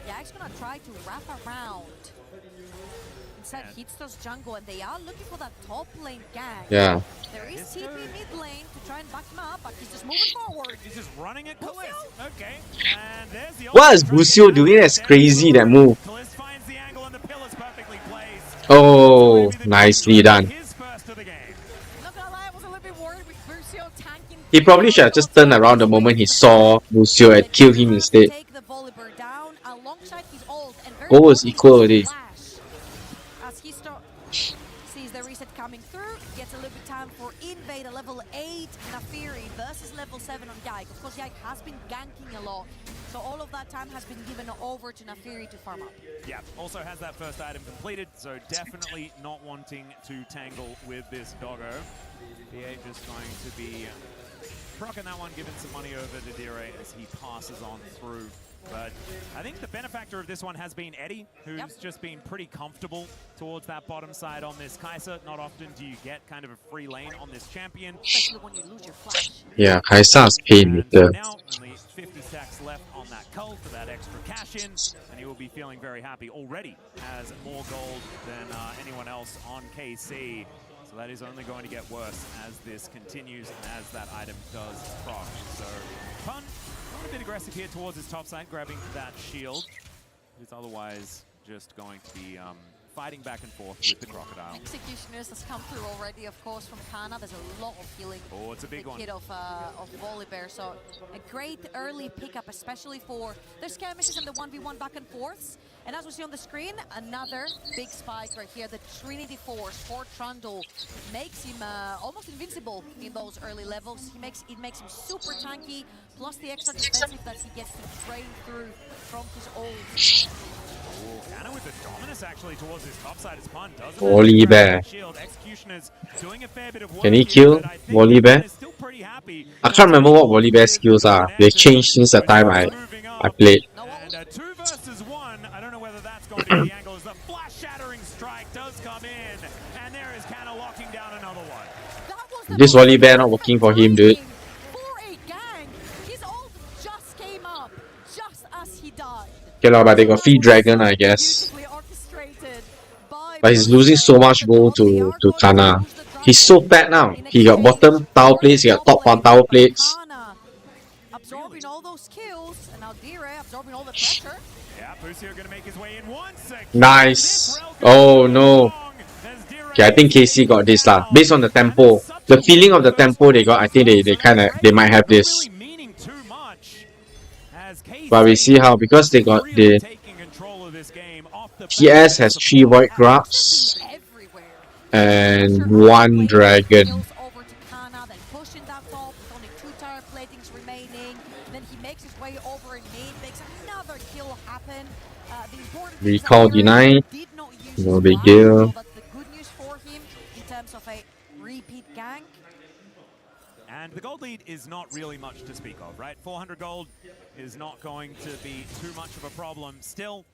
Yike's gonna try to wrap around inside Hitster's jungle, and they are looking for that top lane gang. Yeah. There is TP mid lane to try and back him up, but he's just moving forward. He's just running at Kalist. Okay. And there's the What is Busio doing? That's crazy, that move. Kalist finds the angle and the pillars perfectly placed. Oh, nicely done. He probably should have just turned around the moment he saw Busio and killed him instead. Goal is equal already. As he sees the reset coming through, gets a little bit time for Invader level 8 Nafiri versus level 7 on Yike. Of course, Yike has been ganking a lot, so all of that time has been given over to Nafiri to farm up. Yeah, also has that first item completed, so definitely not wanting to tangle with this doggo. BA just going to be procking that one, giving some money over to Dire as he passes on through. But I think the benefactor of this one has been Eddie, who's just been pretty comfortable towards that bottom side on this Kai'Sa. Not often do you get kind of a free lane on this champion. Especially when you lose your flash. Yeah, Kai'Sa's pain with the... Now only 50 stacks left on that cull for that extra cash in, and he will be feeling very happy. Already has more gold than anyone else on KC. So that is only going to get worse as this continues and as that item does proc. So Pun, a bit aggressive here towards his top side, grabbing that shield. It's otherwise just going to be fighting back and forth with the Crocodile. Executioners has come through already, of course, from Kana. There's a lot of healing. Oh, it's a big one. Kid of Volibear, so a great early pickup, especially for their skirmishes and the 1v1 back and forths. And as we see on the screen, another big spike right here. The Trinity Force for Trundle makes him almost invincible in those early levels. It makes him super tanky, plus the extra defensive that he gets to drain through from his ult. Kana with the dominance actually towards his top side. His pun doesn't Volibear. shield. Executioners doing a fair bit of work. Can he kill Volibear? I can't remember what Volibear skills are. They changed since the time I played. And 2 versus 1. I don't know whether that's going to be the angle as the flash shattering strike does come in. And there is Kana locking down another one. This Volibear not working for him, dude. His ult just came up, just as he died. Okay, but they got Feed Dragon, I guess. But he's losing so much gold to Kana. He's so fat now. He got bottom tower plates, he got top tower plates. Absorbing all those kills, and now Dire absorbing all the pressure. Yeah, Busio gonna make his way in once again. Nice. Oh no. Okay, I think KC got this lah. Based on the tempo, the feeling of the tempo they got, I think they might have this. But we see how, because they got the TS has 3 Void Grubs and 1 Dragon. Recall denied. No big deal. And the gold lead is not really much to speak of, right? 400 gold is not going to be too much of a problem. Still,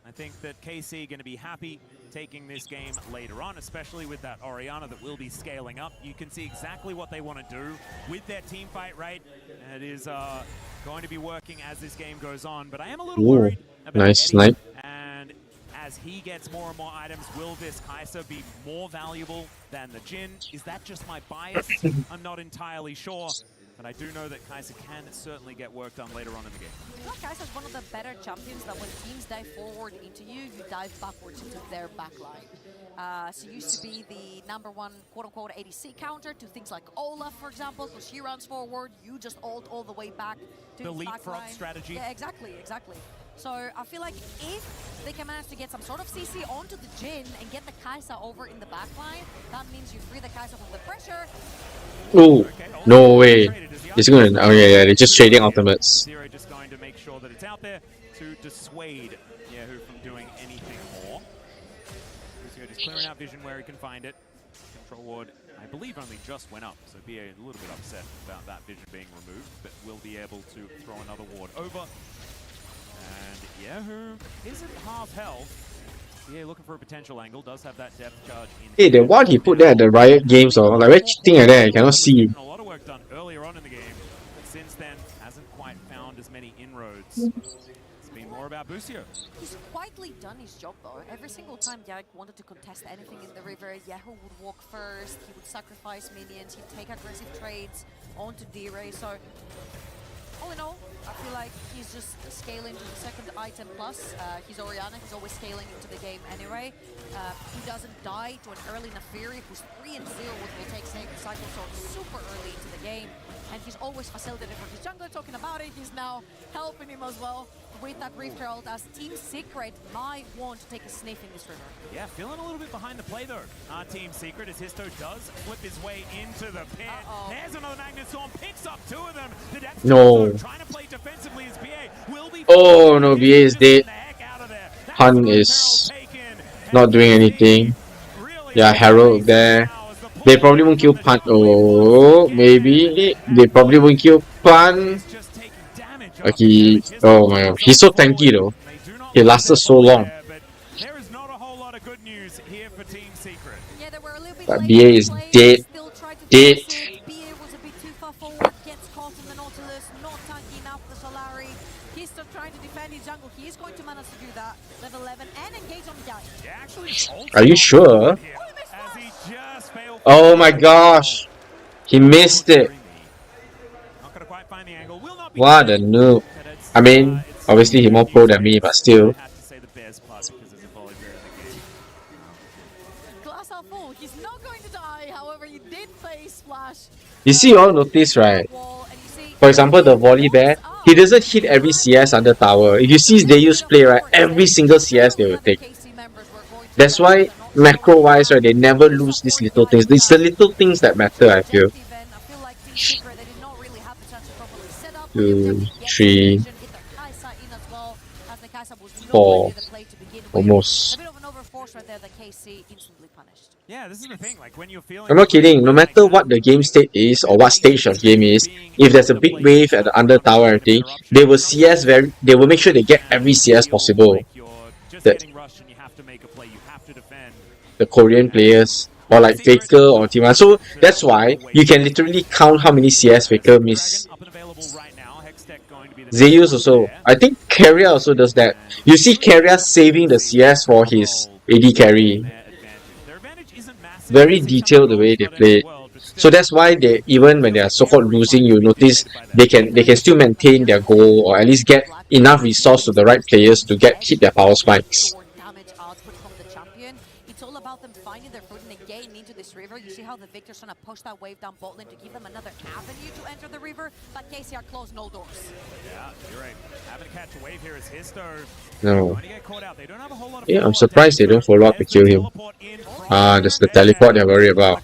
I think that KC going to be happy taking this game later on, especially with that Orianna that will be scaling up. You can see exactly what they want to do with their team fight, right? And it is going to be working as this game goes on. But I am a little worried about nice Eddie. snipe. And as he gets more and more items, will this Kai'Sa be more valuable than the Jhin? Is that just my bias? I'm not entirely sure. But I do know that Kai'Sa can certainly get work done later on in the game. I feel like Kai'Sa is one of the better champions that when teams dive forward into you, you dive backwards into their backline. She used to be the #1 quote-unquote ADC counter to things like Olaf, for example, because she runs forward, you just ult all the way back to the his leapfrog backline. strategy. Yeah, exactly. So I feel like if they can manage to get some sort of CC onto the Jhin and get the Kai'Sa over in the backline, that means you free the Kai'Sa from the pressure. Oh, no way. It's gonna. Oh yeah, they're just trading ultimates. Zero just going to make sure that it's out there to dissuade Yahoo from doing anything more. Busio just clearing out vision where he can find it. Control ward, I believe, only just went up, so BA a little bit upset about that vision being removed, but will be able to throw another ward over. And Yahoo isn't half health. Yeah, looking for a potential angle, does have that depth charge in. Hey, the one he put there at the Riot Games, or like very cheating like that, you cannot see. A lot of work done earlier on in the game, but since then hasn't quite found as many inroads. It's been more about Busio. He's quietly done his job though. Every single time Yarrick wanted to contest anything in the river, Yahoo would walk first, he would sacrifice minions, he'd take aggressive trades onto D-Ray, so all in all, I feel like he's just scaling to the second item plus. He's Orianna, he's always scaling into the game anyway. He doesn't die to an early Nafiri who's 3-0 with will take Sacred Cycle, so super early into the game. And he's always facilitated for his jungler, talking about it. He's now helping him as well with that Rift Herald, as Team Secret might want to take a sniff in this river. Yeah, feeling a little bit behind the play though. Team Secret, as Histo does flip his way into the pit. There's another Magnet Storm, picks up 2 of them. The depth No. trying to play defensively as BA will be. Oh no, BA is dead. Hun is not doing anything. Yeah, Herald there. They probably won't kill Pan. Oh, maybe. They probably won't kill Pan. Okay. Oh my god. He's so tanky though. He lasted so long. But BA is dead. Dead. BA was a bit too far forward, gets caught in the Nautilus, not tanky enough for Solari. He's still trying to defend his jungle. He is going to manage to do that. Level 11 and engage on the guy. Are you sure? Oh my gosh. He missed it. What a noob. I mean, obviously he's more pro than me, but still. You see, you all notice, right? For example, the volley bear, he doesn't hit every CS under tower. If you see Zeus play, right, every single CS they will take. That's why, macro-wise, right, they never lose these little things. It's the little things that matter, I feel. 2, 3, 4, almost. Yeah, this is the thing. Like when you're feeling. I'm not kidding. No matter what the game state is or what stage of game is, if there's a big wave at the under tower and everything, they will CS they will make sure they get every CS possible. The Korean players or like Faker or T1. So that's why you can literally count how many CS Faker miss. Zeus also. I think Carrier also does that. You see Carrier saving the CS for his AD carry. Very detailed the way they play it. So that's why they, even when they are so-called losing, you notice they can still maintain their goal or at least get enough resource to the right players to hit their power spikes. It's all about them finding their footing and getting into this river. You see how the Victor's trying to push that wave down bot lane to give them another avenue to enter the river, but KCR closed no doors. Yeah, you're right. Having to catch a wave here is Histo. No. Yeah, I'm surprised they don't follow up to kill him. Ah, that's the teleport they're worried about.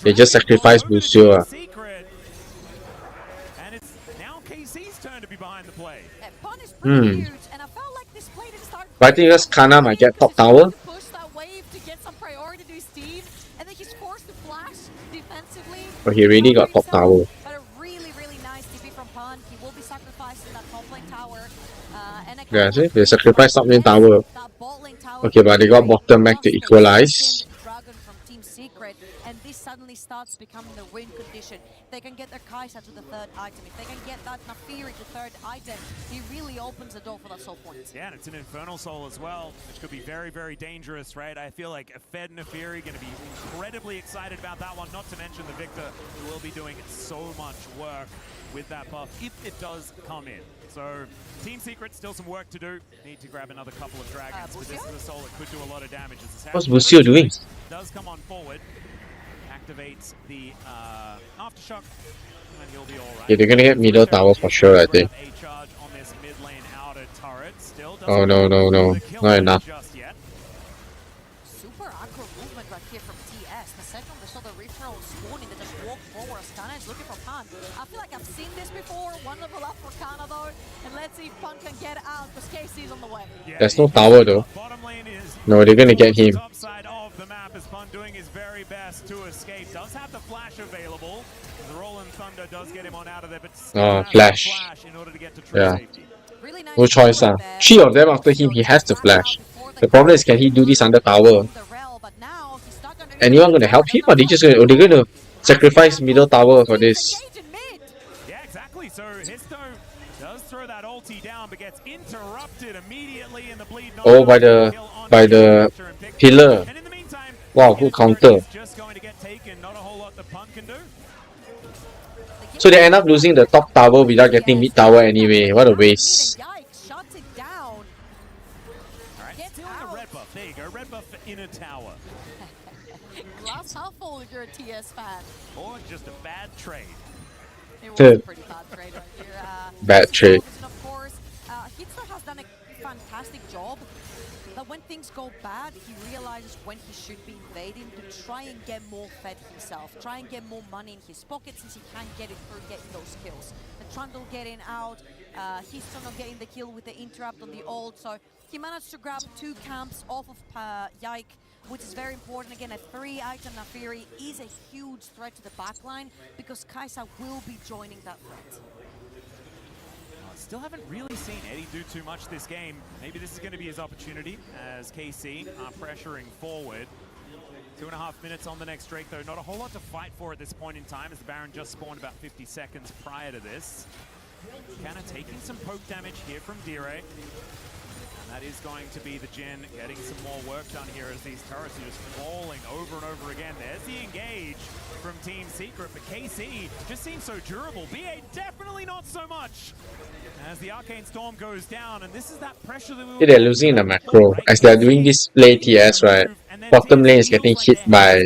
They just sacrificed Busio. And it's now KC's turn to be behind the play. But I think because Kana might get top tower. But he already got top tower. Yeah, see? They sacrificed top lane tower. Okay, but they got bottom back to equalize. And this suddenly starts becoming the win condition. They can get their Kai'Sa to the third item. If they can get that Nafiri to third item, he really opens the door for that soul point. Yeah, and it's an Infernal Soul as well, which could be very, very dangerous, right? I feel like a Fed Nafiri going to be incredibly excited about that one, not to mention the Victor who will be doing so much work with that buff if it does come in. So, Team Secret, still some work to do. Need to grab another couple of dragons, but this is a soul that could do a lot of damage. What's Busio doing? Does come on forward. Activates the aftershock, and he'll be all right. Yeah, they're gonna get middle tower for sure, I think. Oh no, no, no. Not enough. Super aggro movement right here from TS. The second they saw the referral spawning, they just walk forward. Kana is looking for Pan. I feel like I've seen this before. One level up for Kana though. And let's see if Pan can get out because KC's on the way. There's no tower though. No, they're gonna get him. Doing his very best to escape. Does have the flash available. The Rolling Thunder does get him on out of there, but flash. In order to get to true safety. No choice, 3 of them after him, he has to flash. The problem is, can he do this under tower? Anyone gonna help him, or they they're gonna sacrifice middle tower for this? Yeah, exactly. So Histo does throw that ulti down, but gets interrupted immediately in the bleed. Oh, by the pillar. Wow, good counter. So they end up losing the top tower without getting mid tower anyway. What a waste. There you go, red buff for inner tower. Glass half full if you're a TS fan. Or just a bad trade. It was a pretty bad trade right here. Bad trade. Of course, Hitler has done a fantastic job. But when things go bad, he realizes when he should be invading to try and get more fed himself, try and get more money in his pocket since he can't get it through getting those kills. The Trundle getting out, he's still not getting the kill with the interrupt on the ult, so he managed to grab 2 camps off of Yike, which is very important. Again, a 3-item Nafiri is a huge threat to the backline because Kai'Sa will be joining that threat. Still haven't really seen Eddie do too much this game. Maybe this is going to be his opportunity as KC are pressuring forward. 2.5 minutes on the next Drake, though. Not a whole lot to fight for at this point in time as the Baron just spawned about 50 seconds prior to this. Kana taking some poke damage here from Dire. And that is going to be the Jin getting some more work done here as these turrets are just falling over and over again. There's the engage from Team Secret, but KC just seems so durable. BA definitely not so much. As the Arcane Storm goes down, and this is that pressure that we They're losing in the macro as they're doing this play TS, right? bottom lane is getting hit by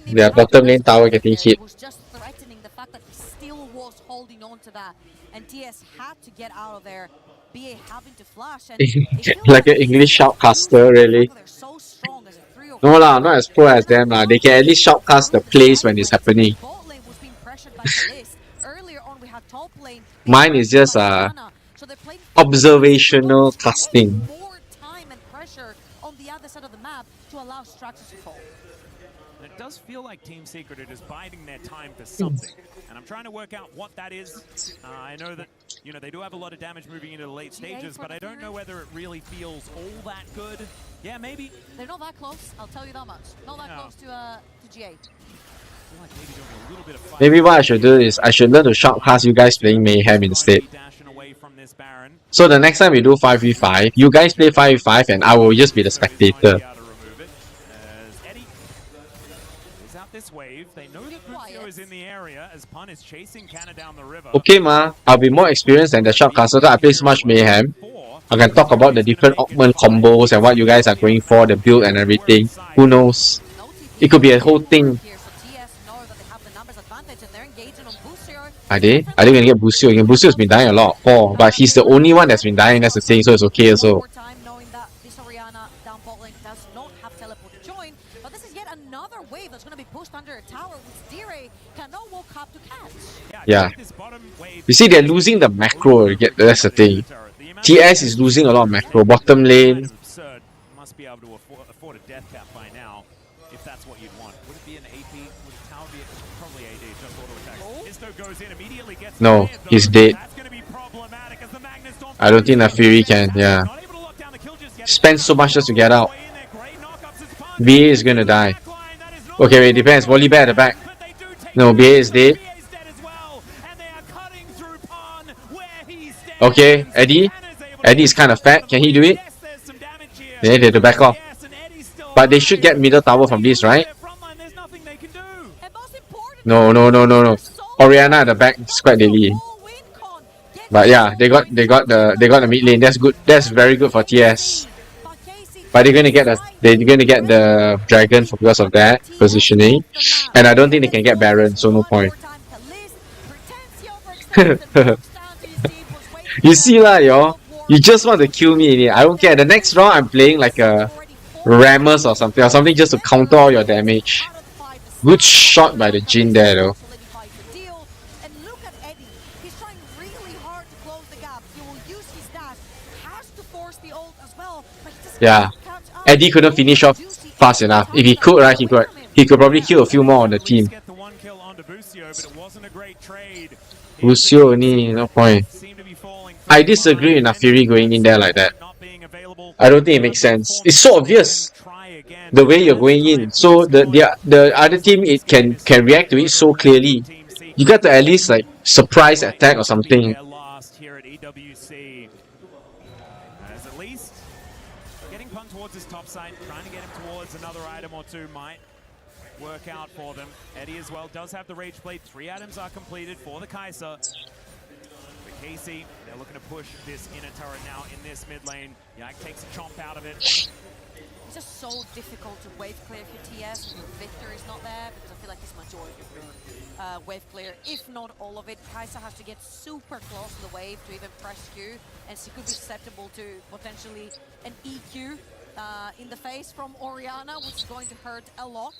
their bottom lane tower getting hit. Was just threatening the fact that he still was holding on to that, and TS had to get out of there. BA having to flash, and Like an English shoutcaster, really. No lah, not as pro as them lah. They can at least shoutcast the plays when it's happening. Mine is just observational casting. More time and pressure on the other side of the map to allow Stratus to fall. It does feel like Team Secret are just biding their time for something, and I'm trying to work out what that is. I know that they do have a lot of damage moving into the late stages, but I don't know whether it really feels all that good. Yeah, maybe. They're not that close, I'll tell you that much. Not that close to GA. Maybe what I should do is I should learn to shoutcast you guys playing Mayhem instead. So the next time we do 5v5, you guys play 5v5 and I will just be the spectator. Okay ma, I'll be more experienced than the shoutcaster, so I play so much Mayhem. I can talk about the different augment combos and what you guys are going for, the build and everything. Who knows? It could be a whole thing. Are they? Are they going to get Busio again? Busio's been dying a lot, but he's the only one that's been dying, that's the thing, so it's okay also. Yeah. You see, they're losing the macro, that's the thing. TS is losing a lot of macro. Bottom lane. Must be able to afford a death cap by now, if that's what you'd want. Would it be an AP? Would a tower be probably AD, just auto attack? Isto goes in, immediately gets No, he's dead. I don't think that Fury can, yeah. Spend so much just to get out. BA is gonna die. Okay, wait, depends. Volibear at the back. No, BA is dead. Okay, Eddie. Eddie is kind of fat. Can he do it? They need to back off. But they should get middle tower from this, right? No. Orianna at the back is quite deadly. But yeah, they got the mid lane. That's good. That's very good for TS. But they're gonna get the dragon because of that positioning. And I don't think they can get Baron, so no point. You see lah, y'all. You just want to kill me. I don't care. The next round I'm playing like a Ramus or something just to counter all your damage. Good shot by the Jin there though. Yeah. Eddie couldn't finish off fast enough. If he could, right, he could probably kill a few more on the team. Lucio only, no point. I disagree with Nafiri going in there like that. I don't think it makes sense. It's so obvious the way you're going in. So the other team can react to it so clearly. You got to at least like surprise attack or something. Here at EWC, as at least getting Pun towards his top side, trying to get him towards another item or two might work out for them. Eddie as well does have the Rage Blade. 3 items are completed for the Kai'Sa. Casey, they're looking to push this inner turret now in this mid lane. Yak takes a chomp out of it. It's just so difficult to wave clear if your TS. Your Victor is not there because I feel like it's majority of your wave clear, if not all of it. Kai'Sa has to get super close to the wave to even press Q, and she could be susceptible to potentially an EQ in the face from Orianna, which is going to hurt a lot.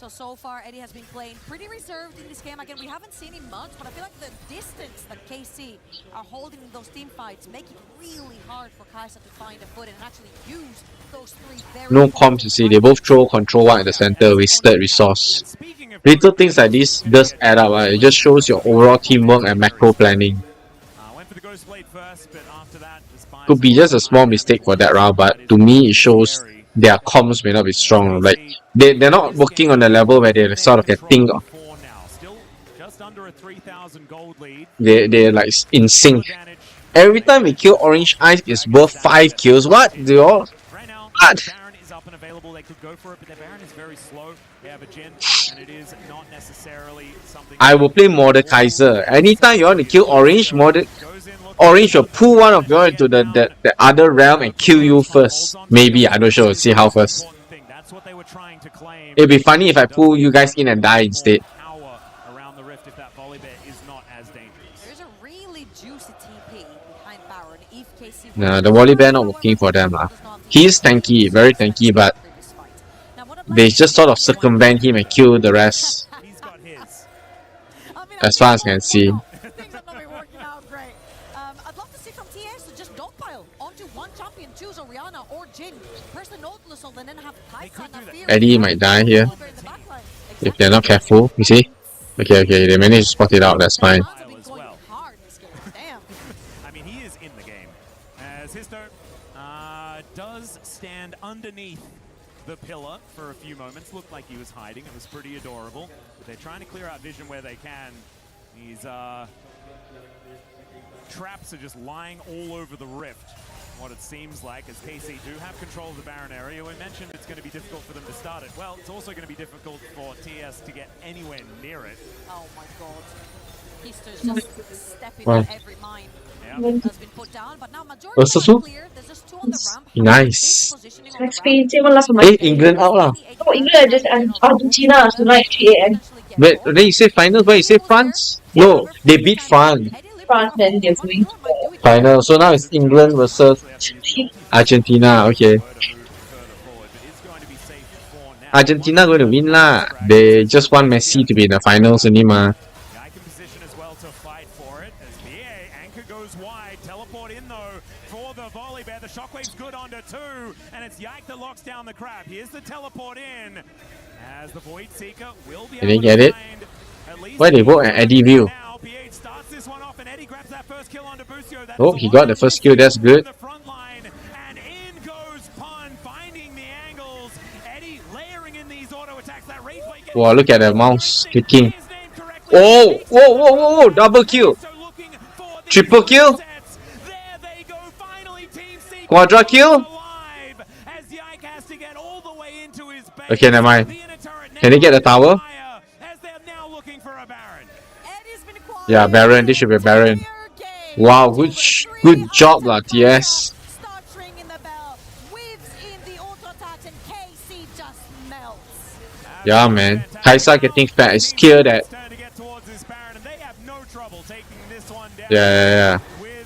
So far, Eddie has been playing pretty reserved in this game. Again, we haven't seen him much, but I feel like the distance that KC are holding in those team fights make it really hard for Kai'Sa to find a foot and actually use those 3 very... No comms, you see. They both throw control one at the center, wasted resource. Little things like this does add up. It just shows your overall teamwork and macro planning. Could be just a small mistake for that round, but to me it shows their comms may not be strong. Like they're not working on the level where they sort of can think of. They're like in sync. Every time we kill Orange Eyes, it's worth 5 kills. What? Do you all? What? I will play Mordekaiser. Anytime you want to kill Orange, Orange will pull one of you into the other realm and kill you first. Maybe, I'm not sure. See how first. It'd be funny if I pull you guys in and die instead. Around the rift if that volley bear is not as dangerous. There's a really juicy TP behind Baron. If KC Nah, the volley bear not working for them. He's tanky, very tanky, but they just sort of circumvent him and kill the rest. As far as I can see. Things are not be working out great. I'd love to see from TS to just dogpile onto one champion, choose Orianna or Jin, press the Nautilus and then have Kaisa and Fear. Eddie might die here if they're not careful. You see? Okay, they managed to spot it out. That's fine. I mean, he is in the game. As Histo does stand underneath the pillar for a few moments. Looked like he was hiding. It was pretty adorable. But they're trying to clear out vision where they can. These traps are just lying all over the rift. What it seems like, as KC do have control of the Baron area. We mentioned it's going to be difficult for them to start it. Well, it's also going to be difficult for TS to get anywhere near it. Oh my god. Histo's just stepping on every mine. Has been put down, but now majority are clear. There's just two on the ramp. Nice. Hey, England out lah. Oh, England just Argentina tonight 3 AM. Wait, then you say finals, but you say France? No, they beat France. France, then they're going Final. So now it's England versus Argentina. Okay. Argentina going to win lah. They just want Messi to be in the finals only ma. And it's Yike that locks down the crab. Here's the teleport in. As the Void Seeker will be Did they get it? Why they vote at Eddie View? Oh, he got the first kill. That's good. Wow, look at the mouse clicking. Oh, whoa, double kill. Triple kill. Quadra kill. Okay, never mind. Can they get the tower? Yeah, Baron. This should be Baron. Wow, good job lah, TS. Yeah, man. Kaisa getting fat. It's clear that. Yeah.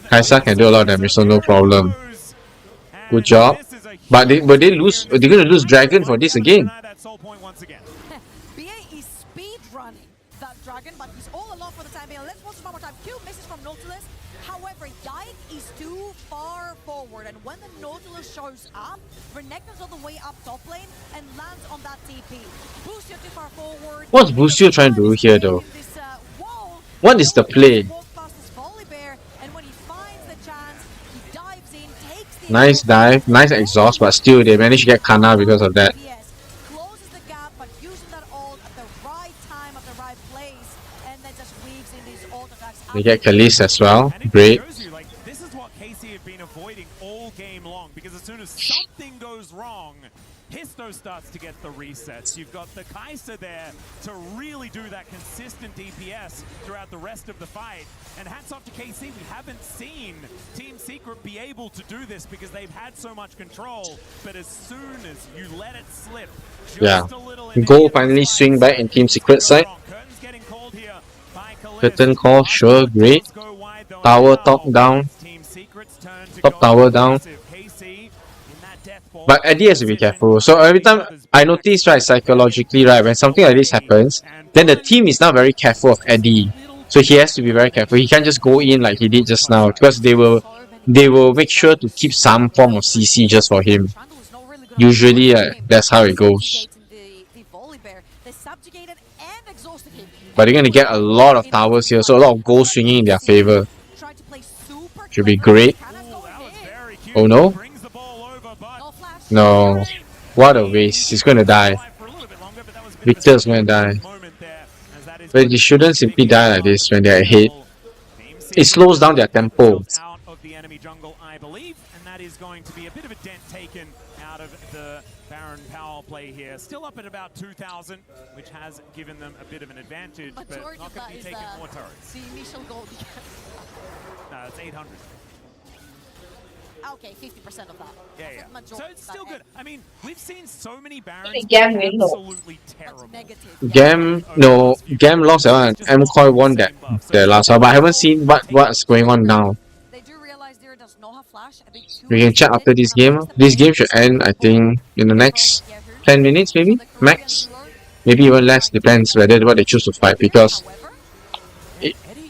Kaisa can do a lot of damage, so no problem. Good job. But they lose. They're gonna lose Dragon for this again. BA is speed running that Dragon, but he's all alone for the time being. Let's watch one more time. Kill misses from Nautilus. However, Yike is too far forward, and when the Nautilus shows up, Renekton's all the way up top lane and lands on that TP. Boostio too far forward. What's Boostio trying to do here though? What is the play? Nice dive, nice exhaust, but still they managed to get Kana because of that. They get Khalees as well. Great. This is what KC have been avoiding all game long, because as soon as something goes wrong, Histo starts to get the resets. You've got the Kaisa there to really do that consistent DPS throughout the rest of the fight. And hats off to KC, we haven't seen Team Secret be able to do this because they've had so much control. But as soon as you let it slip, just a little, Goal finally swing back in Team Secret side. Curtain call, sure, great. Tower top down. Top tower down. But Eddie has to be careful. So every time I notice, right, psychologically, right, when something like this happens, then the team is now very careful of Eddie. So he has to be very careful. He can't just go in like he did just now, because they will make sure to keep some form of CC just for him. Usually, that's how it goes. But they're gonna get a lot of towers here, so a lot of gold swinging in their favor. Should be great. Oh no? No. What a waste. He's gonna die. Victor's gonna die. But they shouldn't simply die like this when they're ahead. It slows down their tempo. Baron power play here. Still up at about 2,000, which has given them a bit of an advantage, but Majority not of going that to be is taking more turrets. the initial gold. No, it's 800. Okay, 50% of that. Yeah, That's yeah. like So majority it's of still that. good. I mean, we've seen so many Barons Maybe Gam be win, though. absolutely terrible. Gam lost that one. MCoy won that last one, but I haven't seen what's going on now. They do realize there does not have flash. A bit too We can check after this game. This game should end, I think, in the next 10 minutes, maybe max. Maybe even less. Depends whether what they choose to fight. Because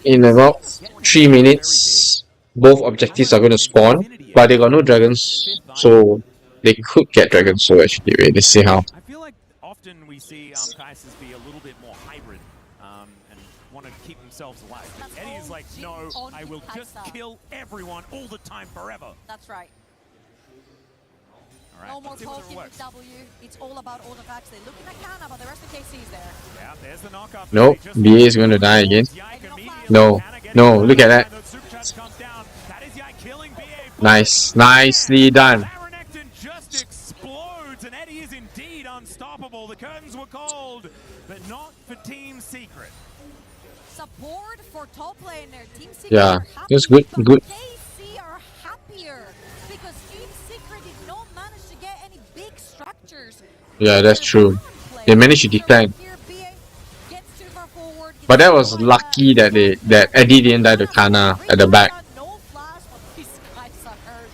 in about 3 minutes, both objectives are going to spawn, but they got no dragons, so they could get dragons. So actually, wait, let's see how. I feel like often we see Kaisers be a little bit more hybrid and want to keep themselves alive. But Eddie is like, no, I will just kill everyone all the time forever. That's right. All right, No more let's see whether it poking works. with W. It's all about artifacts. They're looking at Kana, but the rest of KC is there. Yeah, there's the knockup. Nope, BA is going to die again. No, no, look at that. Nice, nicely done. Just explodes, and Eddie is indeed unstoppable. The curtains were called, but not for Team Secret. Support for top laner. Team Secret Yeah, are happy, that's good, but good. KC are happier because Team Secret did not manage to get any big structures. Yeah, that's true. They managed to defend. But that was lucky that that Eddie didn't die to Kana at the back. These guys are hurt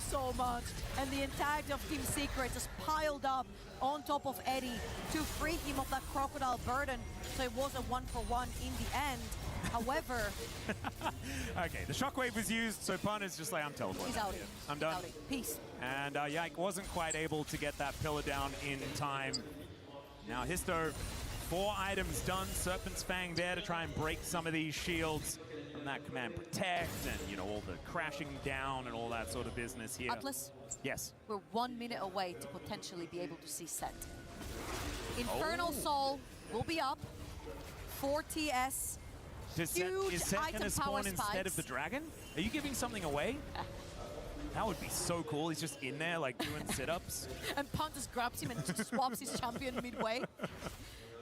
so much, and the entirety of Team Secret just piled up on top of Eddie to free him of that crocodile burden. So it was a 1-for-1 in the end. However, Okay, the shockwave was used, so Pun is just like, I'm teleporting. he's out. I'm done. Peace. And Yike wasn't quite able to get that pillar down in time. Now Histo, 4 items done. Serpent's Fang there to try and break some of these shields from that command protect and, you know, all the crashing down and all that sort of business here. Atlas, Yes. we're 1 minute away to potentially be able to see Set. Infernal Soul will be up. 4 TS. Is Set item going to power spawn instead of the spikes. dragon? Are you giving something away? That would be so cool. He's just in there, like, doing sit-ups. And Pun just grabs him and just swaps his champion midway.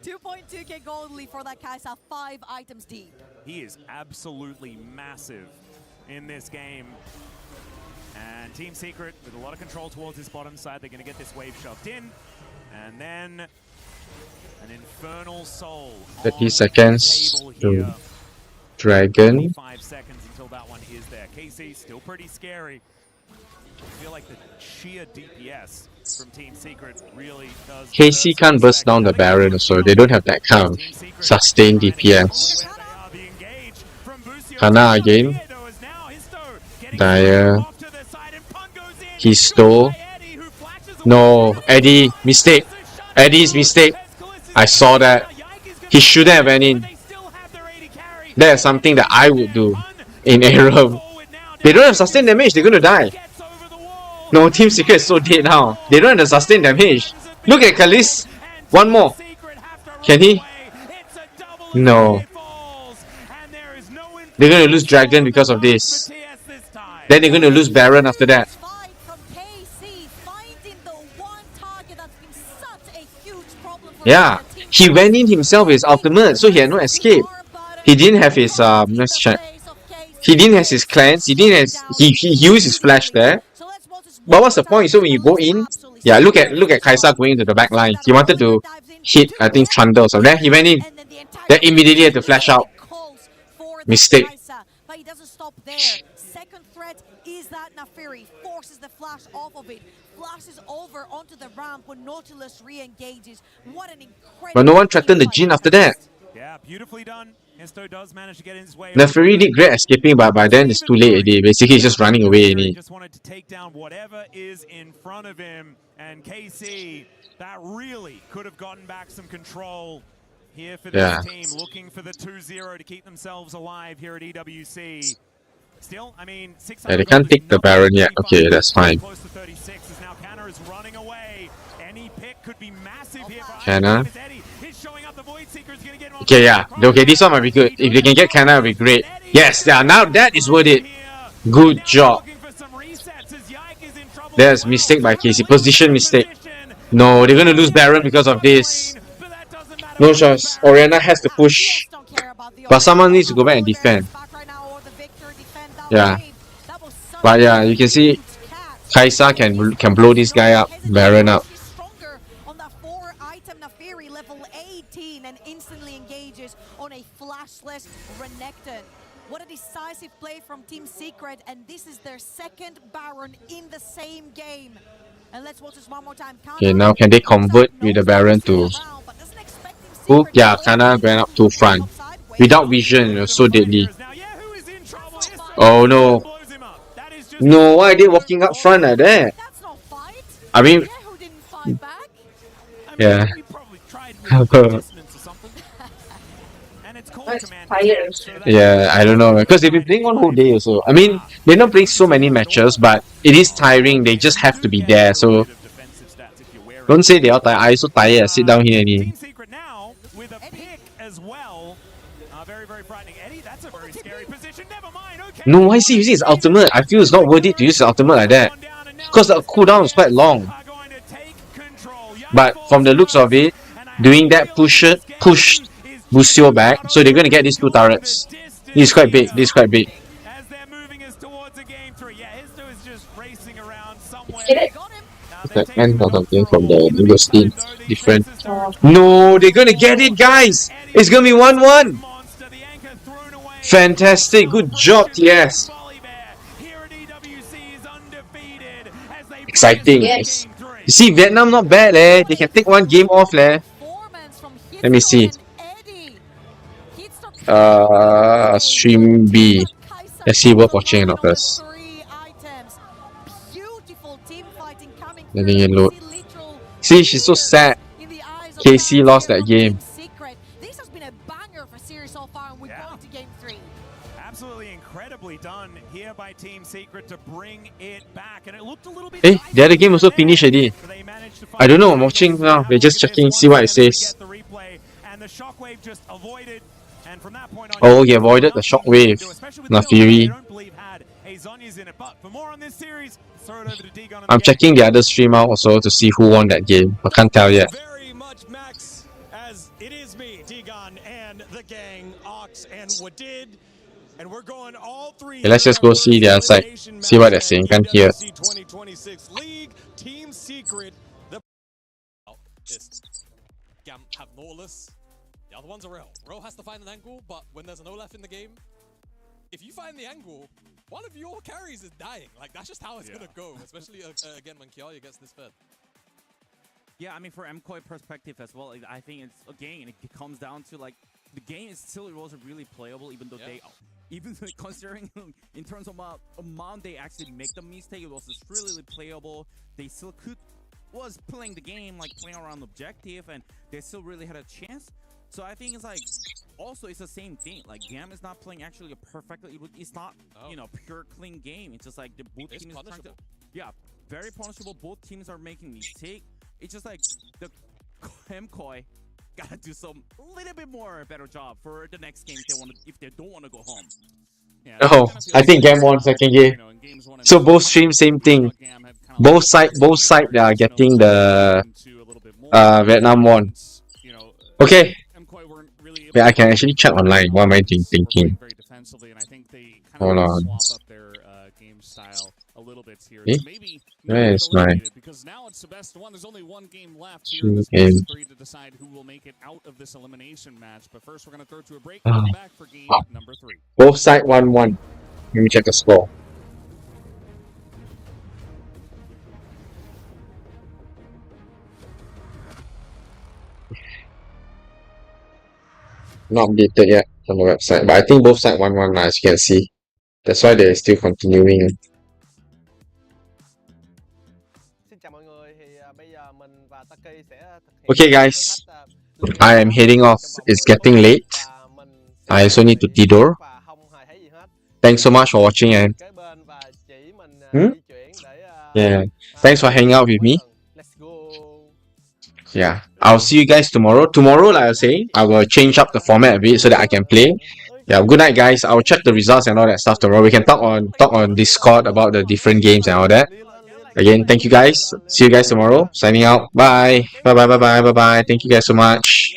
2.2k gold lead for that Kaisa, 5 items deep. He is absolutely massive in this game. And Team Secret, with a lot of control towards this bottom side, they're going to get this wave shoved in. And then an Infernal Soul 30 seconds to Dragon. 5 seconds until that one is there. KC still pretty scary. I feel like the sheer DPS from Team Secret really does. KC can't burst down the Baron, so they don't have that kind of sustained DPS. Kana again. Dyer. He stole. No, Eddie, mistake. Eddie's mistake. I saw that. He shouldn't have went in. That is something that I would do in Aram. They don't have sustained damage, they're gonna die. No, Team Secret is so dead now. They don't have the sustained damage. Look at Kalis. One more. Can he? No. They're gonna lose Dragon because of this. Then they're gonna lose Baron after that. Yeah. He went in himself with his ultimate, so he had no escape. He didn't have his let's check. He didn't have his cleanse, he didn't have he used his flash there. But what's the point? So when you go in, yeah, look at Kaisa going into the back line. He wanted to hit, I think, Thunder or something. Then he went in. Then immediately had to flash out. Mistake. But he doesn't stop there. Second threat is that Nafiri forces the flash off of it. Flashes over onto the ramp when Nautilus re-engages. What an incredible... But no one threatened the Jhin after that. Yeah, beautifully done. Histo does manage to get in his way. Neferi did great escaping, but by then it's too late already. Basically, he's just running away already. Just wanted to take down whatever is in front of him. And KC, that really could have gotten back some control here for this team. Looking for the 2-0 to keep themselves alive here at EWC. Still, I mean, 600. Yeah, they can't take the Baron yet. Okay, that's fine. Close to 36 as now Kana is running away. Any pick could be massive here for Kana. He's showing up. The Void Seeker is going to get him. Okay, yeah. Okay, this one might be good. If they can get Kana, it'll be great. Yes, yeah, now that is worth it. Good job. There's mistake by KC. Position mistake. No, they're gonna lose Baron because of this. No choice. Orianna has to push. But someone needs to go back and defend. Yeah. But yeah, you can see Kaisa can blow this guy up, Baron up. On that 4-item Nafiri level 18 and instantly engages on a flashless Renekton. What a decisive play from Team Secret, and this is their second Baron in the same game. And let's watch this one more time. Okay, now can they convert with the Baron to... Oh, yeah, Kana went up to front. Without vision, it was so deadly. Oh no. No, why are they walking up front like that? I mean... Yeah. Yeah, I don't know, because they've been playing one whole day also. I mean, they're not playing so many matches, but it is tiring. They just have to be there, so don't say they are tired. I also tired. Sit down here and no, why is he using his ultimate? I feel it's not worth it to use his ultimate like that, because the cooldown is quite long. But from the looks of it, doing that push Busio back, so they're gonna get these two turrets. This is quite big. This is quite big. And something from the university different. No, they're gonna get it, guys. It's gonna be 1-1. Fantastic, good job, yes. Exciting. Yes. You see, Vietnam not bad, leh. They can take one game off, leh. Let me see. Stream B. Let's see worth watching or not first. Letting it load. See, she's so sad. KC lost that game. This has been a banger for series so far, and we're going to game 3. Absolutely incredibly done here by Team Secret to bring it back, and it looked a little bit. Hey, the other game also finished already. I don't know. I'm watching now. They're just checking, see what it says. Oh, he avoided the shockwave. Nafiri. I'm checking the other stream out also to see who won that game. I can't tell yet. Very much, Max, as it is me, Digon, and the gang, Ox and Wadid, and we're going all three. Okay, let's just go see the other side. See what they're saying. Can't hear. 2026 League Team Secret. The Gam have Nautilus. The other one's a Rel. Rel has to find an angle, but when there's an Olaf in the game, if you find the angle, one of your carries is dying. Like, that's just how it's gonna go, especially again when Kiarya gets this fed. Yeah, I mean, for MKOI perspective as well, I think it's, again, it comes down to, like, the game is still, it wasn't really playable, even though even considering in terms of amount they actually make the mistake, it was just really playable. They still was playing the game, like playing around the objective, and they still really had a chance. So I think it's like, also it's the same thing. Like, Gam is not playing actually a perfectly, it's not, you know, pure clean game. It's just like the both teams are trying to, very punishable. Both teams are making mistakes. It's just like the MKOI gotta do some little bit more better job for the next game if they don't want to go home. Yeah, I think Gam won second game. So both streams same thing. Both side they are getting the Vietnam won. Okay. Yeah, I can actually check online. What am I thinking? Hold on. Where is my because now it's the best one. There's only one game left here in this best 3 to decide who will make it out of this elimination match. But first, we're going to throw to a break. Come back for game number 3. Both side 1-1. Let me check the score. Not updated yet on the website, but I think both side 1-1 as you can see. That's why they're still continuing. Okay guys, I am heading off. It's getting late. I also need to tidur. Thanks so much for watching and yeah, thanks for hanging out with me. Yeah, I'll see you guys tomorrow. Tomorrow, like I was saying, I will change up the format a bit so that I can play. Yeah, good night guys. I'll check the results and all that stuff tomorrow. We can talk on Discord about the different games and all that. Again, thank you guys. See you guys tomorrow. Signing out. Bye. Bye bye bye bye bye bye. Thank you guys so much.